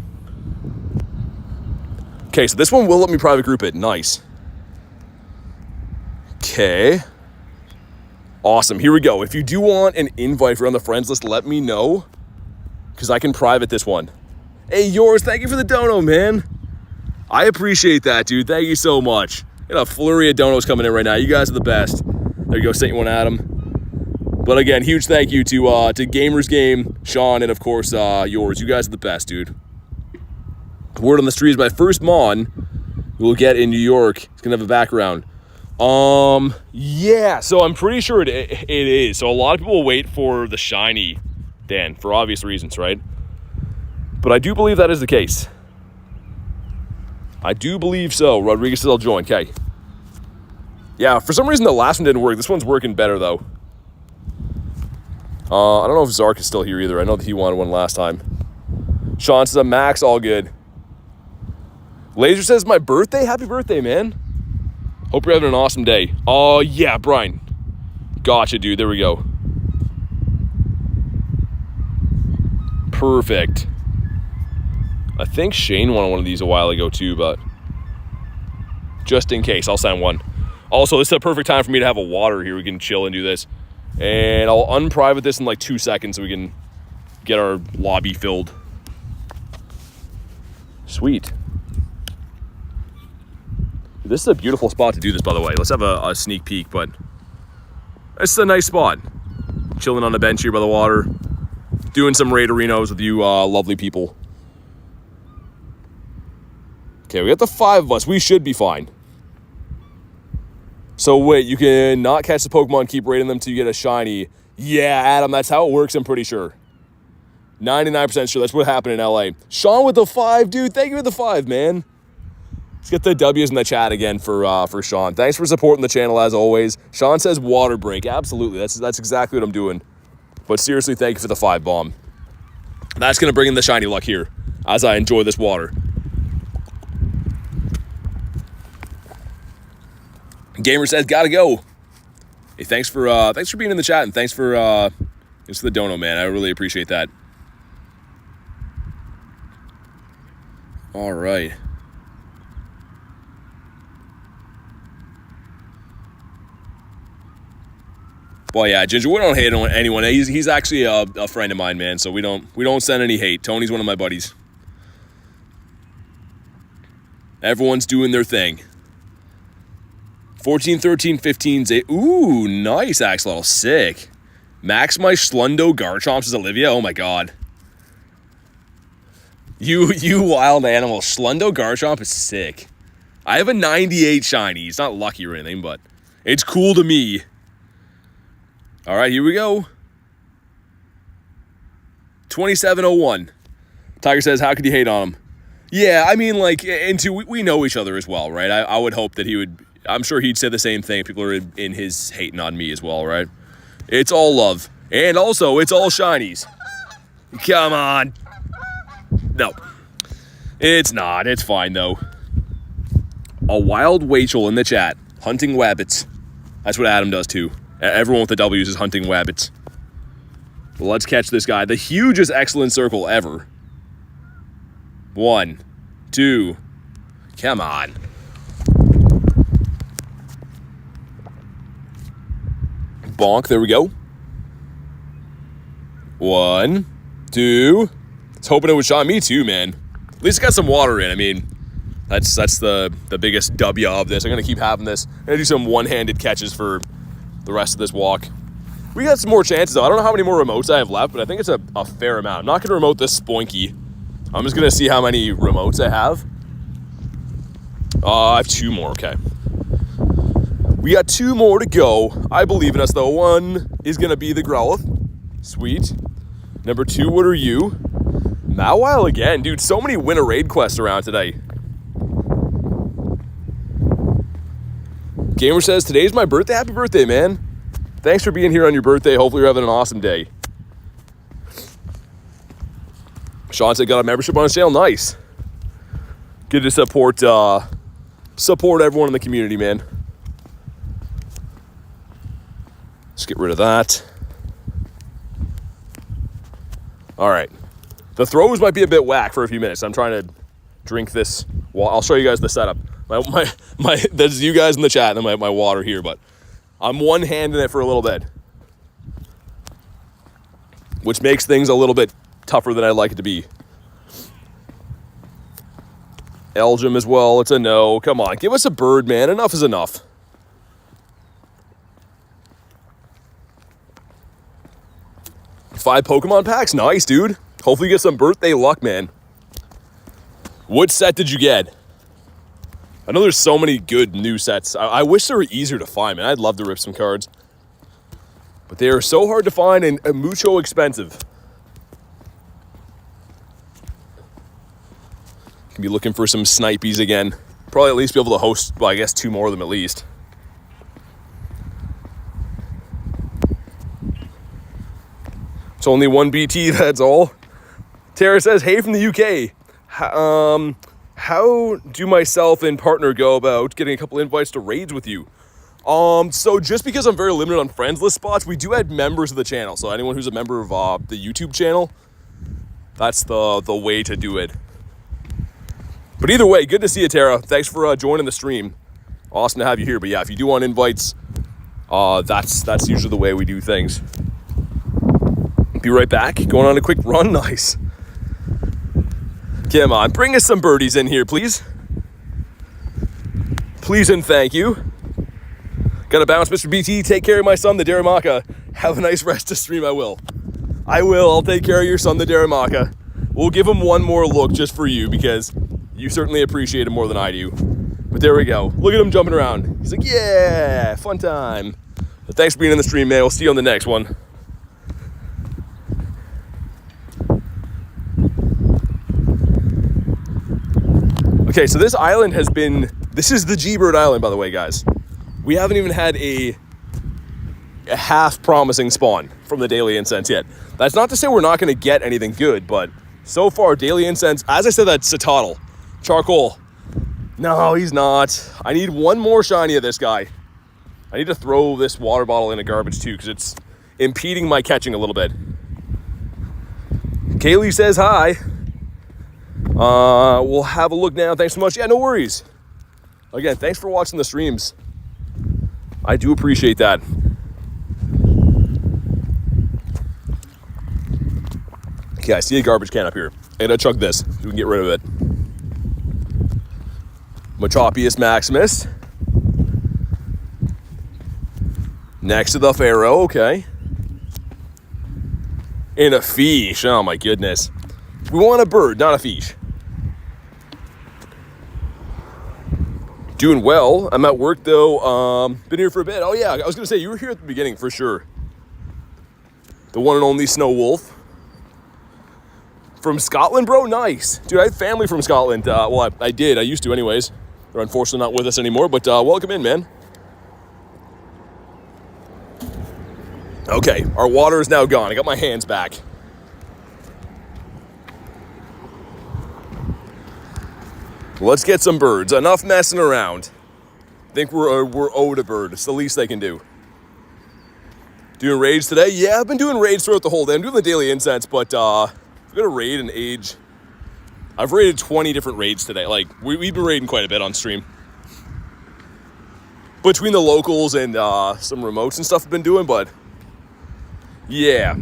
Okay, so this one will let me private group it. Nice. Okay. Awesome. Here we go. If you do want an invite for on the friends list, let me know, because I can private this one. Hey, yours. Thank you for the dono, man. I appreciate that, dude. Thank you so much. Got a flurry of donos coming in right now. You guys are the best. There you go. Sent you one, Adam. But again, huge thank you to Gamers Game, Sean, and of course yours. You guys are the best, dude. Word on the street is my first Mon we'll get in New York. It's gonna have a background. Yeah. So I'm pretty sure it is. So a lot of people will wait for the shiny, Dan, for obvious reasons, right? But I do believe that is the case. I do believe so. Rodriguez says I'll join. Okay. Yeah. For some reason the last one didn't work. This one's working better though. I don't know if Zark is still here either. I know that he wanted one last time. Sean says, Max, all good. Laser says, my birthday? Happy birthday, man. Hope you're having an awesome day. Oh, yeah, Brian. Gotcha, dude. There we go. Perfect. I think Shane wanted one of these a while ago, too, but just in case, I'll send one. Also, this is a perfect time for me to have a water here. We can chill and do this. And I'll unprivate this in like 2 seconds so we can get our lobby filled. Sweet. This is a beautiful spot to do this, by the way. Let's have a sneak peek, but this is a nice spot. Chilling on a bench here by the water. Doing some raid arenas with you lovely people. Okay, we got the 5 of us. We should be fine. So wait, you can not catch the Pokemon, keep raiding them till you get a shiny. Yeah, Adam, that's how it works, I'm pretty sure. 99% sure that's what happened in LA. Sean with the 5, dude. Thank you for the 5, man. Let's get the W's in the chat again for Sean. Thanks for supporting the channel as always. Sean says water break. Absolutely, that's exactly what I'm doing. But seriously, thank you for the 5-bomb. That's gonna bring in the shiny luck here as I enjoy this water. Gamer says, gotta go. Hey, thanks for being in the chat, and thanks for the dono, man. I really appreciate that. All right. Well, yeah, Ginger, we don't hate on anyone. He's actually a friend of mine, man. So we don't send any hate. Tony's one of my buddies. Everyone's doing their thing. 14, 13, 15, 8. Ooh, nice, Axolotl. Sick. Max my Schlundo Garchomp, says Olivia. Oh, my God. You wild animal. Schlundo Garchomp is sick. I have a 98 shiny. It's not lucky or anything, but it's cool to me. All right, here we go. 2701. Tiger says, how could you hate on him? Yeah, I mean, like, we know each other as well, right? I would hope that he would... I'm sure he'd say the same thing. People are in his hating on me as well, right? It's all love. And also, it's all shinies. Come on. No. It's not. It's fine, though. A wild Wachel in the chat. Hunting wabbits. That's what Adam does, too. Everyone with the W's is hunting wabbits. Let's catch this guy. The hugest excellent circle ever. 1, 2. Come on. Bonk, there we go. 1, 2. I was hoping it would shot me too, man. At least it got some water in. I mean, that's the biggest W of this. I'm gonna keep having this. I'm gonna do some one-handed catches for the rest of this walk. We got some more chances though. I don't know how many more remotes I have left, but I think it's a fair amount. I'm not gonna remote this Spoinky. I'm just gonna see how many remotes I have. I have 2 more, okay. We got 2 more to go. I believe in us, though. 1 is going to be the Growlithe. Sweet. Number 2, what are you? Mawile again. Dude, so many win a raid quests around today. Gamer says, today's my birthday. Happy birthday, man. Thanks for being here on your birthday. Hopefully you're having an awesome day. Sean said, got a membership on sale. Nice. Good to support everyone in the community, man. Let's get rid of that. All right. The throws might be a bit whack for a few minutes. I'm trying to drink this. Well, I'll show you guys the setup. There's you guys in the chat and then my water here, but I'm one-handing it for a little bit, which makes things a little bit tougher than I'd like it to be. Elgin as well. It's a no. Come on, give us a bird, man. Enough is enough. Five Pokemon packs. Nice, dude. Hopefully you get some birthday luck, man. What set did you get? I know there's so many good new sets. I wish they were easier to find, man. I'd love to rip some cards. But they are so hard to find and mucho expensive. Can be looking for some snipies again. Probably at least be able to host, well, I guess 2 more of them at least. It's only 1 BT, that's all. Tara says, hey from the UK. How do myself and partner go about getting a couple invites to raids with you? So just because I'm very limited on friends list spots, we do add members of the channel. So anyone who's a member of the YouTube channel, that's the way to do it. But either way, good to see you, Tara. Thanks for joining the stream. Awesome to have you here. But yeah, if you do want invites, that's usually the way we do things. Be right back. Going on a quick run. Nice. Come on, bring us some birdies in here, please. Please and thank you. Gotta bounce, Mr. BT. Take care of my son, the Daramaka. Have a nice rest of stream, I will. I'll take care of your son, the Daramaka. We'll give him one more look just for you because you certainly appreciate him more than I do. But there we go. Look at him jumping around. He's like, yeah, fun time. But thanks for being in the stream, man. We'll see you on the next one. Okay, so this island has been, this is the G-Bird Island, by the way, guys. We haven't even had a half promising spawn from the Daily Incense yet. That's not to say we're not going to get anything good, but so far, Daily Incense, as I said, that's Citadel. Charcoal. No, he's not. I need one more shiny of this guy. I need to throw this water bottle in a garbage too, because it's impeding my catching a little bit. Kaylee says hi. We'll have a look now. Thanks so much. Yeah, no worries. Again, thanks for watching the streams. I do appreciate that. Okay, I see a garbage can up here. I'm gonna chug this so we can get rid of it. Machopius Maximus. Next to the Pharaoh, okay. And a fish. Oh my goodness. We want a bird, not a fish. Doing well. I'm at work though. Been here for a bit. Oh yeah, I was gonna say you were here at the beginning for sure. The one and only Snow Wolf. From Scotland, bro? Nice. Dude, I have family from Scotland. Well, I did. I used to anyways. They're unfortunately not with us anymore, but welcome in, man. Okay, our water is now gone. I got my hands back. Let's get some birds. Enough messing around. I think we're owed a bird. It's the least they can do. Doing raids today? Yeah, I've been doing raids throughout the whole day. I'm doing the Daily Incense, but I'm gonna raid an age. I've raided 20 different raids today. Like, we've been raiding quite a bit on stream. Between the locals and some remotes and stuff I've been doing, but yeah.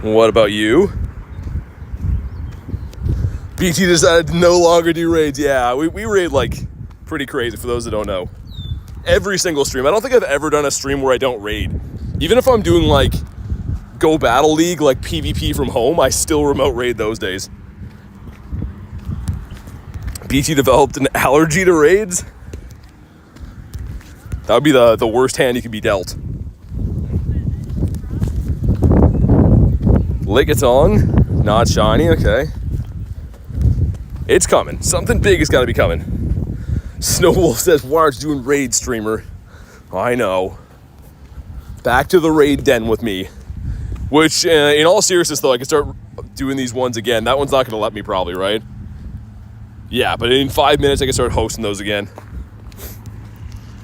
What about you? BT decided to no longer do raids. Yeah, we raid like pretty crazy for those that don't know. Every single stream. I don't think I've ever done a stream where I don't raid. Even if I'm doing like Go Battle League, like PvP from home, I still remote raid those days. BT developed an allergy to raids. That would be the worst hand you could be dealt. Ligatong, not shiny, okay. It's coming. Something big is got to be coming. Snowwolf says, why aren't you doing raid, streamer? I know. Back to the raid den with me. Which, in all seriousness, though, I can start doing these ones again. That one's not going to let me probably, right? Yeah, but in 5 minutes, I can start hosting those again.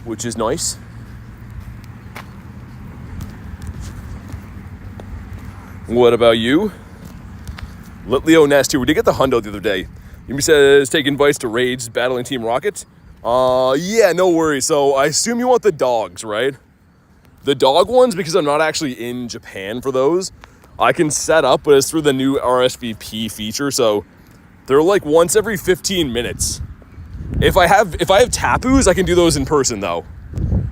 Which is nice. What about you? Let Leo Nest here. We did get the hundo the other day. Yumi says, take invites to raids, battling Team Rocket. Yeah, no worries. So I assume you want the dogs, right? The dog ones, because I'm not actually in Japan for those, I can set up, but it's through the new RSVP feature. So they're like once every 15 minutes. If I have Tapus, I can do those in person though.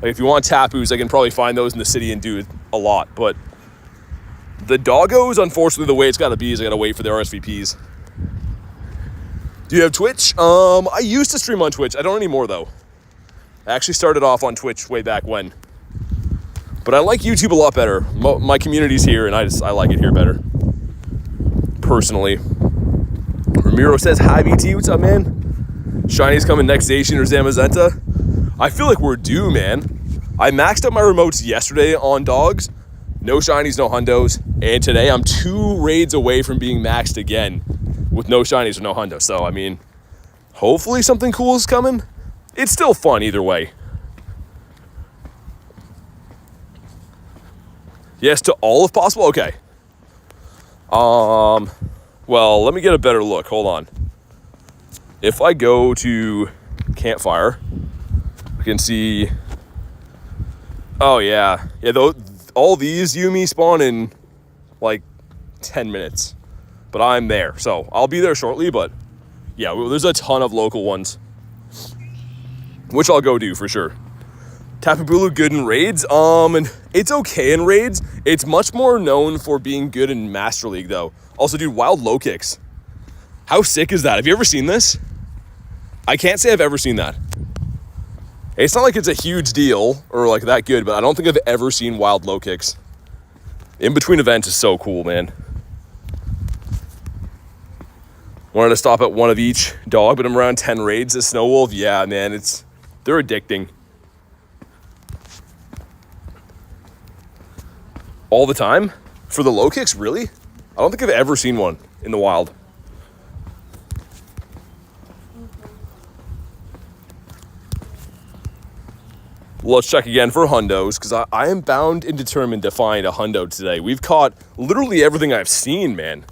Like if you want Tapus, I can probably find those in the city and do it a lot. But the doggos, unfortunately, the way it's got to be is I got to wait for the RSVPs. Do you have Twitch? I used to stream on Twitch. I don't anymore though. I actually started off on Twitch way back when. But I like YouTube a lot better. My community's here, and I like it here better. Personally. Ramiro says, hi, BT. What's up, man? Shiny's coming next station or Zamazenta. I feel like we're due, man. I maxed out my remotes yesterday on dogs. No shinies, no hundos. And today I'm 2 raids away from being maxed again with no shinies or no hundos. So, I mean, hopefully something cool is coming. It's still fun either way. Yes to all if possible? Okay. Well, let me get a better look. Hold on. If I go to Campfire, I can see... Oh, yeah. Yeah, all these Yumi spawn in, like, 10 minutes. But I'm there. So, I'll be there shortly, but... Yeah, there's a ton of local ones. Which I'll go do, for sure. Tapu Bulu good in raids? And it's okay in raids. It's much more known for being good in Master League, though. Also, dude, wild low kicks. How sick is that? Have you ever seen this? I can't say I've ever seen that. It's not like it's a huge deal or like that good, but I don't think I've ever seen wild low kicks. In between events is so cool, man. Wanted to stop at one of each dog, but I'm around 10 raids. The Snowwolf, yeah, man, they're addicting. All the time? For the low kicks, really? I don't think I've ever seen one in the wild. Let's check again for hundos, because I am bound and determined to find a hundo today. We've caught literally everything I've seen, man.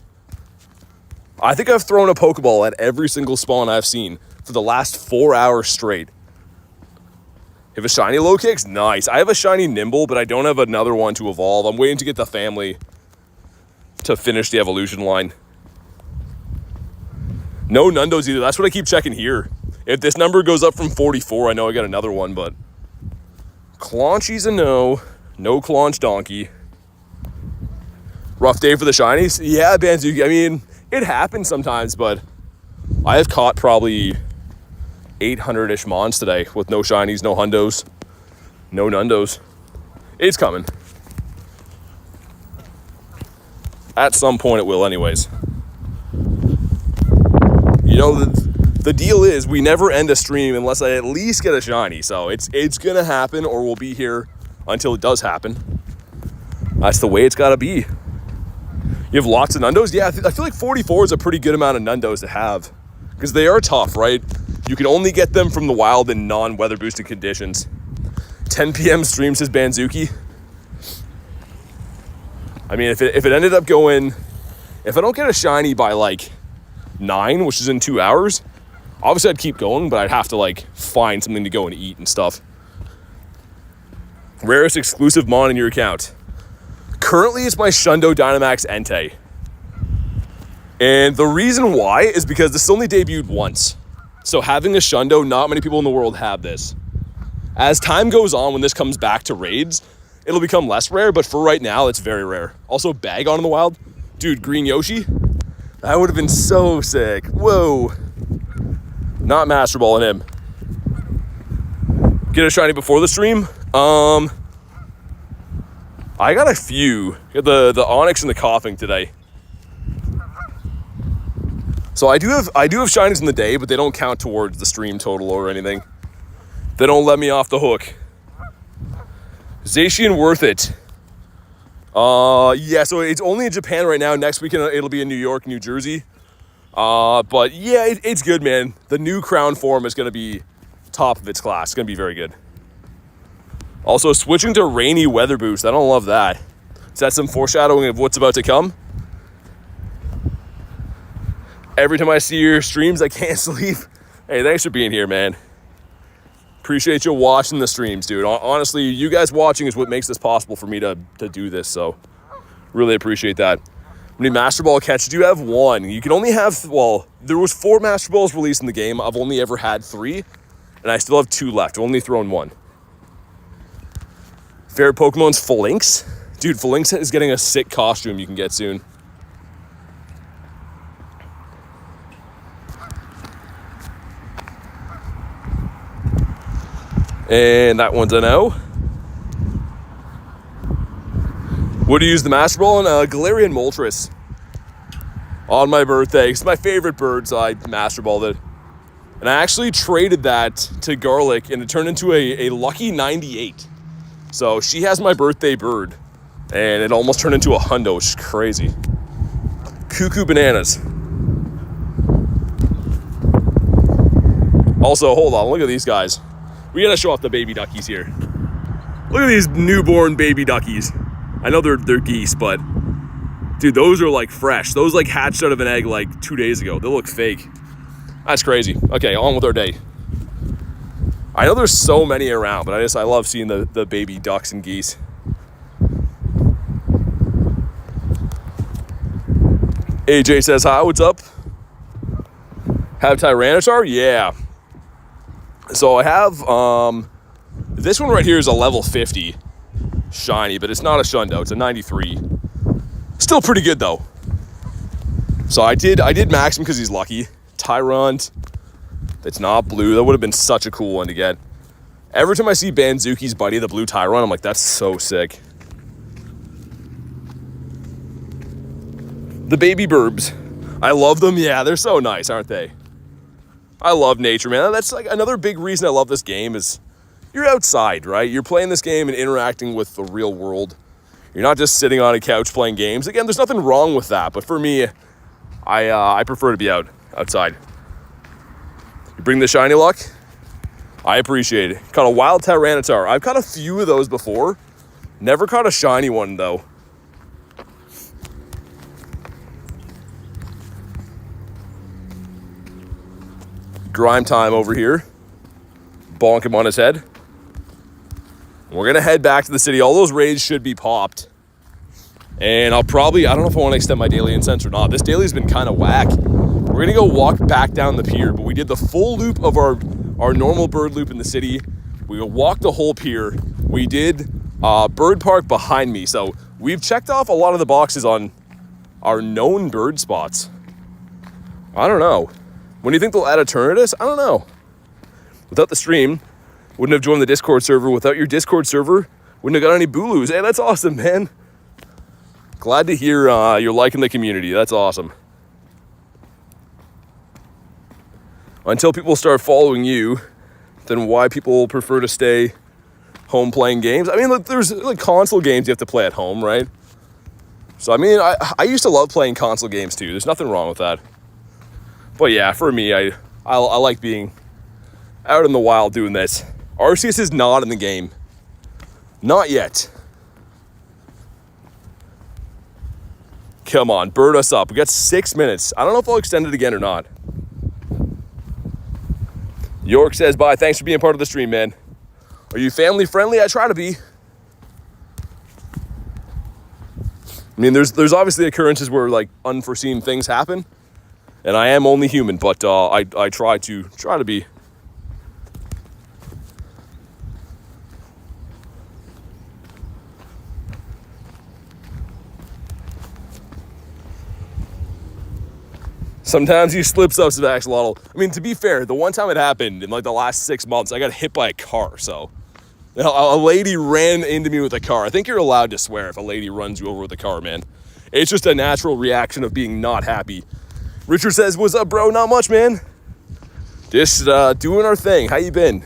I think I've thrown a Pokeball at every single spawn I've seen for the last 4 hours straight. If a shiny low kicks, nice. I have a shiny Nimble, but I don't have another one to evolve. I'm waiting to get the family to finish the evolution line. No Nundos either. That's what I keep checking here. If this number goes up from 44, I know I got another one, but... Claunchy's a no. No Claunch Donkey. Rough day for the shinies? Yeah, Banzuki. I mean, it happens sometimes, but I have caught probably 800-ish mons today with no shinies, no hundos, no nundos. It's coming. At some point it will anyways. You know, the deal is we never end a stream unless I at least get a shiny. So it's gonna happen, or we'll be here until it does happen. That's the way it's gotta be. You have lots of nundos? Yeah, I feel like 44 is a pretty good amount of nundos to have. Because they are tough, right? You can only get them from the wild in non-weather boosted conditions. 10 p.m. stream, says Banzuki. I mean, if it ended up going... If I don't get a shiny by, like, 9, which is in 2 hours, obviously I'd keep going, but I'd have to, like, find something to go and eat and stuff. Rarest exclusive mon in your account? Currently, it's my Shundo Dynamax Entei. And the reason why is because this only debuted once. So having a Shundo, not many people in the world have this. As time goes on, when this comes back to raids, it'll become less rare, but for right now, it's very rare. Also, Bagon in the wild. Dude, Green Yoshi? That would have been so sick. Whoa. Not Master Ball in him. Get a shiny before the stream? I got a few. Got the Onyx and the Coughing today. So I do have shinies in the day, but they don't count towards the stream total or anything. They don't let me off the hook. Zacian worth it. Yeah, so it's only in Japan right now. Next week it'll be in New York, New Jersey. But yeah, it's good, man. The new crown form is going to be top of its class. It's going to be very good. Also, switching to rainy weather boost. I don't love that. Is that some foreshadowing of what's about to come? Every time I see your streams, I can't sleep. Hey, thanks for being here, man. Appreciate you watching the streams, dude. Honestly, you guys watching is what makes this possible for me to do this, so really appreciate that. How many Master Ball catches do you have? 1. You can only have, well, there was 4 Master Balls released in the game. I've only ever had 3, and I still have 2 left. I've only thrown 1. Favorite Pokemon's Phalanx. Dude, Phalanx is getting a sick costume you can get soon. And that one's a no. Would you use the Master Ball on Galarian Moltres on my birthday? It's my favorite bird, so I Master Balled it. And I actually traded that to Garlic, and it turned into a lucky 98. So she has my birthday bird, and it almost turned into a hundo, which is crazy. Cuckoo bananas. Also, hold on, look at these guys. We gotta show off the baby duckies here. Look at these newborn baby duckies. I know they're geese, but dude, those are like fresh. Those like hatched out of an egg like 2 days ago. They look fake. That's crazy. Okay, on with our day. I know there's so many around, but I love seeing the baby ducks and geese. AJ says hi, what's up? Have Tyranitar? Yeah. So I have, this one right here is a level 50 shiny, but it's not a Shundo, it's a 93. Still pretty good though. So I did max him because he's lucky. Tyrant, that's not blue. That would have been such a cool one to get. Every time I see Banzuki's buddy, the blue Tyrant, I'm like, that's so sick. The baby burbs. I love them. Yeah, they're so nice, aren't they? I love nature, man. That's like another big reason I love this game is you're outside, right? You're playing this game and interacting with the real world. You're not just sitting on a couch playing games. Again, there's nothing wrong with that, but for me, I prefer to be outside. You bring the shiny luck? I appreciate it. Caught a wild Tyranitar. I've caught a few of those before. Never caught a shiny one, though. Grime time over here. Bonk him on his head. We're going to head back to the city. All those raids should be popped. And I don't know if I want to extend my daily incense or not. This daily's been kind of whack. We're going to go walk back down the pier, but we did the full loop of our normal bird loop in the city. We walked the whole pier. We did bird park behind me. So we've checked off a lot of the boxes on our known bird spots. I don't know. When do you think they'll add Eternatus? I don't know. Without the stream, wouldn't have joined the Discord server. Without your Discord server, wouldn't have got any Bulus. Hey, that's awesome, man. Glad to hear you're liking the community. That's awesome. Until people start following you, then why people prefer to stay home playing games? I mean, look, there's like console games you have to play at home, right? So, I mean, I used to love playing console games too. There's nothing wrong with that. But yeah, for me, I like being out in the wild doing this. Arceus is not in the game. Not yet. Come on, bird us up. We got 6 minutes. I don't know if I'll extend it again or not. York says, bye. Thanks for being part of the stream, man. Are you family friendly? I try to be. I mean, there's obviously occurrences where like unforeseen things happen. And I am only human, but I try to be. Sometimes he slips up to axolotl. I mean, to be fair, the one time it happened in like the last 6 months, I got hit by a car. So a lady ran into me with a car. I think you're allowed to swear if a lady runs you over with a car, man. It's just a natural reaction of being not happy. Richard says, what's up, bro? Not much, man. Just doing our thing. How you been?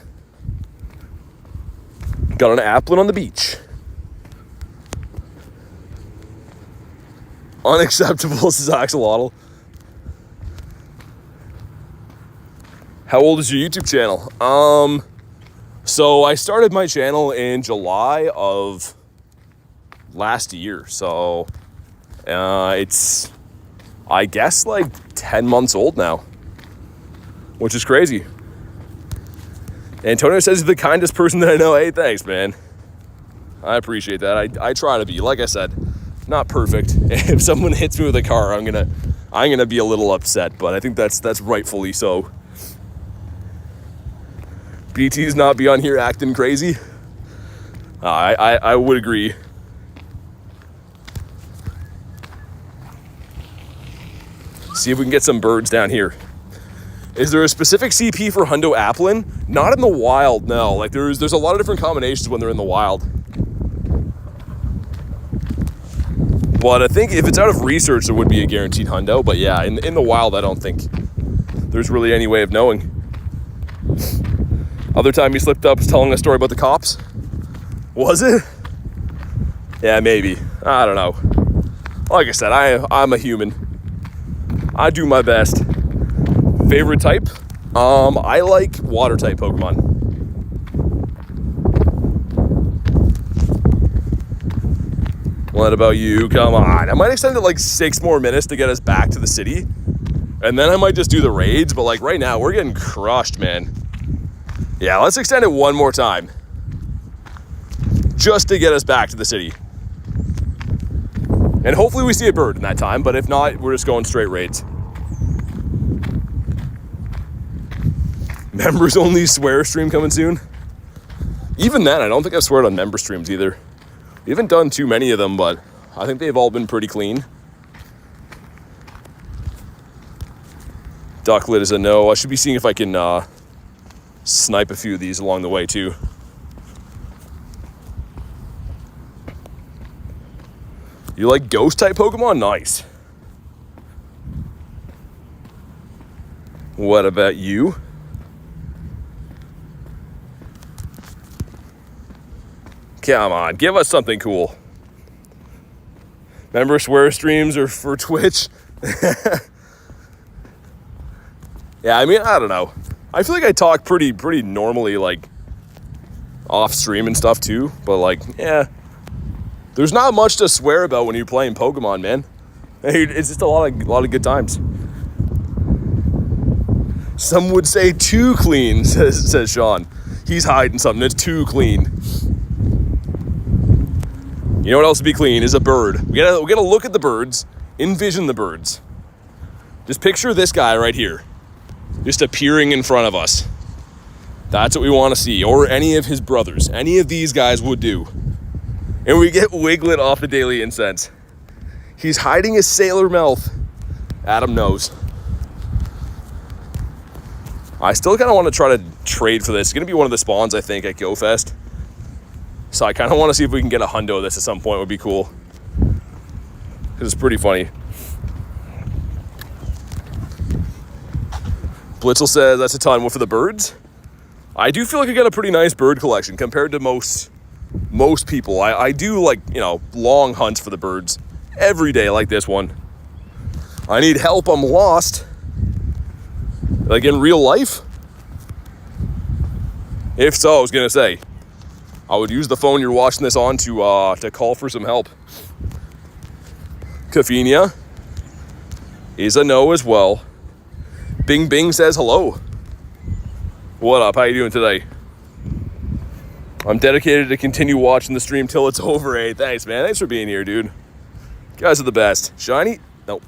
Got an applin on the beach. Unacceptable, says Axolotl. How old is your YouTube channel? So I started my channel in July of last year. So it's, I guess, like 10 months old now, which is crazy. Antonio says he's the kindest person that I know. Hey, thanks, man. I appreciate that. I try to be, like I said, not perfect. If someone hits me with a car, I'm gonna be a little upset, but I think that's rightfully so. BT's not be on here acting crazy. I would agree. See if we can get some birds down here. Is there a specific CP for Hundo Applin? Not in the wild, no. Like there's a lot of different combinations when they're in the wild. But I think if it's out of research, there would be a guaranteed Hundo. But yeah, in the wild, I don't think there's really any way of knowing. Other time you slipped up was telling a story about the cops. Was it? Yeah, maybe. I don't know. Like I said, I'm a human. I do my best. Favorite type? I like water type Pokemon. What about you? Come on. I might extend it like 6 more minutes to get us back to the city. And then I might just do the raids. But like right now, we're getting crushed, man. Yeah, let's extend it one more time. Just to get us back to the city. And hopefully we see a bird in that time. But if not, we're just going straight raids. Members only swear stream coming soon. Even then, I don't think I've sweared on member streams either. We haven't done too many of them, but I think they've all been pretty clean. Ducklet is a no. I should be seeing if I can snipe a few of these along the way too. You like ghost type Pokemon? Nice. What about you? Come on, give us something cool. Remember, swear streams are for Twitch? Yeah, I mean, I don't know. I feel like I talk pretty normally, like, off stream and stuff too. But like, yeah, there's not much to swear about when you're playing Pokemon, man. It's just a lot of good times. Some would say too clean, says Sean. He's hiding something. It's too clean. You know what else would be clean is a bird. We gotta look at the birds, envision the birds. Just picture this guy right here, just appearing in front of us. That's what we want to see, or any of his brothers. Any of these guys would do. And we get Wiglet off the Daily Incense. He's hiding his sailor mouth. Adam knows. I still kind of want to try to trade for this. It's going to be one of the spawns, I think, at GoFest. So I kind of want to see if we can get a hundo this at some point. Would be cool. Because it's pretty funny. Blitzel says that's a ton. What for the birds? I do feel like I got a pretty nice bird collection compared to most people. I do like, long hunts for the birds every day like this one. I need help. I'm lost. Like in real life? If so, I was going to say, I would use the phone you're watching this on to call for some help. Caffeinia is a no as well. Bing Bing says hello. What up? How you doing today? I'm dedicated to continue watching the stream till it's over. Hey, thanks, man. Thanks for being here, dude. You guys are the best. Shiny? Nope.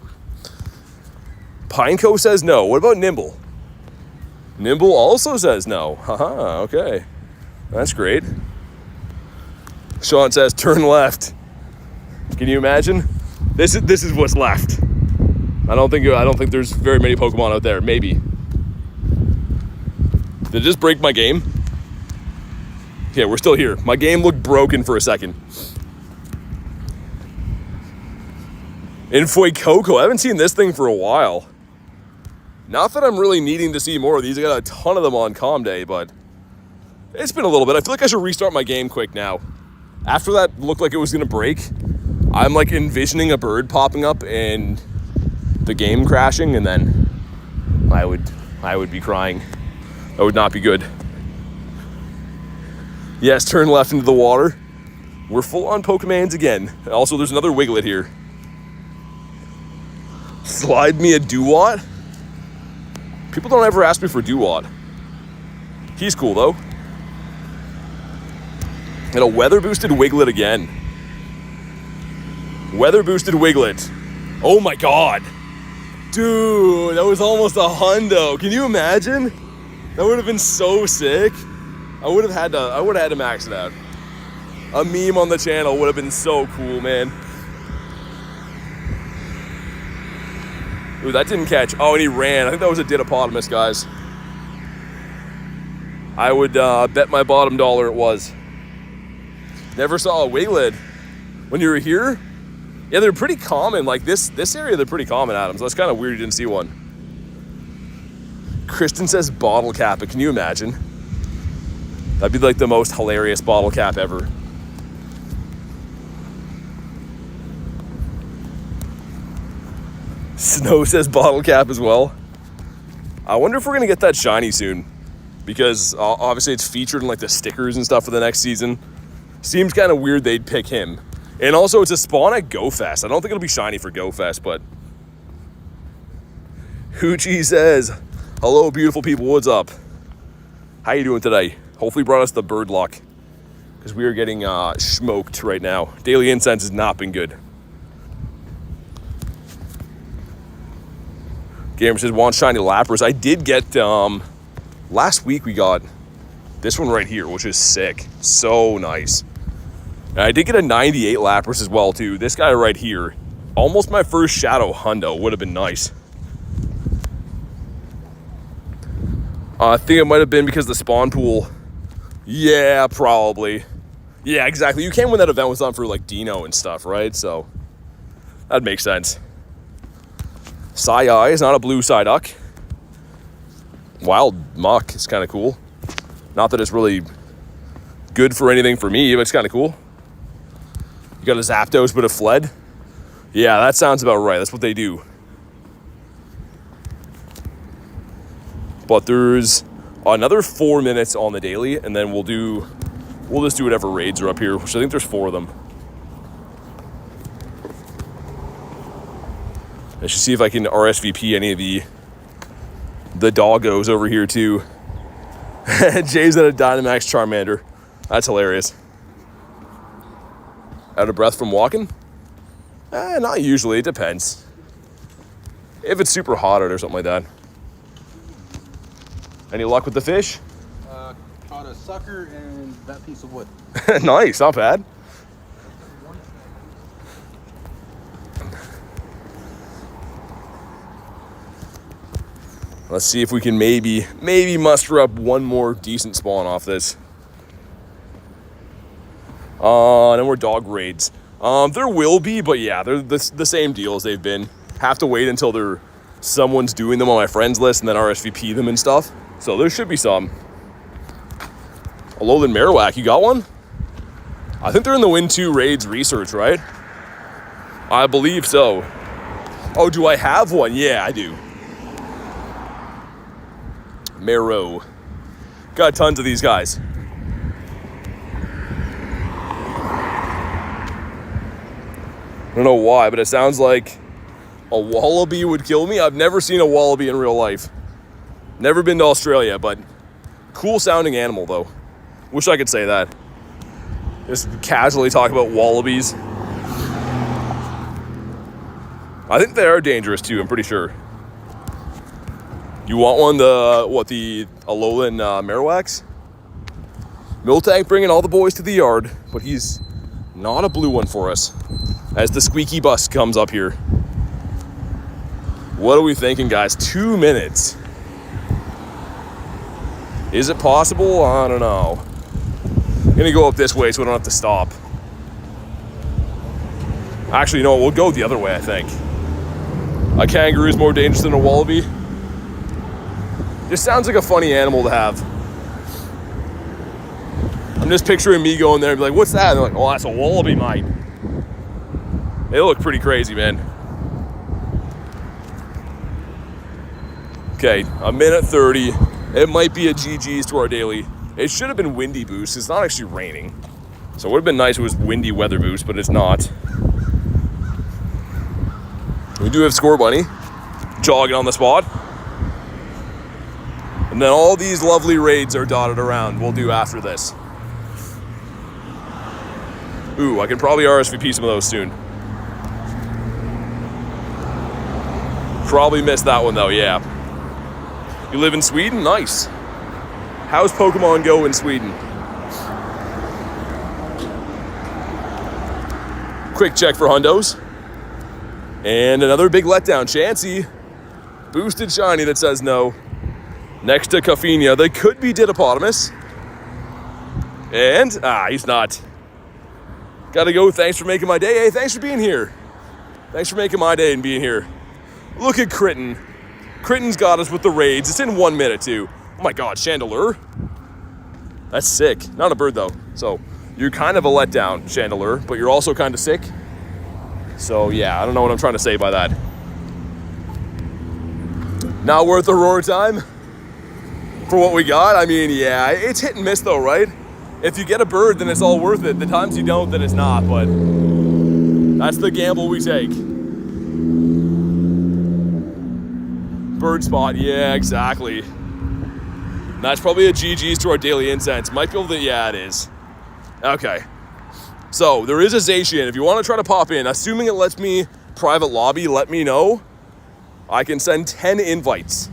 Pineco says no. What about Nimble? Nimble also says no. Haha, okay. That's great. Sean says turn left. Can you imagine? This is what's left. I don't think there's very many Pokemon out there. Maybe. Did it just break my game? Yeah, we're still here. My game looked broken for a second. In Fuecoco, I haven't seen this thing for a while. Not that I'm really needing to see more of these. I got a ton of them on comm day, but it's been a little bit. I feel like I should restart my game quick now. After that looked like it was gonna break, I'm like envisioning a bird popping up and the game crashing, and then I would be crying. That would not be good. Yes, turn left into the water. We're full on Pokemons again. Also, there's another Wiglet here. Slide me a Duwat? People don't ever ask me for Duwat. He's cool though. And a weather boosted Wiglet again. Weather boosted Wiglet. Oh my god. Dude, that was almost a hundo. Can you imagine? That would have been so sick. I would have had to max it out. A meme on the channel would have been so cool, man. Ooh, that didn't catch. Oh, and he ran. I think that was a Didapodimus, guys. I would bet my bottom dollar it was. Never saw a Wiglet when you were here. Yeah, they're pretty common. Like this area, they're pretty common, Adam. So that's kind of weird you didn't see one. Kristen says bottle cap, but can you imagine? That'd be like the most hilarious bottle cap ever. Snow says bottle cap as well. I wonder if we're gonna get that shiny soon, because obviously it's featured in like the stickers and stuff for the next season. Seems kind of weird they'd pick him. And also it's a spawn at Go Fest. I don't think it'll be shiny for Go Fest, but Hoochie says, hello beautiful people, what's up? How you doing today? Hopefully brought us the bird luck, because we are getting smoked right now. Daily Incense has not been good. Gamer says, want shiny Lapras. I did get, last week we got this one right here, which is sick. So nice. And I did get a 98 Lapras as well, too. This guy right here, almost my first Shadow Hundo, would have been nice. I think it might have been because the spawn pool. Yeah, probably. Yeah, exactly. You can when that event was on for like Dino and stuff, right? So that makes sense. Psy is not a blue Psyduck. Wild Muck is kind of cool. Not that it's really good for anything for me, but it's kind of cool. You got a Zapdos, but it fled. Yeah, that sounds about right. That's what they do. But there's another 4 minutes on the daily, and then we'll just do whatever raids are up here, which I think there's 4 of them. I should see if I can RSVP any of the doggos over here too. Jay's at a Dynamax Charmander. That's hilarious. Out of breath from walking? Not usually, it depends. If it's super hot out or something like that. Any luck with the fish? Caught a sucker and that piece of wood. Nice, not bad. Let's see if we can maybe muster up one more decent spawn off this. And then we're dog raids. There will be, but yeah, they're the same deal as they've been. Have to wait until someone's doing them on my friends list and then RSVP them and stuff. So there should be some. Alolan Marowak, you got one? I think they're in the Win 2 raids research, right? I believe so. Oh, do I have one? Yeah, I do. Marrow. Got tons of these guys. I don't know why, but it sounds like a wallaby would kill me. I've never seen a wallaby in real life. Never been to Australia, but cool sounding animal though. Wish I could say that. Just casually talk about wallabies. I think they are dangerous too, I'm pretty sure. You want one, the Alolan Marowaks? Miltank bringing all the boys to the yard, but he's not a blue one for us. As the squeaky bus comes up here. What are we thinking, guys? 2 minutes. Is it possible? I don't know. I'm gonna go up this way so we don't have to stop. Actually, no, we'll go the other way, I think. A kangaroo is more dangerous than a wallaby. Just sounds like a funny animal to have. I'm just picturing me going there and be like, what's that? And they're like, oh, that's a wallaby, mate. They look pretty crazy, man. Okay, a minute 30. It might be a GG's to our daily. It should have been windy boost. It's not actually raining. So it would have been nice if it was windy weather boost, but it's not. We do have Score Bunny jogging on the spot. And then all these lovely raids are dotted around. We'll do after this. Ooh, I can probably RSVP some of those soon. Probably missed that one though, yeah. You live in Sweden? Nice. How's Pokemon GO in Sweden? Quick check for hundos. And another big letdown. Chansey. Boosted shiny that says no. Next to Caffinia. They could be Didopotamus. And, he's not. Gotta go. Thanks for making my day. Hey, thanks for being here. Thanks for making my day and being here. Look at Critten. Critten's got us with the raids. It's in 1 minute, too. Oh my god, Chandelure. That's sick. Not a bird, though. So, you're kind of a letdown, Chandelure, but you're also kind of sick. So, yeah, I don't know what I'm trying to say by that. Not worth the roar time for what we got. I mean, yeah, it's hit and miss, though, right? If you get a bird, then it's all worth it. The times you don't, then it's not, but that's the gamble we take. Bird spot, yeah, exactly. That's probably a GG's to our Daily Incense. Might be able to, yeah, it is. Okay. So, there is a Zacian. If you want to try to pop in, assuming it lets me private lobby, let me know. I can send 10 invites.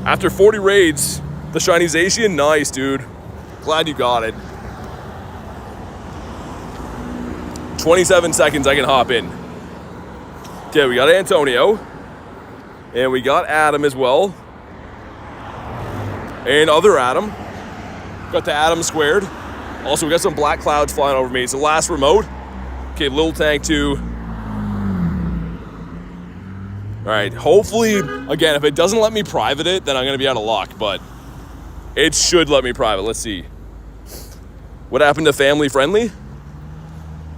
After 40 raids, the shiny Zacian, nice, dude. Glad you got it. 27 seconds, I can hop in. Okay, we got Antonio. And we got Adam as well. And other Adam. Got the Adam squared. Also, we got some black clouds flying over me. It's the last remote. Okay, little tank too. All right, hopefully, again, if it doesn't let me private it, then I'm going to be out of luck, but it should let me private. Let's see. What happened to family friendly?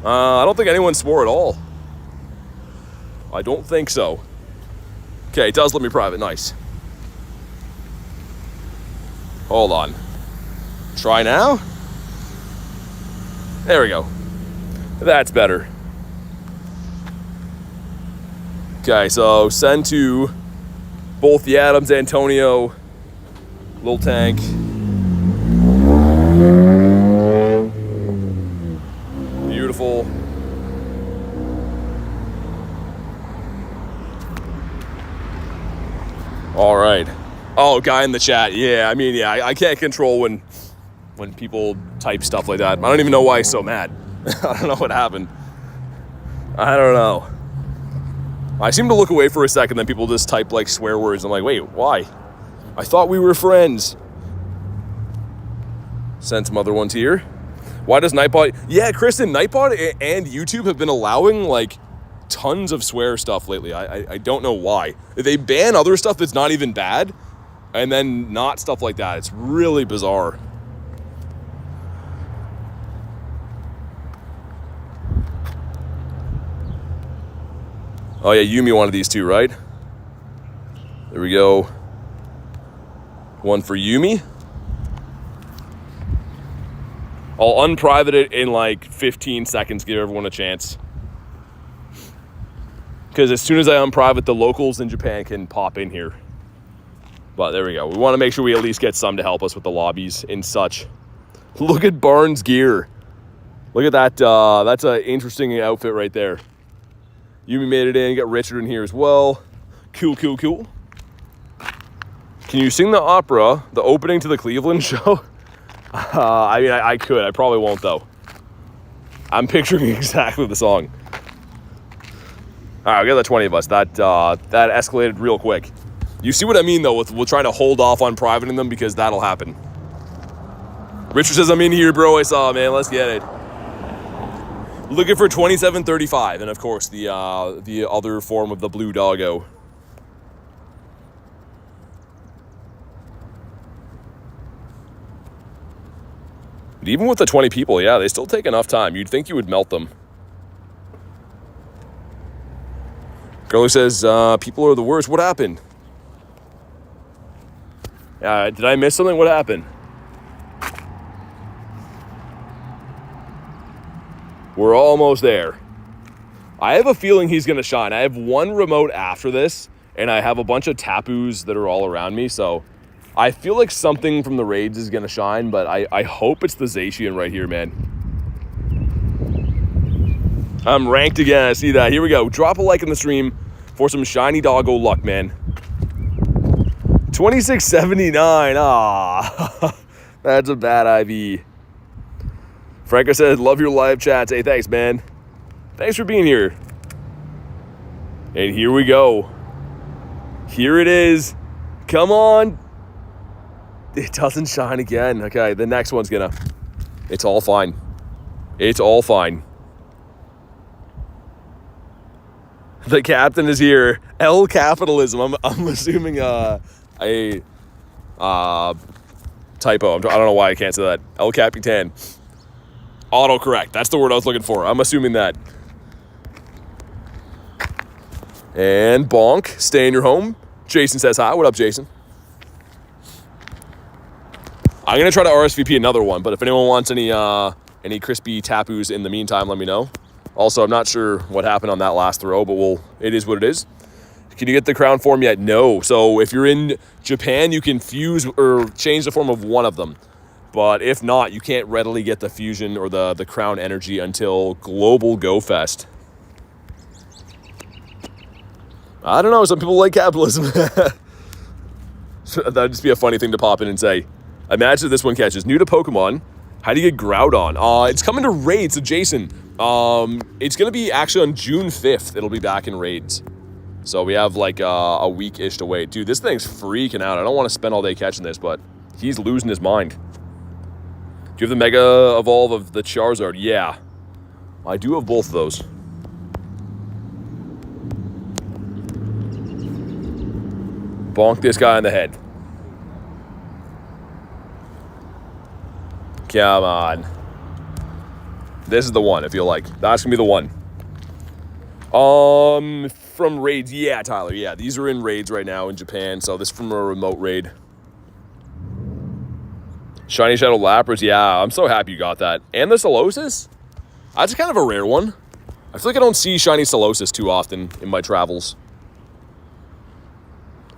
I don't think anyone swore at all. I don't think so. Okay, it does let me private. Nice. Hold on. Try now. There we go. That's better. Okay, so send to both the Adams, Antonio, Little Tank. Beautiful. All right. Oh, guy in the chat. Yeah, I mean, yeah, I can't control when people type stuff like that. I don't even know why he's so mad. I don't know what happened. I don't know. I seem to look away for a second, then people just type like swear words. I'm like, wait, why? I thought we were friends. Sent some other ones here. Why does Nightbot? Yeah, Kristen, Nightbot and YouTube have been allowing like tons of swear stuff lately. I don't know why. They ban other stuff that's not even bad, and then not stuff like that. It's really bizarre. Oh yeah, Yumi wanted these two, right? There we go. One for Yumi. I'll unprivate it in like 15 seconds, give everyone a chance. Because as soon as I unprivate, the locals in Japan can pop in here. But there we go. We want to make sure we at least get some to help us with the lobbies and such. Look at Barnes' gear. Look at that. That's an interesting outfit right there. Yumi made it in. Got Richard in here as well. Cool, cool, cool. Can you sing the opera, the opening to the Cleveland show? I mean, I could. I probably won't, though. I'm picturing exactly the song. All right, I'll get the 20 of us. That escalated real quick. You see what I mean, though, with we'll try to hold off on privating them because that'll happen. Richard says, I'm in here, bro. I saw, man. Let's get it. Looking for 2735, and of course the other form of the blue doggo. But even with the 20 people, yeah, they still take enough time. You'd think you would melt them. Girl who says, people are the worst. What happened? Did I miss something? What happened? We're almost there. I have a feeling he's going to shine. I have one remote after this, and I have a bunch of Tapus that are all around me, so I feel like something from the raids is going to shine, but I hope it's the Zacian right here, man. I'm ranked again. I see that. Here we go. Drop a like in the stream for some shiny doggo luck, man. 2679. Ah, that's a bad IV. Franco says, love your live chats. Hey, thanks, man. Thanks for being here. And here we go. Here it is. Come on. It doesn't shine again. Okay, the next one's gonna. It's all fine. It's all fine. The captain is here. L capitalism. I'm assuming a typo. I don't know why I can't say that. El Capitan. Autocorrect. That's the word I was looking for. I'm assuming that. And bonk. Stay in your home. Jason says hi. What up, Jason? I'm going to try to RSVP another one, but if anyone wants any crispy Tapus in the meantime, let me know. Also, I'm not sure what happened on that last throw, but it is what it is. Can you get the crown form yet? No. So if you're in Japan, you can fuse or change the form of one of them. But if not, you can't readily get the fusion or the crown energy until Global Go Fest. I don't know. Some people like capitalism. That would just be a funny thing to pop in and say. Imagine if this one catches. New to Pokemon. How do you get Groudon? It's coming to raids. So Jason, it's going to be actually on June 5th. It'll be back in raids. So we have like a week-ish to wait. Dude, this thing's freaking out. I don't want to spend all day catching this, but he's losing his mind. Do you have the Mega Evolve of the Charizard? Yeah. I do have both of those. Bonk this guy in the head. Come on. This is the one, if you like. That's going to be the one. From raids. Yeah, Tyler. Yeah, these are in raids right now in Japan. So this is from a remote raid. Shiny Shadow Lapras. Yeah, I'm so happy you got that. And the Solosis? That's kind of a rare one. I feel like I don't see Shiny Solosis too often in my travels.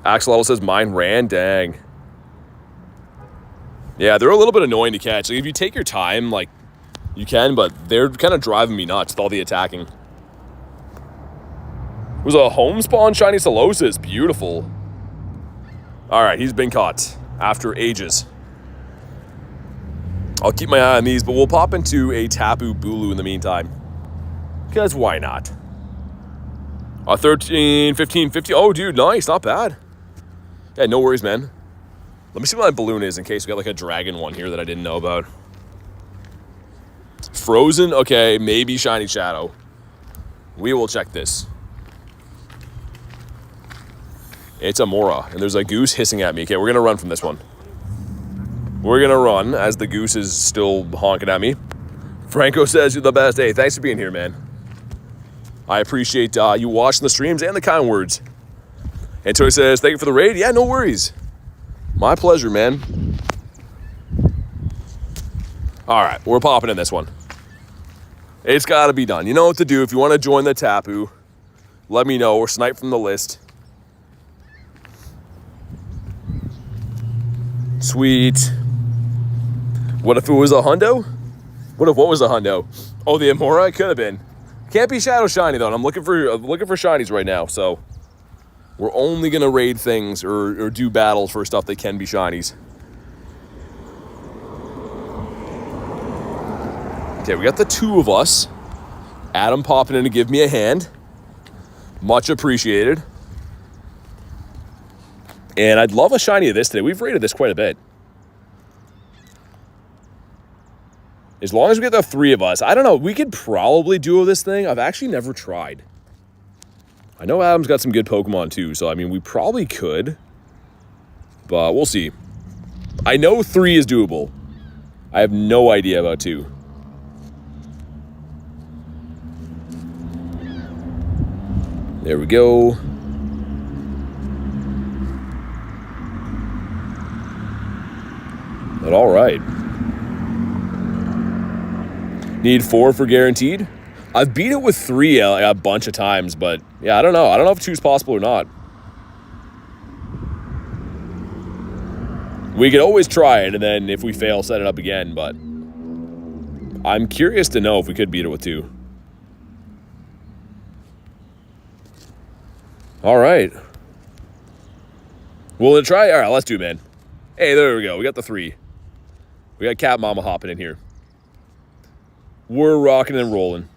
Axolotl says mine ran. Dang. Yeah, they're a little bit annoying to catch. Like, if you take your time, like, you can, but they're kind of driving me nuts with all the attacking. It was a home spawn Shiny Solosis. Beautiful. All right, he's been caught after ages. I'll keep my eye on these, but we'll pop into a Tapu Bulu in the meantime. Because why not? 13, 15, 50. Oh, dude, nice. Not bad. Yeah, no worries, man. Let me see what my balloon is in case we got like a dragon one here that I didn't know about. Frozen? Okay, maybe Shiny Shadow. We will check this. It's a Mora, and there's a goose hissing at me. Okay, we're going to run from this one. We're going to run as the goose is still honking at me. Franco says you're the best. Hey, thanks for being here, man. I appreciate you watching the streams and the kind words. And Toy says, thank you for the raid. Yeah, no worries. My pleasure, man. All right, we're popping in this one. It's got to be done. You know what to do. If you want to join the Tapu, let me know or snipe from the list. Sweet. What if it was a hundo? What was a hundo? Oh, the Amora? It could have been. Can't be Shadow Shiny, though. And I'm looking for shinies right now, so we're only going to raid things or do battles for stuff that can be shinies. Okay, we got the two of us. Adam popping in to give me a hand. Much appreciated. And I'd love a shiny of this today. We've raided this quite a bit. As long as we get the three of us. I don't know. We could probably duo this thing. I've actually never tried. I know Adam's got some good Pokemon too, so I mean, we probably could. But we'll see. I know 3 is doable. I have no idea about 2. There we go. But all right. Need 4 for guaranteed. I've beat it with 3 a bunch of times, but yeah, I don't know. I don't know if 2 is possible or not. We could always try it, and then if we fail, set it up again, but I'm curious to know if we could beat it with 2. All right. We'll try. All right, let's do it, man. Hey, there we go. We got the 3. We got Cat Mama hopping in here. We're rocking and rolling.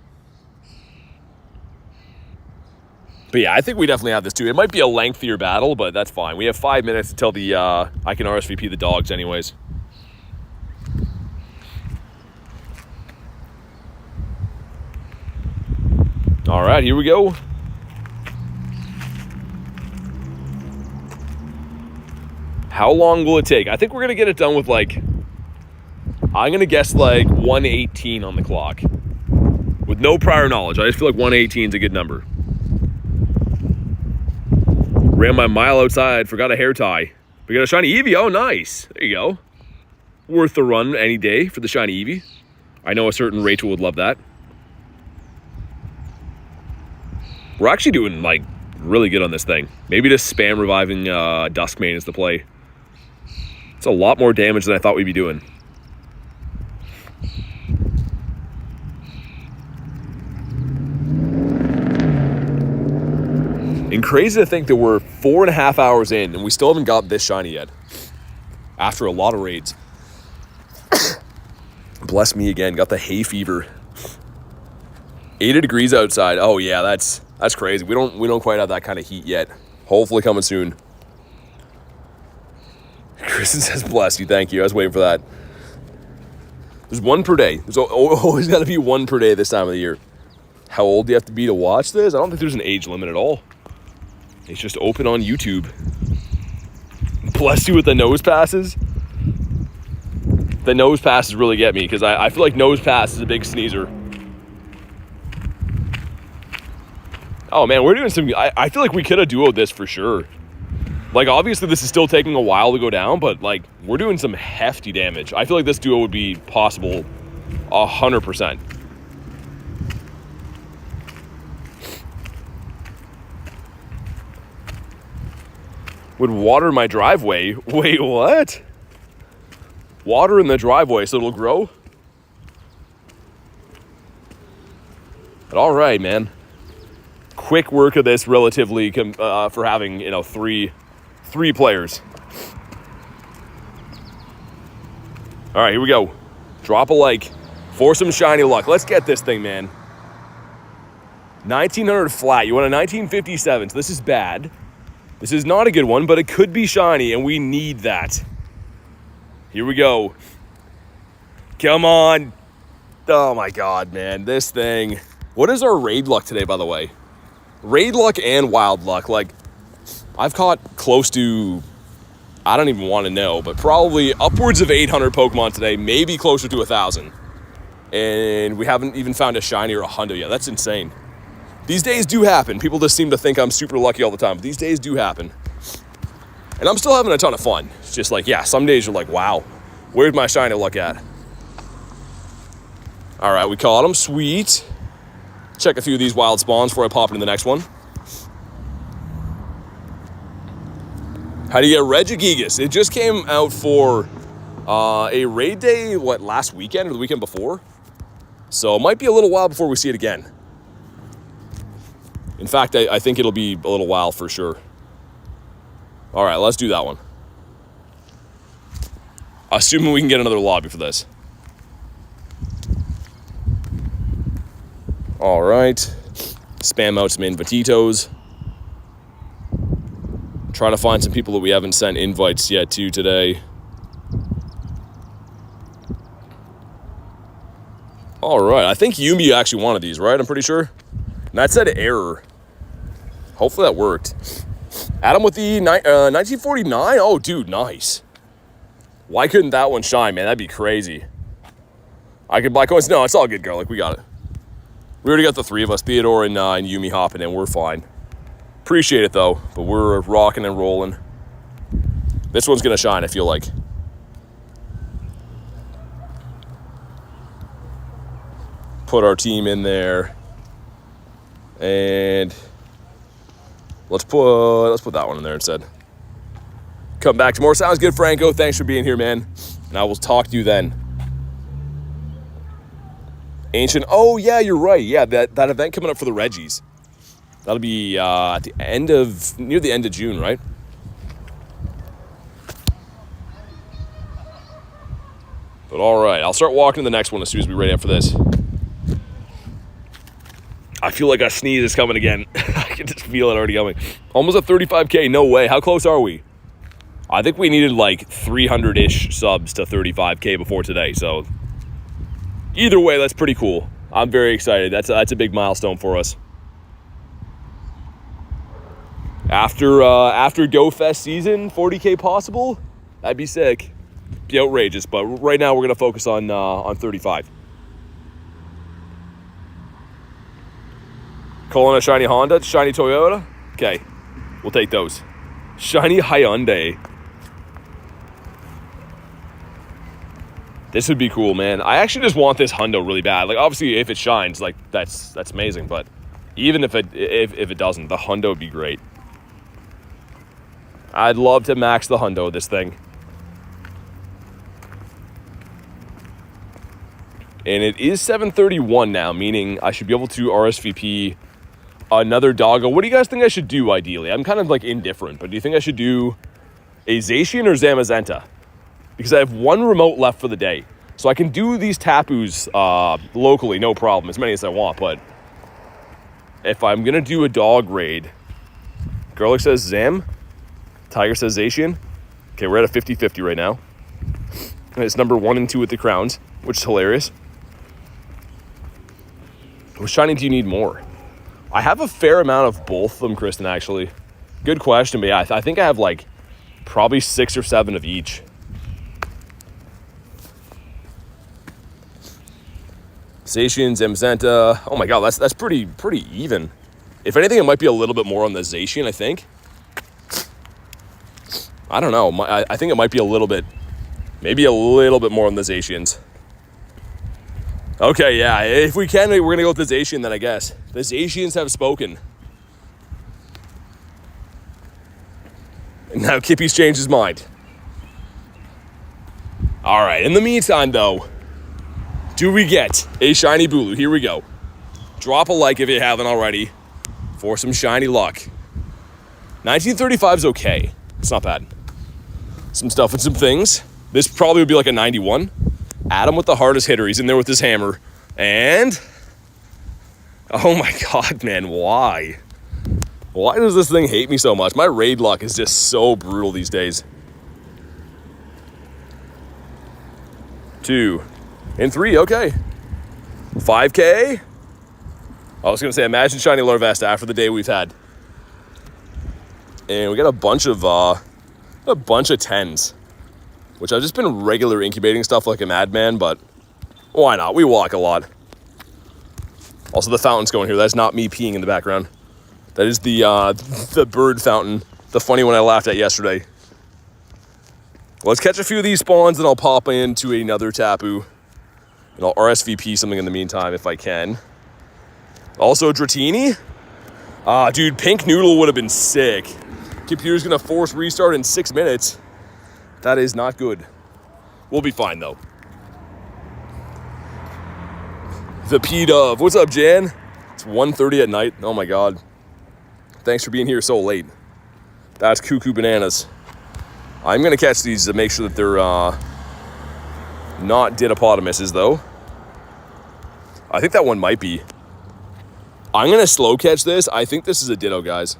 But yeah, I think we definitely have this too. It might be a lengthier battle, but that's fine. We have 5 minutes until the I can RSVP the dogs anyways. All right, here we go. How long will it take? I think we're going to get it done with like, I'm going to guess like 1:18 on the clock. With no prior knowledge. I just feel like 1:18 is a good number. Ran my mile outside, forgot a hair tie. We got a shiny Eevee. Oh, nice. There you go. Worth the run any day for the shiny Eevee. I know a certain Rachel would love that. We're actually doing like really good on this thing. Maybe just spam reviving Duskmane is the play. It's a lot more damage than I thought we'd be doing. And crazy to think that we're 4.5 hours in and we still haven't got this shiny yet. After a lot of raids. Bless me again, got the hay fever. 80 degrees outside. Oh yeah, that's crazy. We don't quite have that kind of heat yet. Hopefully coming soon. Kristen says bless you, thank you. I was waiting for that. There's 1 per day. There's always got to be 1 per day this time of the year. How old do you have to be to watch this? I don't think there's an age limit at all. It's just open on YouTube. Bless you with the nose passes. The nose passes really get me because I feel like nose pass is a big sneezer. Oh man, we're doing some. I feel like we could have duoed this for sure. Like obviously this is still taking a while to go down, but like we're doing some hefty damage. I feel like this duo would be possible 100%. Would water my driveway. Wait, what? Water in the driveway so it'll grow? But all right, man. Quick work of this relatively for having, you know, three players. All right, here we go. Drop a like for some shiny luck. Let's get this thing, man. 1900 flat. You want a 1957, so this is bad. This is not a good one, but it could be shiny, and we need that. Here we go. Come on. Oh, my God, man. This thing. What is our raid luck today, by the way? Raid luck and wild luck. Like, I've caught close to, I don't even want to know, but probably upwards of 800 Pokemon today, maybe closer to 1,000. And we haven't even found a shiny or a hundo yet. That's insane. These days do happen. People just seem to think I'm super lucky all the time, but these days do happen. And I'm still having a ton of fun. It's just like, yeah, some days you're like, wow, where's my shiny luck at? All right, we caught him. Sweet. Check a few of these wild spawns before I pop into the next one. How do you get Regigigas? It just came out for a raid day, last weekend or the weekend before? So it might be a little while before we see it again. In fact, I think it'll be a little while for sure. All right, let's do that one. Assuming we can get another lobby for this. All right. Spam out some invititos. Try to find some people that we haven't sent invites yet to today. All right, I think Yumi actually wanted these, right? I'm pretty sure. And that said error. Hopefully that worked. Adam with the 1949. Oh, dude, nice. Why couldn't that one shine, man? That'd be crazy. I could buy coins. No, it's all good, Garlic. We got it. We already got the three of us, Theodore and Yumi hopping in. We're fine. Appreciate it, though. But we're rocking and rolling. This one's going to shine, I feel like. Put our team in there. And let's put that one in there instead. Come back tomorrow. Sounds good, Franco. Thanks for being here, man. And I will talk to you then. Ancient. Oh, yeah, you're right. Yeah, that event coming up for the Reggies. That'll be at the end of, near the end of June, right? But all right, I'll start walking to the next one as soon as we're ready after this. I feel like a sneeze is coming again. I can just feel it already coming. Almost at 35K. No way. How close are we? I think we needed like 300-ish subs to 35K before today. So either way, that's pretty cool. I'm very excited. That's a big milestone for us. After Go Fest season, 40K possible? That'd be sick. Be outrageous. But right now, we're gonna focus on 35. Calling a shiny Honda, shiny Toyota. Okay, we'll take those. Shiny Hyundai. This would be cool, man. I actually just want this hundo really bad. Like, obviously, if it shines, like that's amazing. But even if it doesn't, the hundo would be great. I'd love to max the hundo of this thing. And it is 7:31 now, meaning I should be able to RSVP another doggo. What do you guys think I should do, ideally? I'm kind of, like, indifferent, but do you think I should do a Zacian or Zamazenta? Because I have one remote left for the day. So I can do these Tapus locally, no problem, as many as I want, but if I'm going to do a dog raid, Garlic says Zam, Tiger says Zacian. Okay, we're at a 50-50 right now. And it's number 1 and 2 with the crowns, which is hilarious. Which shiny do you need more? I have a fair amount of both of them, Kristen, actually. Good question, but yeah, I think I have like probably 6 or 7 of each. Zacian, Zamazenta. Oh my god, that's pretty even. If anything, it might be a little bit more on the Zacian, I think. I don't know. I think it might be a little bit, maybe a little bit more on the Zacians. Okay, yeah, if we can, we're going to go with the Zacian then, I guess. The Zacians have spoken. And now Kippy's changed his mind. All right, in the meantime, though, do we get a shiny Bulu? Here we go. Drop a like if you haven't already for some shiny luck. 1935 is okay. It's not bad. Some stuff and some things. This probably would be like a 91. Adam with the hardest hitter. He's in there with his hammer. And... oh my god, man. Why? Why does this thing hate me so much? My raid luck is just so brutal these days. 2 and 3. Okay. 5K. I was going to say, imagine shiny Larvesta after the day we've had. And we got a bunch of 10s. Which I've just been regular incubating stuff like a madman, but why not? We walk a lot. Also, the fountain's going here. That's not me peeing in the background. That is the bird fountain, the funny one I laughed at yesterday. Let's catch a few of these spawns, and I'll pop into another Tapu. And I'll RSVP something in the meantime if I can. Also, Dratini. Dude, Pink Noodle would have been sick. Computer's going to force restart in 6 minutes. That is not good. We'll be fine, though. The P-Dove. What's up, Jan? It's 1:30 at night. Oh, my God. Thanks for being here so late. That's cuckoo bananas. I'm going to catch these to make sure that they're not Didapodimuses, though. I think that one might be. I'm going to slow catch this. I think this is a Ditto, guys.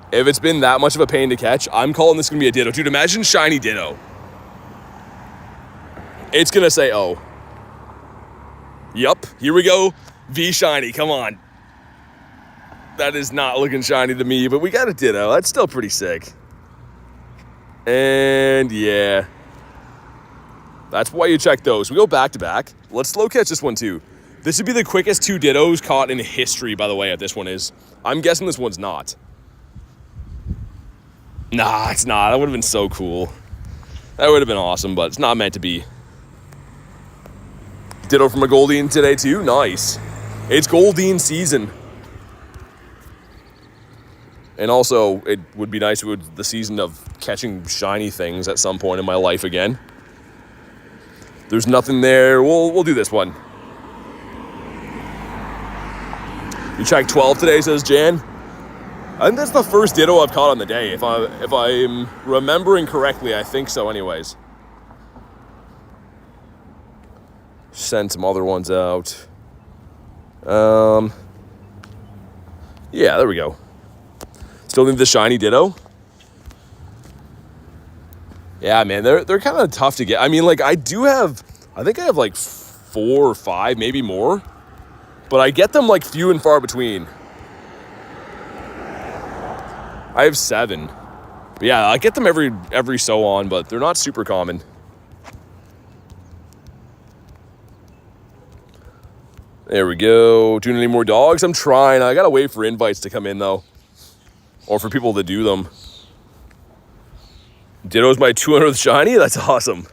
If it's been that much of a pain to catch, I'm calling this going to be a Ditto. Dude, imagine shiny Ditto. It's going to say, oh. Yup, here we go. V shiny, come on. That is not looking shiny to me, but we got a Ditto. That's still pretty sick. And yeah. That's why you check those. We go back to back. Let's slow catch this one too. This would be the quickest 2 Dittos caught in history, by the way, if this one is. I'm guessing this one's not. Nah, it's not. That would have been so cool. That would have been awesome, but it's not meant to be. Ditto from a Goldeen today too. Nice. It's Goldeen season. And also, it would be nice if it was the season of catching shiny things at some point in my life again. There's nothing there. We'll do this one. You checked 12 today, says Jan. I think that's the first Ditto I've caught on the day. If I'm remembering correctly, I think so anyways. Send some other ones out. Yeah, there we go. Still need the shiny Ditto. Yeah, man, they're kind of tough to get. I mean, like, I think I have like 4 or 5, maybe more. But I get them like few and far between. I have 7. But yeah, I get them every so on, but they're not super common. There we go. Doing any more dogs? I'm trying. I gotta wait for invites to come in though. Or for people to do them. Ditto's my 200th shiny? That's awesome.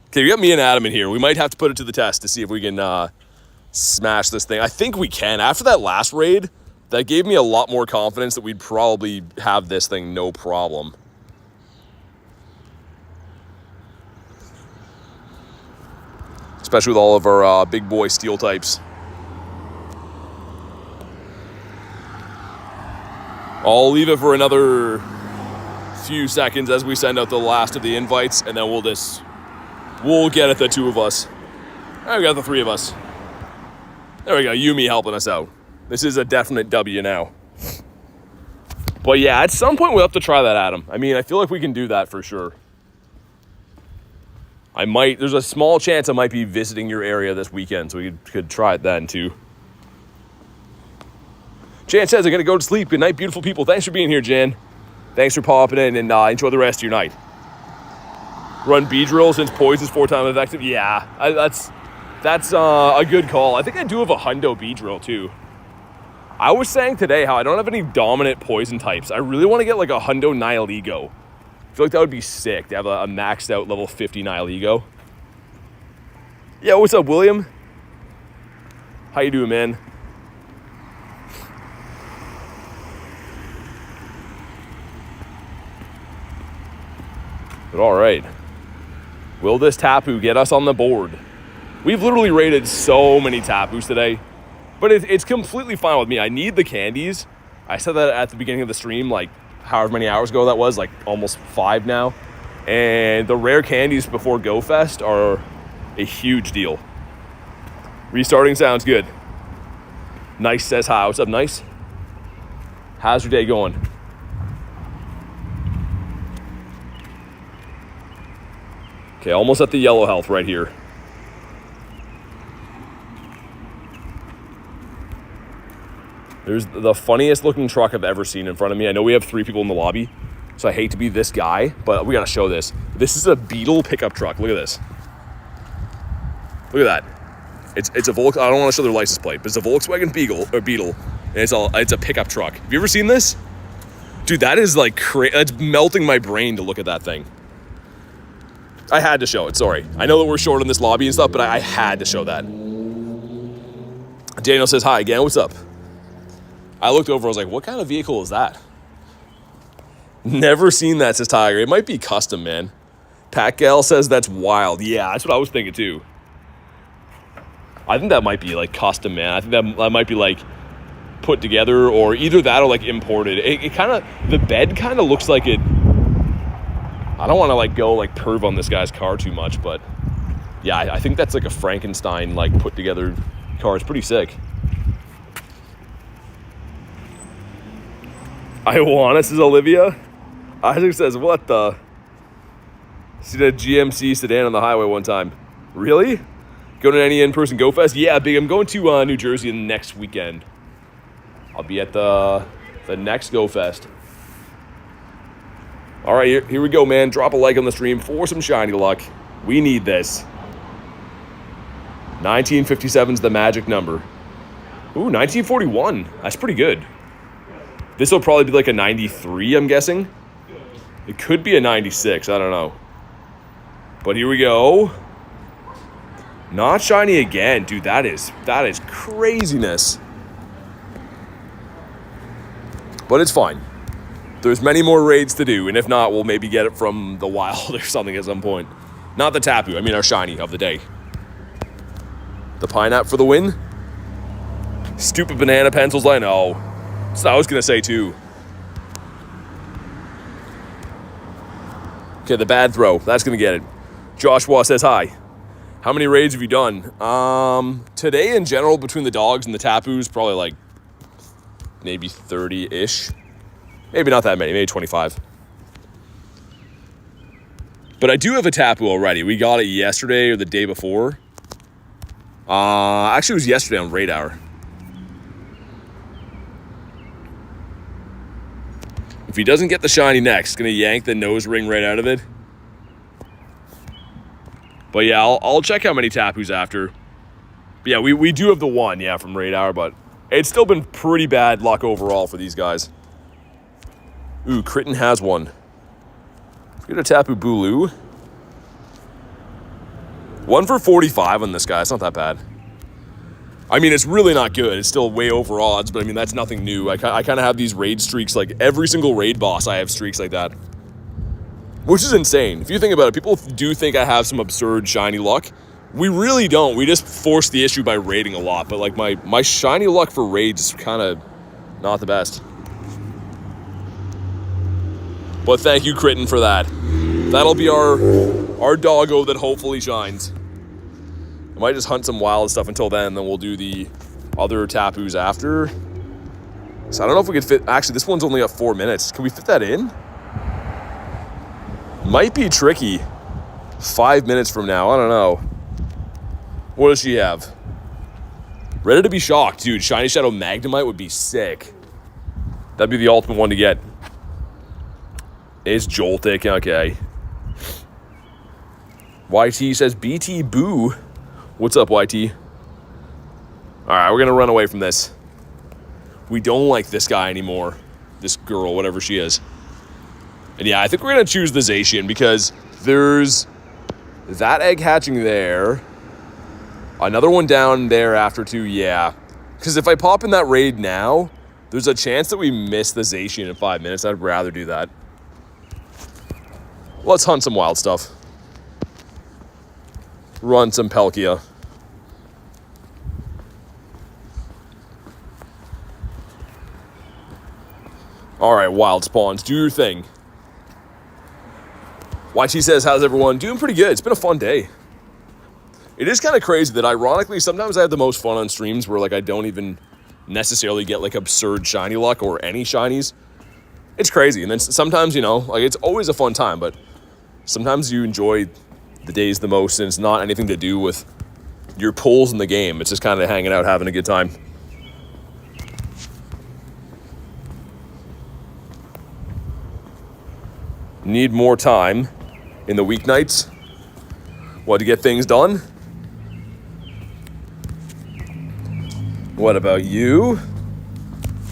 Okay, we got me and Adam in here. We might have to put it to the test to see if we can smash this thing. I think we can. After that last raid, that gave me a lot more confidence that we'd probably have this thing no problem. Especially with all of our big boy steel types. I'll leave it for another few seconds as we send out the last of the invites, and then we'll get at the 2 of us. All right, we got the 3 of us. There we go, Yumi helping us out. This is a definite W now. But yeah, at some point we'll have to try that, Adam. I mean, I feel like we can do that for sure. There's a small chance I might be visiting your area this weekend, so we could try it then too. Jan says, I gotta go to sleep. Good night, beautiful people. Thanks for being here, Jan. Thanks for popping in, and enjoy the rest of your night. Run B-drill since poison's 4 times effective. Yeah, that's a good call. I think I do have a hundo B-drill too. I was saying today how I don't have any dominant poison types. I really want to get like a hundo Nihilego. I feel like that would be sick to have a maxed out level 50 Nihilego. Yeah, what's up, William? How you doing, man? But all right. Will this Tapu get us on the board? We've literally raided so many Tapus today. But it's completely fine with me. I need the candies. I said that at the beginning of the stream, like however many hours ago that was, like almost 5 now. And the rare candies before Go Fest are a huge deal. Restarting sounds good. Nice says hi. What's up, Nice? How's your day going? Okay, almost at the yellow health right here. There's the funniest looking truck I've ever seen in front of me. I know we have 3 people in the lobby, so I hate to be this guy, but we gotta show this. This is a Beetle pickup truck. Look at this. Look at that. It's a Volkswagen. I don't want to show their license plate, but it's a Volkswagen Beetle, and it's a pickup truck. Have you ever seen this? Dude, that is like that's melting my brain to look at that thing. I had to show it. Sorry. I know that we're short in this lobby and stuff, but I had to show that. Daniel says hi again. What's up? I looked over, I was like, what kind of vehicle is that? Never seen that, says Tiger. It might be custom, man. Pat Gal says that's wild. Yeah, that's what I was thinking too. I think that might be like custom, man. I think that might be like put together, or either that or like imported. It kind of, the bed kind of looks like it. I don't want to like go like perv on this guy's car too much, but yeah, I think that's like a Frankenstein like put together car. It's pretty sick. I want us, says Olivia. Isaac says, what the? See that GMC sedan on the highway one time. Really? Going to any in-person Go Fest? Yeah, big. I'm going to New Jersey next weekend. I'll be at the next Go Fest. All right, here we go, man. Drop a like on the stream for some shiny luck. We need this. 1957 is the magic number. Ooh, 1941. That's pretty good. This will probably be like a 93, I'm guessing. It could be a 96. I don't know. But here we go. Not shiny again. Dude, that is craziness. But it's fine. There's many more raids to do, and if not, we'll maybe get it from the wild or something at some point. Not the Tapu, I mean our shiny of the day. The Pineapple for the win. Stupid banana pencils, I know. That's what I was going to say too. Okay, the bad throw. That's going to get it. Joshua says hi. How many raids have you done? Today in general, between the dogs and the Tapus, probably like maybe 30-ish. Maybe not that many, maybe 25. But I do have a Tapu already. We got it yesterday or the day before. Actually, it was yesterday on Raid Hour. If he doesn't get the shiny next, gonna yank the nose ring right out of it. But yeah, I'll check how many Tapus after. But yeah, we do have the one, yeah, from Raid Hour, but it's still been pretty bad luck overall for these guys. Ooh, Kritten has one. Let's get a Tapu Bulu. 1 for 45 on this guy. It's not that bad. I mean, it's really not good. It's still way over odds, but I mean, that's nothing new. I kind of have these raid streaks. Like, every single raid boss, I have streaks like that. Which is insane. If you think about it, people do think I have some absurd shiny luck. We really don't. We just force the issue by raiding a lot. But, like, my shiny luck for raids is kind of not the best. But thank you, Kritten, for that. That'll be our doggo that hopefully shines. I might just hunt some wild stuff until then we'll do the other Tapus after. So I don't know if we could fit... Actually, this one's only got 4 minutes. Can we fit that in? Might be tricky. 5 minutes from now. I don't know. What does she have? Ready to be shocked. Dude, Shiny Shadow Magnemite would be sick. That'd be the ultimate one to get. It's Joltik. Okay. YT says BT Boo. What's up, YT? All right, we're going to run away from this. We don't like this guy anymore. This girl, whatever she is. And yeah, I think we're going to choose the Zacian because there's that egg hatching there. Another one down there after too, yeah. Because if I pop in that raid now, there's a chance that we miss the Zacian in 5 minutes. I'd rather do that. Let's hunt some wild stuff. Run some Palkia. All right, wild spawns, do your thing. YT says, how's everyone? Doing pretty good. It's been a fun day. It is kind of crazy that ironically, sometimes I have the most fun on streams where like I don't even necessarily get like absurd shiny luck or any shinies. It's crazy. And then sometimes, you know, like it's always a fun time, but sometimes you enjoy the days the most and it's not anything to do with your pulls in the game. It's just kind of hanging out, having a good time. Need more time in the weeknights. What, to get things done? What about you?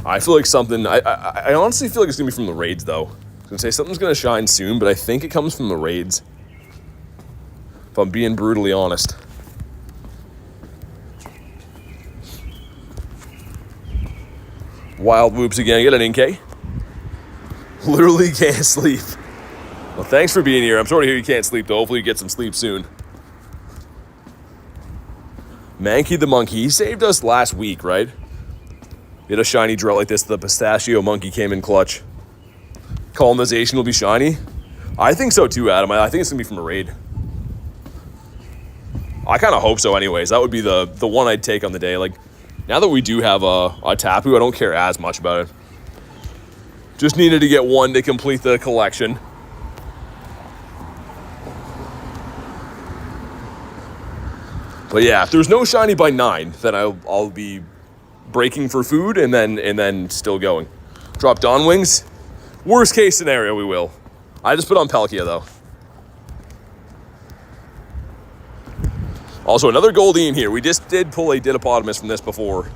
I feel like something, I honestly feel like it's gonna be from the raids though. I was gonna say something's gonna shine soon, but I think it comes from the raids. If I'm being brutally honest. Wild whoops again, get an Inkay. Literally can't sleep. Well, thanks for being here. I'm sorry to hear you can't sleep, though. Hopefully you get some sleep soon. Mankey the Monkey. He saved us last week, right? We had a shiny drought like this. The Pistachio Monkey came in clutch. Colonization will be shiny? I think so too, Adam. I think it's going to be from a raid. I kind of hope so anyways. That would be the one I'd take on the day. Like, now that we do have a Tapu, I don't care as much about it. Just needed to get one to complete the collection. But yeah, if there's no shiny by 9, then I'll be breaking for food and then still going. Drop Dawn Wings. Worst case scenario, we will. I just put on Palkia though. Also, another Goldeen here. We just did pull a Didopotamus from this before.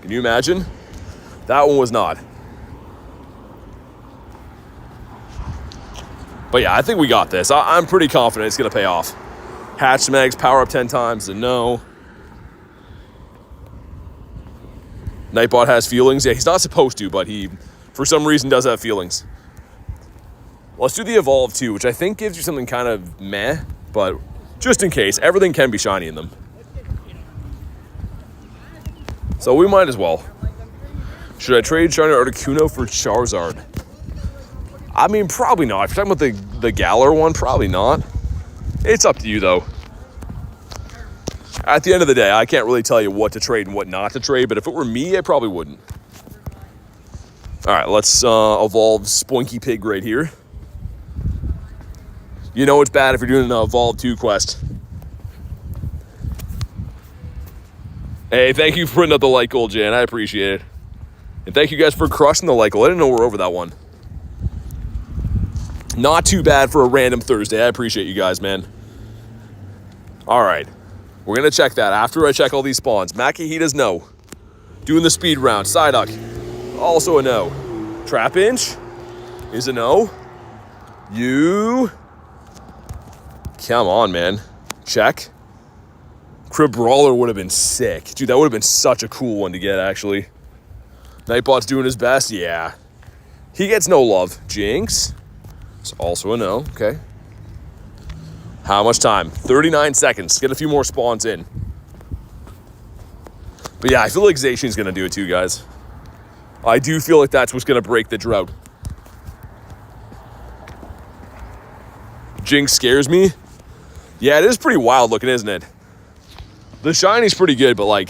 Can you imagine? That one was not. But yeah, I think we got this. I'm pretty confident it's going to pay off. Hatch some eggs, power up 10 times, and no. Nightbot has feelings. Yeah, he's not supposed to, but he, for some reason, does have feelings. Let's do the Evolve too, which I think gives you something kind of meh, but just in case, everything can be shiny in them. So we might as well. Should I trade Shiny Articuno for Charizard? I mean, probably not. If you're talking about the Galar one, probably not. It's up to you, though. At the end of the day, I can't really tell you what to trade and what not to trade, but if it were me, I probably wouldn't. All right, let's evolve Spoinky Pig right here. You know it's bad if you're doing an Evolve 2 quest. Hey, thank you for putting up the like goal, Jan. I appreciate it. And thank you guys for crushing the like goal. I didn't know we're over that one. Not too bad for a random Thursday. I appreciate you guys, man. All right. We're going to check that after I check all these spawns. Makihida's no. Doing the speed round. Psyduck. Also a no. Trapinch is a no. You. Come on, man. Check. Cribrawler would have been sick. Dude, that would have been such a cool one to get, actually. Nightbot's doing his best. Yeah. He gets no love. Jinx. It's also a no. Okay. How much time? 39 seconds. Get a few more spawns in. But yeah, I feel like Zacian's going to do it too, guys. I do feel like that's what's going to break the drought. Jinx scares me. Yeah, it is pretty wild looking, isn't it? The shiny's pretty good, but like,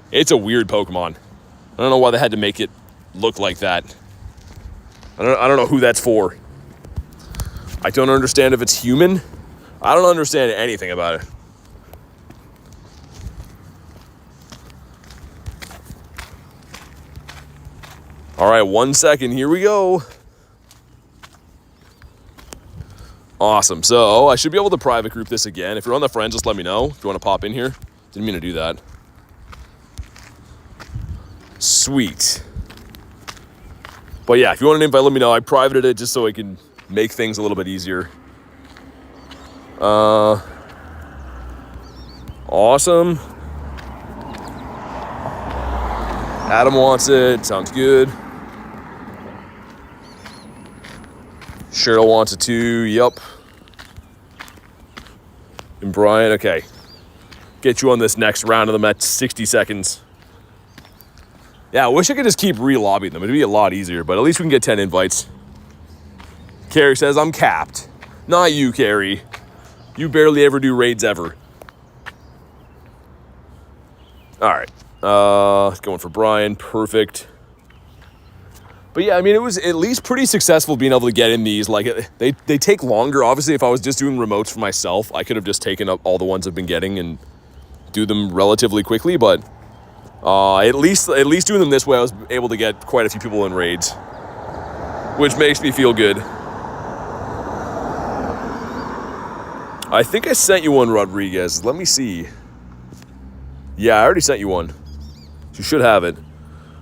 it's a weird Pokemon. I don't know why they had to make it look like that. I don't know who that's for. I don't understand if it's human. I don't understand anything about it. All right, 1 second. Here we go. Awesome. So I should be able to private group this again. If you're on the friends, just let me know if you want to pop in here. Didn't mean to do that. Sweet. But yeah, if you want an invite, let me know. I privated it just so I can make things a little bit easier. Awesome. Adam wants it. Sounds good. Cheryl wants it too. Yup. And Brian, okay. Get you on this next round of them at 60 seconds. Yeah, I wish I could just keep re-lobbying them. It'd be a lot easier, but at least we can get 10 invites. Carrie says, I'm capped. Not you, Carrie. You barely ever do raids ever. All right. Going for Brian. Perfect. But yeah, I mean, it was at least pretty successful being able to get in these. Like, they take longer. Obviously, if I was just doing remotes for myself, I could have just taken up all the ones I've been getting and do them relatively quickly. But at least doing them this way, I was able to get quite a few people in raids, which makes me feel good. I think I sent you one, Rodriguez. Let me see. Yeah, I already sent you one. You should have it.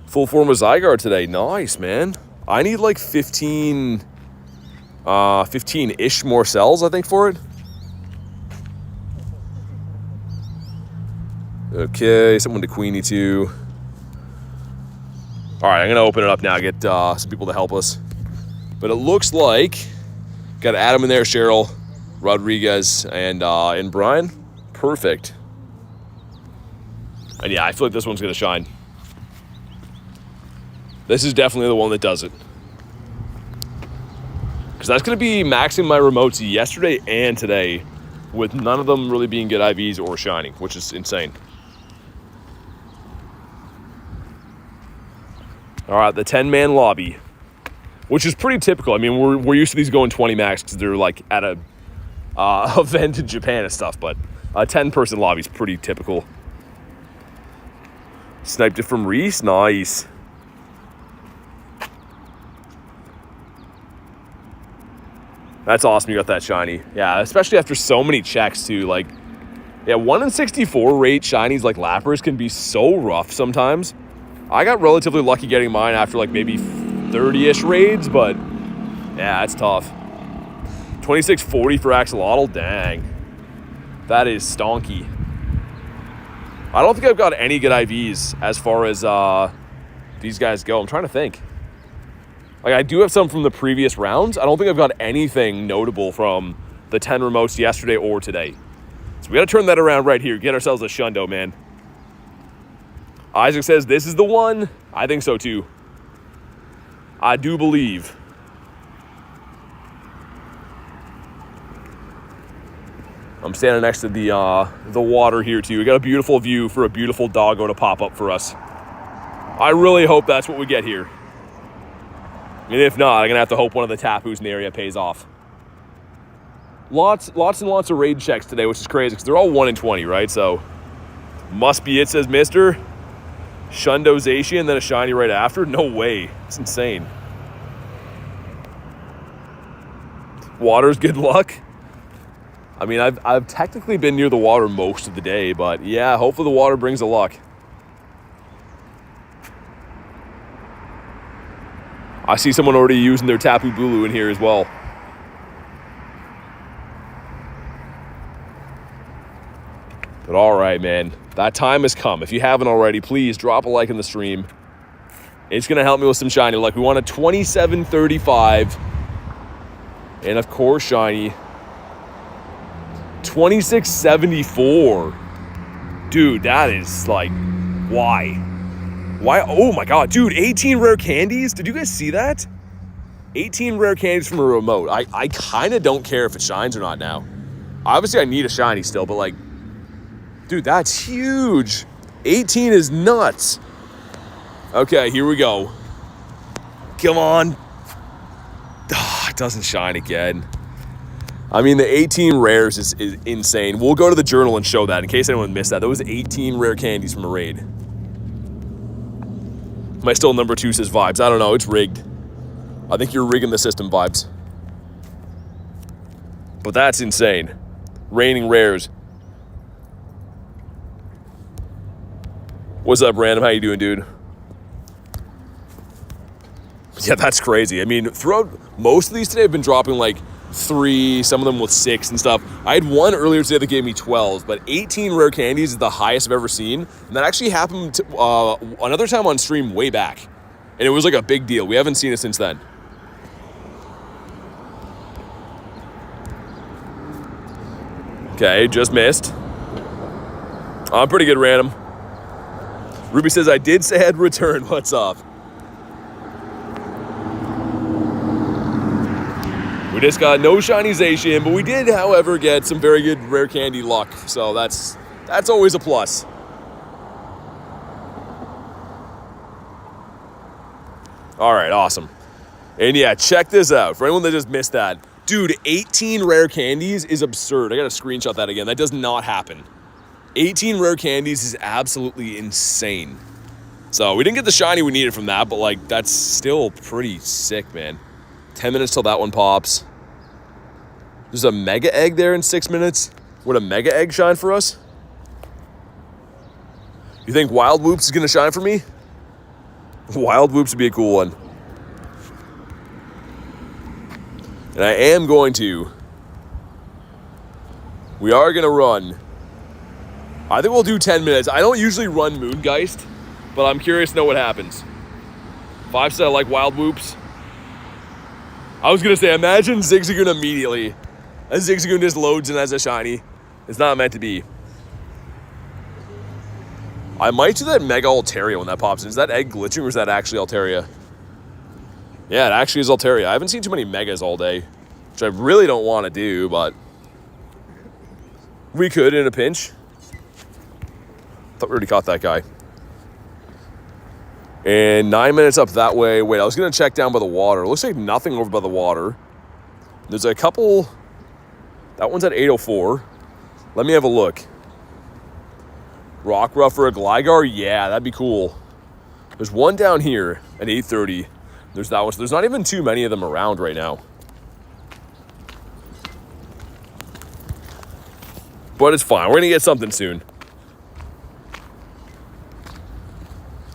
Full form of Zygarde today. Nice, man. I need like 15-ish more cells, I think, for it. Okay, someone to Queenie too. All right, I'm going to open it up now, get some people to help us. But it looks like got Adam in there, Cheryl, Rodriguez, and Brian. Perfect. And yeah, I feel like this one's going to shine. This is definitely the one that does it. Because that's going to be maxing my remotes yesterday and today with none of them really being good IVs or shining, which is insane. All right, the 10-man lobby, which is pretty typical. I mean, we're used to these going 20 max because they're like at a event in Japan and stuff, but a 10-person lobby is pretty typical. Sniped it from Reese. Nice. That's awesome you got that shiny. Yeah, especially after so many checks too. Like, Yeah, 1 in 64 rate shinies like Lapras can be so rough sometimes. I got relatively lucky getting mine after like maybe 30-ish raids, but yeah, it's tough. 2640 for Axolotl, dang. That is stonky. I don't think I've got any good IVs as far as these guys go. I'm trying to think. Like, I do have some from the previous rounds. I don't think I've got anything notable from the 10 remotes yesterday or today. So we got to turn that around right here. Get ourselves a Shundo, man. Isaac says this is the one. I think so, too. I do believe. I'm standing next to the water here, too. We got a beautiful view for a beautiful doggo to pop up for us. I really hope that's what we get here. And if not, I'm going to have to hope one of the Tapus in the area pays off. Lots and lots of raid checks today, which is crazy because they're all 1 in 20, right? So, must be it, says Mister. Shundo Zacian, and then a shiny right after? No way. It's insane. Water's good luck. I mean, I've technically been near the water most of the day, but yeah, hopefully the water brings the luck. I see someone already using their Tapu Bulu in here as well. But all right, man. That time has come. If you haven't already, please drop a like in the stream. It's going to help me with some shiny luck. We want a 2735. And, of course, shiny. 2674. Dude, that is, like, why? Why? Oh, my God. Dude, 18 rare candies? Did you guys see that? 18 rare candies from a remote. I kind of don't care if it shines or not now. Obviously, I need a shiny still, but, like, dude, that's huge. 18 is nuts. Okay, here we go. Come on. Oh, it doesn't shine again. I mean, the 18 rares is insane. We'll go to the journal and show that in case anyone missed that. That was 18 rare candies from a raid. My still number 2 says vibes. I don't know. It's rigged. I think you're rigging the system, vibes. But that's insane. Raining rares. What's up, Random? How you doing, dude? Yeah, that's crazy. I mean, throughout most of these today, I've been dropping like 3, some of them with 6 and stuff. I had one earlier today that gave me 12, but 18 rare candies is the highest I've ever seen. And that actually happened another time on stream way back. And it was like a big deal. We haven't seen it since then. Okay, just missed. I'm pretty good, Random. Ruby says, I did say I'd return. What's up? We just got no shiny Zacian, but we did, however, get some very good rare candy luck. So that's always a plus. All right, awesome. And yeah, check this out. For anyone that just missed that. Dude, 18 rare candies is absurd. I got to screenshot that again. That does not happen. 18 rare candies is absolutely insane. So we didn't get the shiny we needed from that, but like that's still pretty sick, man. 10 minutes till that one pops. There's a mega egg there in 6 minutes. Would a mega egg shine for us? You think Wild Whoops is gonna shine for me? Wild Whoops would be a cool one. And I am going to. We are gonna run. I think we'll do 10 minutes. I don't usually run Moongeist, but I'm curious to know what happens. 5-star like Wild Whoops. I was going to say, imagine Zigzagoon immediately. And Zigzagoon just loads in as a shiny. It's not meant to be. I might do that Mega Altaria when that pops in. Is that egg glitching or is that actually Altaria? Yeah, it actually is Altaria. I haven't seen too many Megas all day, which I really don't want to do, but we could in a pinch. Thought we already caught that guy. And 9 minutes up that way. Wait, I was going to check down by the water. It looks like nothing over by the water. There's a couple. That one's at 804. Let me have a look. Rockruff or a Gligar? Yeah, that'd be cool. There's one down here at 830. There's that one. So there's not even too many of them around right now. But it's fine. We're going to get something soon.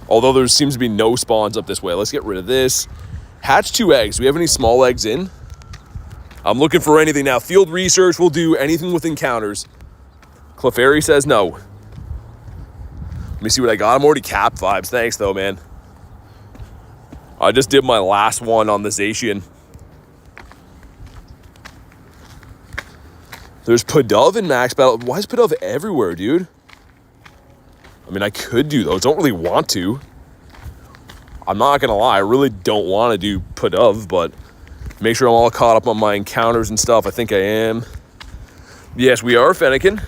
Although there seems to be no spawns up this way. Let's get rid of this. Hatch 2 eggs. Do we have any small eggs in? I'm looking for anything now. Field research will do anything with encounters. Clefairy says no. Let me see what I got. I'm already cap vibes. Thanks, though, man. I just did my last one on the Zacian. There's Pidove in max battle. Why is Pidove everywhere, dude? I mean, I could do those. Don't really want to. I'm not going to lie. I really don't want to do Pidove, but make sure I'm all caught up on my encounters and stuff. I think I am. Yes, we are Fennekin.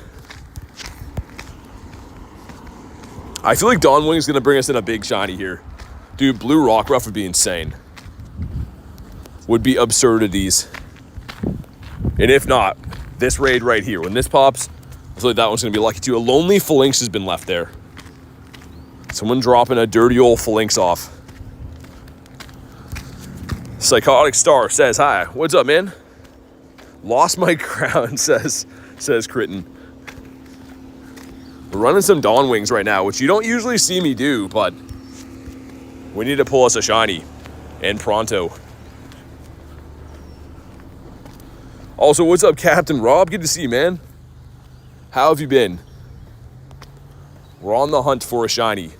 I feel like Dawnwing is going to bring us in a big shiny here. Dude, Blue Rockruff would be insane. Would be absurdities. And if not, this raid right here, when this pops, I feel like that one's going to be lucky too. A Lonely Phalanx has been left there. Someone dropping a dirty old Phalanx off. Psychotic Star says, hi. What's up, man? Lost my crown, says Critten. We're running some Dawnwings right now, which you don't usually see me do, but we need to pull us a shiny. And pronto. Also, what's up, Captain Rob? Good to see you, man. How have you been? We're on the hunt for a shiny.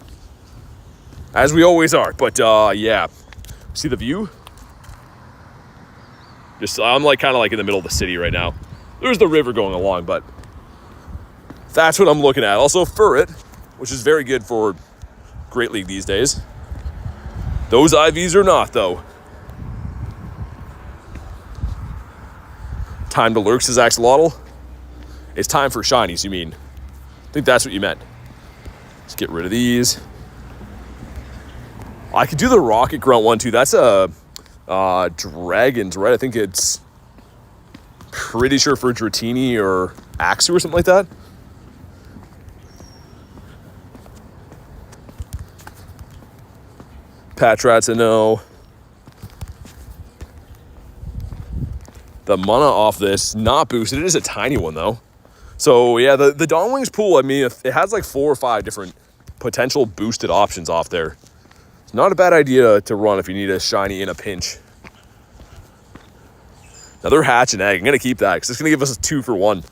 As we always are, but yeah. See the view? I'm like kind of like in the middle of the city right now. There's the river going along, but that's what I'm looking at. Also, Furret, which is very good for Great League these days. Those IVs are not, though. Time to lurk, says Axolotl. It's time for shinies, you mean? I think that's what you meant. Let's get rid of these. I could do the Rocket Grunt one, too. That's a Dragons, right? I think it's pretty sure for Dratini or Axu or something like that. Patrat said no. The mana off this, not boosted. It is a tiny one, though. So, yeah, the Dawnwings pool, I mean, it has like 4 or 5 different potential boosted options off there. It's not a bad idea to run if you need a shiny in a pinch. Another hatch and egg. I'm going to keep that because it's going to give us a 2 for 1.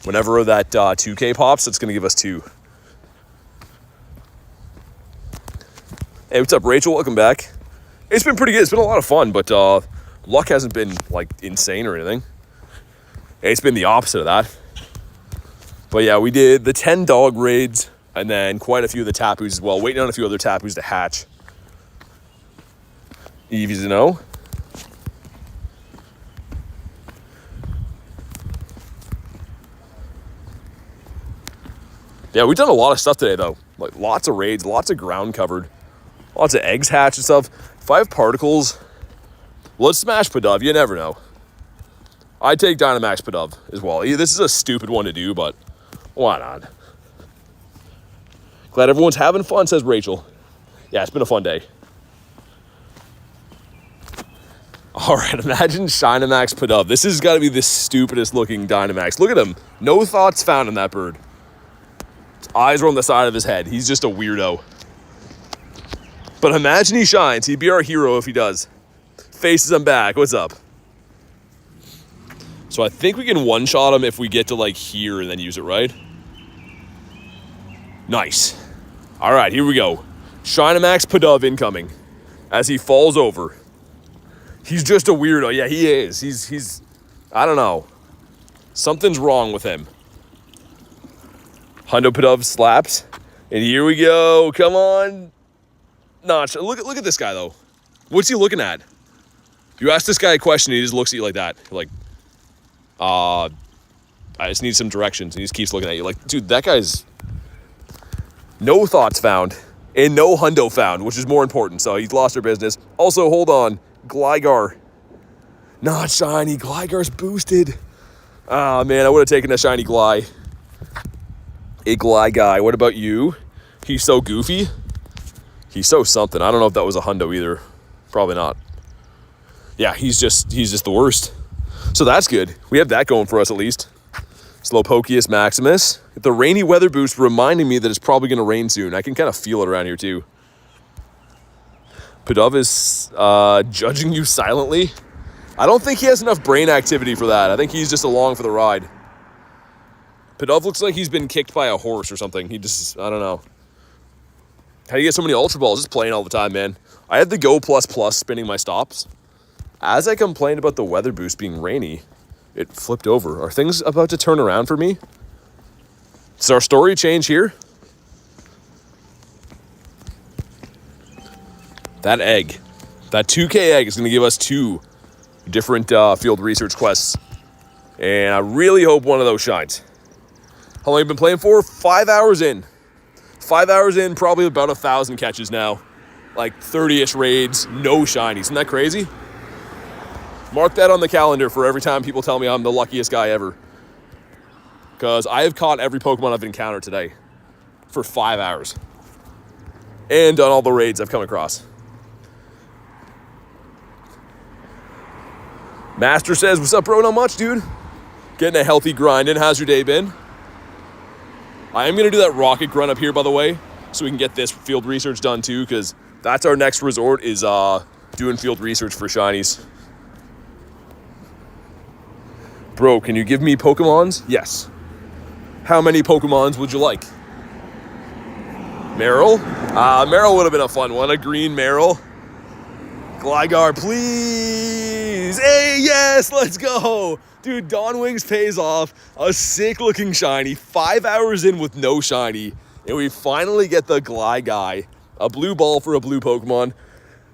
Whenever that 2K pops, it's going to give us 2. Hey, what's up, Rachel? Welcome back. It's been pretty good. It's been a lot of fun, but luck hasn't been, like, insane or anything. It's been the opposite of that. But, yeah, we did the 10 dog raids and then quite a few of the Tapus as well. Waiting on a few other Tapus to hatch. Eevee's a no. Yeah, we've done a lot of stuff today, though. Like, lots of raids, lots of ground covered. Lots of eggs hatched and stuff. 5 particles. Let's smash Pidove. You never know. I'd take Dynamax Pidove as well. This is a stupid one to do, but why not? Glad everyone's having fun, says Rachel. Yeah, it's been a fun day. All right, imagine Dynamax Pidove. This has got to be the stupidest looking Dynamax. Look at him. No thoughts found in that bird. His eyes are on the side of his head. He's just a weirdo. But imagine he shines. He'd be our hero if he does. Faces him back. What's up? So I think we can one-shot him if we get to, like, here and then use it, right? Nice. All right, here we go. Dynamax Pidove incoming as he falls over. He's just a weirdo. Yeah, he is. He's I don't know. Something's wrong with him. Hundo Pidove slaps. And here we go. Come on. Notch. Look at this guy, though. What's he looking at? You ask this guy a question, he just looks at you like that. Like, I just need some directions. And he just keeps looking at you like, dude, that guy's no thoughts found and no hundo found, which is more important. So he's lost our business. Also, hold on. Gligar. Not shiny. Gligar's boosted. Ah, man, I would have taken a shiny Gly. A Gly guy. What about you? He's so goofy. He's so something. I don't know if that was a hundo either. Probably not. Yeah, he's just the worst. So that's good. We have that going for us at least. So Slowpokeus Maximus. Get the rainy weather boost reminding me that it's probably going to rain soon. I can kind of feel it around here too. Pidove is judging you silently. I don't think he has enough brain activity for that. I think he's just along for the ride. Pidove looks like he's been kicked by a horse or something. He just, I don't know. How do you get so many Ultra Balls? Just playing all the time, man. I had the Go++ spinning my stops. As I complained about the weather boost being rainy, it flipped over. Are things about to turn around for me? Does our story change here? That egg, that 2K egg is going to give us 2 different field research quests. And I really hope one of those shines. How long have you been playing for? 5 hours in. 5 hours in, probably about 1,000 catches now. Like 30-ish raids, no shinies. Isn't that crazy? Mark that on the calendar for every time people tell me I'm the luckiest guy ever. Because I have caught every Pokemon I've encountered today for 5 hours. And done all the raids I've come across. Master says, what's up, bro? Not much, dude. Getting a healthy grind in. How's your day been? I am going to do that rocket grunt up here, by the way, so we can get this field research done, too, because that's our next resort is doing field research for shinies. Bro, can you give me Pokemons? Yes. How many Pokemons would you like? Meryl? Meryl would have been a fun one. A green Meryl. Gligar, please. Hey, yes, let's go. Dude, Dawn Wings pays off. A sick-looking shiny. 5 hours in with no shiny. And we finally get the Gligar. A blue ball for a blue Pokemon.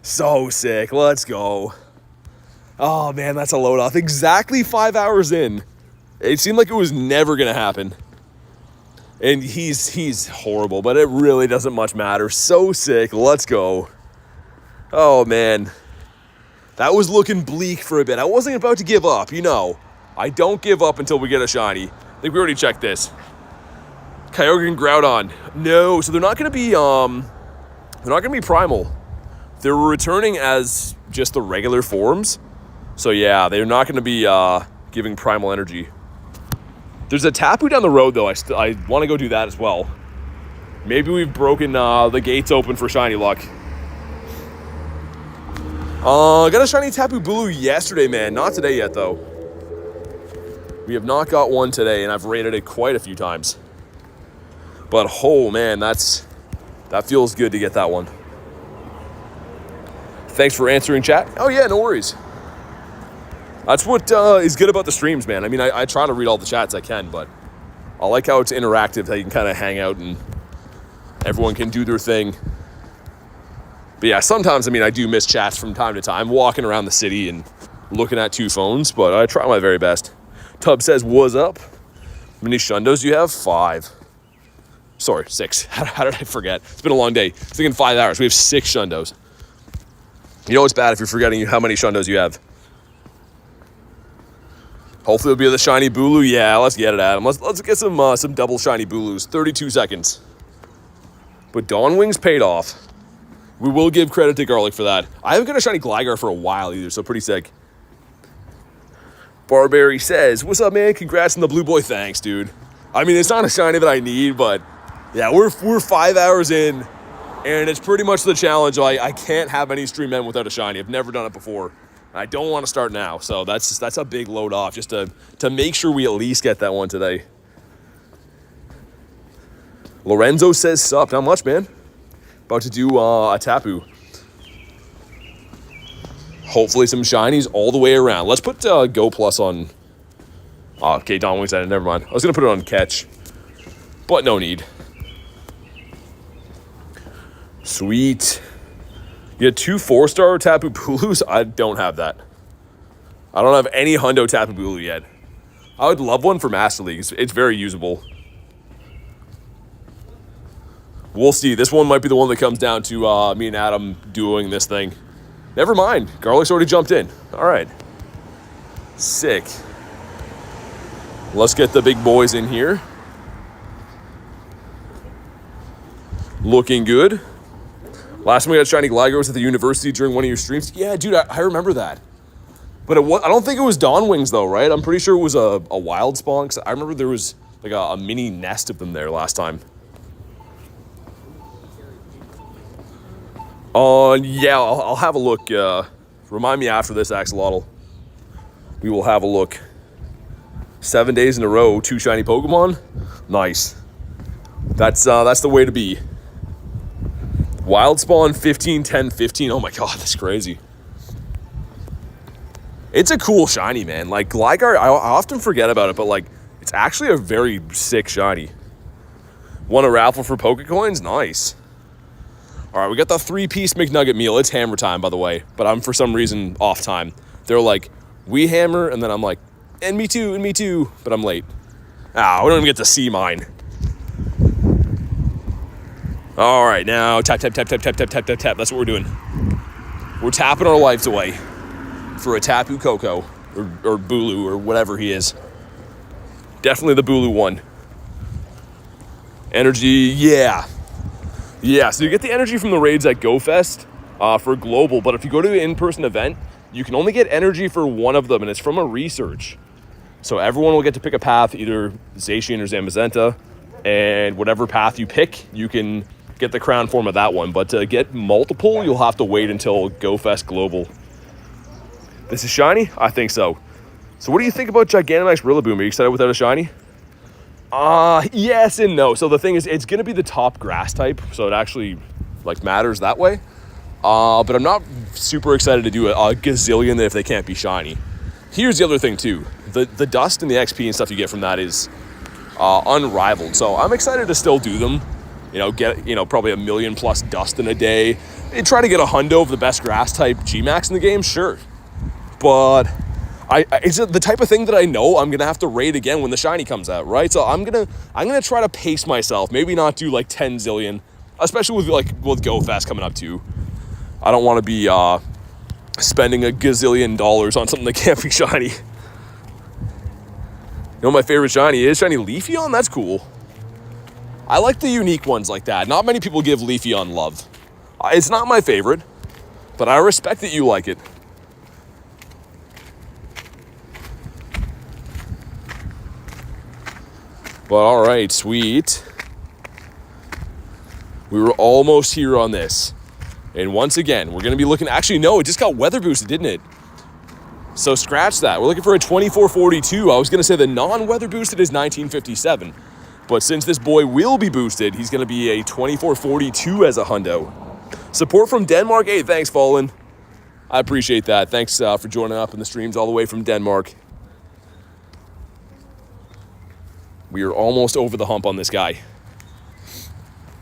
So sick. Let's go. Oh, man, that's a load off. Exactly 5 hours in. It seemed like it was never going to happen. And he's horrible, but it really doesn't much matter. So sick. Let's go. Oh, man. That was looking bleak for a bit. I wasn't about to give up, you know. I don't give up until we get a shiny. I think we already checked this. Kyogre and Groudon. No, so they're not going to be primal. They're returning as just the regular forms. So yeah, they're not going to be giving primal energy. There's a Tapu down the road though. I want to go do that as well. Maybe we've broken the gates open for shiny luck. Got a shiny Tapu Bulu yesterday, man. Not today yet, though. We have not got one today, and I've rated it quite a few times. But, oh, man, that feels good to get that one. Thanks for answering chat. Oh, yeah, no worries. That's what is good about the streams, man. I mean, I try to read all the chats I can, but I like how it's interactive, how you can kind of hang out and everyone can do their thing. But yeah, sometimes, I mean, I do miss chats from time to time, walking around the city and looking at 2 phones, but I try my very best. Tub says, what's up? How many Shundos do you have? 5. Sorry, 6. How did I forget? It's been a long day. I was thinking 5 hours. We have 6 Shundos. You know it's bad if you're forgetting how many Shundos you have. Hopefully it'll be the shiny Bulu. Yeah, let's get it, Adam. Let's get some double shiny Bulus. 32 seconds. But Dawn Wings paid off. We will give credit to Garlic for that. I haven't got a shiny Gligar for a while either, so pretty sick. Barberry says, what's up, man? Congrats on the blue boy. Thanks, dude. I mean, it's not a shiny that I need, but yeah, we're 5 hours in, and it's pretty much the challenge. I can't have any stream end without a shiny. I've never done it before. I don't want to start now, so that's a big load off just to make sure we at least get that one today. Lorenzo says, sup. Not much, man. About to do a Tapu. Hopefully some shinies all the way around. Let's put Go Plus on. Okay, Dawn Wings. Never mind. I was going to put it on Catch. But no need. Sweet. You had 2 4-star Tapu Bulus? I don't have that. I don't have any Hundo Tapu Bulu yet. I would love one for Master League. It's very usable. We'll see. This one might be the one that comes down to me and Adam doing this thing. Never mind. Garlic's already jumped in. All right. Sick. Let's get the big boys in here. Looking good. Last time we got shiny Gligar was at the university during one of your streams. Yeah, dude, I remember that. But I don't think it was Dawn Wings, though, right? I'm pretty sure it was a wild spawn, because I remember there was like a mini nest of them there last time. Yeah, I'll have a look. Remind me after this, Axolotl. We will have a look. 7 days in a row, 2 shiny Pokemon. Nice. That's the way to be. Wild spawn 15, 10, 15. Oh my god, that's crazy. It's a cool shiny, man. Like, Gligar, I often forget about it, but, like, it's actually a very sick shiny. Won a raffle for Pokecoins? Nice. All right, we got the 3-piece McNugget meal. It's hammer time, by the way, but I'm, for some reason, off time. They're like, we hammer, and then I'm like, and me too, but I'm late. Ah, we don't even get to see mine. All right, now, tap, tap, tap, tap, tap, tap, tap, tap, tap. That's what we're doing. We're tapping our lives away for a Tapu Koko, or Bulu, or whatever he is. Definitely the Bulu one. Energy, yeah. Yeah, so you get the energy from the raids at GoFest for global, but if you go to an in-person event, you can only get energy for one of them, and it's from a research. So everyone will get to pick a path, either Zacian or Zamazenta, and whatever path you pick, you can get the crown form of that one. But to get multiple, you'll have to wait until GoFest Global. This is shiny? I think so. So what do you think about Gigantamax Rillaboom? Are you excited without a shiny? Yes and no. So the thing is, it's going to be the top grass type, so it actually, like, matters that way. But I'm not super excited to do a gazillion if they can't be shiny. Here's the other thing, too. The dust and the XP and stuff you get from that is unrivaled. So I'm excited to still do them. You know, get, probably 1 million plus dust in a day. And try to get a hundo of the best grass type G-Max in the game, sure. But it's the type of thing that I know I'm gonna have to raid again when the shiny comes out, right? So I'm gonna try to pace myself. Maybe not do like 10 zillion, especially with GoFest coming up too. I don't want to be spending a gazillion dollars on something that can't be shiny. You know what my favorite shiny is? Shiny Leafeon? That's cool. I like the unique ones like that. Not many people give Leafeon love. It's not my favorite, but I respect that you like it. But all right, sweet. We were almost here on this. And once again, we're going to be looking... Actually, no, it just got weather boosted, didn't it? So scratch that. We're looking for a 2442. I was going to say the non-weather boosted is 1957. But since this boy will be boosted, he's going to be a 2442 as a hundo. Support from Denmark. Hey, thanks, Fallen. I appreciate that. Thanks for joining up in the streams all the way from Denmark. We are almost over the hump on this guy.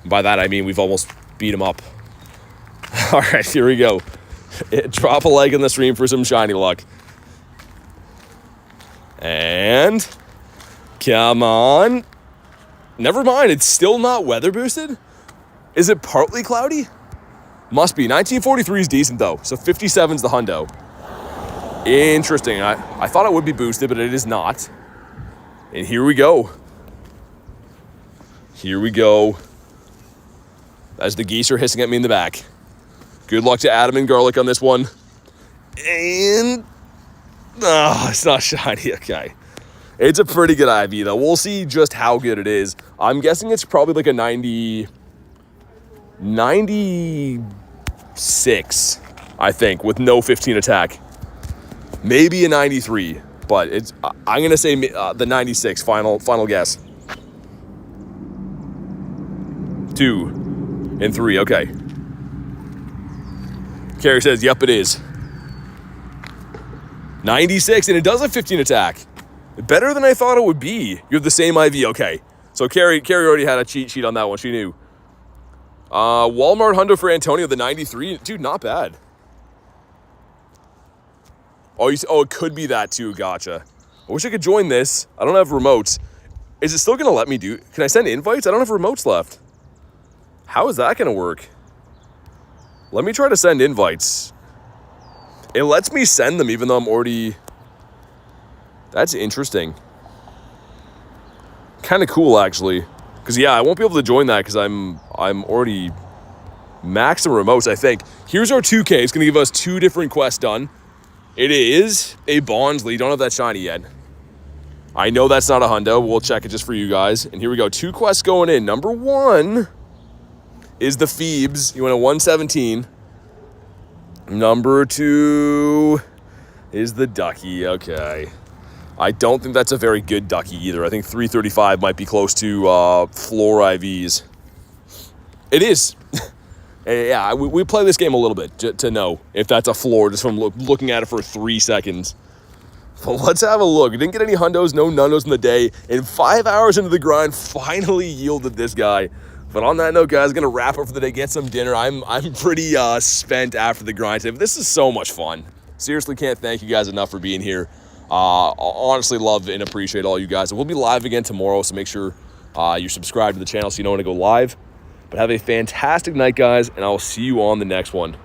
By that, I mean we've almost beat him up. All right, here we go. Drop a like in the stream for some shiny luck. And come on. Never mind, it's still not weather boosted? Is it partly cloudy? Must be. 1943 is decent though, so 57's the hundo. Interesting. I thought it would be boosted, but it is not. And here we go. Here we go. As the geese are hissing at me in the back. Good luck to Adam and Garlic on this one. And... oh, it's not shiny. Okay. It's a pretty good IV, though. We'll see just how good it is. I'm guessing it's probably like a 96, I think, with no 15 attack. Maybe a 93. But it's, I'm going to say the 96, final guess. 2 and 3, okay. Carrie says, yep, it is. 96, and it does have 15 attack. Better than I thought it would be. You have the same IV, okay. So Carrie already had a cheat sheet on that one, she knew. Walmart hundo for Antonio, the 93. Dude, not bad. Oh, it could be that too. Gotcha. I wish I could join this. I don't have remotes. Is it still going to let me do... Can I send invites? I don't have remotes left. How is that going to work? Let me try to send invites. It lets me send them even though I'm already... That's interesting. Kind of cool, actually. Because, yeah, I won't be able to join that because I'm already maxed in remotes, I think. Here's our 2K. It's going to give us 2 different quests done. It is a Bonsly. Don't have that shiny yet. I know that's not a hundo. We'll check it just for you guys. And here we go. 2 quests going in. Number 1 is the Phoebes. You went a 117. Number 2 is the Ducky. Okay. I don't think that's a very good Ducky either. I think 335 might be close to floor IVs. It is. Yeah, we play this game a little bit to know if that's a floor just from looking at it for 3 seconds. But let's have a look. We didn't get any hundos, no nundos in the day. And 5 hours into the grind, finally yielded this guy. But on that note, guys, gonna wrap up for the day, get some dinner. I'm pretty spent after the grind today. But this is so much fun. Seriously, can't thank you guys enough for being here. Honestly, love and appreciate all you guys. We'll be live again tomorrow, so make sure you're subscribed to the channel so you know when to go live. But have a fantastic night, guys, and I will see you on the next one.